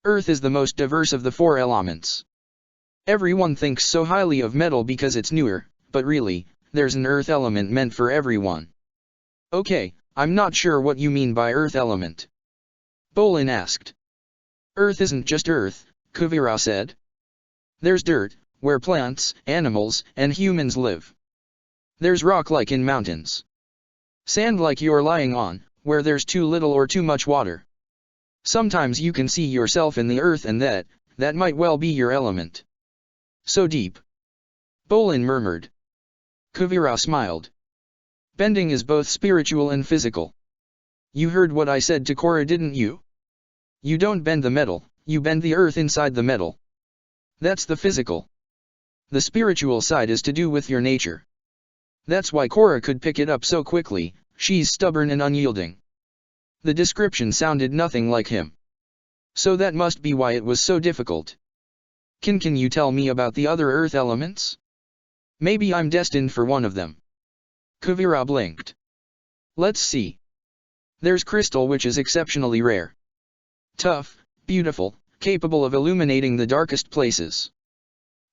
Earth is the most diverse of the four elements. Everyone thinks so highly of metal because it's newer, but really, there's an earth element meant for everyone. Okay, I'm not sure what you mean by earth element. Bolin asked. Earth isn't just earth, Kuvira said. There's dirt, where plants, animals, and humans live. There's rock like in mountains. Sand like you're lying on, where there's too little or too much water. Sometimes you can see yourself in the earth and that might well be your element. So deep. Bolin murmured. Kuvira smiled. Bending is both spiritual and physical. You heard what I said to Korra, didn't you? You don't bend the metal, you bend the earth inside the metal. That's the physical. The spiritual side is to do with your nature. That's why Korra could pick it up so quickly, she's stubborn and unyielding. The description sounded nothing like him. So that must be why it was so difficult. Can you tell me about the other earth elements? Maybe I'm destined for one of them. Kuvira blinked. Let's see. There's crystal, which is exceptionally rare. Tough, beautiful, capable of illuminating the darkest places.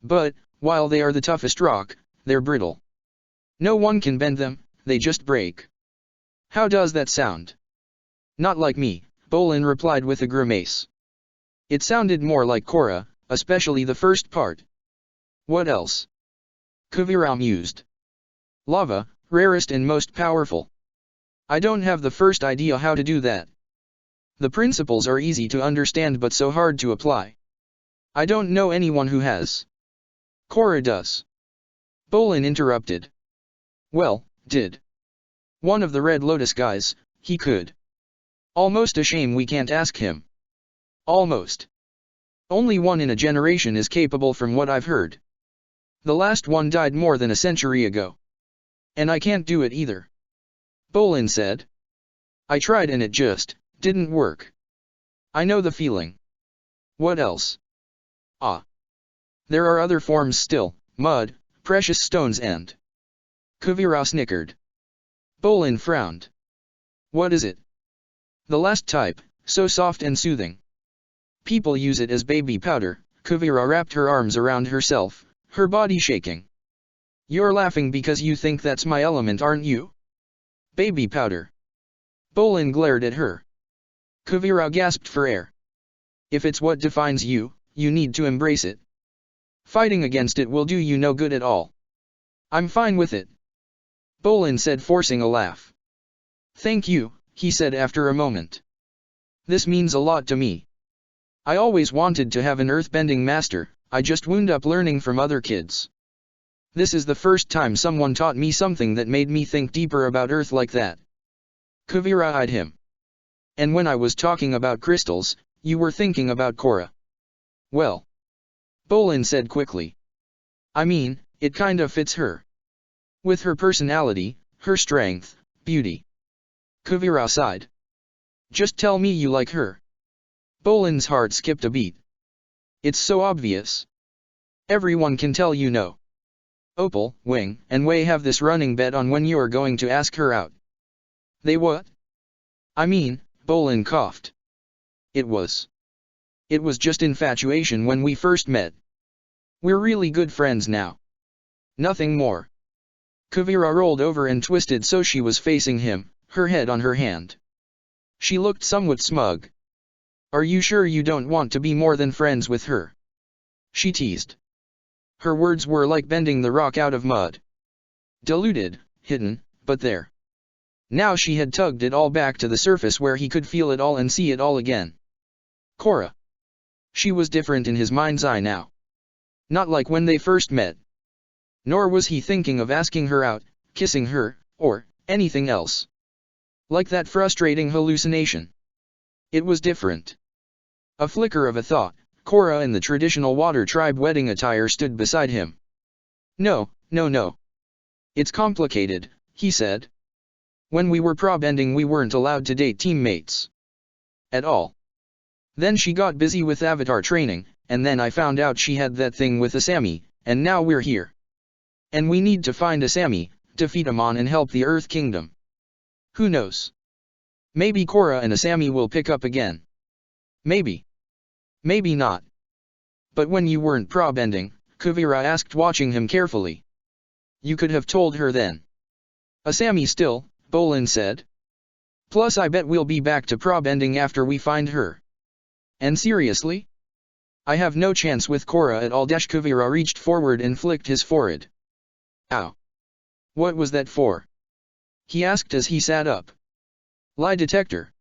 But, while they are the toughest rock, they're brittle. No one can bend them, they just break. How does that sound? Not like me, Bolin replied with a grimace. It sounded more like Korra, especially the first part. What else? Kuvira mused. Lava, rarest and most powerful. I don't have the first idea how to do that. The principles are easy to understand but so hard to apply. I don't know anyone who has. Korra does. Bolin interrupted. Well, did one of the Red Lotus guys, he could. Almost a shame we can't ask him. Almost. Only one in a generation is capable from what I've heard. The last one died more than a century ago. And I can't do it either. Bolin said. I tried and it just didn't work. I know the feeling. What else? Ah. There are other forms still, mud, precious stones and... Kuvira snickered. Bolin frowned. What is it? The last type, so soft and soothing. People use it as baby powder. Kuvira wrapped her arms around herself, her body shaking. You're laughing because you think that's my element, aren't you? Baby powder. Bolin glared at her. Kuvira gasped for air. If it's what defines you, you need to embrace it. Fighting against it will do you no good at all. I'm fine with it. Bolin said, forcing a laugh. Thank you, he said after a moment. This means a lot to me. I always wanted to have an earthbending master, I just wound up learning from other kids. This is the first time someone taught me something that made me think deeper about Earth like that. Kuvira eyed him. And when I was talking about crystals, you were thinking about Korra. Well. Bolin said quickly. I mean, it kind of fits her. With her personality, her strength, beauty. Kuvira sighed. Just tell me you like her. Bolin's heart skipped a beat. It's so obvious. Everyone can tell you no. Opal, Wing, and Wei have this running bet on when you're going to ask her out. They what? I mean, Bolin coughed. It was just infatuation when we first met. We're really good friends now. Nothing more. Kuvira rolled over and twisted so she was facing him, her head on her hand. She looked somewhat smug. Are you sure you don't want to be more than friends with her? She teased. Her words were like bending the rock out of mud. Diluted, hidden, but there. Now she had tugged it all back to the surface where he could feel it all and see it all again. Korra. She was different in his mind's eye now. Not like when they first met. Nor was he thinking of asking her out, kissing her, or anything else. Like that frustrating hallucination. It was different. A flicker of a thought, Korra in the traditional water tribe wedding attire stood beside him. No. It's complicated, he said. When we were pro-bending we weren't allowed to date teammates. At all. Then she got busy with avatar training, and then I found out she had that thing with Asami, and now we're here. And we need to find Asami, defeat Amon and help the Earth Kingdom. Who knows? Maybe Korra and Asami will pick up again. Maybe. Maybe not. But when you weren't pro-bending, Kuvira asked, watching him carefully. You could have told her then. Asami still, Bolin said. Plus I bet we'll be back to pro-bending after we find her. And seriously? I have no chance with Korra at all. Kuvira reached forward and flicked his forehead. Ow. What was that for? He asked as he sat up. Lie detector.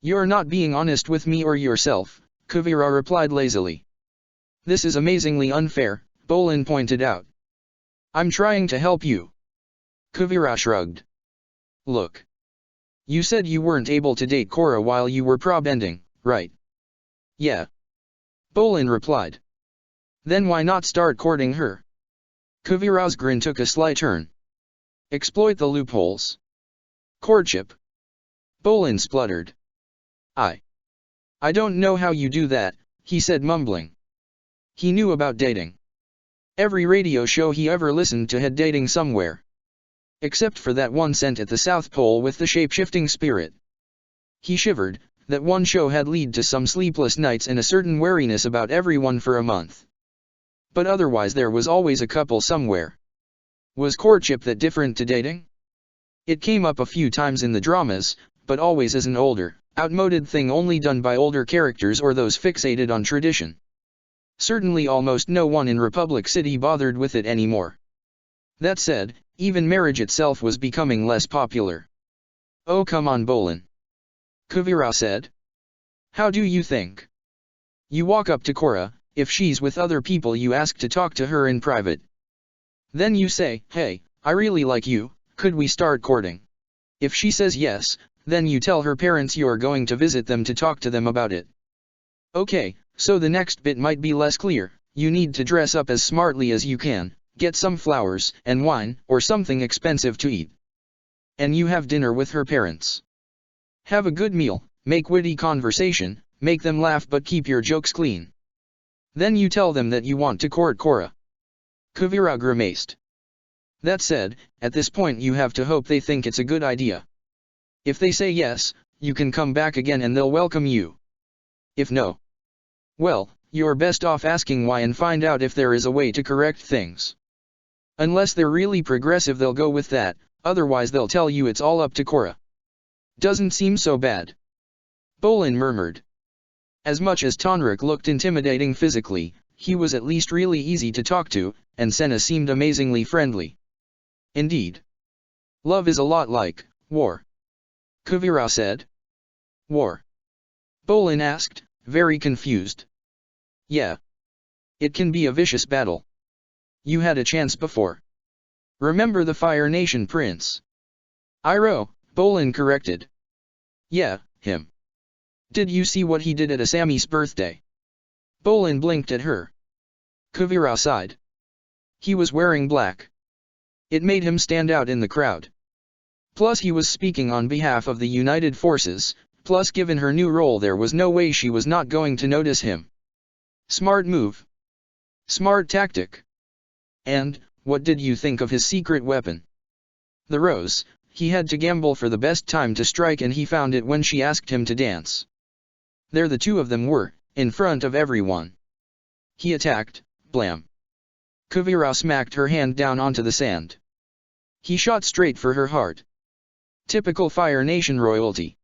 You're not being honest with me or yourself, Kuvira replied lazily. This is amazingly unfair, Bolin pointed out. I'm trying to help you. Kuvira shrugged. Look. You said you weren't able to date Korra while you were pro-bending, right? Yeah. Bolin replied. Then why not start courting her? Kuvira's grin took a slight turn. Exploit the loopholes. Courtship. Bolin spluttered. I don't know how you do that, he said mumbling. He knew about dating. Every radio show he ever listened to had dating somewhere. Except for that one sent at the South Pole with the shape-shifting spirit. He shivered, that one show had led to some sleepless nights and a certain wariness about everyone for a month. But otherwise there was always a couple somewhere. Was courtship that different to dating? It came up a few times in the dramas, but always as an older, outmoded thing only done by older characters or those fixated on tradition. Certainly almost no one in Republic City bothered with it anymore. That said, even marriage itself was becoming less popular. Oh come on Bolin. Kuvira said. How do you think? You walk up to Korra, if she's with other people you ask to talk to her in private. Then you say, hey, I really like you, could we start courting? If she says yes, then you tell her parents you're going to visit them to talk to them about it. Okay, so the next bit might be less clear, you need to dress up as smartly as you can, get some flowers and wine or something expensive to eat. And you have dinner with her parents. Have a good meal, make witty conversation, make them laugh but keep your jokes clean. Then you tell them that you want to court Korra. Kuvira grimaced. That said, at this point you have to hope they think it's a good idea. If they say yes, you can come back again and they'll welcome you. If no, well, you're best off asking why and find out if there is a way to correct things. Unless they're really progressive they'll go with that, otherwise they'll tell you it's all up to Korra. Doesn't seem so bad. Bolin murmured. As much as Tonrik looked intimidating physically, he was at least really easy to talk to, and Senna seemed amazingly friendly. Indeed. Love is a lot like war. Kuvira said. War? Bolin asked, very confused. Yeah. It can be a vicious battle. You had a chance before. Remember the Fire Nation prince? Iroh, Bolin corrected. Yeah, him. Did you see what he did at Asami's birthday? Bolin blinked at her. Kuvira sighed. He was wearing black. It made him stand out in the crowd. Plus he was speaking on behalf of the United Forces, plus given her new role there was no way she was not going to notice him. Smart move. Smart tactic. And, what did you think of his secret weapon? The rose. He had to gamble for the best time to strike and he found it when she asked him to dance. There the two of them were, in front of everyone. He attacked, blam. Kuvira smacked her hand down onto the sand. He shot straight for her heart. Typical Fire Nation royalty.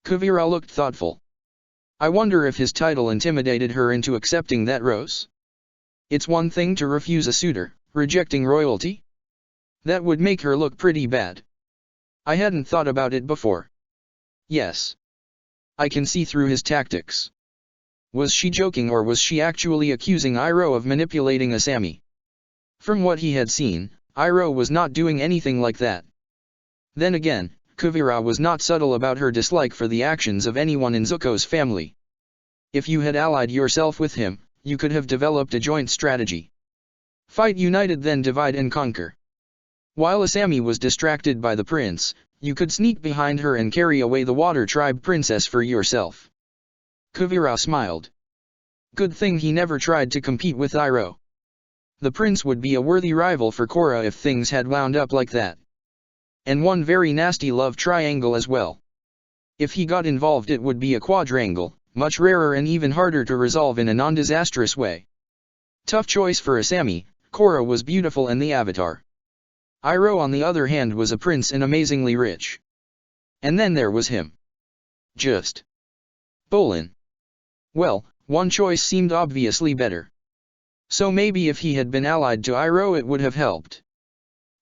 Kuvira looked thoughtful. I wonder if his title intimidated her into accepting that rose? It's one thing to refuse a suitor, rejecting royalty? That would make her look pretty bad. I hadn't thought about it before. Yes. I can see through his tactics. Was she joking or was she actually accusing Iroh of manipulating Asami? From what he had seen, Iroh was not doing anything like that. Then again, Kuvira was not subtle about her dislike for the actions of anyone in Zuko's family. If you had allied yourself with him, you could have developed a joint strategy. Fight united then divide and conquer. While Asami was distracted by the prince, you could sneak behind her and carry away the Water Tribe princess for yourself. Kuvira smiled. Good thing he never tried to compete with Iroh. The prince would be a worthy rival for Korra if things had wound up like that. And one very nasty love triangle as well. If he got involved it would be a quadrangle, much rarer and even harder to resolve in a non-disastrous way. Tough choice for Asami. Korra was beautiful and the Avatar. Iroh on the other hand was a prince and amazingly rich. And then there was him. Just. Bolin. Well, one choice seemed obviously better. So maybe if he had been allied to Iroh it would have helped.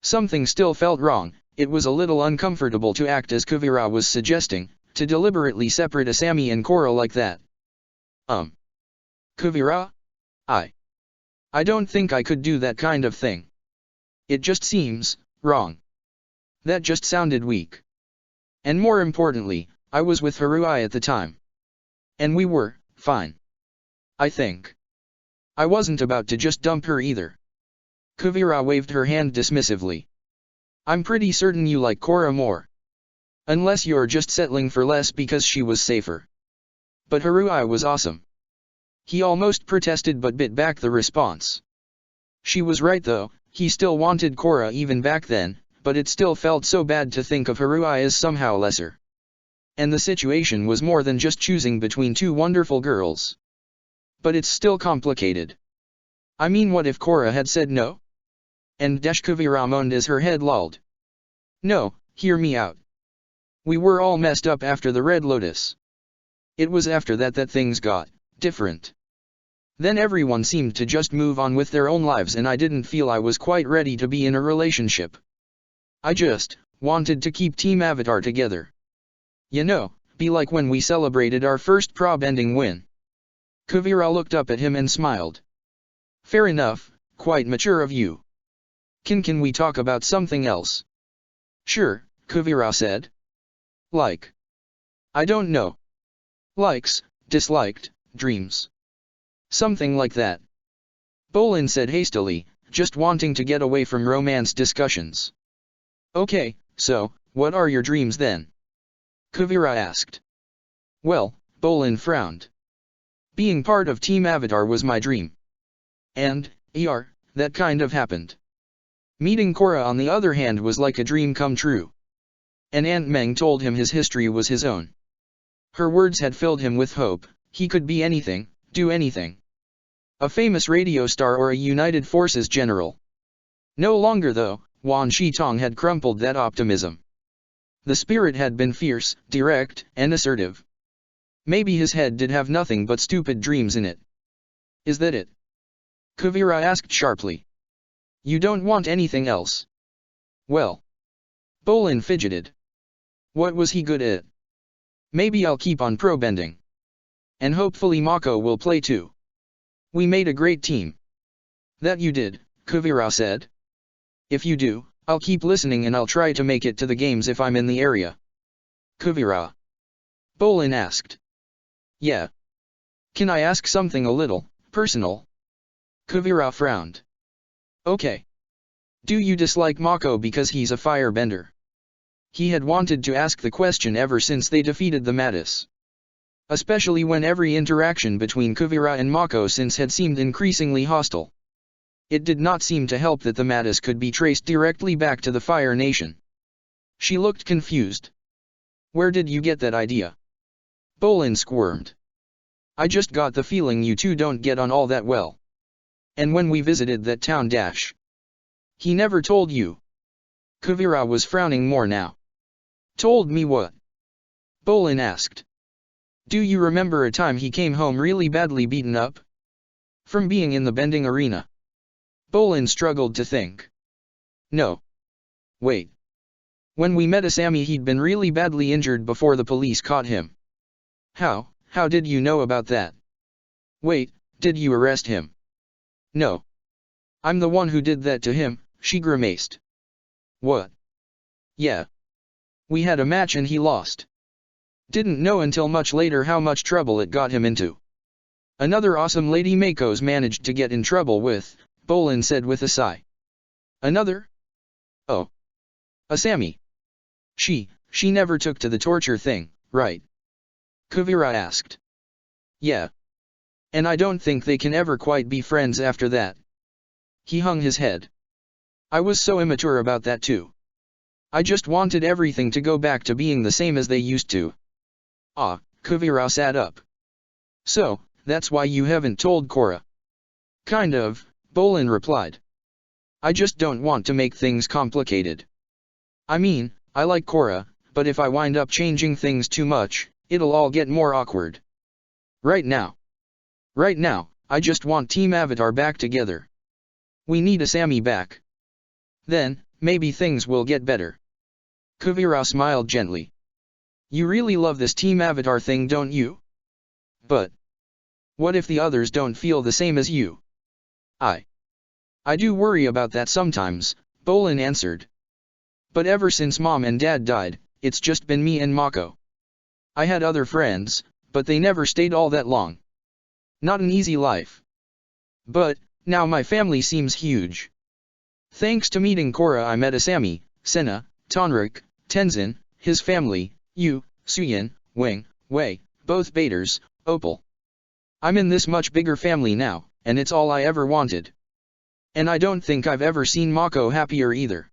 Something still felt wrong. It was a little uncomfortable to act as Kuvira was suggesting, to deliberately separate Asami and Korra like that. Kuvira? I don't think I could do that kind of thing. It just seems wrong. That just sounded weak. And more importantly, I was with Haruai at the time. And we were fine. I think. I wasn't about to just dump her either. Kuvira waved her hand dismissively. I'm pretty certain you like Korra more. Unless you're just settling for less because she was safer. But Harui was awesome. He almost protested but bit back the response. She was right though, he still wanted Korra even back then, but it still felt so bad to think of Harui as somehow lesser. And the situation was more than just choosing between two wonderful girls. But it's still complicated. I mean, what if Korra had said no? And Kuvira moaned as her head lolled. No, hear me out. We were all messed up after the Red Lotus. It was after that things got different. Then everyone seemed to just move on with their own lives and I didn't feel I was quite ready to be in a relationship. I just wanted to keep Team Avatar together. You know, be like when we celebrated our first prob-ending win. Kuvira looked up at him and smiled. Fair enough, quite mature of you. Can we talk about something else? Sure, Kuvira said. Like? I don't know. Likes, disliked, dreams. Something like that. Bolin said hastily, just wanting to get away from romance discussions. Okay, so, what are your dreams then? Kuvira asked. Well, Bolin frowned. Being part of Team Avatar was my dream. And, that kind of happened. Meeting Korra on the other hand was like a dream come true. And Aunt Meng told him his history was his own. Her words had filled him with hope, he could be anything, do anything. A famous radio star or a United Forces general. No longer though, Wan Shitong had crumpled that optimism. The spirit had been fierce, direct, and assertive. Maybe his head did have nothing but stupid dreams in it. Is that it? Kuvira asked sharply. You don't want anything else? Well. Bolin fidgeted. What was he good at? Maybe I'll keep on pro-bending. And hopefully Mako will play too. We made a great team. That you did, Kuvira said. If you do, I'll keep listening and I'll try to make it to the games if I'm in the area. Kuvira. Bolin asked. Yeah. Can I ask something a little personal? Kuvira frowned. Okay. Do you dislike Mako because he's a firebender? He had wanted to ask the question ever since they defeated the Mattis. Especially when every interaction between Kuvira and Mako since had seemed increasingly hostile. It did not seem to help that the Mattis could be traced directly back to the Fire Nation. She looked confused. Where did you get that idea? Bolin squirmed. I just got the feeling you two don't get on all that well. And when we visited that town he never told you. Kuvira was frowning more now. Told me what? Bolin asked. Do you remember a time he came home really badly beaten up? From being in the bending arena. Bolin struggled to think. No. Wait. When we met Asami he'd been really badly injured before the police caught him. How did you know about that? Wait, did you arrest him? No. I'm the one who did that to him, she grimaced. What? Yeah. We had a match and he lost. Didn't know until much later how much trouble it got him into. Another awesome lady Mako's managed to get in trouble with, Bolin said with a sigh. Another? Oh. Asami. She never took to the torture thing, right? Kuvira asked. Yeah. And I don't think they can ever quite be friends after that. He hung his head. I was so immature about that too. I just wanted everything to go back to being the same as they used to. Ah, Kuvira sat up. So, that's why you haven't told Korra. Kind of, Bolin replied. I just don't want to make things complicated. I mean, I like Korra, but if I wind up changing things too much, it'll all get more awkward. Right now, I just want Team Avatar back together. We need Asami back. Then, maybe things will get better. Kuvira smiled gently. You really love this Team Avatar thing, don't you? But what if the others don't feel the same as you? I do worry about that sometimes, Bolin answered. But ever since Mom and Dad died, it's just been me and Mako. I had other friends, but they never stayed all that long. Not an easy life. But, now my family seems huge. Thanks to meeting Korra I met Asami, Senna, Tonrik, Tenzin, his family, you, Suyin, Wing, Wei, both Baiters, Opal. I'm in this much bigger family now, and it's all I ever wanted. And I don't think I've ever seen Mako happier either.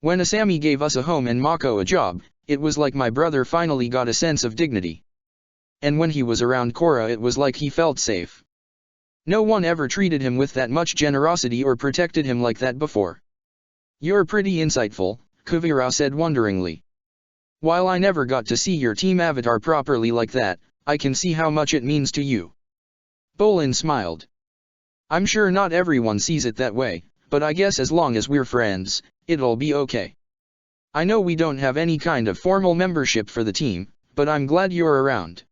When Asami gave us a home and Mako a job, it was like my brother finally got a sense of dignity. And when he was around Korra it was like he felt safe. No one ever treated him with that much generosity or protected him like that before. You're pretty insightful, Kuvira said wonderingly. While I never got to see your team avatar properly like that, I can see how much it means to you. Bolin smiled. I'm sure not everyone sees it that way, but I guess as long as we're friends, it'll be okay. I know we don't have any kind of formal membership for the team, but I'm glad you're around.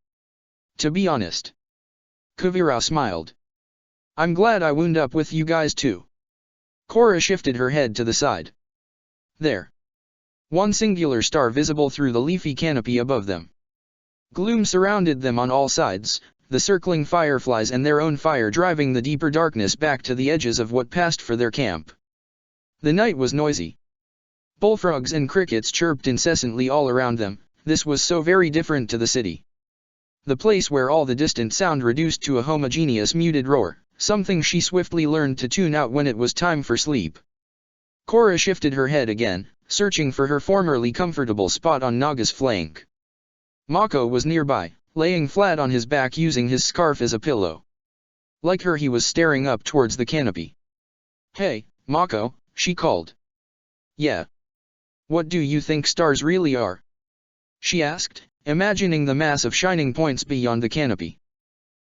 To be honest. Kuvira smiled. I'm glad I wound up with you guys too. Korra shifted her head to the side. There. One singular star visible through the leafy canopy above them. Gloom surrounded them on all sides, the circling fireflies and their own fire driving the deeper darkness back to the edges of what passed for their camp. The night was noisy. Bullfrogs and crickets chirped incessantly all around them. This was so very different to the city. The place where all the distant sound reduced to a homogeneous muted roar, something she swiftly learned to tune out when it was time for sleep. Korra shifted her head again, searching for her formerly comfortable spot on Naga's flank. Mako was nearby, laying flat on his back using his scarf as a pillow. Like her he was staring up towards the canopy. Hey, Mako, she called. Yeah. What do you think stars really are? She asked, imagining the mass of shining points beyond the canopy.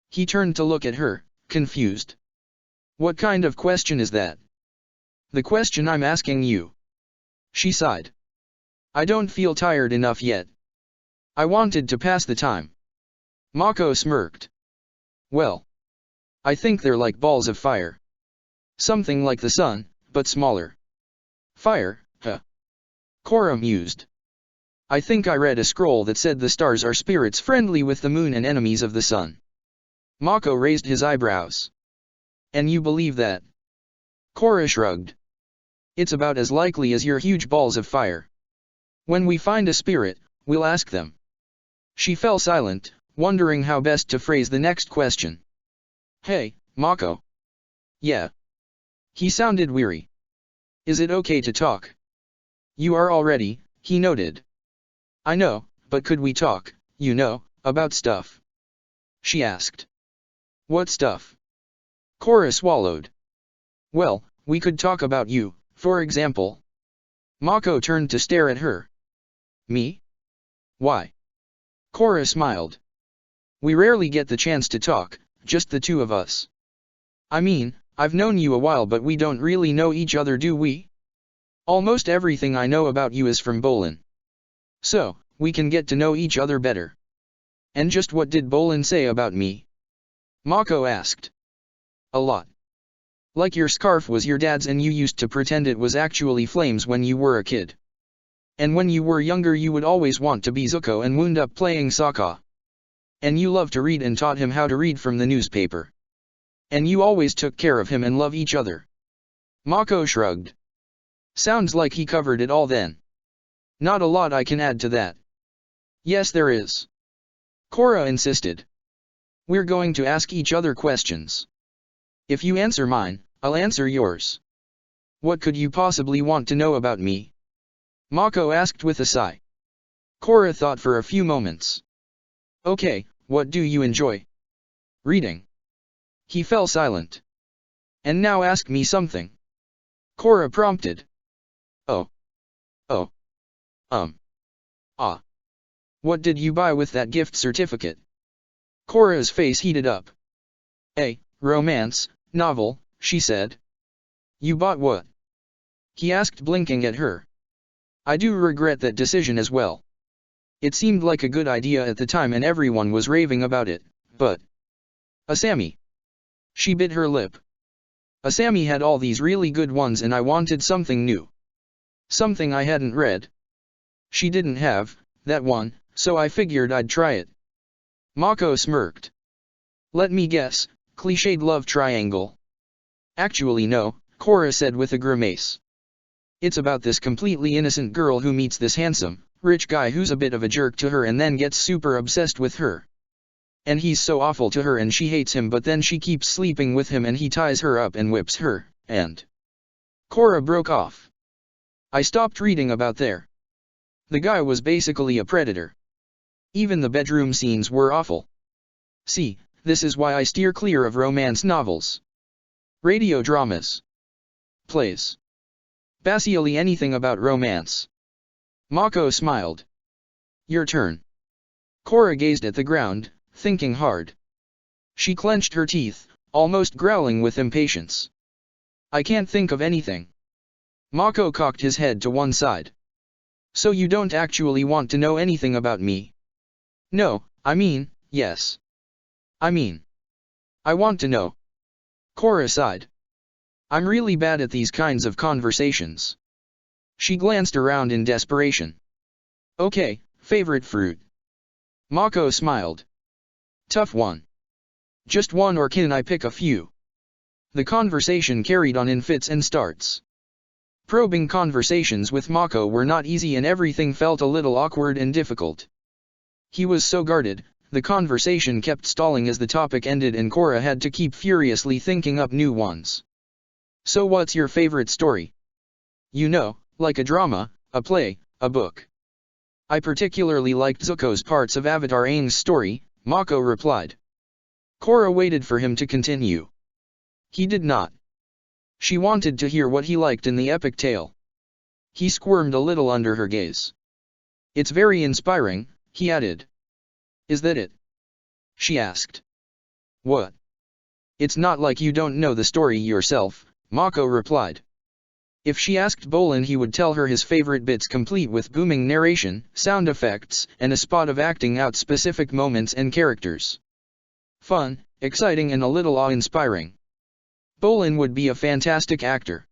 He turned to look at her, confused. What kind of question is that? The question I'm asking you. She sighed. I don't feel tired enough yet. I wanted to pass the time. Mako smirked. Well. I think they're like balls of fire. Something like the sun, but smaller. Fire, huh? Korra mused. I think I read a scroll that said the stars are spirits friendly with the moon and enemies of the sun. Mako raised his eyebrows. And you believe that? Korra shrugged. It's about as likely as your huge balls of fire. When we find a spirit, we'll ask them. She fell silent, wondering how best to phrase the next question. Hey, Mako. Yeah. He sounded weary. Is it okay to talk? You are already, he noted. I know, but could we talk, about stuff? She asked. What stuff? Korra swallowed. Well, we could talk about you, for example. Mako turned to stare at her. Me? Why? Korra smiled. We rarely get the chance to talk, just the two of us. I mean, I've known you a while but we don't really know each other, do we? Almost everything I know about you is from Bolin. So, we can get to know each other better. And just what did Bolin say about me? Mako asked. A lot. Like your scarf was your dad's and you used to pretend it was actually flames when you were a kid. And when you were younger you would always want to be Zuko and wound up playing Saga. And you loved to read and taught him how to read from the newspaper. And you always took care of him and love each other. Mako shrugged. Sounds like he covered it all then. Not a lot I can add to that. Yes there is. Korra insisted. We're going to ask each other questions. If you answer mine, I'll answer yours. What could you possibly want to know about me? Mako asked with a sigh. Korra thought for a few moments. Okay, what do you enjoy? Reading. He fell silent. And now ask me something. Korra prompted. Oh. Oh. Ah. What did you buy with that gift certificate? Korra's face heated up. A romance novel, she said. You bought what? He asked, blinking at her. I do regret that decision as well. It seemed like a good idea at the time and everyone was raving about it, but... Asami. She bit her lip. Asami had all these really good ones and I wanted something new. Something I hadn't read. She didn't have that one, so I figured I'd try it. Mako smirked. Let me guess, cliched love triangle. Actually no, Korra said with a grimace. It's about this completely innocent girl who meets this handsome, rich guy who's a bit of a jerk to her and then gets super obsessed with her. And he's so awful to her and she hates him, but then she keeps sleeping with him and he ties her up and whips her, and... Korra broke off. I stopped reading about there. The guy was basically a predator. Even the bedroom scenes were awful. See, this is why I steer clear of romance novels. Radio dramas. Plays. Basically anything about romance. Mako smiled. Your turn. Korra gazed at the ground, thinking hard. She clenched her teeth, almost growling with impatience. I can't think of anything. Mako cocked his head to one side. So you don't actually want to know anything about me? No, I mean, yes. I want to know. Korra sighed. I'm really bad at these kinds of conversations. She glanced around in desperation. Okay, favorite fruit? Mako smiled. Tough one. Just one or can I pick a few? The conversation carried on in fits and starts. Probing conversations with Mako were not easy and everything felt a little awkward and difficult. He was so guarded, the conversation kept stalling as the topic ended and Korra had to keep furiously thinking up new ones. So what's your favorite story? You know, like a drama, a play, a book. I particularly liked Zuko's parts of Avatar Aang's story, Mako replied. Korra waited for him to continue. He did not. She wanted to hear what he liked in the epic tale. He squirmed a little under her gaze. It's very inspiring, he added. Is that it? She asked. What? It's not like you don't know the story yourself, Mako replied. If she asked Bolin he would tell her his favorite bits complete with booming narration, sound effects, and a spot of acting out specific moments and characters. Fun, exciting and a little awe-inspiring. Bolin would be a fantastic actor.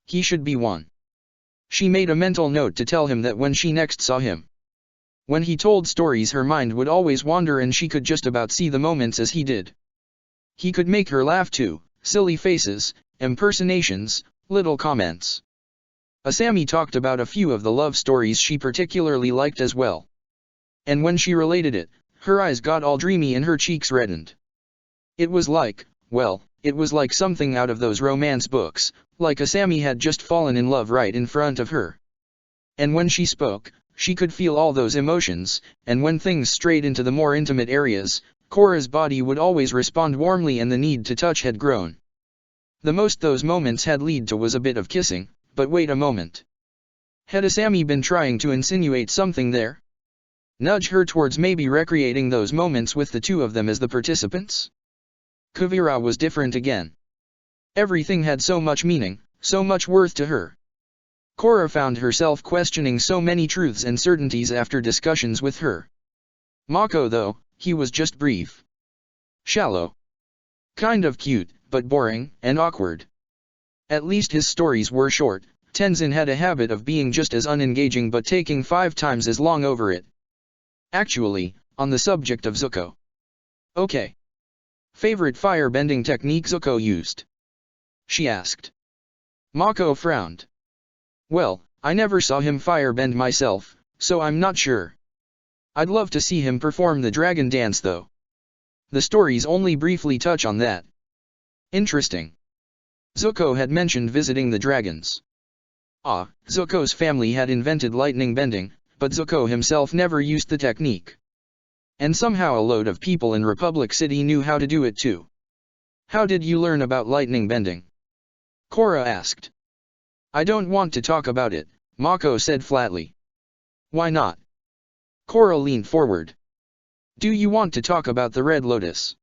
He should be one. She made a mental note to tell him that when she next saw him. When he told stories her mind would always wander and she could just about see the moments as he did. He could make her laugh too, silly faces, impersonations, little comments. Asami talked about a few of the love stories she particularly liked as well. And when she related it, her eyes got all dreamy and her cheeks reddened. It was like, well, it was like something out of those romance books, like Asami had just fallen in love right in front of her. And when she spoke, she could feel all those emotions, and when things strayed into the more intimate areas, Korra's body would always respond warmly and the need to touch had grown. The most those moments had led to was a bit of kissing, but wait a moment. Had Asami been trying to insinuate something there? Nudge her towards maybe recreating those moments with the two of them as the participants? Kuvira was different again. Everything had so much meaning, so much worth to her. Korra found herself questioning so many truths and certainties after discussions with her. Mako though, he was just brief. Shallow. Kind of cute, but boring, and awkward. At least his stories were short. Tenzin had a habit of being just as unengaging but taking 5 times as long over it. Actually, on the subject of Zuko. Okay. Favorite fire-bending technique Zuko used? She asked. Mako frowned. Well, I never saw him firebend myself, so I'm not sure. I'd love to see him perform the dragon dance though. The stories only briefly touch on that. Interesting. Zuko had mentioned visiting the dragons. Zuko's family had invented lightning bending, but Zuko himself never used the technique. And somehow a load of people in Republic City knew how to do it too. How did you learn about lightning bending? Korra asked. I don't want to talk about it, Mako said flatly. Why not? Korra leaned forward. Do you want to talk about the Red Lotus?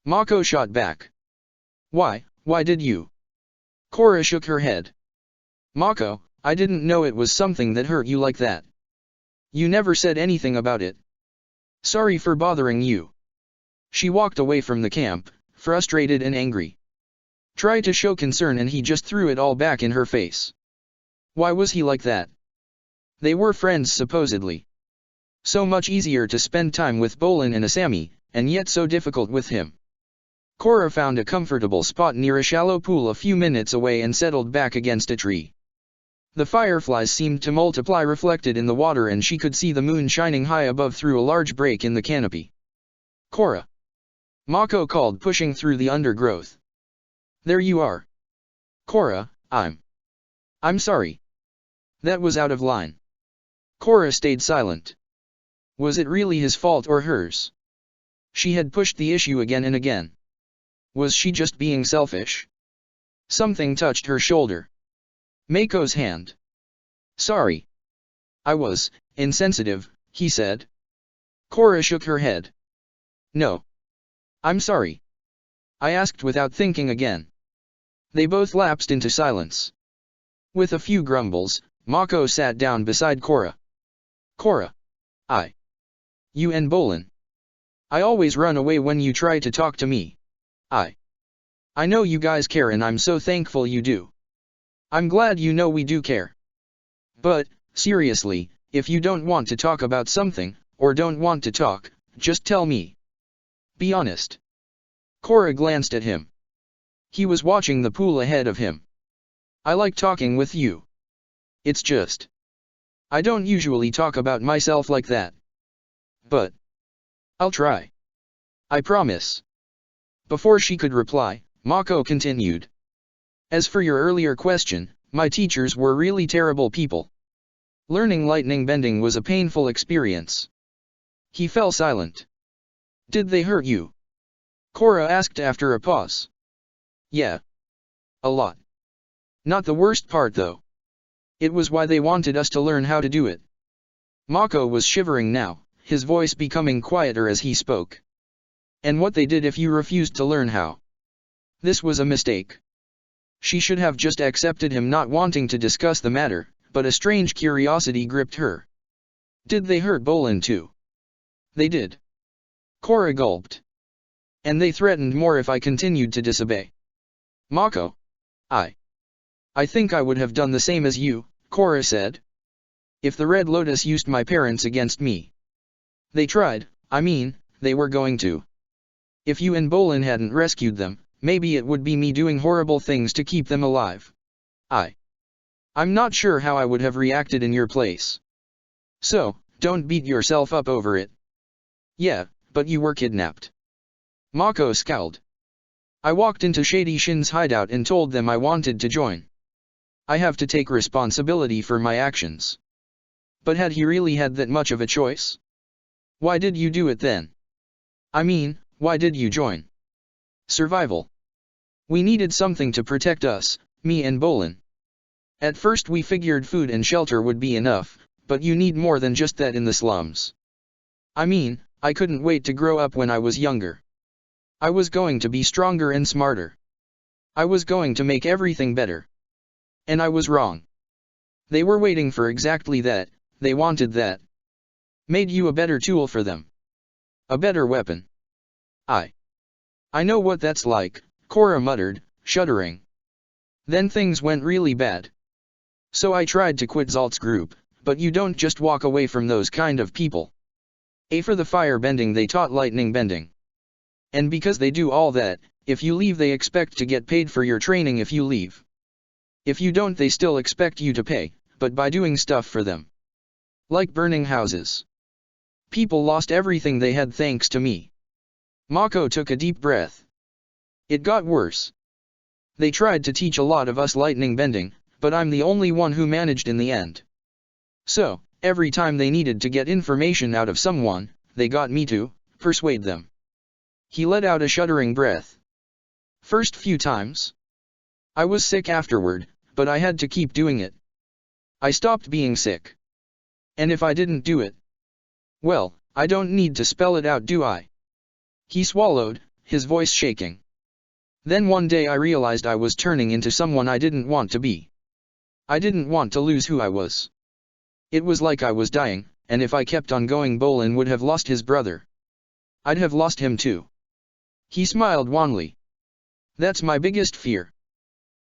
Mako shot back. Why did you? Korra shook her head. Mako, I didn't know it was something that hurt you like that. You never said anything about it. Sorry for bothering you. She walked away from the camp, frustrated and angry. Tried to show concern and he just threw it all back in her face. Why was he like that? They were friends supposedly. So much easier to spend time with Bolin and Asami, and yet so difficult with him. Korra found a comfortable spot near a shallow pool a few minutes away and settled back against a tree. The fireflies seemed to multiply reflected in the water, and she could see the moon shining high above through a large break in the canopy. "Korra!" Mako called, pushing through the undergrowth. "There you are." "Korra, I'm sorry." That was out of line. Korra stayed silent. Was it really his fault or hers? She had pushed the issue again and again. Was she just being selfish? Something touched her shoulder. Mako's hand. "Sorry. I was insensitive," he said. Korra shook her head. "No. I'm sorry. I asked without thinking again." They both lapsed into silence. With a few grumbles, Mako sat down beside Korra. "Korra. You and Bolin. I always run away when you try to talk to me. I know you guys care, and I'm so thankful you do. I'm glad you know we do care. But, seriously, if you don't want to talk about something, or don't want to talk, just tell me. Be honest." Korra glanced at him. He was watching the pool ahead of him. "I like talking with you. It's just, I don't usually talk about myself like that. But I'll try. I promise." Before she could reply, Mako continued. "As for your earlier question, my teachers were really terrible people. Learning lightning bending was a painful experience." He fell silent. "Did they hurt you?" Korra asked after a pause. "Yeah. A lot. Not the worst part though. It was why they wanted us to learn how to do it." Mako was shivering now, his voice becoming quieter as he spoke. "And what they did if you refused to learn how. This was a mistake." She should have just accepted him not wanting to discuss the matter, but a strange curiosity gripped her. "Did they hurt Bolin too?" "They did." Korra gulped. "And they threatened more if I continued to disobey." Mako. I think I would have done the same as you," Korra said. "If the Red Lotus used my parents against me. They tried, they were going to. If you and Bolin hadn't rescued them, maybe it would be me doing horrible things to keep them alive. I'm not sure how I would have reacted in your place. So, don't beat yourself up over it." "Yeah, but you were kidnapped." Mako scowled. "I walked into Shady Shin's hideout and told them I wanted to join. I have to take responsibility for my actions." But had he really had that much of a choice? "Why did you do it then? Why did you join?" "Survival. We needed something to protect us, me and Bolin. At first we figured food and shelter would be enough, but you need more than just that in the slums. I couldn't wait to grow up when I was younger. I was going to be stronger and smarter. I was going to make everything better. And I was wrong. They were waiting for exactly that, they wanted that. Made you a better tool for them. A better weapon." I know what that's like," Korra muttered, shuddering. "Then things went really bad. So I tried to quit Zalt's group, but you don't just walk away from those kind of people. For the fire bending they taught lightning bending. And because they do all that, if you leave they expect to get paid for your training if you leave. If you don't they still expect you to pay, but by doing stuff for them. Like burning houses. People lost everything they had thanks to me." Mako took a deep breath. "It got worse. They tried to teach a lot of us lightning bending, but I'm the only one who managed in the end. So, every time they needed to get information out of someone, they got me to persuade them." He let out a shuddering breath. "First few times. I was sick afterward, but I had to keep doing it. I stopped being sick. And if I didn't do it, well, I don't need to spell it out, do I?" He swallowed, his voice shaking. "Then one day I realized I was turning into someone I didn't want to be. I didn't want to lose who I was. It was like I was dying, and if I kept on going Bolin would have lost his brother. I'd have lost him too." He smiled wanly. "That's my biggest fear.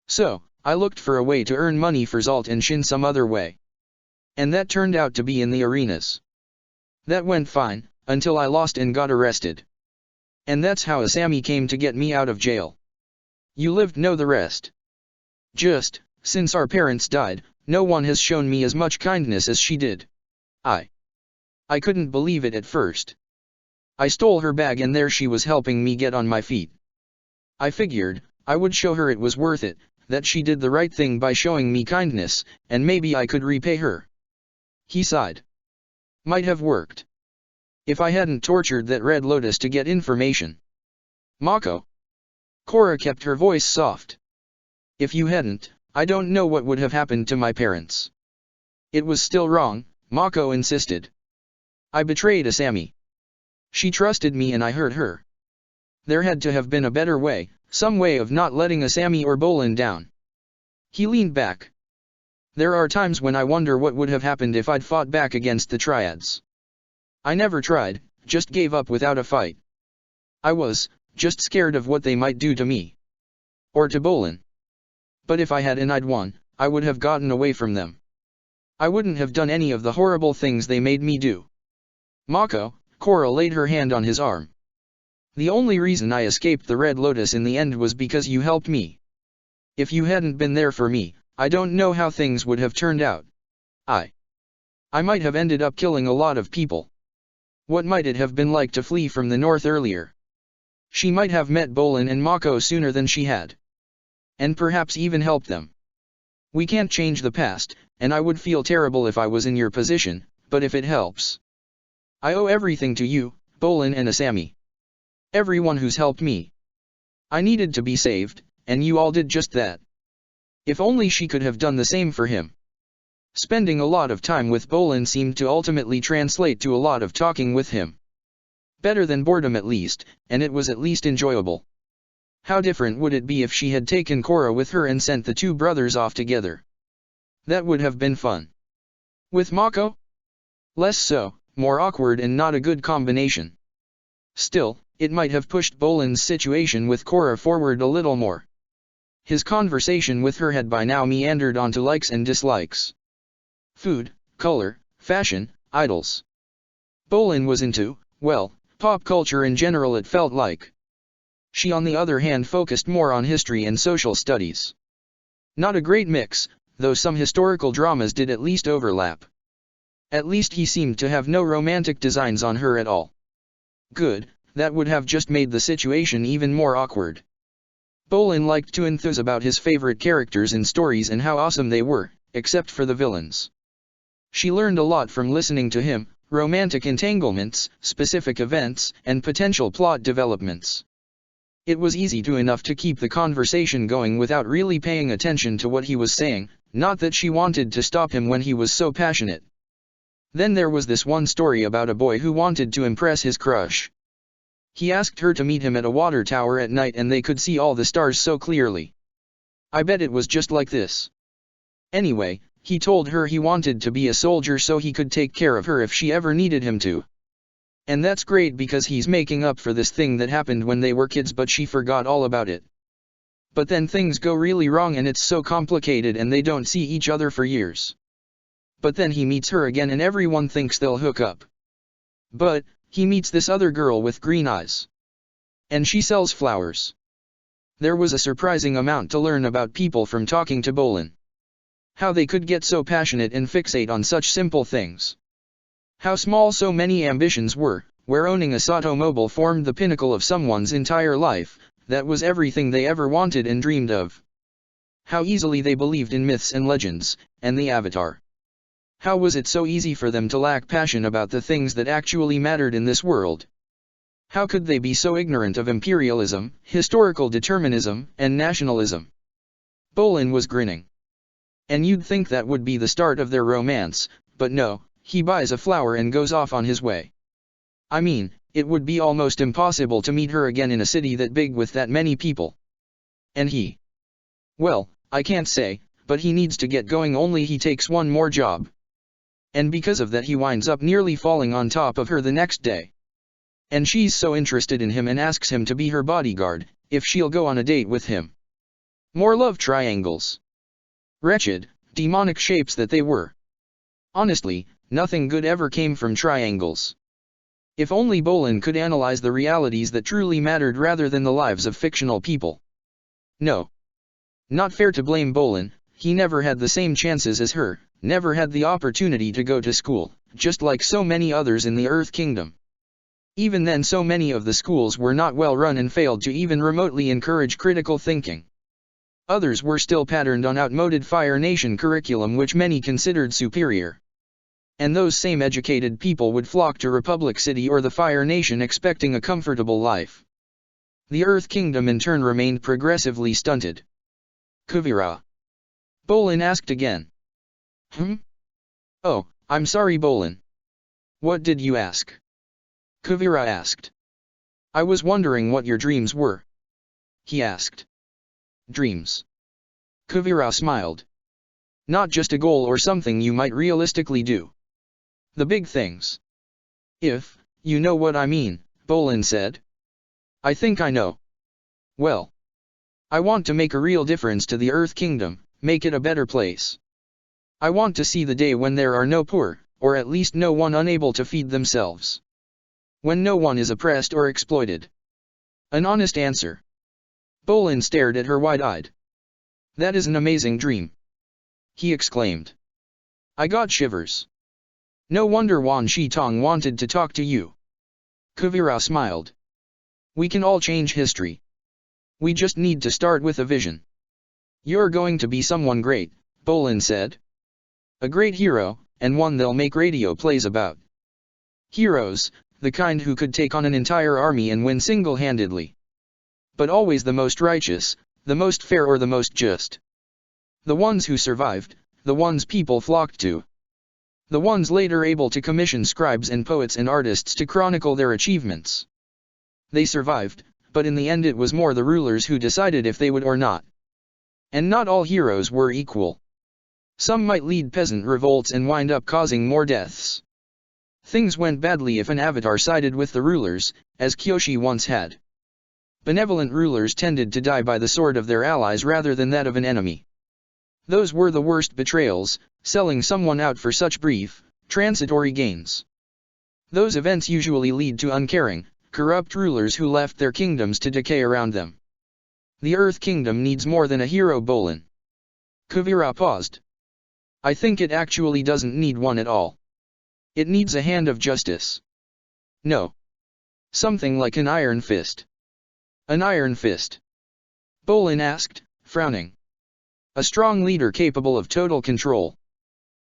So, I looked for a way to earn money for Zalt and Shin some other way. And that turned out to be in the arenas. That went fine, until I lost and got arrested. And that's how Asami came to get me out of jail. You lived know the rest. Just, since our parents died, no one has shown me as much kindness as she did. I couldn't believe it at first. I stole her bag and there she was helping me get on my feet. I figured, I would show her it was worth it, that she did the right thing by showing me kindness, and maybe I could repay her. He sighed. Might have worked. If I hadn't tortured that Red Lotus to get information. Mako. Korra kept her voice soft. If you hadn't, I don't know what would have happened to my parents. It was still wrong, Mako insisted. I betrayed Asami. She trusted me and I hurt her. There had to have been a better way, some way of not letting Asami or Bolin down. He leaned back. There are times when I wonder what would have happened if I'd fought back against the Triads. I never tried, just gave up without a fight. I was, just scared of what they might do to me. Or to Bolin. But if I had and I'd won, I would have gotten away from them. I wouldn't have done any of the horrible things they made me do. Mako, Korra laid her hand on his arm. The only reason I escaped the Red Lotus in the end was because you helped me. If you hadn't been there for me, I don't know how things would have turned out. I might have ended up killing a lot of people. What might it have been like to flee from the north earlier? She might have met Bolin and Mako sooner than she had. And perhaps even helped them. We can't change the past, and I would feel terrible if I was in your position, but if it helps. I owe everything to you, Bolin and Asami. Everyone who's helped me. I needed to be saved, and you all did just that. If only she could have done the same for him. Spending a lot of time with Bolin seemed to ultimately translate to a lot of talking with him. Better than boredom at least, and it was at least enjoyable. How different would it be if she had taken Korra with her and sent the two brothers off together? That would have been fun. With Mako? Less so, more awkward and not a good combination. Still, it might have pushed Bolin's situation with Korra forward a little more. His conversation with her had by now meandered onto likes and dislikes. Food, color, fashion, idols. Bolin was into, well, pop culture in general it felt like. She on the other hand focused more on history and social studies. Not a great mix, though some historical dramas did at least overlap. At least he seemed to have no romantic designs on her at all. Good, that would have just made the situation even more awkward. Bolin liked to enthuse about his favorite characters in stories and how awesome they were, except for the villains. She learned a lot from listening to him, romantic entanglements, specific events, and potential plot developments. It was easy enough to keep the conversation going without really paying attention to what he was saying, not that she wanted to stop him when he was so passionate. Then there was this one story about a boy who wanted to impress his crush. He asked her to meet him at a water tower at night and they could see all the stars so clearly. I bet it was just like this. Anyway, he told her he wanted to be a soldier so he could take care of her if she ever needed him to. And that's great because he's making up for this thing that happened when they were kids but she forgot all about it. But then things go really wrong and it's so complicated and they don't see each other for years. But then he meets her again and everyone thinks they'll hook up. But he meets this other girl with green eyes. And she sells flowers. There was a surprising amount to learn about people from talking to Bolin. How they could get so passionate and fixate on such simple things. How small so many ambitions were, where owning a automobile formed the pinnacle of someone's entire life, that was everything they ever wanted and dreamed of. How easily they believed in myths and legends, and the Avatar. How was it so easy for them to lack passion about the things that actually mattered in this world? How could they be so ignorant of imperialism, historical determinism, and nationalism? Bolin was grinning. And you'd think that would be the start of their romance, but no, he buys a flower and goes off on his way. I mean, it would be almost impossible to meet her again in a city that big with that many people. And he? Well, I can't say, but he needs to get going only he takes one more job. And because of that he winds up nearly falling on top of her the next day. And she's so interested in him and asks him to be her bodyguard, if she'll go on a date with him. More love triangles. Wretched, demonic shapes that they were. Honestly, nothing good ever came from triangles. If only Bolin could analyze the realities that truly mattered rather than the lives of fictional people. No. Not fair to blame Bolin, he never had the same chances as her, never had the opportunity to go to school, just like so many others in the Earth Kingdom. Even then so many of the schools were not well run and failed to even remotely encourage critical thinking. Others were still patterned on outmoded Fire Nation curriculum which many considered superior. And those same educated people would flock to Republic City or the Fire Nation expecting a comfortable life. The Earth Kingdom in turn remained progressively stunted. Kuvira. Bolin asked again. Oh, I'm sorry Bolin. What did you ask? Kuvira asked. I was wondering what your dreams were. He asked. Dreams. Kuvira smiled. Not just a goal or something you might realistically do. The big things. If you know what I mean, Bolin said. I think I know. Well. I want to make a real difference to the Earth Kingdom, make it a better place. I want to see the day when there are no poor, or at least no one unable to feed themselves. When no one is oppressed or exploited. An honest answer. Bolin stared at her wide-eyed. That is an amazing dream. He exclaimed. I got shivers. No wonder Wan Shitong wanted to talk to you. Kuvira smiled. We can all change history. We just need to start with a vision. You're going to be someone great, Bolin said. A great hero, and one they'll make radio plays about. Heroes, the kind who could take on an entire army and win single-handedly. But always the most righteous, the most fair or the most just. The ones who survived, the ones people flocked to. The ones later able to commission scribes and poets and artists to chronicle their achievements. They survived, but in the end it was more the rulers who decided if they would or not. And not all heroes were equal. Some might lead peasant revolts and wind up causing more deaths. Things went badly if an avatar sided with the rulers, as Kyoshi once had. Benevolent rulers tended to die by the sword of their allies rather than that of an enemy. Those were the worst betrayals, selling someone out for such brief, transitory gains. Those events usually lead to uncaring, corrupt rulers who left their kingdoms to decay around them. The Earth Kingdom needs more than a hero Bolin. Kuvira paused. I think it actually doesn't need one at all. It needs a hand of justice. No. Something like an iron fist. An iron fist? Bolin asked, frowning. A strong leader capable of total control.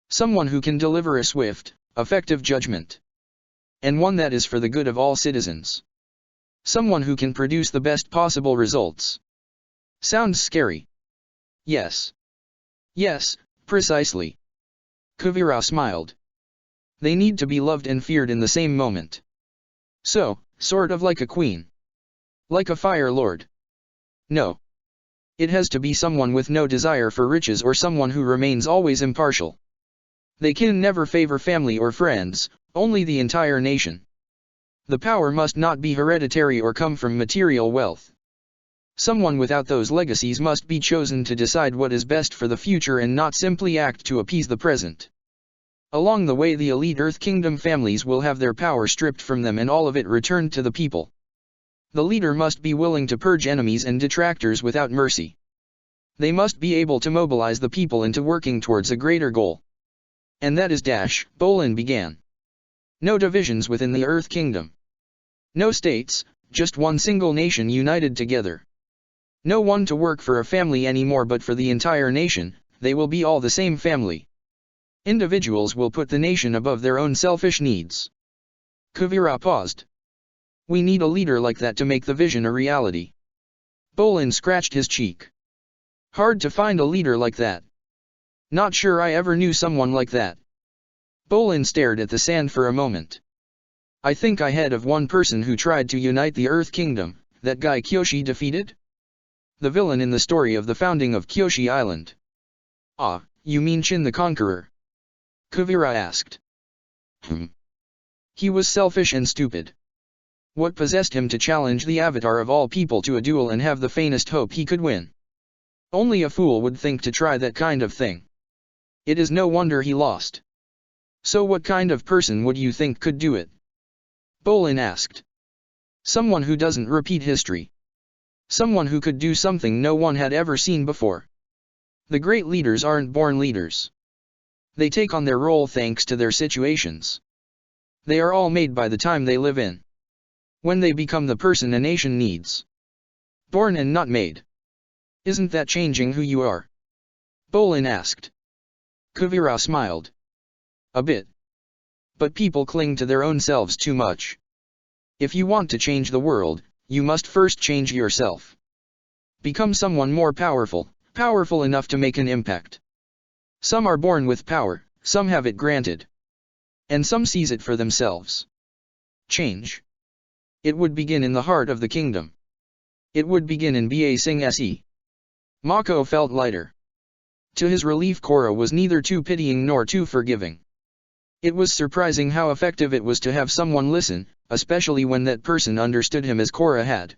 Someone who can deliver a swift, effective judgment. And one that is for the good of all citizens. Someone who can produce the best possible results. Sounds scary. Yes. Yes, precisely. Kuvira smiled. They need to be loved and feared in the same moment. So, sort of like a queen. Like a fire lord. No. It has to be someone with no desire for riches or someone who remains always impartial. They can never favor family or friends, only the entire nation. The power must not be hereditary or come from material wealth. Someone without those legacies must be chosen to decide what is best for the future and not simply act to appease the present. Along the way the elite Earth Kingdom families will have their power stripped from them and all of it returned to the people. The leader must be willing to purge enemies and detractors without mercy. They must be able to mobilize the people into working towards a greater goal. And that is Bolin began. No divisions within the Earth Kingdom. No states, just one single nation united together. No one to work for a family anymore but for the entire nation, they will be all the same family. Individuals will put the nation above their own selfish needs. Kuvira paused. We need a leader like that to make the vision a reality. Bolin scratched his cheek. Hard to find a leader like that. Not sure I ever knew someone like that. Bolin stared at the sand for a moment. I think I heard of one person who tried to unite the Earth Kingdom, that guy Kyoshi defeated? The villain in the story of the founding of Kyoshi Island. Ah, you mean Shin the Conqueror? Kuvira asked. He was selfish and stupid. What possessed him to challenge the avatar of all people to a duel and have the faintest hope he could win? Only a fool would think to try that kind of thing. It is no wonder he lost. So what kind of person would you think could do it? Bolin asked. Someone who doesn't repeat history. Someone who could do something no one had ever seen before. The great leaders aren't born leaders. They take on their role thanks to their situations. They are all made by the time they live in. When they become the person a nation needs. Born and not made. Isn't that changing who you are? Bolin asked. Kuvira smiled. A bit. But people cling to their own selves too much. If you want to change the world, you must first change yourself. Become someone more powerful, powerful enough to make an impact. Some are born with power, some have it granted. And some seize it for themselves. Change. It would begin in the heart of the kingdom. It would begin in Ba Sing Se. Mako felt lighter. To his relief, Korra was neither too pitying nor too forgiving. It was surprising how effective it was to have someone listen, especially when that person understood him as Korra had.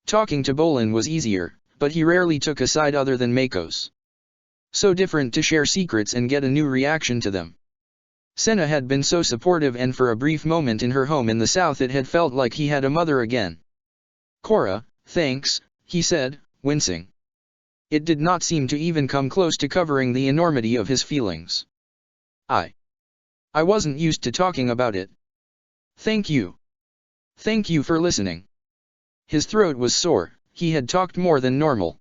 Talking to Bolin was easier, but he rarely took a side other than Mako's. So different to share secrets and get a new reaction to them. Senna had been so supportive, and for a brief moment in her home in the south it had felt like he had a mother again. Korra, thanks, he said, wincing. It did not seem to even come close to covering the enormity of his feelings. I wasn't used to talking about it. Thank you. Thank you for listening. His throat was sore, he had talked more than normal.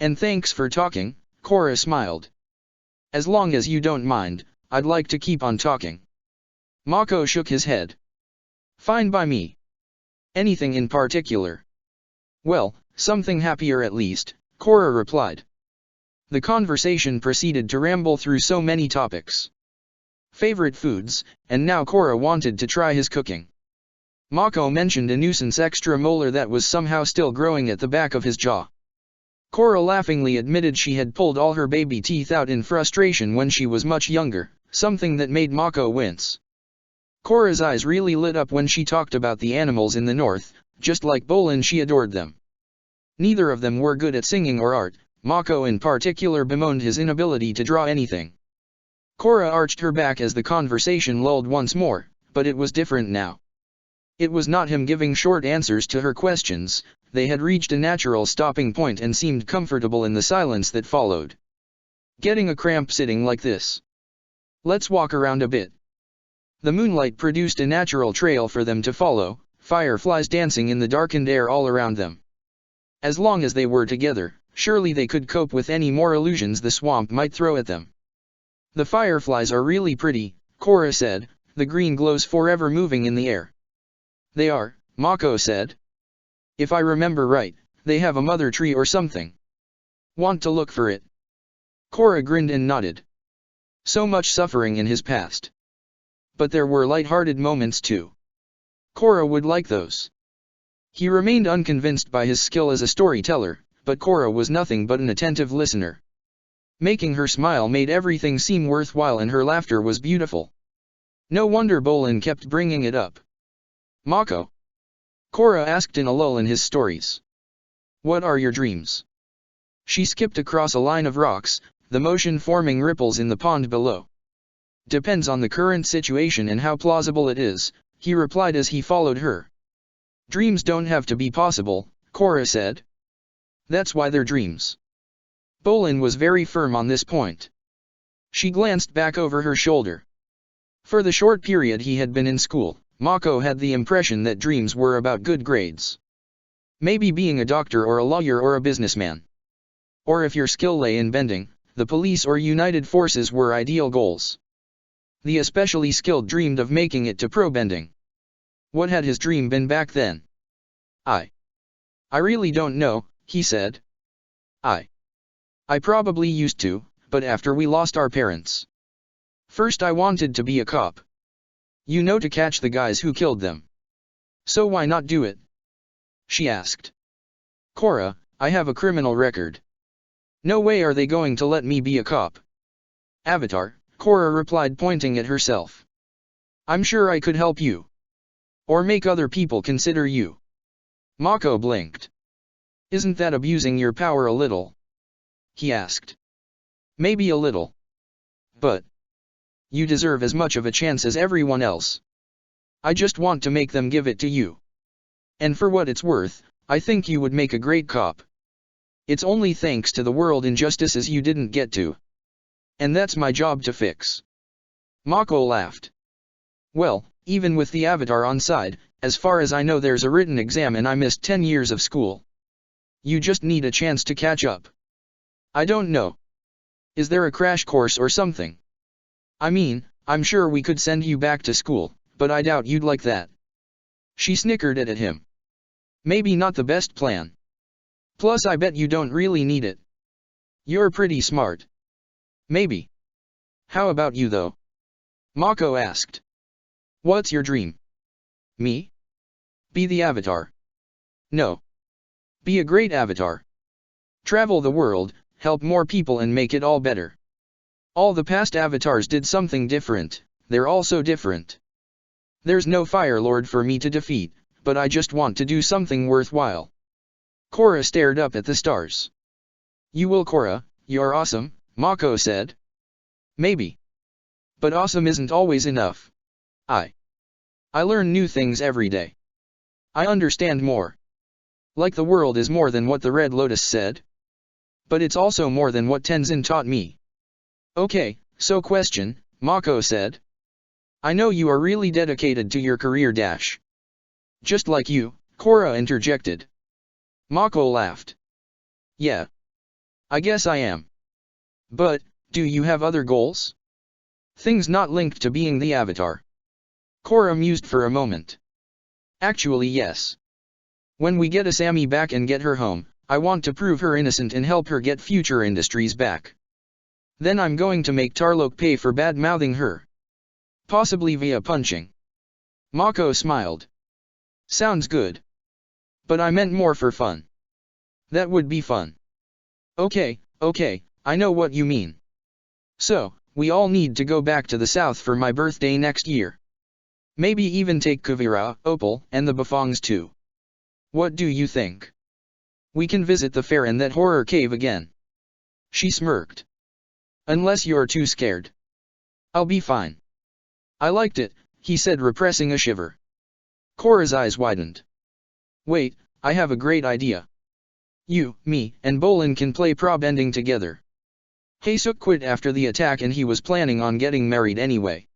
And thanks for talking, Korra smiled. As long as you don't mind, I'd like to keep on talking. Mako shook his head. Fine by me. Anything in particular? Well, something happier at least, Korra replied. The conversation proceeded to ramble through so many topics. Favorite foods, and now Korra wanted to try his cooking. Mako mentioned a nuisance extra molar that was somehow still growing at the back of his jaw. Korra laughingly admitted she had pulled all her baby teeth out in frustration when she was much younger, something that made Mako wince. Korra's eyes really lit up when she talked about the animals in the north, just like Bolin she adored them. Neither of them were good at singing or art, Mako in particular bemoaned his inability to draw anything. Korra arched her back as the conversation lulled once more, but it was different now. It was not him giving short answers to her questions, they had reached a natural stopping point and seemed comfortable in the silence that followed. Getting a cramp sitting like this. Let's walk around a bit. The moonlight produced a natural trail for them to follow, fireflies dancing in the darkened air all around them. As long as they were together, surely they could cope with any more illusions the swamp might throw at them. The fireflies are really pretty, Korra said, the green glows forever moving in the air. They are, Mako said. If I remember right, they have a mother tree or something. Want to look for it? Korra grinned and nodded. So much suffering in his past. But there were light-hearted moments too. Korra would like those. He remained unconvinced by his skill as a storyteller, but Korra was nothing but an attentive listener. Making her smile made everything seem worthwhile, and her laughter was beautiful. No wonder Bolin kept bringing it up. Mako? Korra asked in a lull in his stories. What are your dreams? She skipped across a line of rocks, the motion forming ripples in the pond below. Depends on the current situation and how plausible it is, he replied as he followed her. Dreams don't have to be possible, Korra said. That's why they're dreams. Bolin was very firm on this point. She glanced back over her shoulder. For the short period he had been in school, Mako had the impression that dreams were about good grades. Maybe being a doctor or a lawyer or a businessman. Or if your skill lay in bending, the police or United Forces were ideal goals. The especially skilled dreamed of making it to pro bending. What had his dream been back then? I really don't know, he said. I probably used to, but after we lost our parents. First I wanted to be a cop. You know, to catch the guys who killed them. So why not do it? She asked. Korra, I have a criminal record. No way are they going to let me be a cop. Avatar, Korra replied, pointing at herself. I'm sure I could help you. Or make other people consider you. Mako blinked. Isn't that abusing your power a little? He asked. Maybe a little. But you deserve as much of a chance as everyone else. I just want to make them give it to you. And for what it's worth, I think you would make a great cop. It's only thanks to the world injustices you didn't get to. And that's my job to fix. Mako laughed. Well, even with the Avatar on side, as far as I know there's a written exam and I missed 10 years of school. You just need a chance to catch up. I don't know. Is there a crash course or something? I mean, I'm sure we could send you back to school, but I doubt you'd like that. She snickered at him. Maybe not the best plan. Plus I bet you don't really need it. You're pretty smart. Maybe. How about you though? Mako asked. What's your dream? Me? Be the Avatar. No. Be a great Avatar. Travel the world, help more people and make it all better. All the past Avatars did something different, they're all so different. There's no Fire Lord for me to defeat, but I just want to do something worthwhile. Korra stared up at the stars. You will, Korra, you're awesome, Mako said. Maybe. But awesome isn't always enough. I learn new things every day. I understand more. Like the world is more than what the Red Lotus said. But it's also more than what Tenzin taught me. Okay, so question, Mako said. I know you are really dedicated to your career dash. Just like you, Korra interjected. Mako laughed. Yeah. I guess I am. But, do you have other goals? Things not linked to being the Avatar. Korra mused for a moment. Actually yes. When we get Asami back and get her home, I want to prove her innocent and help her get future industries back. Then I'm going to make Tarlok pay for bad-mouthing her. Possibly via punching. Mako smiled. Sounds good. But I meant more for fun. That would be fun. Okay, I know what you mean. So, we all need to go back to the south for my birthday next year. Maybe even take Kuvira, Opal, and the Bufongs too. What do you think? We can visit the fair and that horror cave again. She smirked. Unless you're too scared. I'll be fine. I liked it, he said, repressing a shiver. Korra's eyes widened. Wait, I have a great idea. You, me, and Bolin can play prob ending together. Haesuk quit after the attack and he was planning on getting married anyway.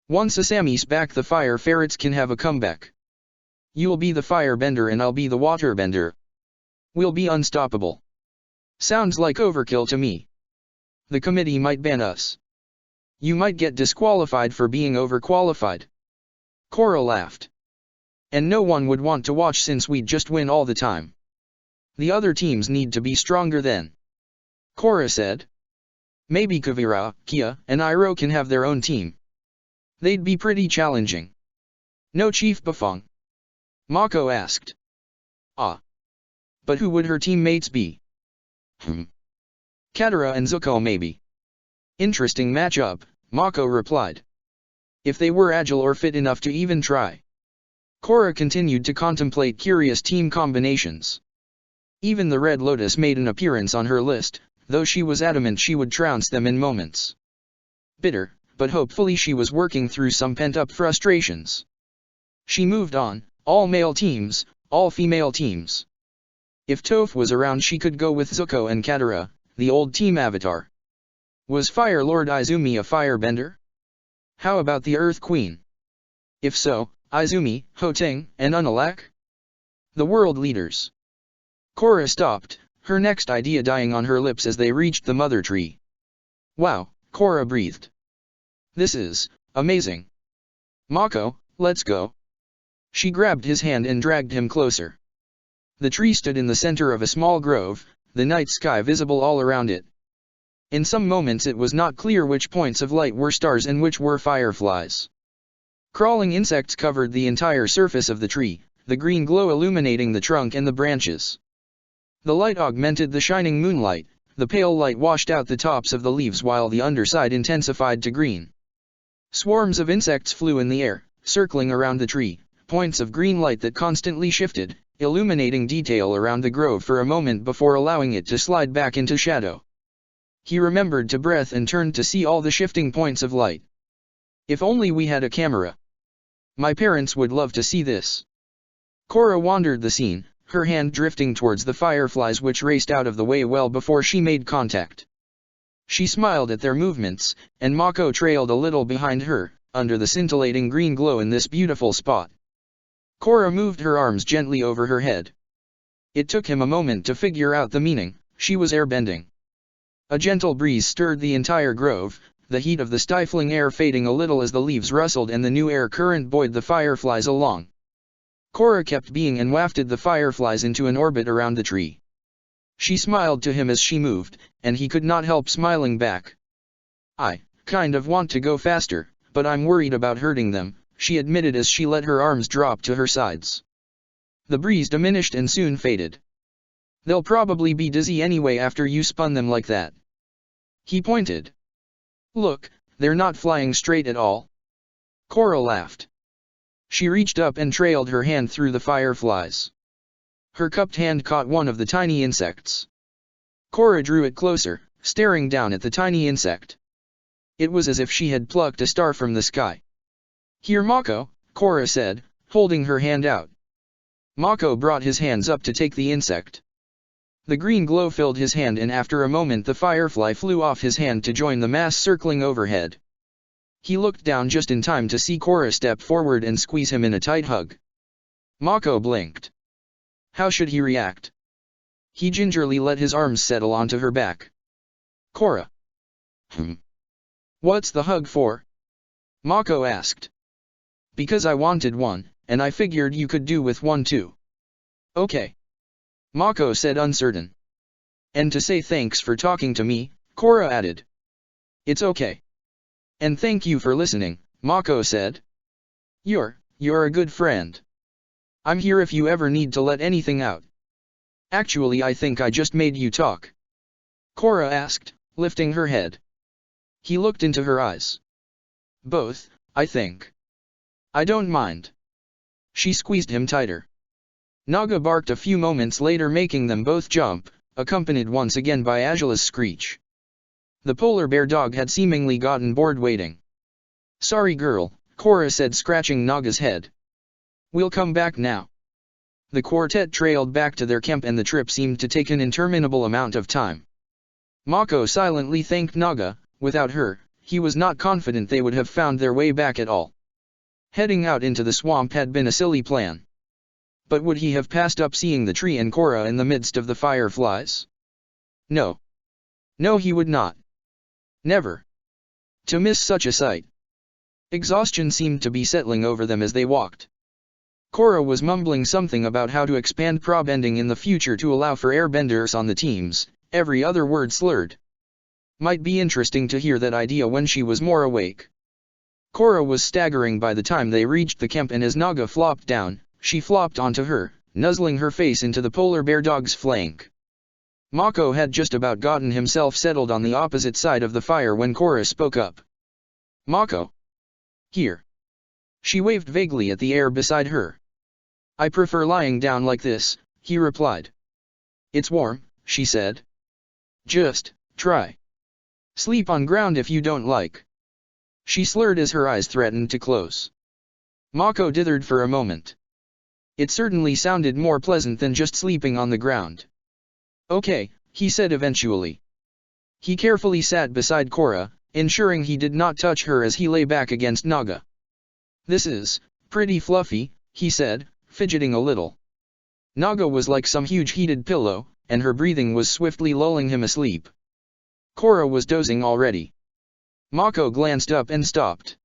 Once Asami's back, the fire ferrets can have a comeback. You'll be the firebender and I'll be the waterbender. We'll be unstoppable. Sounds like overkill to me. The committee might ban us. You might get disqualified for being overqualified. Korra laughed. And no one would want to watch since we'd just win all the time. The other teams need to be stronger then. Korra said. Maybe Kuvira, Kia, and Iroh can have their own team. They'd be pretty challenging. No Chief Bufong? Mako asked. Ah. But who would her teammates be? Katara and Zuko maybe. Interesting matchup, Mako replied. If they were agile or fit enough to even try. Korra continued to contemplate curious team combinations. Even the Red Lotus made an appearance on her list, though she was adamant she would trounce them in moments. Bitter, but hopefully she was working through some pent-up frustrations. She moved on, all male teams, all female teams. If Toph was around she could go with Zuko and Katara, the old team Avatar. Was Fire Lord Izumi a firebender? How about the Earth Queen? If so, Izumi, Hoteng, and Unalaq? The world leaders. Korra stopped, her next idea dying on her lips as they reached the mother tree. Wow, Korra breathed. This is amazing. Mako, let's go. She grabbed his hand and dragged him closer. The tree stood in the center of a small grove, the night sky visible all around it. In some moments it was not clear which points of light were stars and which were fireflies. Crawling insects covered the entire surface of the tree, the green glow illuminating the trunk and the branches. The light augmented the shining moonlight, the pale light washed out the tops of the leaves while the underside intensified to green. Swarms of insects flew in the air, circling around the tree, points of green light that constantly shifted, illuminating detail around the grove for a moment before allowing it to slide back into shadow. He remembered to breath and turned to see all the shifting points of light. If only we had a camera. My parents would love to see this. Korra wandered the scene, her hand drifting towards the fireflies which raced out of the way well before she made contact. She smiled at their movements, and Mako trailed a little behind her, under the scintillating green glow in this beautiful spot. Korra moved her arms gently over her head. It took him a moment to figure out the meaning. She was airbending. A gentle breeze stirred the entire grove, the heat of the stifling air fading a little as the leaves rustled and the new air current buoyed the fireflies along. Korra kept being and wafted the fireflies into an orbit around the tree. She smiled to him as she moved, and he could not help smiling back. I kind of want to go faster, but I'm worried about hurting them, she admitted as she let her arms drop to her sides. The breeze diminished and soon faded. They'll probably be dizzy anyway after you spun them like that. He pointed. Look, they're not flying straight at all. Korra laughed. She reached up and trailed her hand through the fireflies. Her cupped hand caught one of the tiny insects. Korra drew it closer, staring down at the tiny insect. It was as if she had plucked a star from the sky. Here Mako, Korra said, holding her hand out. Mako brought his hands up to take the insect. The green glow filled his hand and after a moment the firefly flew off his hand to join the mass circling overhead. He looked down just in time to see Korra step forward and squeeze him in a tight hug. Mako blinked. How should he react? He gingerly let his arms settle onto her back. Korra. What's the hug for? Mako asked. Because I wanted one, and I figured you could do with one too. Okay. Mako said uncertain. And to say thanks for talking to me, Korra added. It's okay. And thank you for listening, Mako said. You're a good friend. I'm here if you ever need to let anything out. Actually I think I just made you talk. Korra asked, lifting her head. He looked into her eyes. Both, I think. I don't mind. She squeezed him tighter. Naga barked a few moments later making them both jump, accompanied once again by Angela's screech. The polar bear dog had seemingly gotten bored waiting. Sorry girl, Korra said scratching Naga's head. We'll come back now. The quartet trailed back to their camp and the trip seemed to take an interminable amount of time. Mako silently thanked Naga. Without her, he was not confident they would have found their way back at all. Heading out into the swamp had been a silly plan. But would he have passed up seeing the tree and Korra in the midst of the fireflies? No. No, he would not. Never. To miss such a sight. Exhaustion seemed to be settling over them as they walked. Korra was mumbling something about how to expand pro-bending in the future to allow for airbenders on the teams, every other word slurred. Might be interesting to hear that idea when she was more awake. Korra was staggering by the time they reached the camp and as Naga flopped down, she flopped onto her, nuzzling her face into the polar bear dog's flank. Mako had just about gotten himself settled on the opposite side of the fire when Korra spoke up. Mako. Here. She waved vaguely at the air beside her. I prefer lying down like this, he replied. It's warm, she said. Just try. Sleep on ground if you don't like. She slurred as her eyes threatened to close. Mako dithered for a moment. It certainly sounded more pleasant than just sleeping on the ground. Okay, he said eventually. He carefully sat beside Korra, ensuring he did not touch her as he lay back against Naga. This is pretty fluffy, he said, fidgeting a little. Naga was like some huge heated pillow, and her breathing was swiftly lulling him asleep. Korra was dozing already. Mako glanced up and stopped.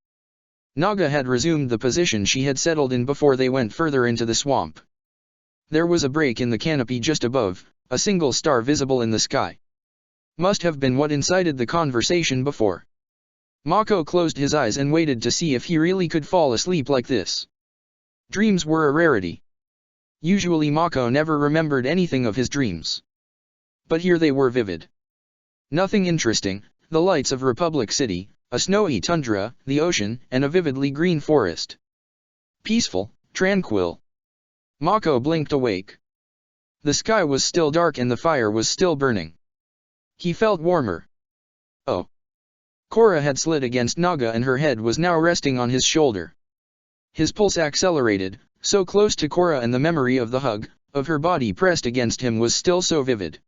Naga had resumed the position she had settled in before they went further into the swamp. There was a break in the canopy just above, a single star visible in the sky. Must have been what incited the conversation before. Mako closed his eyes and waited to see if he really could fall asleep like this. Dreams were a rarity. Usually Mako never remembered anything of his dreams. But here they were vivid. Nothing interesting, the lights of Republic City, a snowy tundra, the ocean, and a vividly green forest. Peaceful, tranquil. Mako blinked awake. The sky was still dark and the fire was still burning. He felt warmer. Oh. Korra had slid against Naga and her head was now resting on his shoulder. His pulse accelerated, so close to Korra, and the memory of the hug, of her body pressed against him, was still so vivid.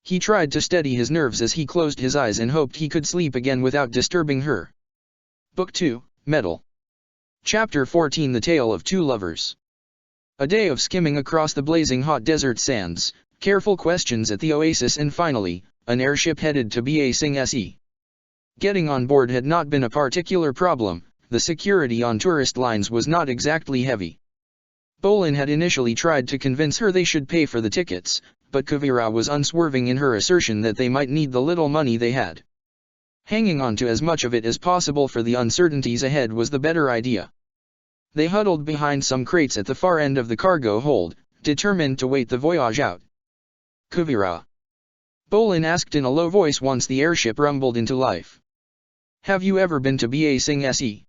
He tried to steady his nerves as he closed his eyes and hoped he could sleep again without disturbing her. Book 2, Metal. Chapter 14, The Tale of Two Lovers. A day of skimming across the blazing hot desert sands, careful questions at the oasis, and finally, an airship headed to Ba Sing Se. Getting on board had not been a particular problem. The security on tourist lines was not exactly heavy. Bolin had initially tried to convince her they should pay for the tickets, but Kuvira was unswerving in her assertion that they might need the little money they had. Hanging on to as much of it as possible for the uncertainties ahead was the better idea. They huddled behind some crates at the far end of the cargo hold, determined to wait the voyage out. Kuvira, Bolin asked in a low voice once the airship rumbled into life. Have you ever been to Ba Sing Se?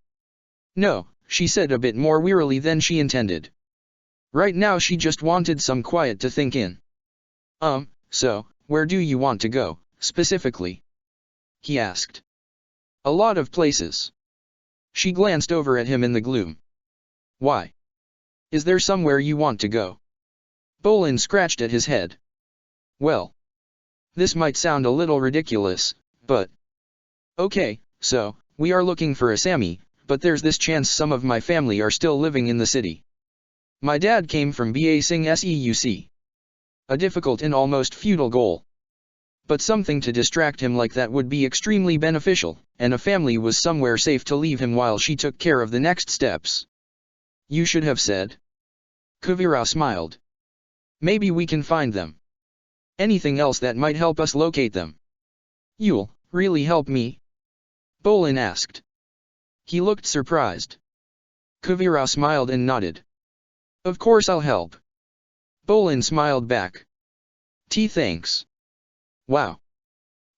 No, she said a bit more wearily than she intended. Right now she just wanted some quiet to think in. So, where do you want to go, specifically? He asked. A lot of places. She glanced over at him in the gloom. Why? Is there somewhere you want to go? Bolin scratched at his head. Well, this might sound a little ridiculous, but... Okay, so, we are looking for a Sammy, but there's this chance some of my family are still living in the city. My dad came from Ba Sing Se. A difficult and almost futile goal. But something to distract him like that would be extremely beneficial, and a family was somewhere safe to leave him while she took care of the next steps. You should have said. Kuvira smiled. Maybe we can find them. Anything else that might help us locate them? You'll really help me? Bolin asked. He looked surprised. Kuvira smiled and nodded. Of course I'll help. Bolin smiled back. Thanks. Wow.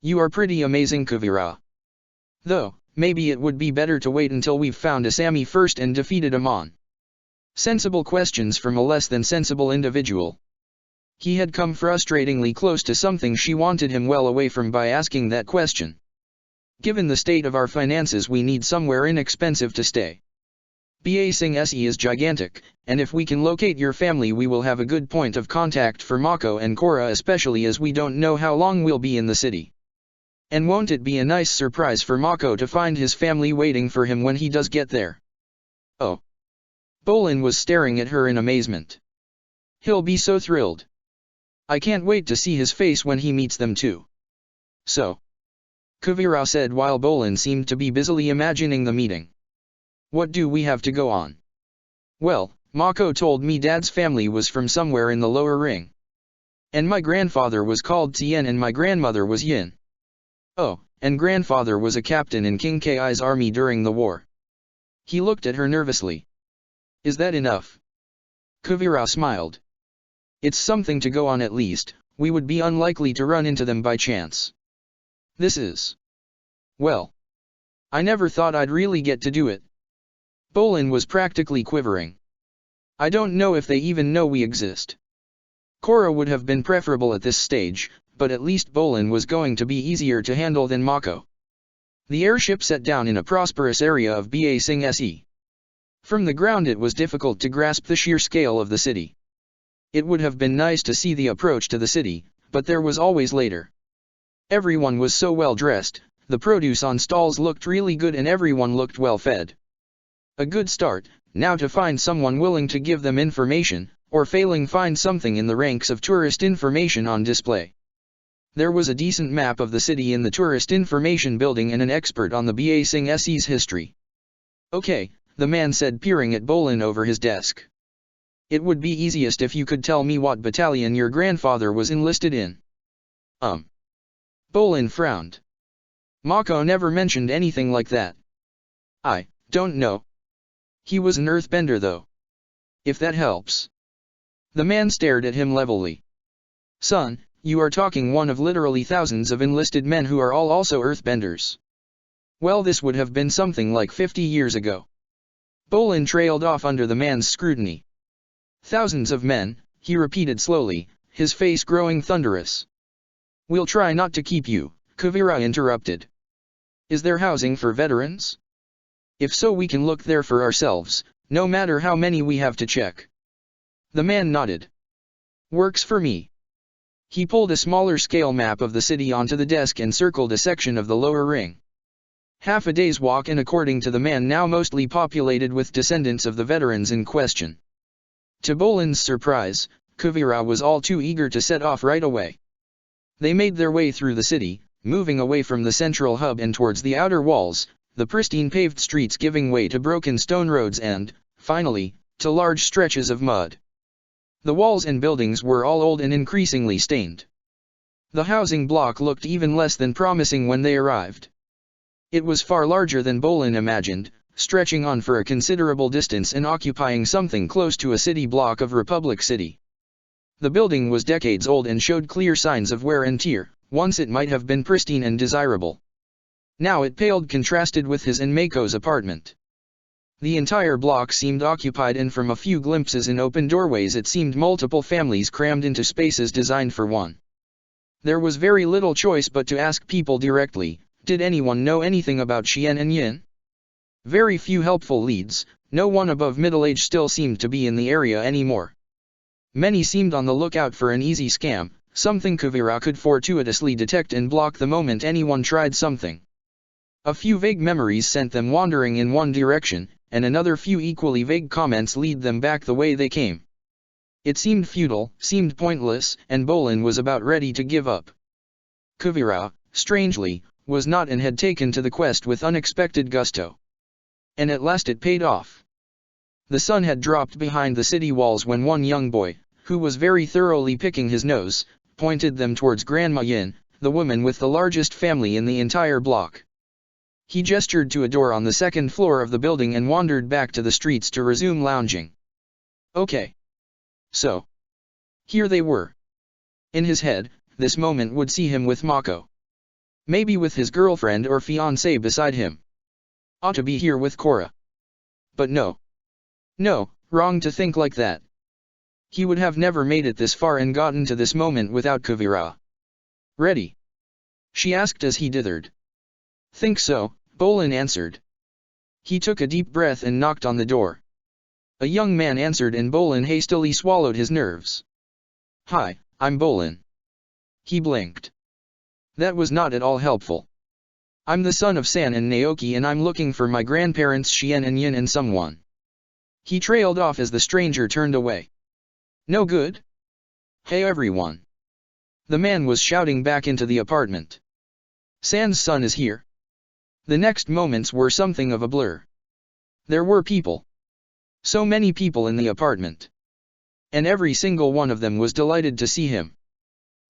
You are pretty amazing, Kuvira. Though, maybe it would be better to wait until we've found a Sammy first and defeated Amon. Sensible questions from a less than sensible individual. He had come frustratingly close to something she wanted him well away from by asking that question. Given the state of our finances, we need somewhere inexpensive to stay. Ba Sing Se is gigantic, and if we can locate your family we will have a good point of contact for Mako and Korra, especially as we don't know how long we'll be in the city. And won't it be a nice surprise for Mako to find his family waiting for him when he does get there? Oh. Bolin was staring at her in amazement. He'll be so thrilled. I can't wait to see his face when he meets them too. So. Kuvira said while Bolin seemed to be busily imagining the meeting. What do we have to go on? Well, Mako told me Dad's family was from somewhere in the lower ring. And my grandfather was called Tien and my grandmother was Yin. Oh, and grandfather was a captain in King Ki's army during the war. He looked at her nervously. Is that enough? Kuvira smiled. It's something to go on at least, we would be unlikely to run into them by chance. This is... Well. I never thought I'd really get to do it. Bolin was practically quivering. I don't know if they even know we exist. Korra would have been preferable at this stage, but at least Bolin was going to be easier to handle than Mako. The airship set down in a prosperous area of Ba Sing Se. From the ground it was difficult to grasp the sheer scale of the city. It would have been nice to see the approach to the city, but there was always later. Everyone was so well dressed, the produce on stalls looked really good and everyone looked well fed. A good start, now to find someone willing to give them information, or failing find something in the ranks of tourist information on display. There was a decent map of the city in the tourist information building and an expert on the Ba Sing Se's history. Okay, the man said, peering at Bolin over his desk. It would be easiest if you could tell me what battalion your grandfather was enlisted in. Bolin frowned. Mako never mentioned anything like that. I don't know. He was an earthbender though. If that helps. The man stared at him levelly. Son, you are talking one of literally thousands of enlisted men who are all also earthbenders. Well, this would have been something like 50 years ago. Bolin trailed off under the man's scrutiny. Thousands of men, he repeated slowly, his face growing thunderous. We'll try not to keep you, Kuvira interrupted. Is there housing for veterans? If so, we can look there for ourselves, No matter how many we have to check. The man nodded. Works for me. He pulled a smaller scale map of the city onto the desk and circled a section of the lower ring. Half a day's walk, and according to the man, now mostly populated with descendants of the veterans in question. To Bolin's surprise, Kuvira was all too eager to set off right away. They made their way through the city, moving away from the central hub and towards the outer walls, the pristine paved streets giving way to broken stone roads and, finally, to large stretches of mud. The walls and buildings were all old and increasingly stained. The housing block looked even less than promising when they arrived. It was far larger than Bolin imagined, stretching on for a considerable distance and occupying something close to a city block of Republic City. The building was decades old and showed clear signs of wear and tear. Once it might have been pristine and desirable. Now it paled contrasted with his and Mako's apartment. The entire block seemed occupied, and from a few glimpses in open doorways it seemed multiple families crammed into spaces designed for one. There was very little choice but to ask people directly, did anyone know anything about Xian and Yin? Very few helpful leads, no one above middle age still seemed to be in the area anymore. Many seemed on the lookout for an easy scam, something Kuvira could fortuitously detect and block the moment anyone tried something. A few vague memories sent them wandering in one direction, and another few equally vague comments lead them back the way they came. It seemed futile, seemed pointless, and Bolin was about ready to give up. Kuvira, strangely, was not, and had taken to the quest with unexpected gusto. And at last it paid off. The sun had dropped behind the city walls when one young boy, who was very thoroughly picking his nose, pointed them towards Grandma Yin, the woman with the largest family in the entire block. He gestured to a door on the second floor of the building and wandered back to the streets to resume lounging. Okay. So. Here they were. In his head, this moment would see him with Mako. Maybe with his girlfriend or fiancée beside him. Ought to be here with Korra. But no. No, wrong to think like that. He would have never made it this far and gotten to this moment without Kuvira. Ready? She asked as he dithered. Think so, Bolin answered. He took a deep breath and knocked on the door. A young man answered and Bolin hastily swallowed his nerves. Hi, I'm Bolin. He blinked. That was not at all helpful. I'm the son of San and Naoki, and I'm looking for my grandparents Xian and Yin and someone. He trailed off as the stranger turned away. No good? Hey everyone. The man was shouting back into the apartment. San's son is here. The next moments were something of a blur. There were people. So many people in the apartment. And every single one of them was delighted to see him.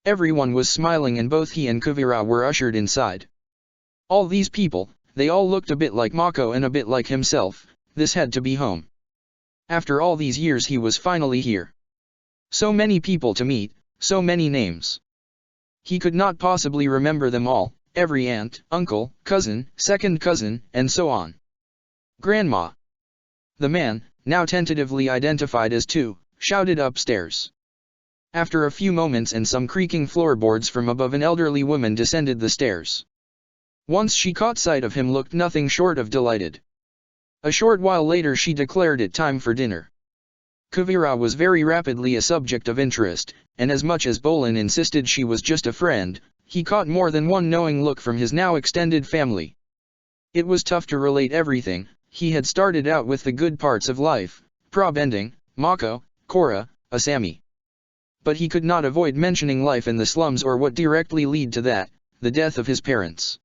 Everyone was smiling and both he and Kuvira were ushered inside. All these people, they all looked a bit like Mako and a bit like himself. This had to be home. After all these years he was finally here. So many people to meet, so many names. He could not possibly remember them all, every aunt, uncle, cousin, second cousin, and so on. Grandma. The man, now tentatively identified as two, shouted upstairs. After a few moments and some creaking floorboards from above, an elderly woman descended the stairs. Once she caught sight of him, looked nothing short of delighted. A short while later she declared it time for dinner. Kuvira was very rapidly a subject of interest, and as much as Bolin insisted she was just a friend, he caught more than one knowing look from his now extended family. It was tough to relate everything. He had started out with the good parts of life, prob ending, Mako, Korra, Asami. But he could not avoid mentioning life in the slums or what directly led to that, the death of his parents.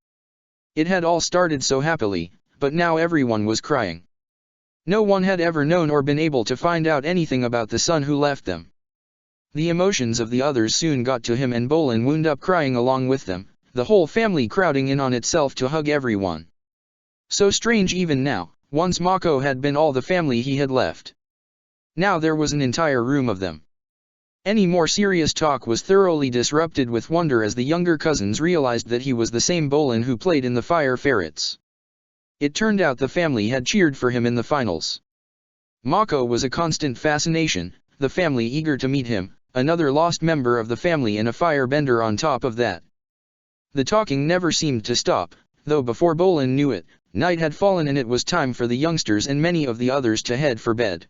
It had all started so happily, but now everyone was crying. No one had ever known or been able to find out anything about the son who left them. The emotions of the others soon got to him and Bolin wound up crying along with them, the whole family crowding in on itself to hug everyone. So strange even now, once Mako had been all the family he had left. Now there was an entire room of them. Any more serious talk was thoroughly disrupted with wonder as the younger cousins realized that he was the same Bolin who played in the Fire Ferrets. It turned out the family had cheered for him in the finals. Mako was a constant fascination, the family eager to meet him, another lost member of the family and a firebender on top of that. The talking never seemed to stop, though before Bolin knew it, Night had fallen and it was time for the youngsters and many of the others to head for bed.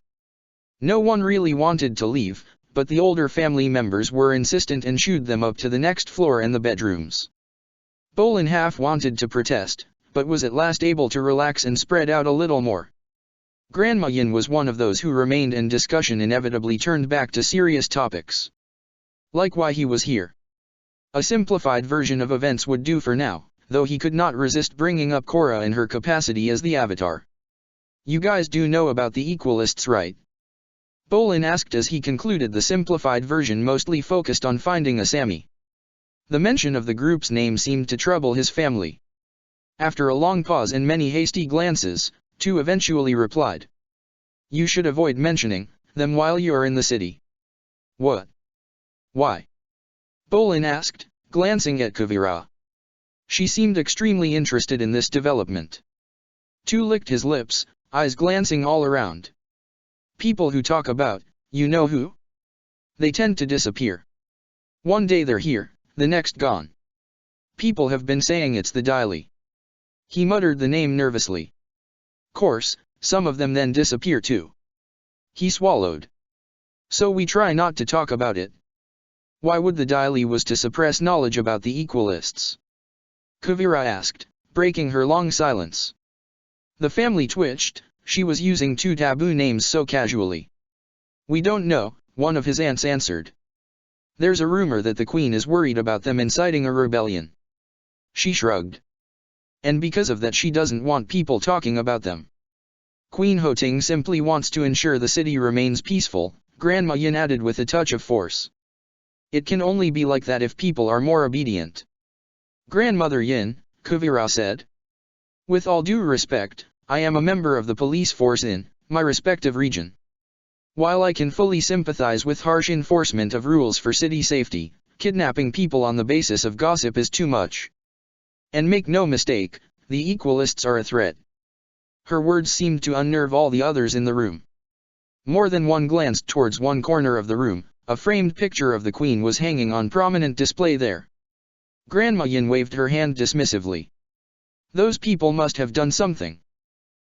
No one really wanted to leave, but the older family members were insistent and shooed them up to the next floor and the bedrooms. Bolin half wanted to protest, but was at last able to relax and spread out a little more. Grandma Yin was one of those who remained, and discussion inevitably turned back to serious topics. Like why he was here. A simplified version of events would do for now, though he could not resist bringing up Korra in her capacity as the Avatar. You guys do know about the Equalists, right? Bolin asked as he concluded the simplified version mostly focused on finding Asami. The mention of the group's name seemed to trouble his family. After a long pause and many hasty glances, two eventually replied. You should avoid mentioning them while you are in the city. What? Why? Bolin asked, glancing at Kuvira. She seemed extremely interested in this development. Tu licked his lips, eyes glancing all around. People who talk about, you know who? They tend to disappear. One day they're here, the next gone. People have been saying it's the Daily. He muttered the name nervously. Course, some of them then disappear too. He swallowed. So we try not to talk about it. Why would the Daily was to suppress knowledge about the Equalists? Kuvira asked, breaking her long silence. The family twitched, she was using two taboo names so casually. We don't know, one of his aunts answered. There's a rumor that the queen is worried about them inciting a rebellion. She shrugged. And because of that she doesn't want people talking about them. Queen Hoting simply wants to ensure the city remains peaceful, Grandma Yin added with a touch of force. It can only be like that if people are more obedient. Grandmother Yin, Kuvira said. With all due respect, I am a member of the police force in my respective region. While I can fully sympathize with harsh enforcement of rules for city safety, kidnapping people on the basis of gossip is too much. And make no mistake, the Equalists are a threat. Her words seemed to unnerve all the others in the room. More than one glanced towards one corner of the room. A framed picture of the queen was hanging on prominent display there. Grandma Yin waved her hand dismissively. Those people must have done something.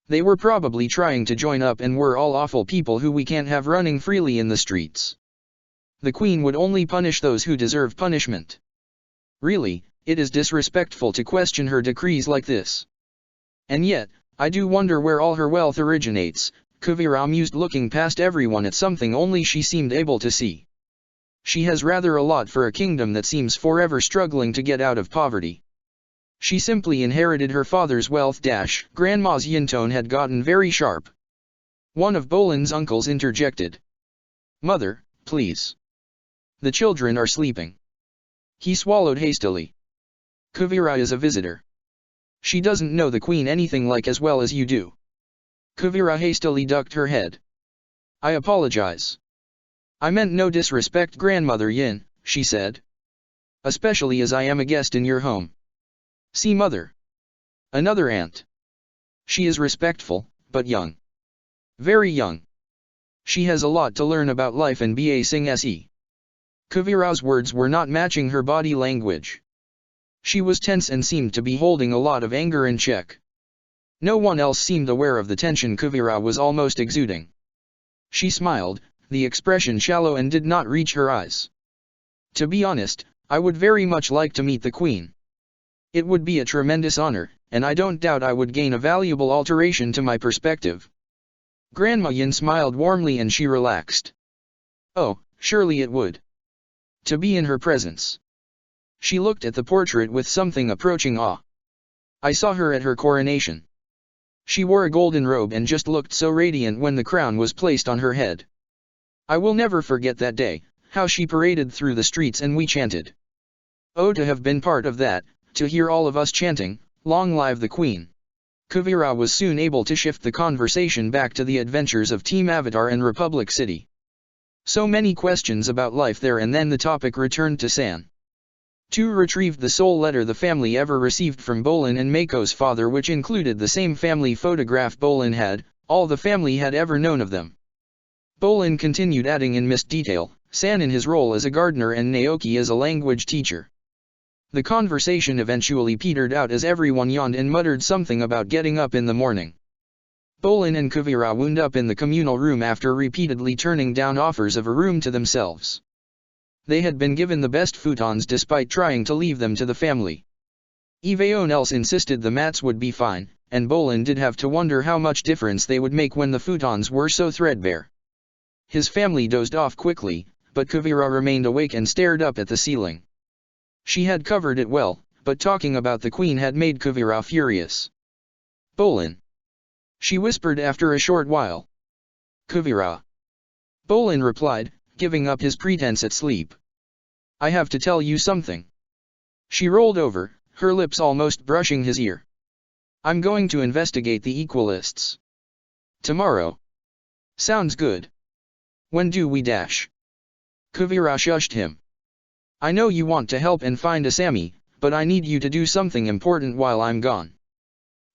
They were probably trying to join up and were all awful people who we can't have running freely in the streets. The queen would only punish those who deserve punishment. Really, it is disrespectful to question her decrees like this. And yet, I do wonder where all her wealth originates, Kuvira mused, looking past everyone at something only she seemed able to see. She has rather a lot for a kingdom that seems forever struggling to get out of poverty. She simply inherited her father's wealth. Grandma's yin tone had gotten very sharp. One of Bolin's uncles interjected. Mother, please. The children are sleeping. He swallowed hastily. Kuvira is a visitor. She doesn't know the queen anything like as well as you do. Kuvira hastily ducked her head. I apologize. I meant no disrespect, Grandmother Yin, she said. Especially as I am a guest in your home. See mother. Another aunt. She is respectful, but young. Very young. She has a lot to learn about life and ba sing se. Kuvira's words were not matching her body language. She was tense and seemed to be holding a lot of anger in check. No one else seemed aware of the tension Kuvira was almost exuding. She smiled, the expression shallow and did not reach her eyes. To be honest, I would very much like to meet the queen. It would be a tremendous honor, and I don't doubt I would gain a valuable alteration to my perspective. Grandma Yin smiled warmly and she relaxed. Oh, surely it would. To be in her presence. She looked at the portrait with something approaching awe. I saw her at her coronation. She wore a golden robe and just looked so radiant when the crown was placed on her head. I will never forget that day, how she paraded through the streets and we chanted. Oh, to have been part of that, to hear all of us chanting, "Long live the Queen." Kuvira was soon able to shift the conversation back to the adventures of Team Avatar and Republic City. So many questions about life there, and then the topic returned to San. Tu retrieved the sole letter the family ever received from Bolin and Mako's father, which included the same family photograph Bolin had, all the family had ever known of them. Bolin continued adding in missed detail, San in his role as a gardener and Naoki as a language teacher. The conversation eventually petered out as everyone yawned and muttered something about getting up in the morning. Bolin and Kuvira wound up in the communal room after repeatedly turning down offers of a room to themselves. They had been given the best futons despite trying to leave them to the family. Everyone else insisted the mats would be fine, and Bolin did have to wonder how much difference they would make when the futons were so threadbare. His family dozed off quickly, but Kuvira remained awake and stared up at the ceiling. She had covered it well, but talking about the queen had made Kuvira furious. Bolin, she whispered after a short while. Kuvira. Bolin replied, giving up his pretense at sleep. I have to tell you something. She rolled over, her lips almost brushing his ear. I'm going to investigate the Equalists. Tomorrow. Sounds good. When do we dash? Kuvira shushed him. I know you want to help and find Asami, but I need you to do something important while I'm gone.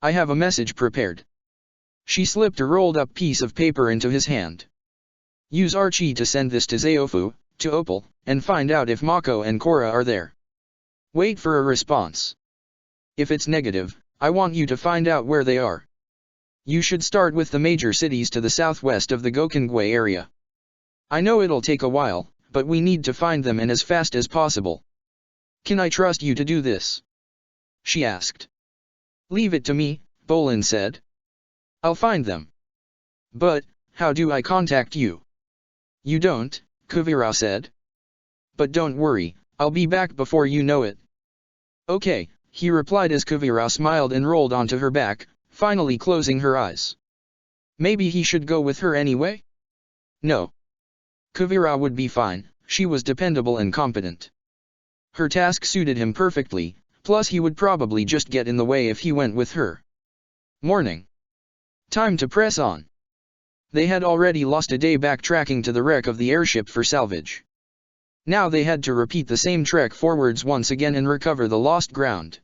I have a message prepared. She slipped a rolled-up piece of paper into his hand. Use Archie to send this to Zaofu, to Opal, and find out if Mako and Korra are there. Wait for a response. If it's negative, I want you to find out where they are. You should start with the major cities to the southwest of the Gokongwei area. I know it'll take a while, but we need to find them and as fast as possible. Can I trust you to do this? She asked. Leave it to me, Bolin said. I'll find them. But, how do I contact you? You don't, Kuvira said. But don't worry, I'll be back before you know it. Okay, he replied as Kuvira smiled and rolled onto her back, finally closing her eyes. Maybe he should go with her anyway? No. Kuvira would be fine, she was dependable and competent. Her task suited him perfectly, plus he would probably just get in the way if he went with her. Morning. Time to press on. They had already lost a day backtracking to the wreck of the airship for salvage. Now they had to repeat the same trek forwards once again and recover the lost ground.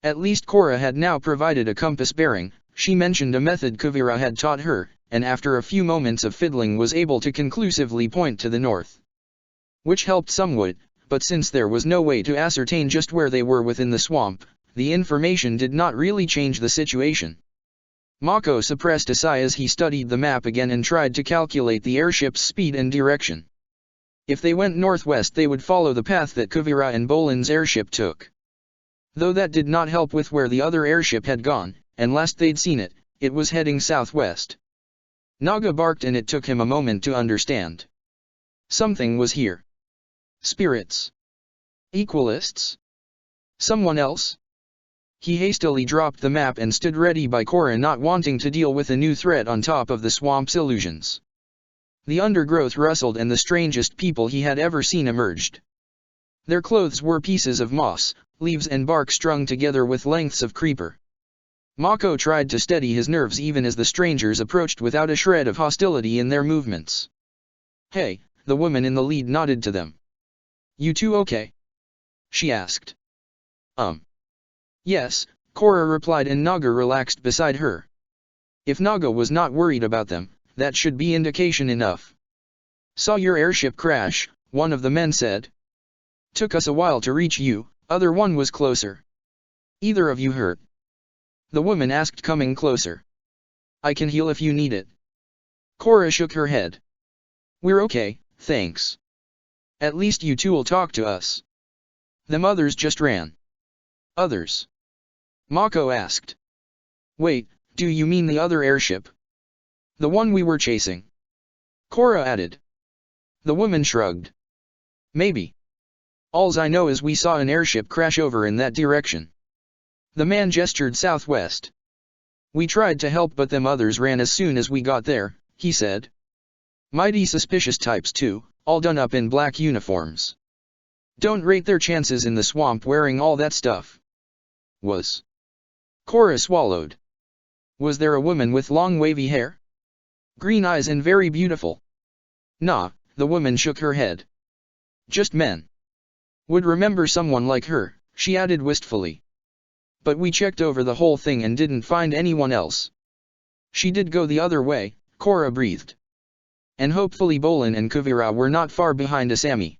At least Korra had now provided a compass bearing. She mentioned a method Kuvira had taught her, and after a few moments of fiddling was able to conclusively point to the north. Which helped somewhat, but since there was no way to ascertain just where they were within the swamp, the information did not really change the situation. Mako suppressed a sigh as he studied the map again and tried to calculate the airship's speed and direction. If they went northwest they would follow the path that Kuvira and Bolin's airship took. Though that did not help with where the other airship had gone, and last they'd seen it, it was heading southwest. Naga barked and it took him a moment to understand. Something was here. Spirits. Equalists. Someone else? He hastily dropped the map and stood ready by Korra, not wanting to deal with a new threat on top of the swamp's illusions. The undergrowth rustled and the strangest people he had ever seen emerged. Their clothes were pieces of moss, leaves and bark strung together with lengths of creeper. Mako tried to steady his nerves even as the strangers approached without a shred of hostility in their movements. Hey, the woman in the lead nodded to them. You two okay? She asked. Yes, Korra replied and Naga relaxed beside her. If Naga was not worried about them, that should be indication enough. Saw your airship crash, one of the men said. Took us a while to reach you, other one was closer. Either of you hurt? The woman asked, coming closer. I can heal if you need it. Korra shook her head. We're okay, thanks. At least you two'll talk to us. Them others just ran. Others? Mako asked. Wait, do you mean the other airship? The one we were chasing? Korra added. The woman shrugged. Maybe. Alls I know is we saw an airship crash over in that direction. The man gestured southwest. We tried to help but them others ran as soon as we got there, he said. Mighty suspicious types too, all done up in black uniforms. Don't rate their chances in the swamp wearing all that stuff. Was. Korra swallowed. Was there a woman with long wavy hair? Green eyes and very beautiful? Nah, the woman shook her head. Just men. Would remember someone like her, she added wistfully. But we checked over the whole thing and didn't find anyone else. She did go the other way, Korra breathed. And hopefully Bolin and Kuvira were not far behind Asami.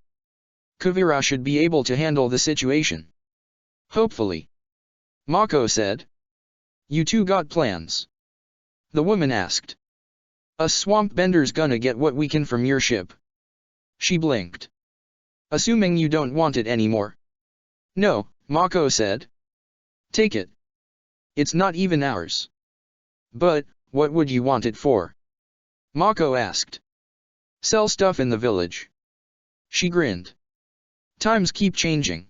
Kuvira should be able to handle the situation. Hopefully. Mako said. You two got plans? The woman asked. Us swamp benders gonna get what we can from your ship. She blinked. Assuming you don't want it anymore. No, Mako said. Take it. It's not even ours. But, what would you want it for? Mako asked. Sell stuff in the village. She grinned. Times keep changing.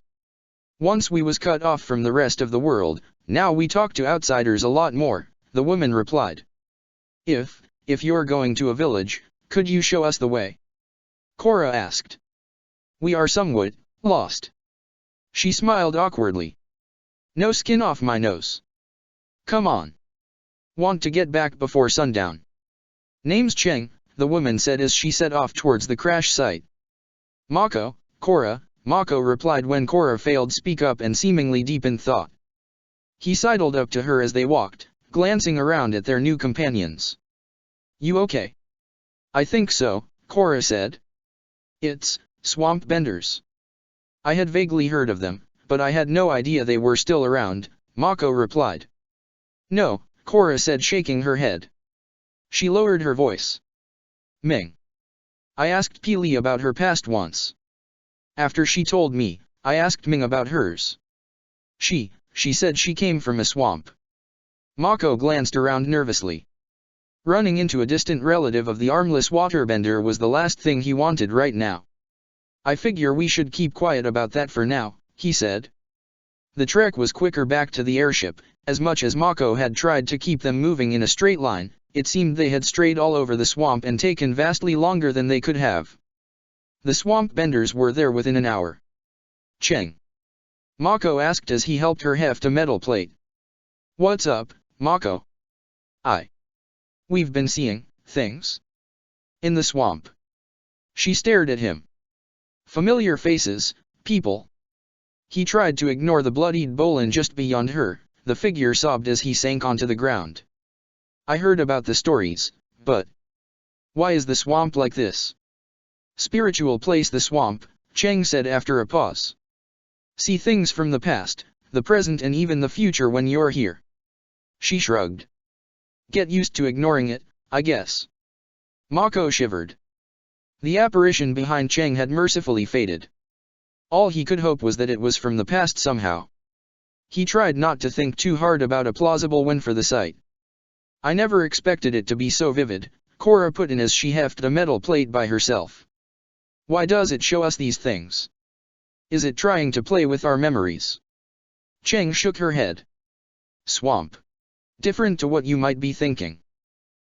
Once we was cut off from the rest of the world, now we talk to outsiders a lot more, the woman replied. If you're going to a village, could you show us the way? Korra asked. We are somewhat lost. She smiled awkwardly. No skin off my nose. Come on. Want to get back before sundown. Name's Cheng, the woman said as she set off towards the crash site. Mako, Korra, Mako replied when Korra failed speak up and seemingly deep in thought. He sidled up to her as they walked, glancing around at their new companions. You okay? I think so, Korra said. It's swamp benders. I had vaguely heard of them, but I had no idea they were still around, Mako replied. No, Korra said shaking her head. She lowered her voice. Ming. I asked Peely about her past once. After she told me, I asked Ming about hers. She said she came from a swamp. Mako glanced around nervously. Running into a distant relative of the armless waterbender was the last thing he wanted right now. I figure we should keep quiet about that for now, he said. The trek was quicker back to the airship. As much as Mako had tried to keep them moving in a straight line, it seemed they had strayed all over the swamp and taken vastly longer than they could have. The swamp benders were there within an hour. Cheng. Mako asked as he helped her heft a metal plate. What's up, Mako? We've been seeing things in the swamp. She stared at him. Familiar faces, people. He tried to ignore the bloodied Bolin just beyond her. The figure sobbed as he sank onto the ground. I heard about the stories, but why is the swamp like this? Spiritual place the swamp, Cheng said after a pause. See things from the past, the present and even the future when you're here. She shrugged. Get used to ignoring it, I guess. Mako shivered. The apparition behind Cheng had mercifully faded. All he could hope was that it was from the past somehow. He tried not to think too hard about a plausible win for the sight. I never expected it to be so vivid, Korra put in as she hefted a metal plate by herself. Why does it show us these things? Is it trying to play with our memories? Cheng shook her head. Swamp. Different to what you might be thinking.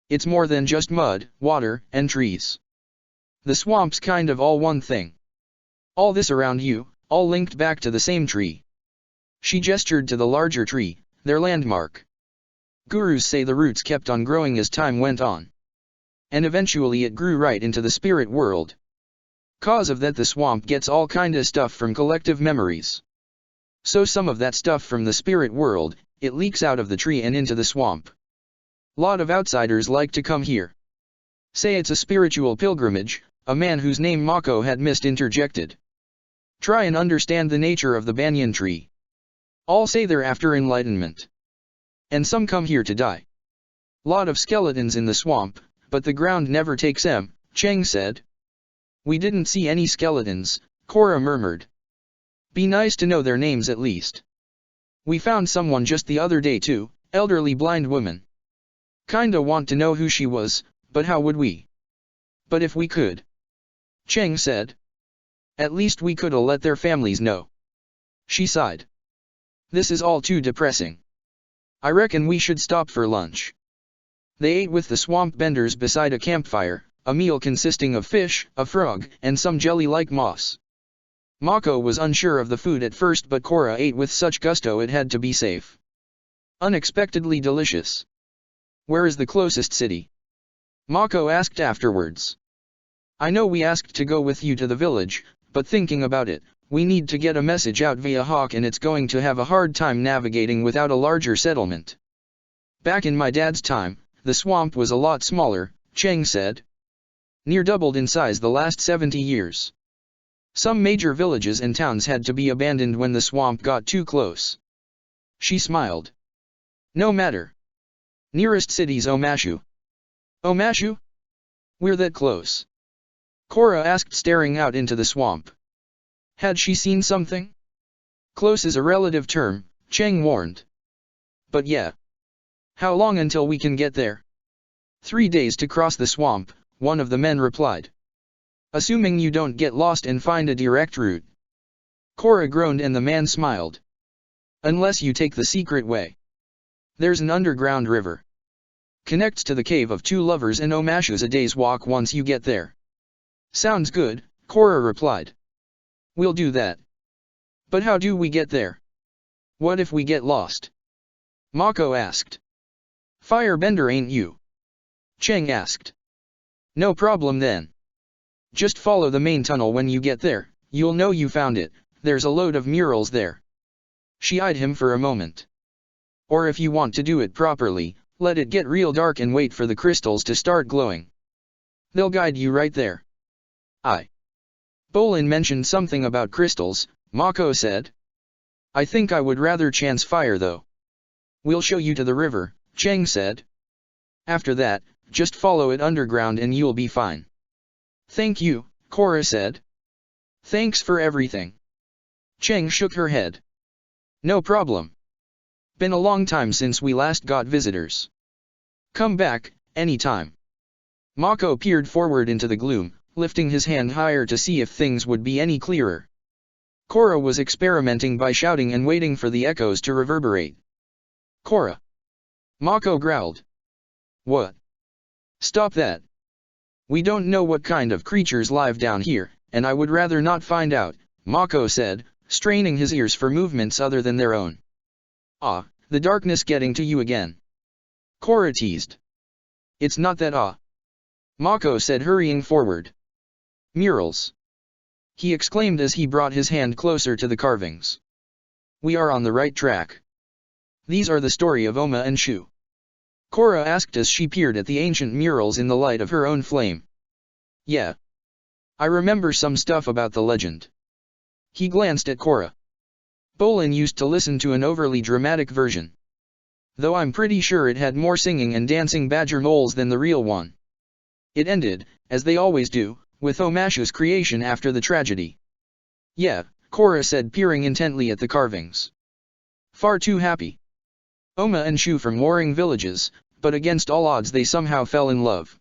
It's more than just mud, water, and trees. The swamp's kind of all one thing. All this around you, all linked back to the same tree. She gestured to the larger tree, their landmark. Gurus say the roots kept on growing as time went on. And eventually it grew right into the spirit world. Cause of that the swamp gets all kinda stuff from collective memories. So some of that stuff from the spirit world, it leaks out of the tree and into the swamp. Lot of outsiders like to come here. Say it's a spiritual pilgrimage, a man whose name Mako had missed interjected. Try and understand the nature of the banyan tree. All say they're after enlightenment. And some come here to die. Lot of skeletons in the swamp, but the ground never takes them, Cheng said. We didn't see any skeletons, Korra murmured. Be nice to know their names at least. We found someone just the other day too, elderly blind woman. Kinda want to know who she was, but how would we? But if we could. Cheng said. At least we coulda let their families know. She sighed. This is all too depressing. I reckon we should stop for lunch. They ate with the swamp benders beside a campfire, a meal consisting of fish, a frog, and some jelly-like moss. Mako was unsure of the food at first, but Korra ate with such gusto it had to be safe. Unexpectedly delicious. Where is the closest city? Mako asked afterwards. I know we asked to go with you to the village, but thinking about it, we need to get a message out via Hawk and it's going to have a hard time navigating without a larger settlement. Back in my dad's time, the swamp was a lot smaller, Cheng said. Near doubled in size the last 70 years. Some major villages and towns had to be abandoned when the swamp got too close. She smiled. No matter. Nearest city's Omashu. Omashu? We're that close. Korra asked, staring out into the swamp. Had she seen something? Close is a relative term, Chang warned. But yeah. How long until we can get there? 3 days to cross the swamp, one of the men replied. Assuming you don't get lost and find a direct route. Korra groaned and the man smiled. Unless you take the secret way. There's an underground river. Connects to the cave of two lovers and Omashu's a day's walk once you get there. Sounds good, Korra replied. We'll do that. But how do we get there? What if we get lost? Mako asked. Firebender ain't you? Chang asked. No problem then. Just follow the main tunnel when you get there, you'll know you found it, there's a load of murals there. She eyed him for a moment. Or if you want to do it properly, let it get real dark and wait for the crystals to start glowing. They'll guide you right there. Bolin mentioned something about crystals, Mako said. I think I would rather chance fire though. We'll show you to the river, Chang said. After that, just follow it underground and you'll be fine. Thank you, Korra said. Thanks for everything. Chang shook her head. No problem. Been a long time since we last got visitors. Come back, anytime. Mako peered forward into the gloom, lifting his hand higher to see if things would be any clearer. Korra was experimenting by shouting and waiting for the echoes to reverberate. Korra. Mako growled. What? Stop that. We don't know what kind of creatures live down here, and I would rather not find out, Mako said, straining his ears for movements other than their own. The darkness getting to you again. Korra teased. It's not that Mako said, hurrying forward. Murals. He exclaimed as he brought his hand closer to the carvings. We are on the right track. These are the story of Oma and Shu. Korra asked as she peered at the ancient murals in the light of her own flame. Yeah. I remember some stuff about the legend. He glanced at Korra. Bolin used to listen to an overly dramatic version. Though I'm pretty sure it had more singing and dancing badger moles than the real one. It ended, as they always do, with Omashu's creation after the tragedy. Yeah, Korra said, peering intently at the carvings. Far too happy. Oma and Shu from warring villages, but against all odds they somehow fell in love.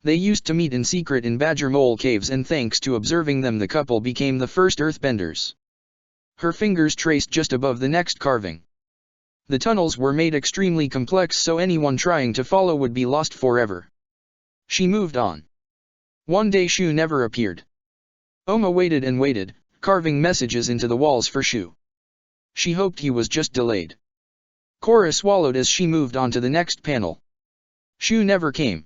They used to meet in secret in badger mole caves, and thanks to observing them the couple became the first earthbenders. Her fingers traced just above the next carving. The tunnels were made extremely complex, so anyone trying to follow would be lost forever. She moved on. One day Shu never appeared. Oma waited and waited, carving messages into the walls for Shu. She hoped he was just delayed. Korra swallowed as she moved on to the next panel. Shu never came.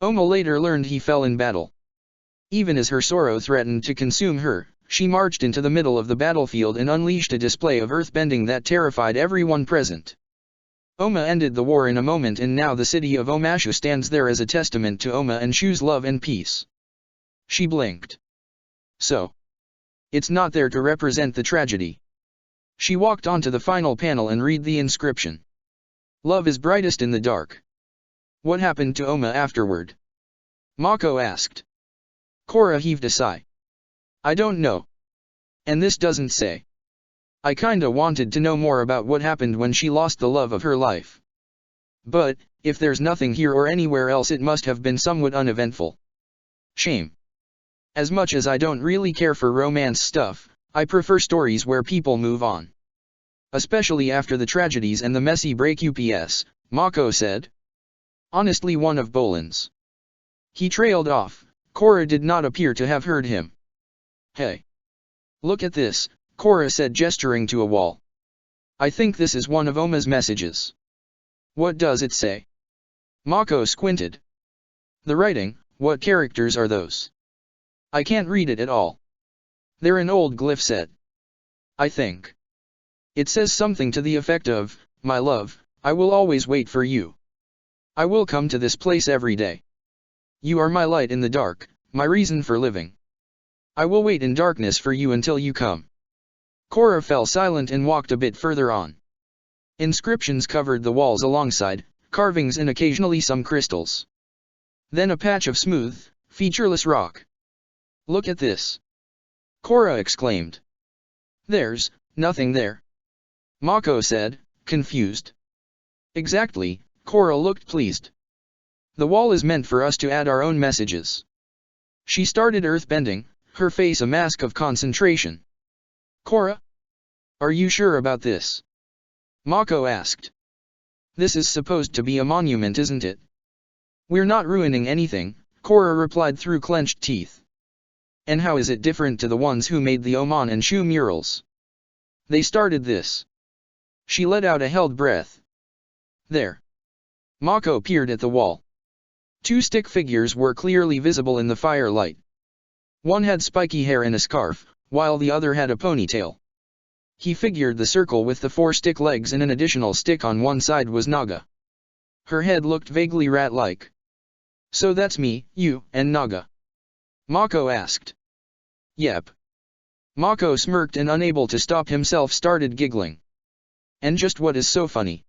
Oma later learned he fell in battle. Even as her sorrow threatened to consume her, she marched into the middle of the battlefield and unleashed a display of earthbending that terrified everyone present. Oma ended the war in a moment, and now the city of Omashu stands there as a testament to Oma and Shu's love and peace. She blinked. So. It's not there to represent the tragedy. She walked on to the final panel and read the inscription. Love is brightest in the dark. What happened to Oma afterward? Mako asked. Korra heaved a sigh. I don't know. And this doesn't say. I kinda wanted to know more about what happened when she lost the love of her life. But, if there's nothing here or anywhere else, it must have been somewhat uneventful. Shame. As much as I don't really care for romance stuff, I prefer stories where people move on. Especially after the tragedies and the messy breakups, Mako said. Honestly, one of Bolin's. He trailed off. Korra did not appear to have heard him. Hey. Look at this, Korra said, gesturing to a wall. I think this is one of Oma's messages. What does it say? Mako squinted. The writing, what characters are those? I can't read it at all. They're an old glyph set. I think. It says something to the effect of, my love, I will always wait for you. I will come to this place every day. You are my light in the dark, my reason for living. I will wait in darkness for you until you come. Korra fell silent and walked a bit further on. Inscriptions covered the walls alongside, carvings and occasionally some crystals. Then a patch of smooth, featureless rock. Look at this. Korra exclaimed. There's nothing there. Mako said, confused. Exactly, Korra looked pleased. The wall is meant for us to add our own messages. She started earthbending, her face a mask of concentration. Korra? Are you sure about this? Mako asked. This is supposed to be a monument, isn't it? We're not ruining anything, Korra replied through clenched teeth. And how is it different to the ones who made the Oman and Shu murals? They started this. She let out a held breath. There. Mako peered at the wall. Two stick figures were clearly visible in the firelight. One had spiky hair and a scarf, while the other had a ponytail. He figured the circle with the 4 stick legs and an additional stick on one side was Naga. Her head looked vaguely rat-like. So that's me, you, and Naga? Mako asked. Yep. Mako smirked and unable to stop himself started giggling. And just what is so funny?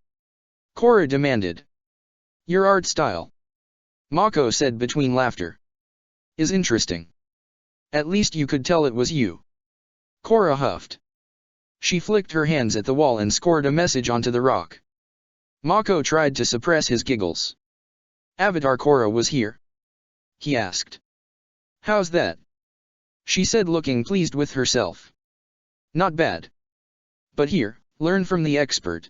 Korra demanded. Your art style. Mako said between laughter. Is interesting. At least you could tell it was you. Korra huffed. She flicked her hands at the wall and scored a message onto the rock. Mako tried to suppress his giggles. Avatar Korra was here? He asked. How's that? She said looking pleased with herself. Not bad. But here, learn from the expert.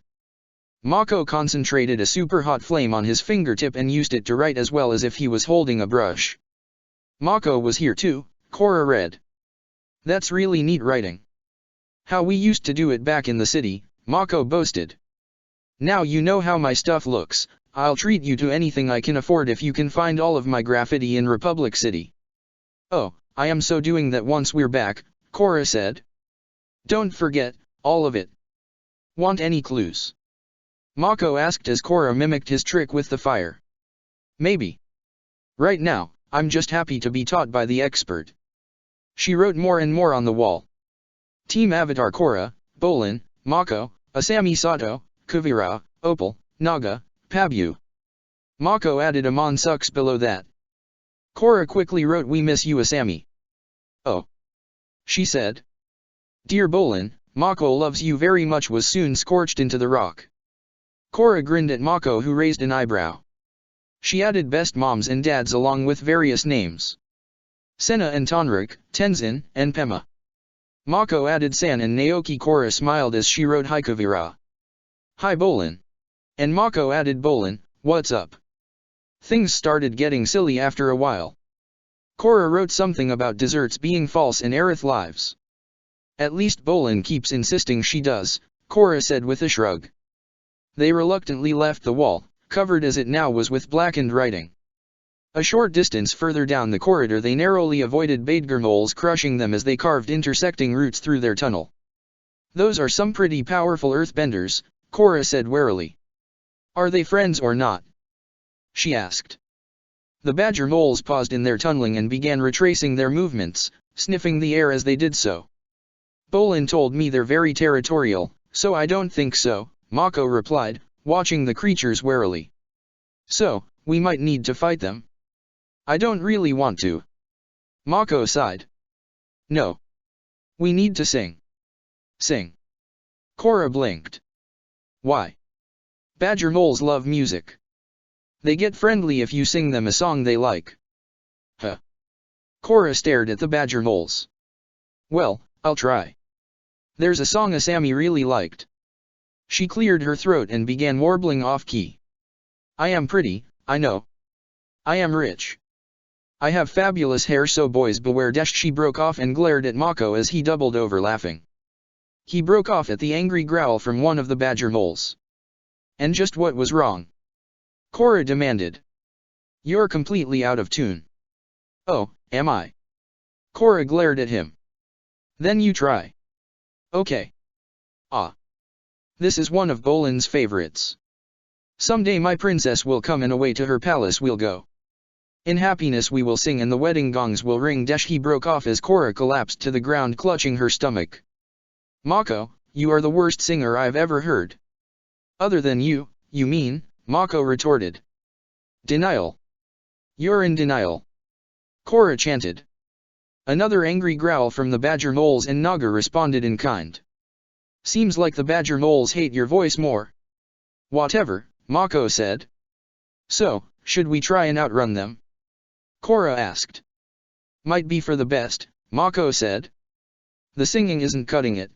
Mako concentrated a super hot flame on his fingertip and used it to write as well as if he was holding a brush. Mako was here too, Korra read. That's really neat writing. How we used to do it back in the city, Mako boasted. Now you know how my stuff looks, I'll treat you to anything I can afford if you can find all of my graffiti in Republic City. Oh, I am so doing that once we're back, Korra said. Don't forget, all of it. Want any clues? Mako asked as Korra mimicked his trick with the fire. Maybe. Right now, I'm just happy to be taught by the expert. She wrote more and more on the wall. Team Avatar Korra, Bolin, Mako, Asami Sato, Kuvira, Opal, Naga, Pabu. Mako added Amon sucks below that. Korra quickly wrote we miss you Asami. Oh. She said. Dear Bolin, Mako loves you very much was soon scorched into the rock. Korra grinned at Mako who raised an eyebrow. She added best moms and dads along with various names. Senna and Tonrik, Tenzin, and Pema. Mako added San and Naoki. Korra smiled as she wrote Hi Kuvira. Hi Bolin. And Mako added Bolin, what's up? Things started getting silly after a while. Korra wrote something about desserts being false in Aerith lives. At least Bolin keeps insisting she does, Korra said with a shrug. They reluctantly left the wall, covered as it now was with blackened writing. A short distance further down the corridor they narrowly avoided Badger moles crushing them as they carved intersecting routes through their tunnel. Those are some pretty powerful earthbenders, Korra said warily. Are they friends or not? She asked. The badger moles paused in their tunneling and began retracing their movements, sniffing the air as they did so. Bolin told me they're very territorial, so I don't think so, Mako replied, watching the creatures warily. So, we might need to fight them. I don't really want to. Mako sighed. No. We need to sing. Sing. Korra blinked. Why? Badger moles love music. They get friendly if you sing them a song they like. Huh. Korra stared at the badger moles. Well, I'll try. There's a song Asami really liked. She cleared her throat and began warbling off-key. I am pretty, I know. I am rich. I have fabulous hair so boys beware. She broke off and glared at Mako as he doubled over laughing. He broke off at the angry growl from one of the badger moles. And just what was wrong? Korra demanded. You're completely out of tune. Oh, am I? Korra glared at him. Then you try. Okay. Ah. This is one of Bolin's favorites. Someday my princess will come and away to her palace we'll go. In happiness we will sing and the wedding gongs will ring. He broke off as Korra collapsed to the ground clutching her stomach. Mako, you are the worst singer I've ever heard. Other than you mean, Mako retorted. Denial. You're in denial. Korra chanted. Another angry growl from the badger moles and Naga responded in kind. Seems like the badger moles hate your voice more. Whatever, Mako said. So, should we try and outrun them? Korra asked. Might be for the best, Mako said. The singing isn't cutting it.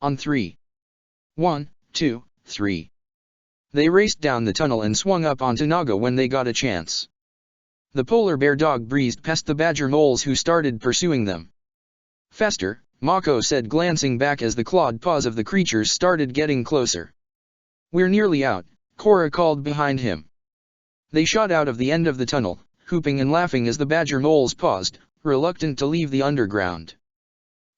On 3. 1, 2, 3. They raced down the tunnel and swung up onto Naga when they got a chance. The polar bear dog breezed past the badger moles who started pursuing them. Faster, Mako said glancing back as the clawed paws of the creatures started getting closer. We're nearly out, Korra called behind him. They shot out of the end of the tunnel, whooping and laughing as the badger moles paused, reluctant to leave the underground.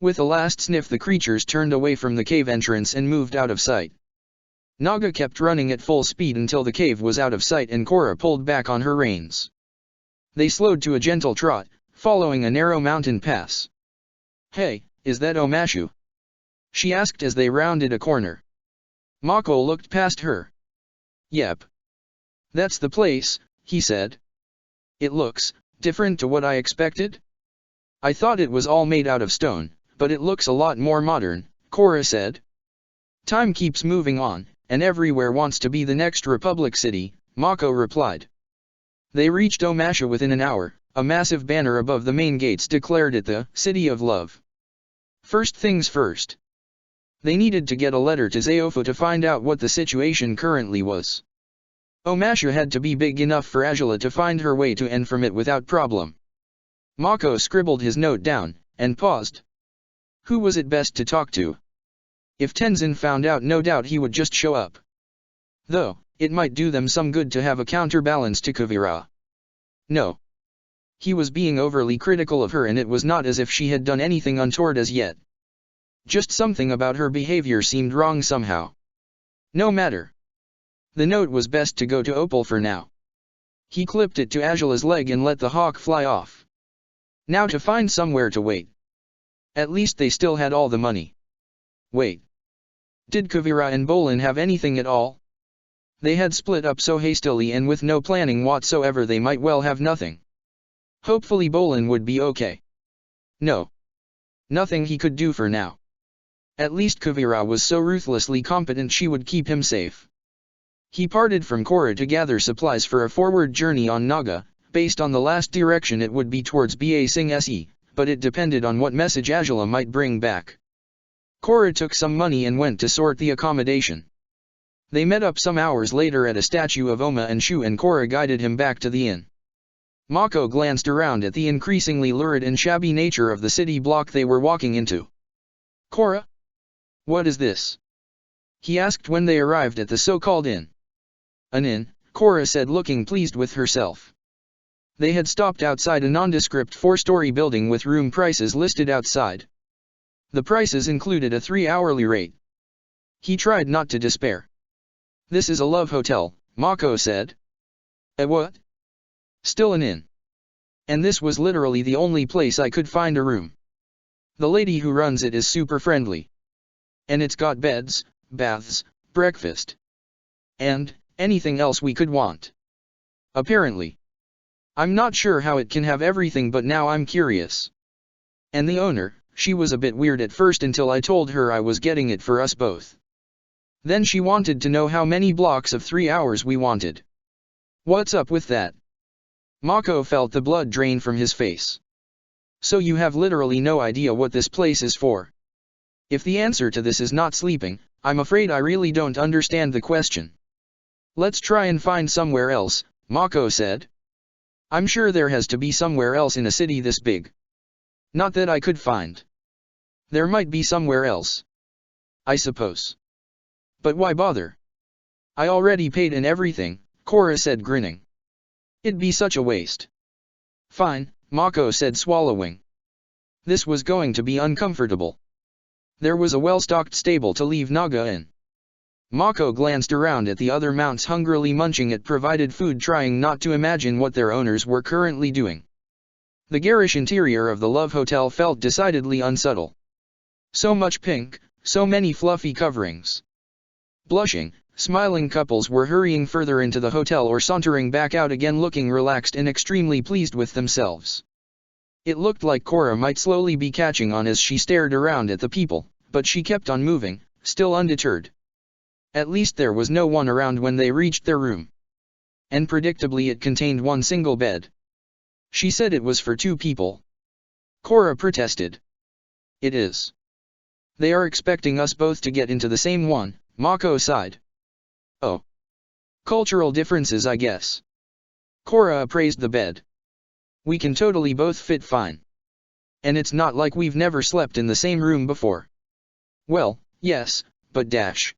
With a last sniff the creatures turned away from the cave entrance and moved out of sight. Naga kept running at full speed until the cave was out of sight and Korra pulled back on her reins. They slowed to a gentle trot, following a narrow mountain pass. Hey, is that Omashu? She asked as they rounded a corner. Mako looked past her. Yep. That's the place, he said. It looks different to what I expected. I thought it was all made out of stone, but it looks a lot more modern, Korra said. Time keeps moving on, and everywhere wants to be the next Republic City, Mako replied. They reached Omashu within an hour. A massive banner above the main gates declared it the City of Love. First things first. They needed to get a letter to Zeofu to find out what the situation currently was. Omashu had to be big enough for Azula to find her way to and from it without problem. Mako scribbled his note down, and paused. Who was it best to talk to? If Tenzin found out, no doubt he would just show up. Though, it might do them some good to have a counterbalance to Kuvira. No. He was being overly critical of her and it was not as if she had done anything untoward as yet. Just something about her behavior seemed wrong somehow. No matter. The note was best to go to Opal for now. He clipped it to Azula's leg and let the hawk fly off. Now to find somewhere to wait. At least they still had all the money. Wait. Did Kuvira and Bolin have anything at all? They had split up so hastily and with no planning whatsoever they might well have nothing. Hopefully Bolin would be okay. No. Nothing he could do for now. At least Kuvira was so ruthlessly competent she would keep him safe. He parted from Korra to gather supplies for a forward journey on Naga. Based on the last direction it would be towards Ba Sing Se, but it depended on what message Azula might bring back. Korra took some money and went to sort the accommodation. They met up some hours later at a statue of Oma and Shu and Korra guided him back to the inn. Mako glanced around at the increasingly lurid and shabby nature of the city block they were walking into. Korra? What is this? He asked when they arrived at the so-called inn. An inn, Korra said looking pleased with herself. They had stopped outside a nondescript 4-story building with room prices listed outside. The prices included a 3-hourly rate. He tried not to despair. This is a love hotel, Mako said. A what? Still an inn. And this was literally the only place I could find a room. The lady who runs it is super friendly. And it's got beds, baths, breakfast. And anything else we could want. Apparently. I'm not sure how it can have everything but now I'm curious. And the owner, she was a bit weird at first until I told her I was getting it for us both. Then she wanted to know how many blocks of 3 hours we wanted. What's up with that? Mako felt the blood drain from his face. So you have literally no idea what this place is for? If the answer to this is not sleeping, I'm afraid I really don't understand the question. Let's try and find somewhere else, Mako said. I'm sure there has to be somewhere else in a city this big. Not that I could find. There might be somewhere else. I suppose. But why bother? I already paid and everything, Korra said grinning. It'd be such a waste. Fine, Mako said swallowing. This was going to be uncomfortable. There was a well-stocked stable to leave Naga in. Mako glanced around at the other mounts hungrily munching at provided food, trying not to imagine what their owners were currently doing. The garish interior of the Love Hotel felt decidedly unsubtle. So much pink, so many fluffy coverings. Blushing, smiling couples were hurrying further into the hotel or sauntering back out again looking relaxed and extremely pleased with themselves. It looked like Korra might slowly be catching on as she stared around at the people, but she kept on moving, still undeterred. At least there was no one around when they reached their room. And predictably it contained one single bed. She said it was for 2 people. Korra protested. It is. They are expecting us both to get into the same one, Mako sighed. Oh. Cultural differences, I guess. Korra appraised the bed. We can totally both fit fine. And it's not like we've never slept in the same room before. Well, yes, but dash.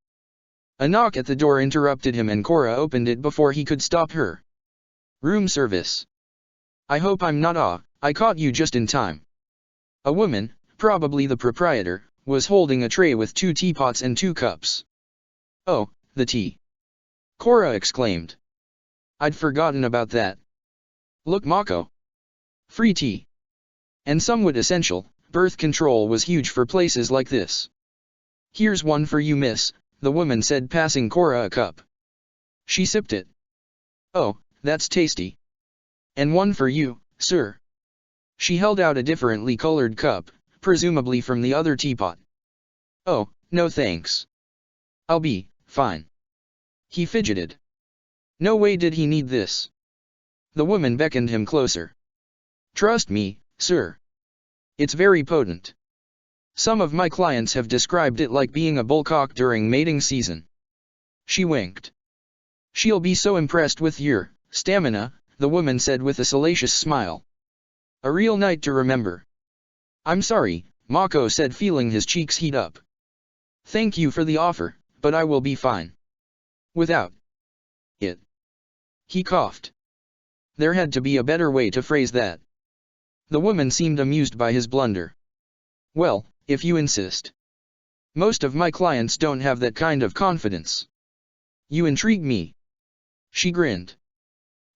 A knock at the door interrupted him and Korra opened it before he could stop her. Room service. I hope I'm not I caught you just in time. A woman, probably the proprietor, was holding a tray with 2 teapots and 2 cups. Oh, the tea. Korra exclaimed. I'd forgotten about that. Look, Mako. Free tea. And somewhat essential, birth control was huge for places like this. Here's one for you, miss, the woman said, passing Korra a cup. She sipped it. Oh, that's tasty. And one for you, sir. She held out a differently colored cup, presumably from the other teapot. Oh, no thanks. I'll be fine. He fidgeted. No way did he need this. The woman beckoned him closer. Trust me, sir. It's very potent. Some of my clients have described it like being a bullcock during mating season. She winked. She'll be so impressed with your stamina, the woman said with a salacious smile. A real night to remember. I'm sorry, Mako said, feeling his cheeks heat up. Thank you for the offer, but I will be fine. Without it. He coughed. There had to be a better way to phrase that. The woman seemed amused by his blunder. Well, if you insist. Most of my clients don't have that kind of confidence. You intrigue me. She grinned.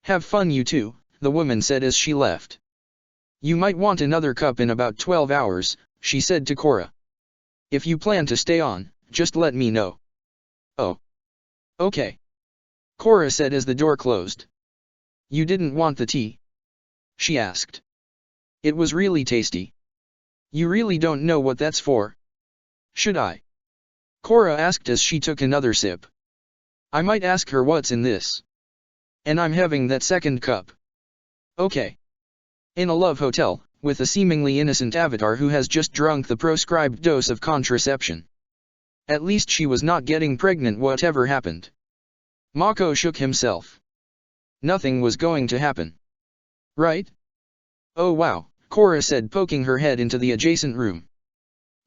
Have fun, you two, the woman said as she left. You might want another cup in about 12 hours, she said to Korra. If you plan to stay on, just let me know. Oh. Okay. Korra said as the door closed. You didn't want the tea? She asked. It was really tasty. You really don't know what that's for? Should I? Korra asked as she took another sip. I might ask her what's in this. And I'm having that second cup. Okay. In a love hotel, with a seemingly innocent avatar who has just drunk the proscribed dose of contraception. At least she was not getting pregnant whatever happened. Mako shook himself. Nothing was going to happen. Right? Oh wow, Korra said, poking her head into the adjacent room.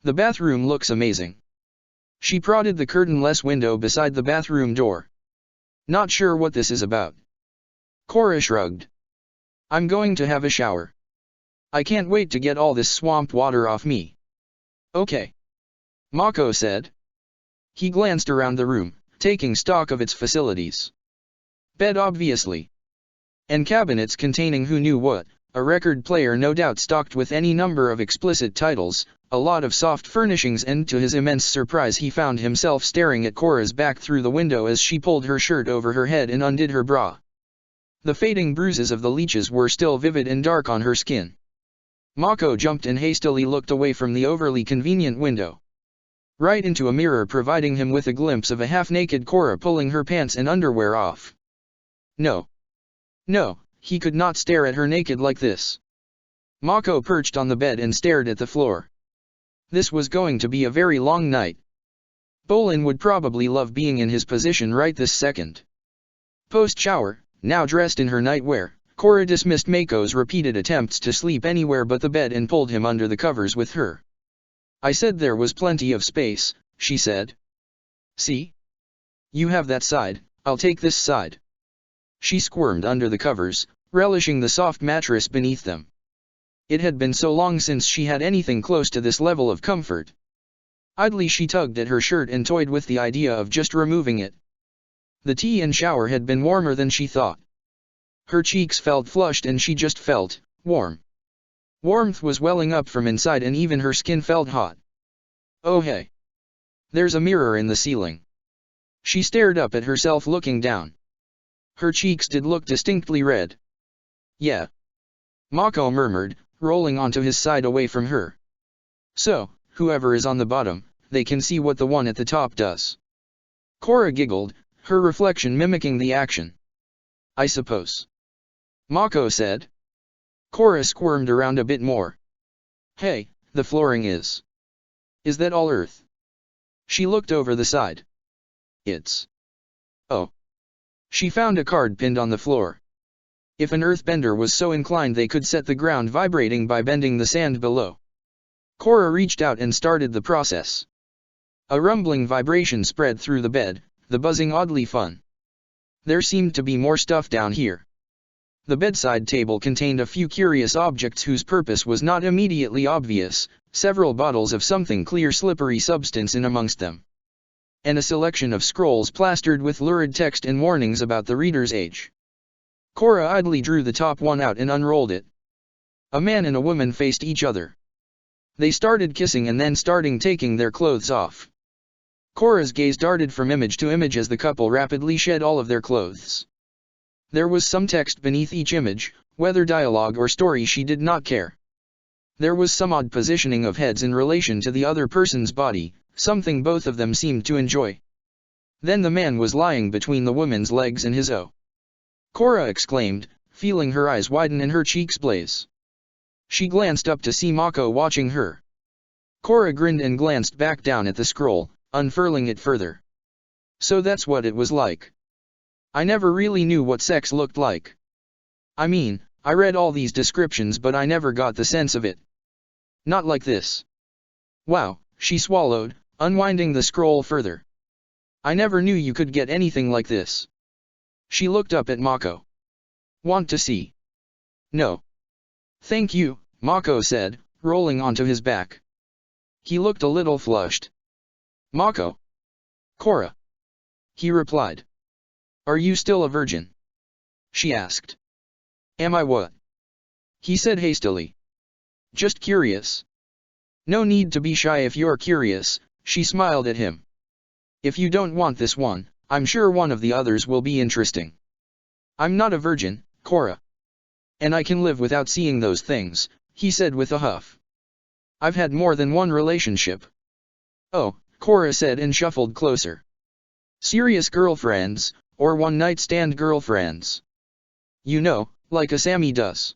The bathroom looks amazing. She prodded the curtainless window beside the bathroom door. Not sure what this is about. Korra shrugged. I'm going to have a shower. I can't wait to get all this swamp water off me. Okay. Mako said. He glanced around the room, taking stock of its facilities. Bed obviously. And cabinets containing who knew what, a record player no doubt stocked with any number of explicit titles, a lot of soft furnishings, and to his immense surprise he found himself staring at Korra's back through the window as she pulled her shirt over her head and undid her bra. The fading bruises of the leeches were still vivid and dark on her skin. Mako jumped and hastily looked away from the overly convenient window. Right into a mirror, providing him with a glimpse of a half-naked Korra pulling her pants and underwear off. No. No, he could not stare at her naked like this. Mako perched on the bed and stared at the floor. This was going to be a very long night. Bolin would probably love being in his position right this second. Post-shower, now dressed in her nightwear, Korra dismissed Mako's repeated attempts to sleep anywhere but the bed and pulled him under the covers with her. I said there was plenty of space, she said. See? You have that side, I'll take this side. She squirmed under the covers, relishing the soft mattress beneath them. It had been so long since she had anything close to this level of comfort. Idly she tugged at her shirt and toyed with the idea of just removing it. The tea and shower had been warmer than she thought. Her cheeks felt flushed and she just felt warm. Warmth was welling up from inside and even her skin felt hot. Oh hey! There's a mirror in the ceiling. She stared up at herself looking down. Her cheeks did look distinctly red. Yeah. Mako murmured, rolling onto his side away from her. So, whoever is on the bottom, they can see what the one at the top does. Korra giggled, her reflection mimicking the action. I suppose. Mako said. Korra squirmed around a bit more. Hey, the flooring is. Is that all earth? She looked over the side. It's. Oh. She found a card pinned on the floor. If an earthbender was so inclined they could set the ground vibrating by bending the sand below. Korra reached out and started the process. A rumbling vibration spread through the bed, the buzzing oddly fun. There seemed to be more stuff down here. The bedside table contained a few curious objects whose purpose was not immediately obvious, several bottles of something clear slippery substance in amongst them. And a selection of scrolls plastered with lurid text and warnings about the reader's age. Korra idly drew the top one out and unrolled it. A man and a woman faced each other. They started kissing and then started taking their clothes off. Korra's gaze darted from image to image as the couple rapidly shed all of their clothes. There was some text beneath each image, whether dialogue or story she did not care. There was some odd positioning of heads in relation to the other person's body, something both of them seemed to enjoy. Then the man was lying between the woman's legs and his own. Korra exclaimed, feeling her eyes widen and her cheeks blaze. She glanced up to see Mako watching her. Korra grinned and glanced back down at the scroll, unfurling it further. So that's what it was like. I never really knew what sex looked like. I mean, I read all these descriptions but I never got the sense of it. Not like this. Wow, she swallowed, unwinding the scroll further. I never knew you could get anything like this. She looked up at Mako. Want to see? No. Thank you, Mako said, rolling onto his back. He looked a little flushed. Mako. Korra. He replied. Are you still a virgin? She asked. Am I what? He said hastily. Just curious. No need to be shy if you're curious, she smiled at him. If you don't want this one, I'm sure one of the others will be interesting. I'm not a virgin, Korra. And I can live without seeing those things, he said with a huff. I've had more than one relationship. Oh, Korra said and shuffled closer. Serious girlfriends, or one-night stand girlfriends. You know, like a Sammy does.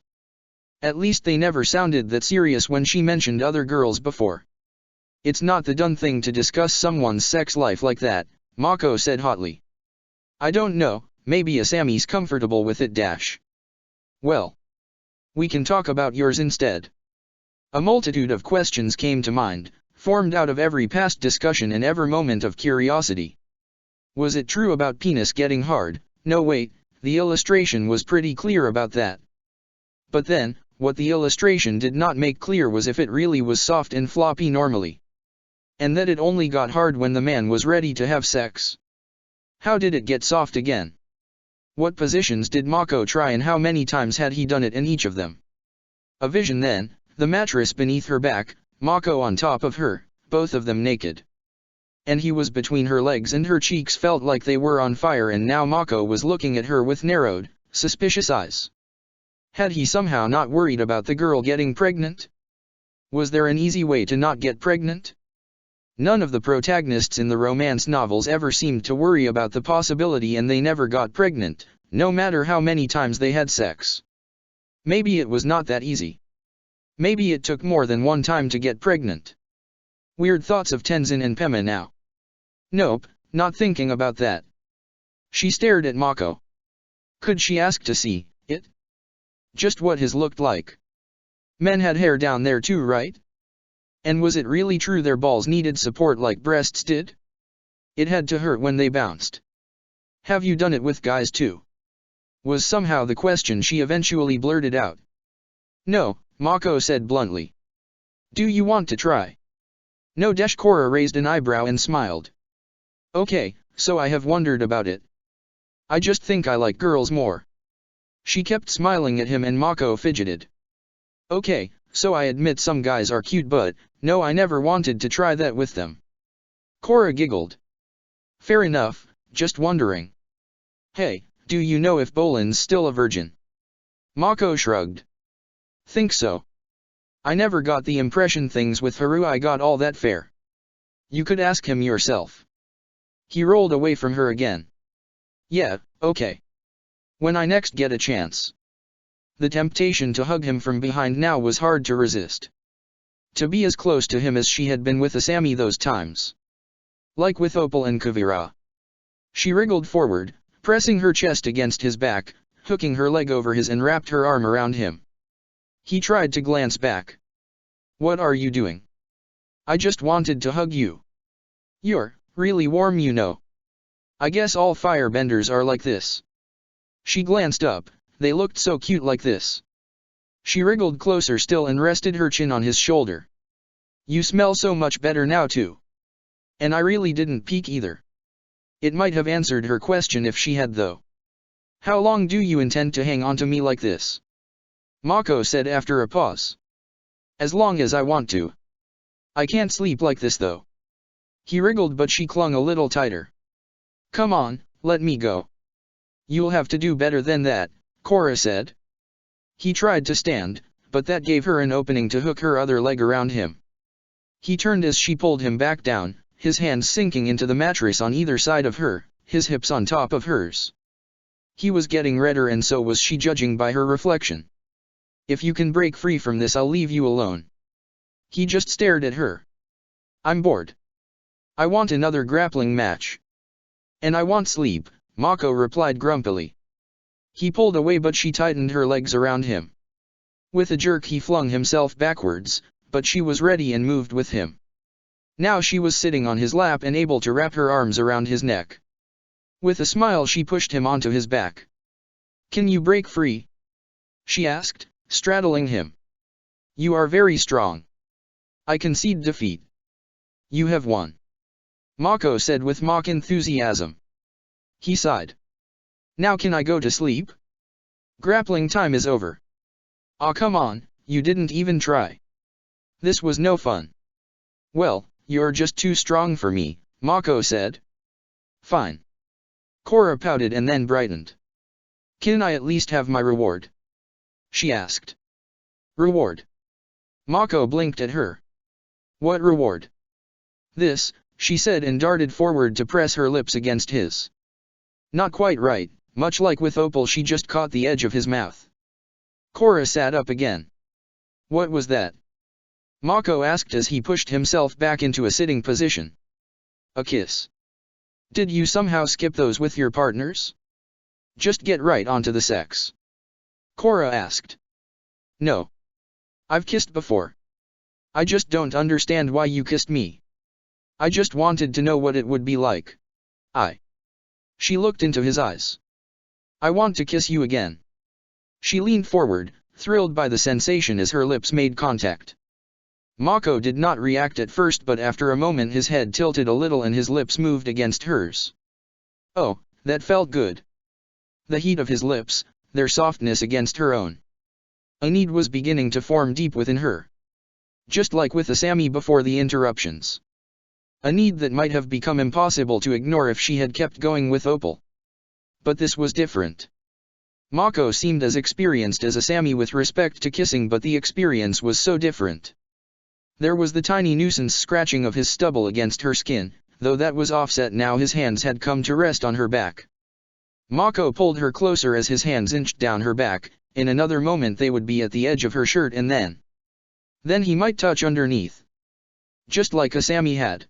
At least they never sounded that serious when she mentioned other girls before. It's not the done thing to discuss someone's sex life like that, Mako said hotly. I don't know, maybe a Sammy's comfortable with it dash. Well. We can talk about yours instead. A multitude of questions came to mind, formed out of every past discussion and every moment of curiosity. Was it true about penis getting hard? No wait, the illustration was pretty clear about that. But then, what the illustration did not make clear was if it really was soft and floppy normally. And that it only got hard when the man was ready to have sex. How did it get soft again? What positions did Mako try and how many times had he done it in each of them? A vision then, the mattress beneath her back, Mako on top of her, both of them naked. And he was between her legs and her cheeks felt like they were on fire and now Mako was looking at her with narrowed, suspicious eyes. Had he somehow not worried about the girl getting pregnant? Was there an easy way to not get pregnant? None of the protagonists in the romance novels ever seemed to worry about the possibility and they never got pregnant, no matter how many times they had sex. Maybe it was not that easy. Maybe it took more than one time to get pregnant. Weird thoughts of Tenzin and Pema now. Nope, not thinking about that. She stared at Mako. Could she ask to see it? Just what his looked like. Men had hair down there too, right? And was it really true their balls needed support like breasts did? It had to hurt when they bounced. Have you done it with guys too? Was somehow the question she eventually blurted out. No, Mako said bluntly. Do you want to try? No. Korra raised an eyebrow and smiled. Okay, so I have wondered about it. I just think I like girls more. She kept smiling at him and Mako fidgeted. Okay, so I admit some guys are cute but, no, I never wanted to try that with them. Korra giggled. Fair enough, just wondering. Hey, do you know if Bolin's still a virgin? Mako shrugged. Think so. I never got the impression things with Harui got all that fair. You could ask him yourself. He rolled away from her again. Yeah, okay. When I next get a chance. The temptation to hug him from behind now was hard to resist. To be as close to him as she had been with Asami those times. Like with Opal and Kuvira. She wriggled forward, pressing her chest against his back, hooking her leg over his and wrapped her arm around him. He tried to glance back. What are you doing? I just wanted to hug you. You're really warm, you know. I guess all firebenders are like this. She glanced up, they looked so cute like this. She wriggled closer still and rested her chin on his shoulder. You smell so much better now too. And I really didn't peek either. It might have answered her question if she had though. How long do you intend to hang on to me like this? Mako said after a pause. As long as I want to. I can't sleep like this though. He wriggled but she clung a little tighter. Come on, let me go. You'll have to do better than that, Korra said. He tried to stand, but that gave her an opening to hook her other leg around him. He turned as she pulled him back down, his hands sinking into the mattress on either side of her, his hips on top of hers. He was getting redder and so was she, judging by her reflection. If you can break free from this, I'll leave you alone. He just stared at her. I'm bored. I want another grappling match. And I want sleep, Mako replied grumpily. He pulled away but she tightened her legs around him. With a jerk he flung himself backwards, but she was ready and moved with him. Now she was sitting on his lap and able to wrap her arms around his neck. With a smile she pushed him onto his back. Can you break free? She asked, straddling him. You are very strong. I concede defeat. You have won. Mako said with mock enthusiasm. He sighed. Now can I go to sleep? Grappling time is over. Ah, come on, you didn't even try. This was no fun. Well, you're just too strong for me, Mako said. Fine. Korra pouted and then brightened. Can I at least have my reward? She asked. Reward? Mako blinked at her. What reward? This, she said and darted forward to press her lips against his. Not quite right, much like with Opal she just caught the edge of his mouth. Korra sat up again. What was that? Mako asked as he pushed himself back into a sitting position. A kiss. Did you somehow skip those with your partners? Just get right onto the sex. Korra asked. No. I've kissed before. I just don't understand why you kissed me. I just wanted to know what it would be like. She looked into his eyes. I want to kiss you again. She leaned forward, thrilled by the sensation as her lips made contact. Mako did not react at first but after a moment his head tilted a little and his lips moved against hers. Oh, that felt good. The heat of his lips, their softness against her own. A need was beginning to form deep within her. Just like with Asami before the interruptions. A need that might have become impossible to ignore if she had kept going with Opal. But this was different. Mako seemed as experienced as Asami with respect to kissing, but the experience was so different. There was the tiny nuisance scratching of his stubble against her skin, though that was offset now his hands had come to rest on her back. Mako pulled her closer as his hands inched down her back, in another moment they would be at the edge of her shirt and then he might touch underneath. Just like Asami had.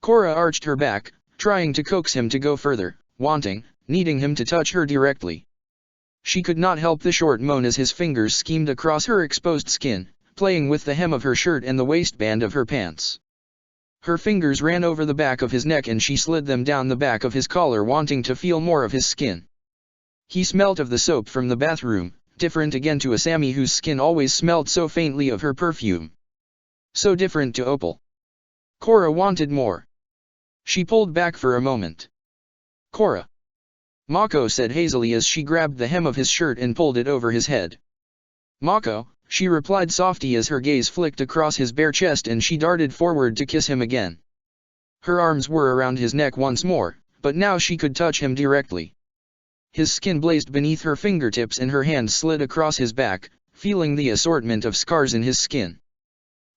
Korra arched her back, trying to coax him to go further, needing him to touch her directly. She could not help the short moan as his fingers schemed across her exposed skin, playing with the hem of her shirt and the waistband of her pants. Her fingers ran over the back of his neck and she slid them down the back of his collar, wanting to feel more of his skin. He smelt of the soap from the bathroom, different again to Asami whose skin always smelt so faintly of her perfume. So different to Opal. Korra wanted more. She pulled back for a moment. Korra, Mako said hazily as she grabbed the hem of his shirt and pulled it over his head. Mako, she replied softly as her gaze flicked across his bare chest and she darted forward to kiss him again. Her arms were around his neck once more, but now she could touch him directly. His skin blazed beneath her fingertips and her hand slid across his back, feeling the assortment of scars in his skin.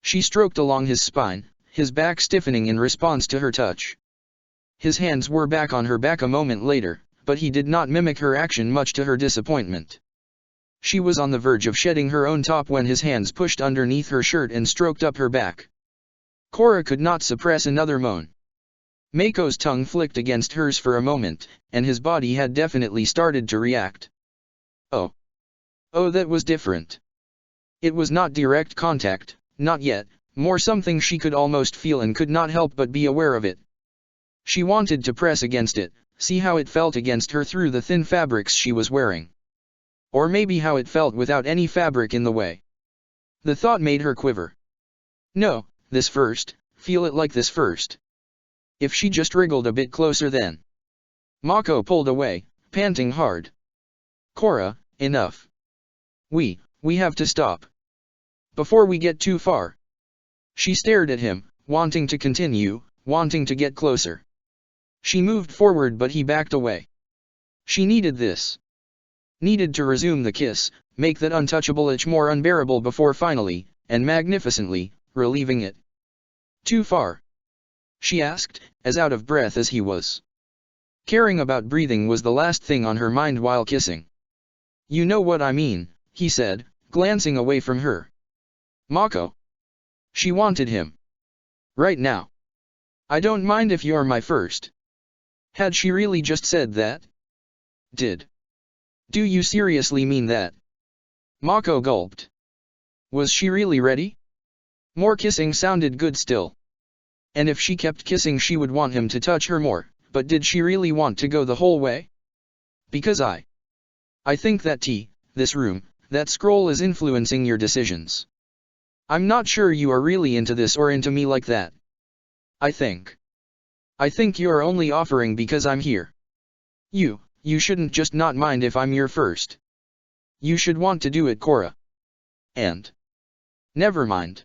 She stroked along his spine, his back stiffening in response to her touch. His hands were back on her back a moment later, but he did not mimic her action much to her disappointment. She was on the verge of shedding her own top when his hands pushed underneath her shirt and stroked up her back. Korra could not suppress another moan. Mako's tongue flicked against hers for a moment, and his body had definitely started to react. Oh. Oh, that was different. It was not direct contact, not yet, more something she could almost feel and could not help but be aware of it. She wanted to press against it, see how it felt against her through the thin fabrics she was wearing. Or maybe how it felt without any fabric in the way. The thought made her quiver. No, this first, feel it like this first. If she just wriggled a bit closer then. Mako pulled away, panting hard. Korra, enough. We have to stop. Before we get too far. She stared at him, wanting to continue, wanting to get closer. She moved forward but he backed away. She needed this. Needed to resume the kiss, make that untouchable itch more unbearable before finally, and magnificently, relieving it. Too far? She asked, as out of breath as he was. Caring about breathing was the last thing on her mind while kissing. You know what I mean, he said, glancing away from her. Mako. She wanted him. Right now. I don't mind if you're my first. Had she really just said that? Do you seriously mean that? Mako gulped. Was she really ready? More kissing sounded good still. And if she kept kissing she would want him to touch her more, but did she really want to go the whole way? Because I think that this room, that scroll is influencing your decisions. I'm not sure you are really into this or into me like that. I think you're only offering because I'm here. You shouldn't just not mind if I'm your first. You should want to do it, Korra. And never mind.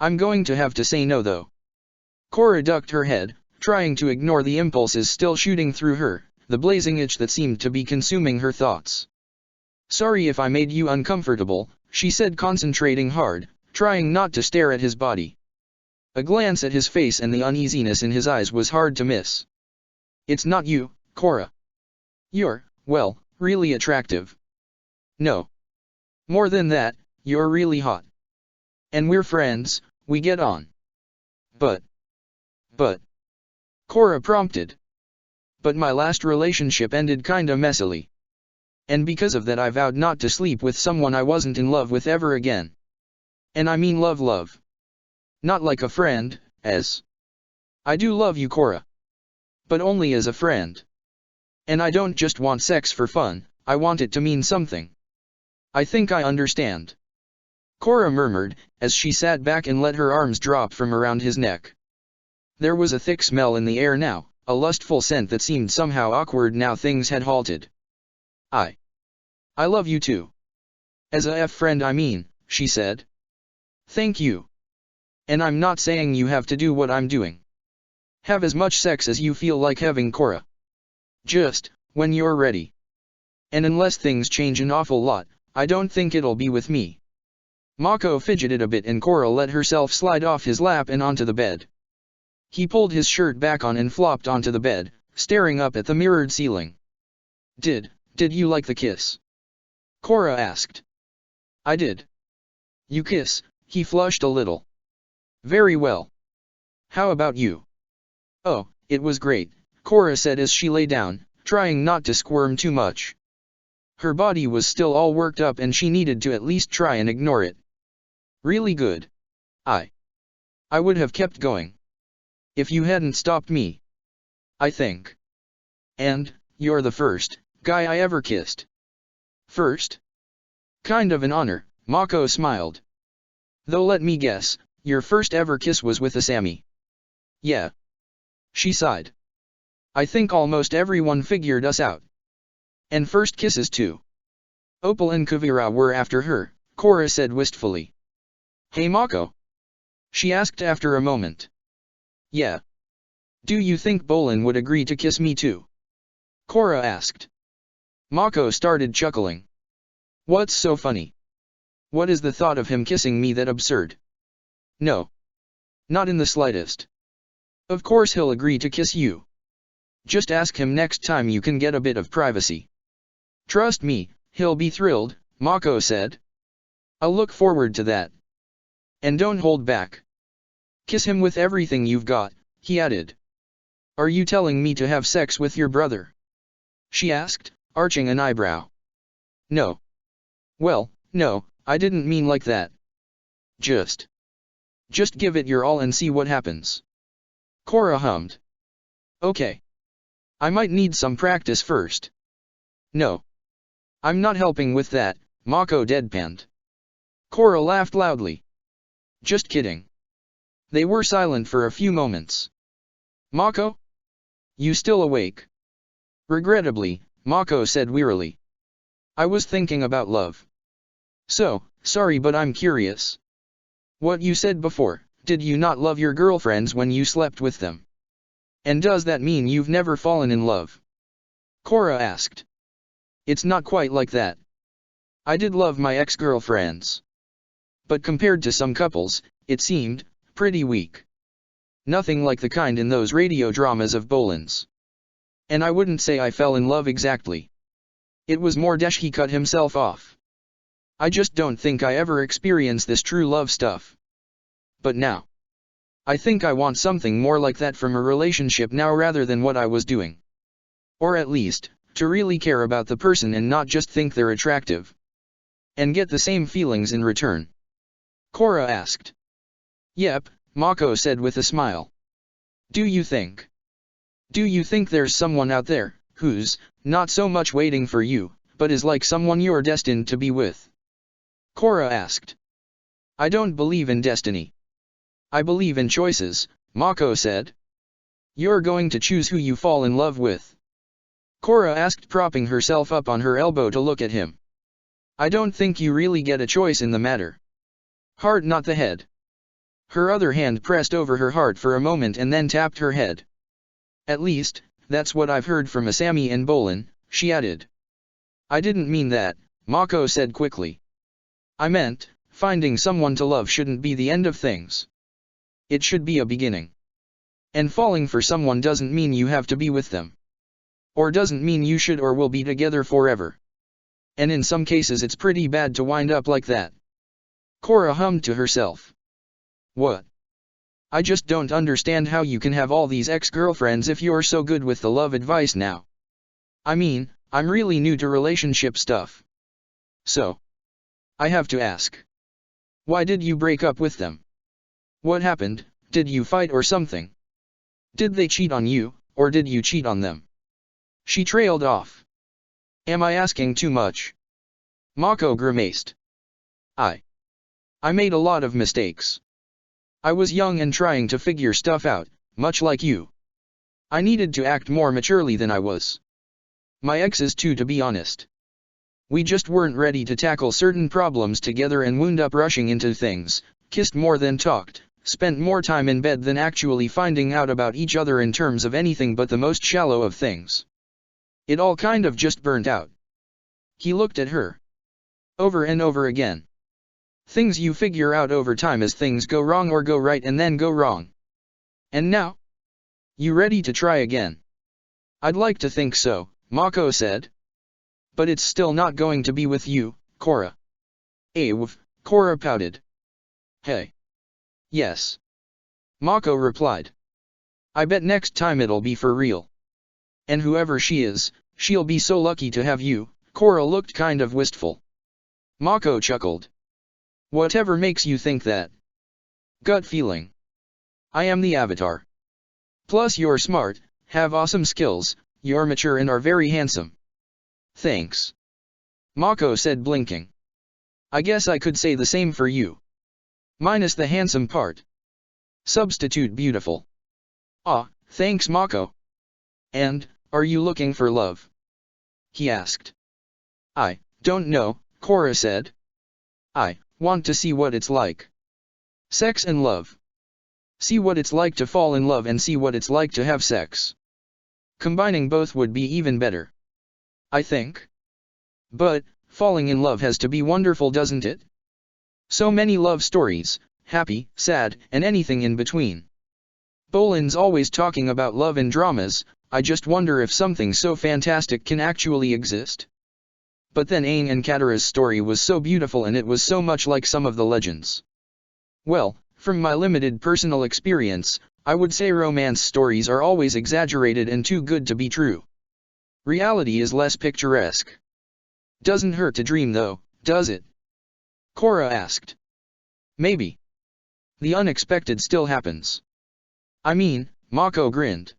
I'm going to have to say no though. Korra ducked her head, trying to ignore the impulses still shooting through her, the blazing itch that seemed to be consuming her thoughts. Sorry if I made you uncomfortable, she said, concentrating hard, trying not to stare at his body. A glance at his face and the uneasiness in his eyes was hard to miss. It's not you, Korra. You're, well, really attractive. No. More than that, you're really hot. And we're friends, we get on. But. Korra prompted. But my last relationship ended kinda messily. And because of that I vowed not to sleep with someone I wasn't in love with ever again. And I mean love. Not like a friend, as. I do love you, Korra. But only as a friend. And I don't just want sex for fun, I want it to mean something. I think I understand. Korra murmured, as she sat back and let her arms drop from around his neck. There was a thick smell in the air now, a lustful scent that seemed somehow awkward now things had halted. I love you too. As a friend I mean, she said. Thank you. And I'm not saying you have to do what I'm doing. Have as much sex as you feel like having, Korra. Just, when you're ready. And unless things change an awful lot, I don't think it'll be with me. Mako fidgeted a bit and Korra let herself slide off his lap and onto the bed. He pulled his shirt back on and flopped onto the bed, staring up at the mirrored ceiling. Did you like the kiss? Korra asked. I did. You kiss, he flushed a little. Very well. How about you? Oh, it was great, Korra said as she lay down, trying not to squirm too much. Her body was still all worked up and she needed to at least try and ignore it. Really good. I would have kept going. If you hadn't stopped me. I think. And, you're the first guy I ever kissed. First? Kind of an honor, Mako smiled. Though let me guess, your first ever kiss was with a Sammy. Yeah. She sighed. I think almost everyone figured us out. And first kisses too. Opal and Kuvira were after her, Korra said wistfully. Hey Mako? She asked after a moment. Yeah. Do you think Bolin would agree to kiss me too? Korra asked. Mako started chuckling. What's so funny? What is the thought of him kissing me that absurd? No. Not in the slightest. Of course he'll agree to kiss you. Just ask him next time you can get a bit of privacy. Trust me, he'll be thrilled, Mako said. I'll look forward to that. And don't hold back. Kiss him with everything you've got, he added. Are you telling me to have sex with your brother? She asked, arching an eyebrow. No. Well, no, I didn't mean like that. Just give it your all and see what happens. Korra hummed. Okay. I might need some practice first. No. I'm not helping with that, Mako deadpanned. Korra laughed loudly. Just kidding. They were silent for a few moments. Mako? You still awake? Regrettably, Mako said wearily. I was thinking about love. So, sorry but I'm curious. What you said before, did you not love your girlfriends when you slept with them? And does that mean you've never fallen in love? Korra asked. It's not quite like that. I did love my ex-girlfriends. But compared to some couples, it seemed pretty weak. Nothing like the kind in those radio dramas of Bolin's. And I wouldn't say I fell in love exactly. It was more he cut himself off. I just don't think I ever experienced this true love stuff. But now, I think I want something more like that from a relationship now rather than what I was doing. Or at least, to really care about the person and not just think they're attractive. And get the same feelings in return. Korra asked. Yep, Mako said with a smile. Do you think there's someone out there, who's not so much waiting for you, but is like someone you're destined to be with? Korra asked. I don't believe in destiny. I believe in choices, Mako said. You're going to choose who you fall in love with? Korra asked, propping herself up on her elbow to look at him. I don't think you really get a choice in the matter. Heart, not the head. Her other hand pressed over her heart for a moment and then tapped her head. At least, that's what I've heard from Asami and Bolin, she added. I didn't mean that, Mako said quickly. I meant, finding someone to love shouldn't be the end of things. It should be a beginning. And falling for someone doesn't mean you have to be with them. Or doesn't mean you should or will be together forever. And in some cases it's pretty bad to wind up like that. Korra hummed to herself. What? I just don't understand how you can have all these ex-girlfriends if you're so good with the love advice now. I mean, I'm really new to relationship stuff. So, I have to ask. Why did you break up with them? What happened? Did you fight or something? Did they cheat on you, or did you cheat on them? She trailed off. Am I asking too much? Mako grimaced. I made a lot of mistakes. I was young and trying to figure stuff out, much like you. I needed to act more maturely than I was. My exes too, to be honest. We just weren't ready to tackle certain problems together and wound up rushing into things, kissed more than talked, spent more time in bed than actually finding out about each other in terms of anything but the most shallow of things. It all kind of just burnt out. He looked at her. Over and over again. Things you figure out over time as things go wrong or go right and then go wrong. And now? You ready to try again? I'd like to think so, Mako said. But it's still not going to be with you, Korra. Korra pouted. Hey. Yes. Mako replied. I bet next time it'll be for real. And whoever she is, she'll be so lucky to have you. Korra looked kind of wistful. Mako chuckled. Whatever makes you think that? Gut feeling. I am the Avatar. Plus you're smart, have awesome skills, you're mature and are very handsome. Thanks. Mako said, blinking. I guess I could say the same for you. Minus the handsome part. Substitute beautiful. Ah, thanks Mako. And, are you looking for love? He asked. I don't know, Korra said. I want to see what it's like. Sex and love. See what it's like to fall in love and see what it's like to have sex. Combining both would be even better. I think. But, falling in love has to be wonderful, doesn't it? So many love stories, happy, sad, and anything in between. Bolin's always talking about love and dramas. I just wonder if something so fantastic can actually exist. But then Aang and Katara's story was so beautiful and it was so much like some of the legends. Well, from my limited personal experience, I would say romance stories are always exaggerated and too good to be true. Reality is less picturesque. Doesn't hurt to dream though, does it? Korra asked. Maybe. The unexpected still happens. I mean, Mako grinned.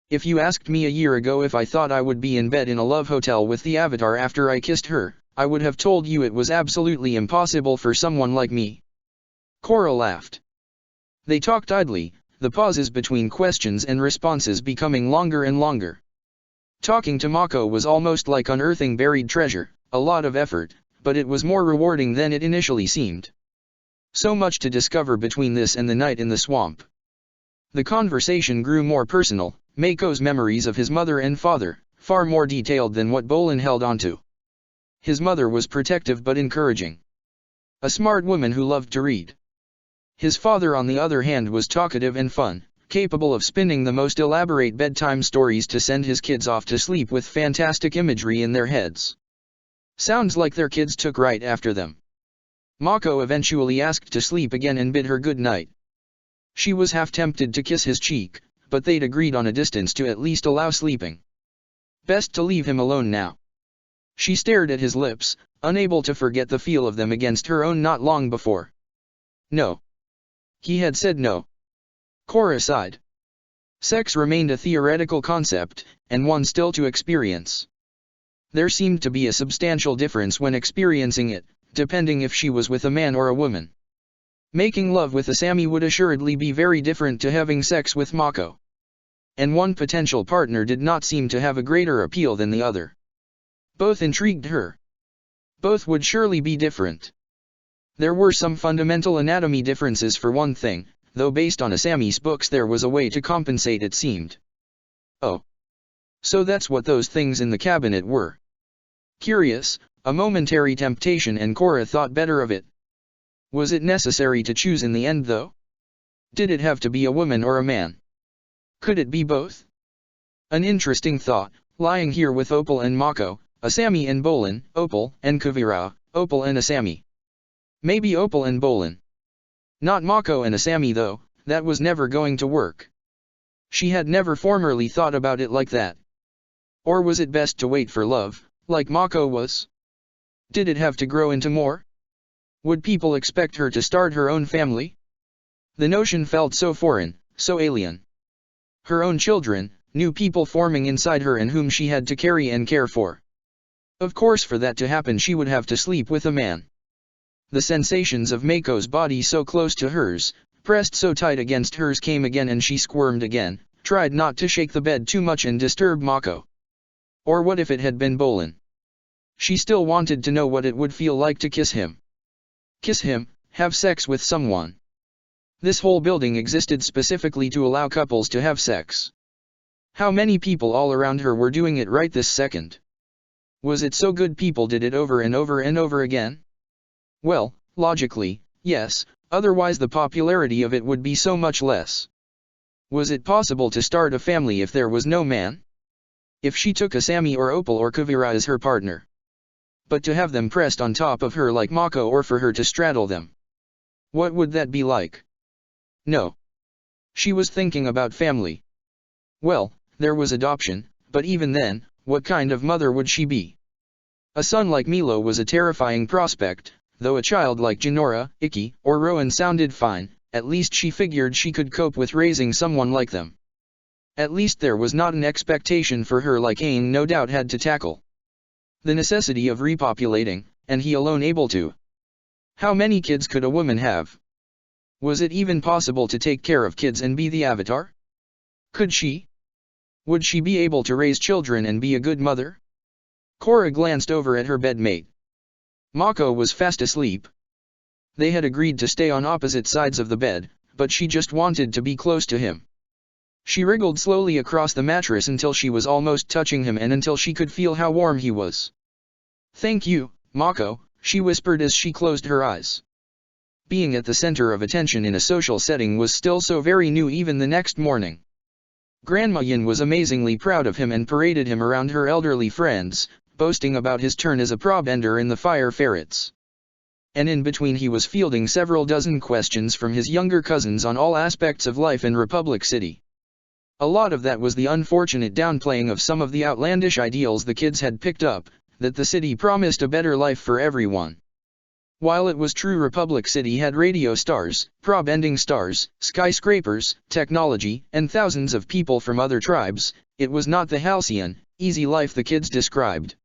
If you asked me a year ago if I thought I would be in bed in a love hotel with the Avatar after I kissed her, I would have told you it was absolutely impossible for someone like me. Korra laughed. They talked idly, the pauses between questions and responses becoming longer and longer. Talking to Mako was almost like unearthing buried treasure, a lot of effort, but it was more rewarding than it initially seemed. So much to discover between this and the night in the swamp. The conversation grew more personal, Mako's memories of his mother and father, far more detailed than what Bolin held onto. His mother was protective but encouraging. A smart woman who loved to read. His father on the other hand was talkative and fun, capable of spinning the most elaborate bedtime stories to send his kids off to sleep with fantastic imagery in their heads. Sounds like their kids took right after them. Mako eventually asked to sleep again and bid her good night. She was half tempted to kiss his cheek, but they'd agreed on a distance to at least allow sleeping. Best to leave him alone now. She stared at his lips, unable to forget the feel of them against her own not long before. No. He had said no. Korra sighed. Sex remained a theoretical concept, and one still to experience. There seemed to be a substantial difference when experiencing it, depending if she was with a man or a woman. Making love with a Sami would assuredly be very different to having sex with Mako. And one potential partner did not seem to have a greater appeal than the other. Both intrigued her. Both would surely be different. There were some fundamental anatomy differences for one thing, though based on Asami's books there was a way to compensate it seemed. Oh. So that's what those things in the cabinet were. Curious, a momentary temptation and Korra thought better of it. Was it necessary to choose in the end though? Did it have to be a woman or a man? Could it be both? An interesting thought, lying here with Opal and Mako, Asami and Bolin, Opal and Kuvira, Opal and Asami. Maybe Opal and Bolin. Not Mako and Asami though, that was never going to work. She had never formerly thought about it like that. Or was it best to wait for love, like Mako was? Did it have to grow into more? Would people expect her to start her own family? The notion felt so foreign, so alien. Her own children, new people forming inside her and whom she had to carry and care for. Of course for that to happen she would have to sleep with a man. The sensations of Mako's body so close to hers, pressed so tight against hers came again and she squirmed again, tried not to shake the bed too much and disturb Mako. Or what if it had been Bolin? She still wanted to know what it would feel like to kiss him. Kiss him, have sex with someone. This whole building existed specifically to allow couples to have sex. How many people all around her were doing it right this second? Was it so good people did it over and over and over again? Well, logically, yes, otherwise the popularity of it would be so much less. Was it possible to start a family if there was no man? If she took Asami or Opal or Kuvira as her partner? But to have them pressed on top of her like Mako or for her to straddle them? What would that be like? No. She was thinking about family. Well, there was adoption, but even then, what kind of mother would she be? A son like Milo was a terrifying prospect, though a child like Jinora, Ikki, or Rowan sounded fine, at least she figured she could cope with raising someone like them. At least there was not an expectation for her like Aang no doubt had to tackle. The necessity of repopulating, and he alone able to. How many kids could a woman have? Was it even possible to take care of kids and be the Avatar? Could she? Would she be able to raise children and be a good mother? Korra glanced over at her bedmate. Mako was fast asleep. They had agreed to stay on opposite sides of the bed, but she just wanted to be close to him. She wriggled slowly across the mattress until she was almost touching him and until she could feel how warm he was. "Thank you, Mako," she whispered as she closed her eyes. Being at the center of attention in a social setting was still so very new even the next morning. Grandma Yin was amazingly proud of him and paraded him around her elderly friends, boasting about his turn as a probender in the fire ferrets. And in between he was fielding several dozen questions from his younger cousins on all aspects of life in Republic City. A lot of that was the unfortunate downplaying of some of the outlandish ideals the kids had picked up, that the city promised a better life for everyone. While it was true Republic City had radio stars, prob-ending stars, skyscrapers, technology, and thousands of people from other tribes, it was not the halcyon, easy life the kids described.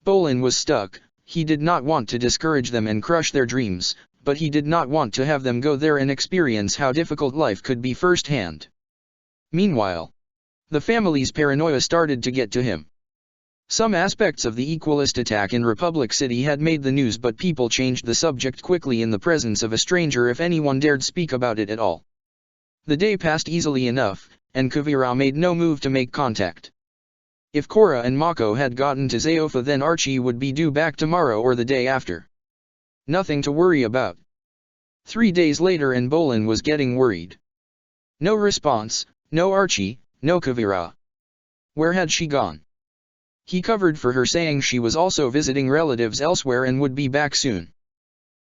Bolin was stuck. He did not want to discourage them and crush their dreams, but he did not want to have them go there and experience how difficult life could be firsthand. Meanwhile, the family's paranoia started to get to him. Some aspects of the equalist attack in Republic City had made the news, but people changed the subject quickly in the presence of a stranger if anyone dared speak about it at all. The day passed easily enough, and Kuvira made no move to make contact. If Korra and Mako had gotten to Zaofa, then Archie would be due back tomorrow or the day after. Nothing to worry about. 3 days later and Bolin was getting worried. No response, no Archie, no Kuvira. Where had she gone? He covered for her, saying she was also visiting relatives elsewhere and would be back soon.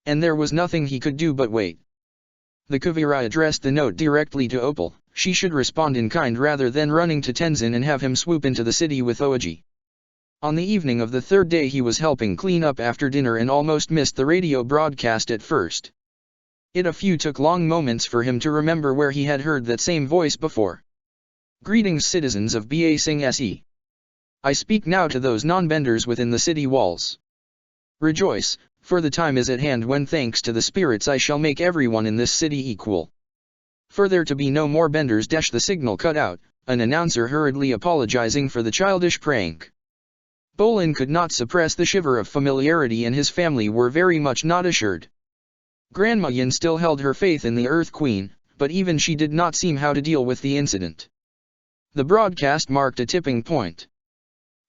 And there was nothing he could do but wait. The Kuvira addressed the note directly to Opal. She should respond in kind rather than running to Tenzin and have him swoop into the city with Oji. On the evening of the third day he was helping clean up after dinner and almost missed the radio broadcast at first. It took long moments for him to remember where he had heard that same voice before. "Greetings, citizens of Ba Sing Se. I speak now to those non-benders within the city walls. Rejoice, for the time is at hand when thanks to the spirits I shall make everyone in this city equal. For there to be no more benders." The signal cut out, an announcer hurriedly apologizing for the childish prank. Bolin could not suppress the shiver of familiarity, and his family were very much not assured. Grandma Yin still held her faith in the Earth Queen, but even she did not seem how to deal with the incident. The broadcast marked a tipping point.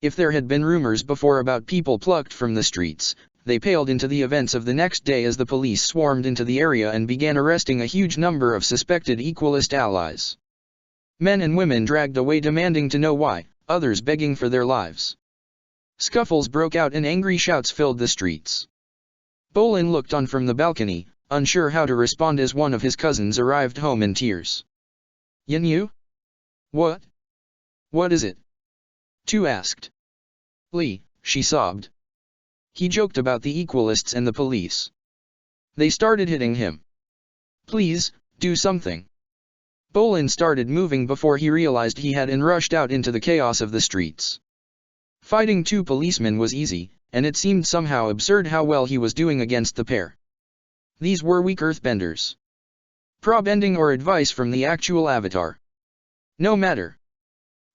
If there had been rumors before about people plucked from the streets, they paled into the events of the next day as the police swarmed into the area and began arresting a huge number of suspected equalist allies. Men and women dragged away demanding to know why, others begging for their lives. Scuffles broke out and angry shouts filled the streets. Bolin looked on from the balcony, unsure how to respond as one of his cousins arrived home in tears. "Yin? What? What is it?" Tu asked. "Lee," she sobbed. "He joked about the equalists and the police. They started hitting him. Please, do something." Bolin started moving before he realized he had and rushed out into the chaos of the streets. Fighting 2 policemen was easy, and it seemed somehow absurd how well he was doing against the pair. These were weak earthbenders. Prob-ending or advice from the actual avatar. No matter.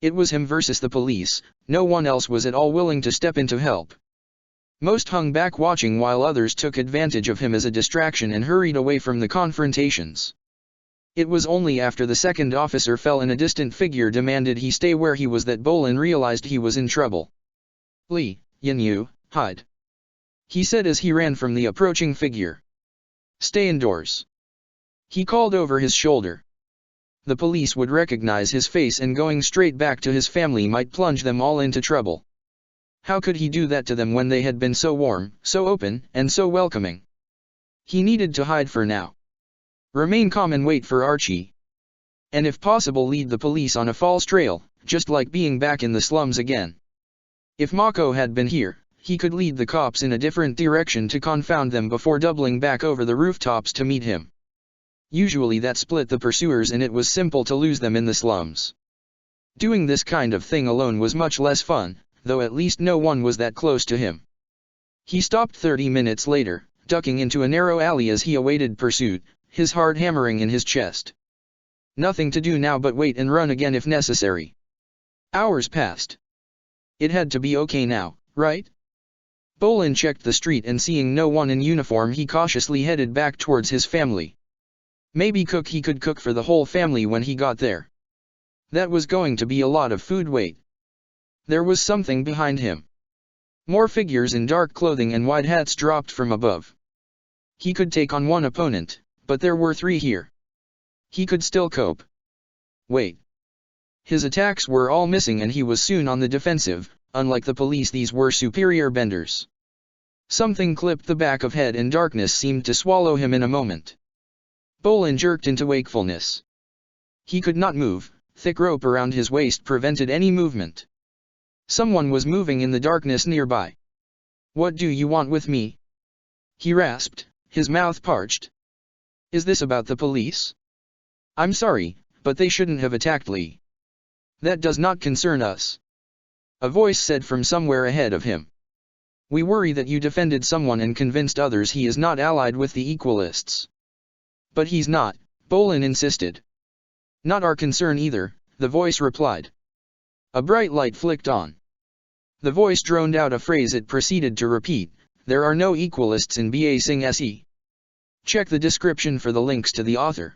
It was him versus the police, no one else was at all willing to step in to help. Most hung back watching while others took advantage of him as a distraction and hurried away from the confrontations. It was only after the second officer fell and a distant figure demanded he stay where he was that Bolin realized he was in trouble. "Lee, Yin, hide," he said as he ran from the approaching figure. "Stay indoors," he called over his shoulder. The police would recognize his face and going straight back to his family might plunge them all into trouble. How could he do that to them when they had been so warm, so open, and so welcoming? He needed to hide for now. Remain calm and wait for Archie. And if possible lead the police on a false trail, just like being back in the slums again. If Mako had been here, he could lead the cops in a different direction to confound them before doubling back over the rooftops to meet him. Usually that split the pursuers and it was simple to lose them in the slums. Doing this kind of thing alone was much less fun, though at least no one was that close to him. He stopped 30 minutes later, ducking into a narrow alley as he awaited pursuit, his heart hammering in his chest. Nothing to do now but wait and run again if necessary. Hours passed. It had to be okay now, right? Bolin checked the street and seeing no one in uniform he cautiously headed back towards his family. Maybe he could cook for the whole family when he got there. That was going to be a lot of food. Wait. There was something behind him. More figures in dark clothing and wide hats dropped from above. He could take on one opponent, but there were 3 here. He could still cope. Wait. His attacks were all missing and he was soon on the defensive. Unlike the police, these were superior benders. Something clipped the back of head and darkness seemed to swallow him in a moment. Bolin jerked into wakefulness. He could not move, thick rope around his waist prevented any movement. Someone was moving in the darkness nearby. What do you want with me? He rasped, his mouth parched. Is this about the police? I'm sorry, but they shouldn't have attacked Lee. That does not concern us. A voice said from somewhere ahead of him. We worry that you defended someone and convinced others he is not allied with the Equalists. But he's not, Bolin insisted. Not our concern either, the voice replied. A bright light flicked on. The voice droned out a phrase it proceeded to repeat, there are no Equalists in Ba Sing Se. Check the description for the links to the author.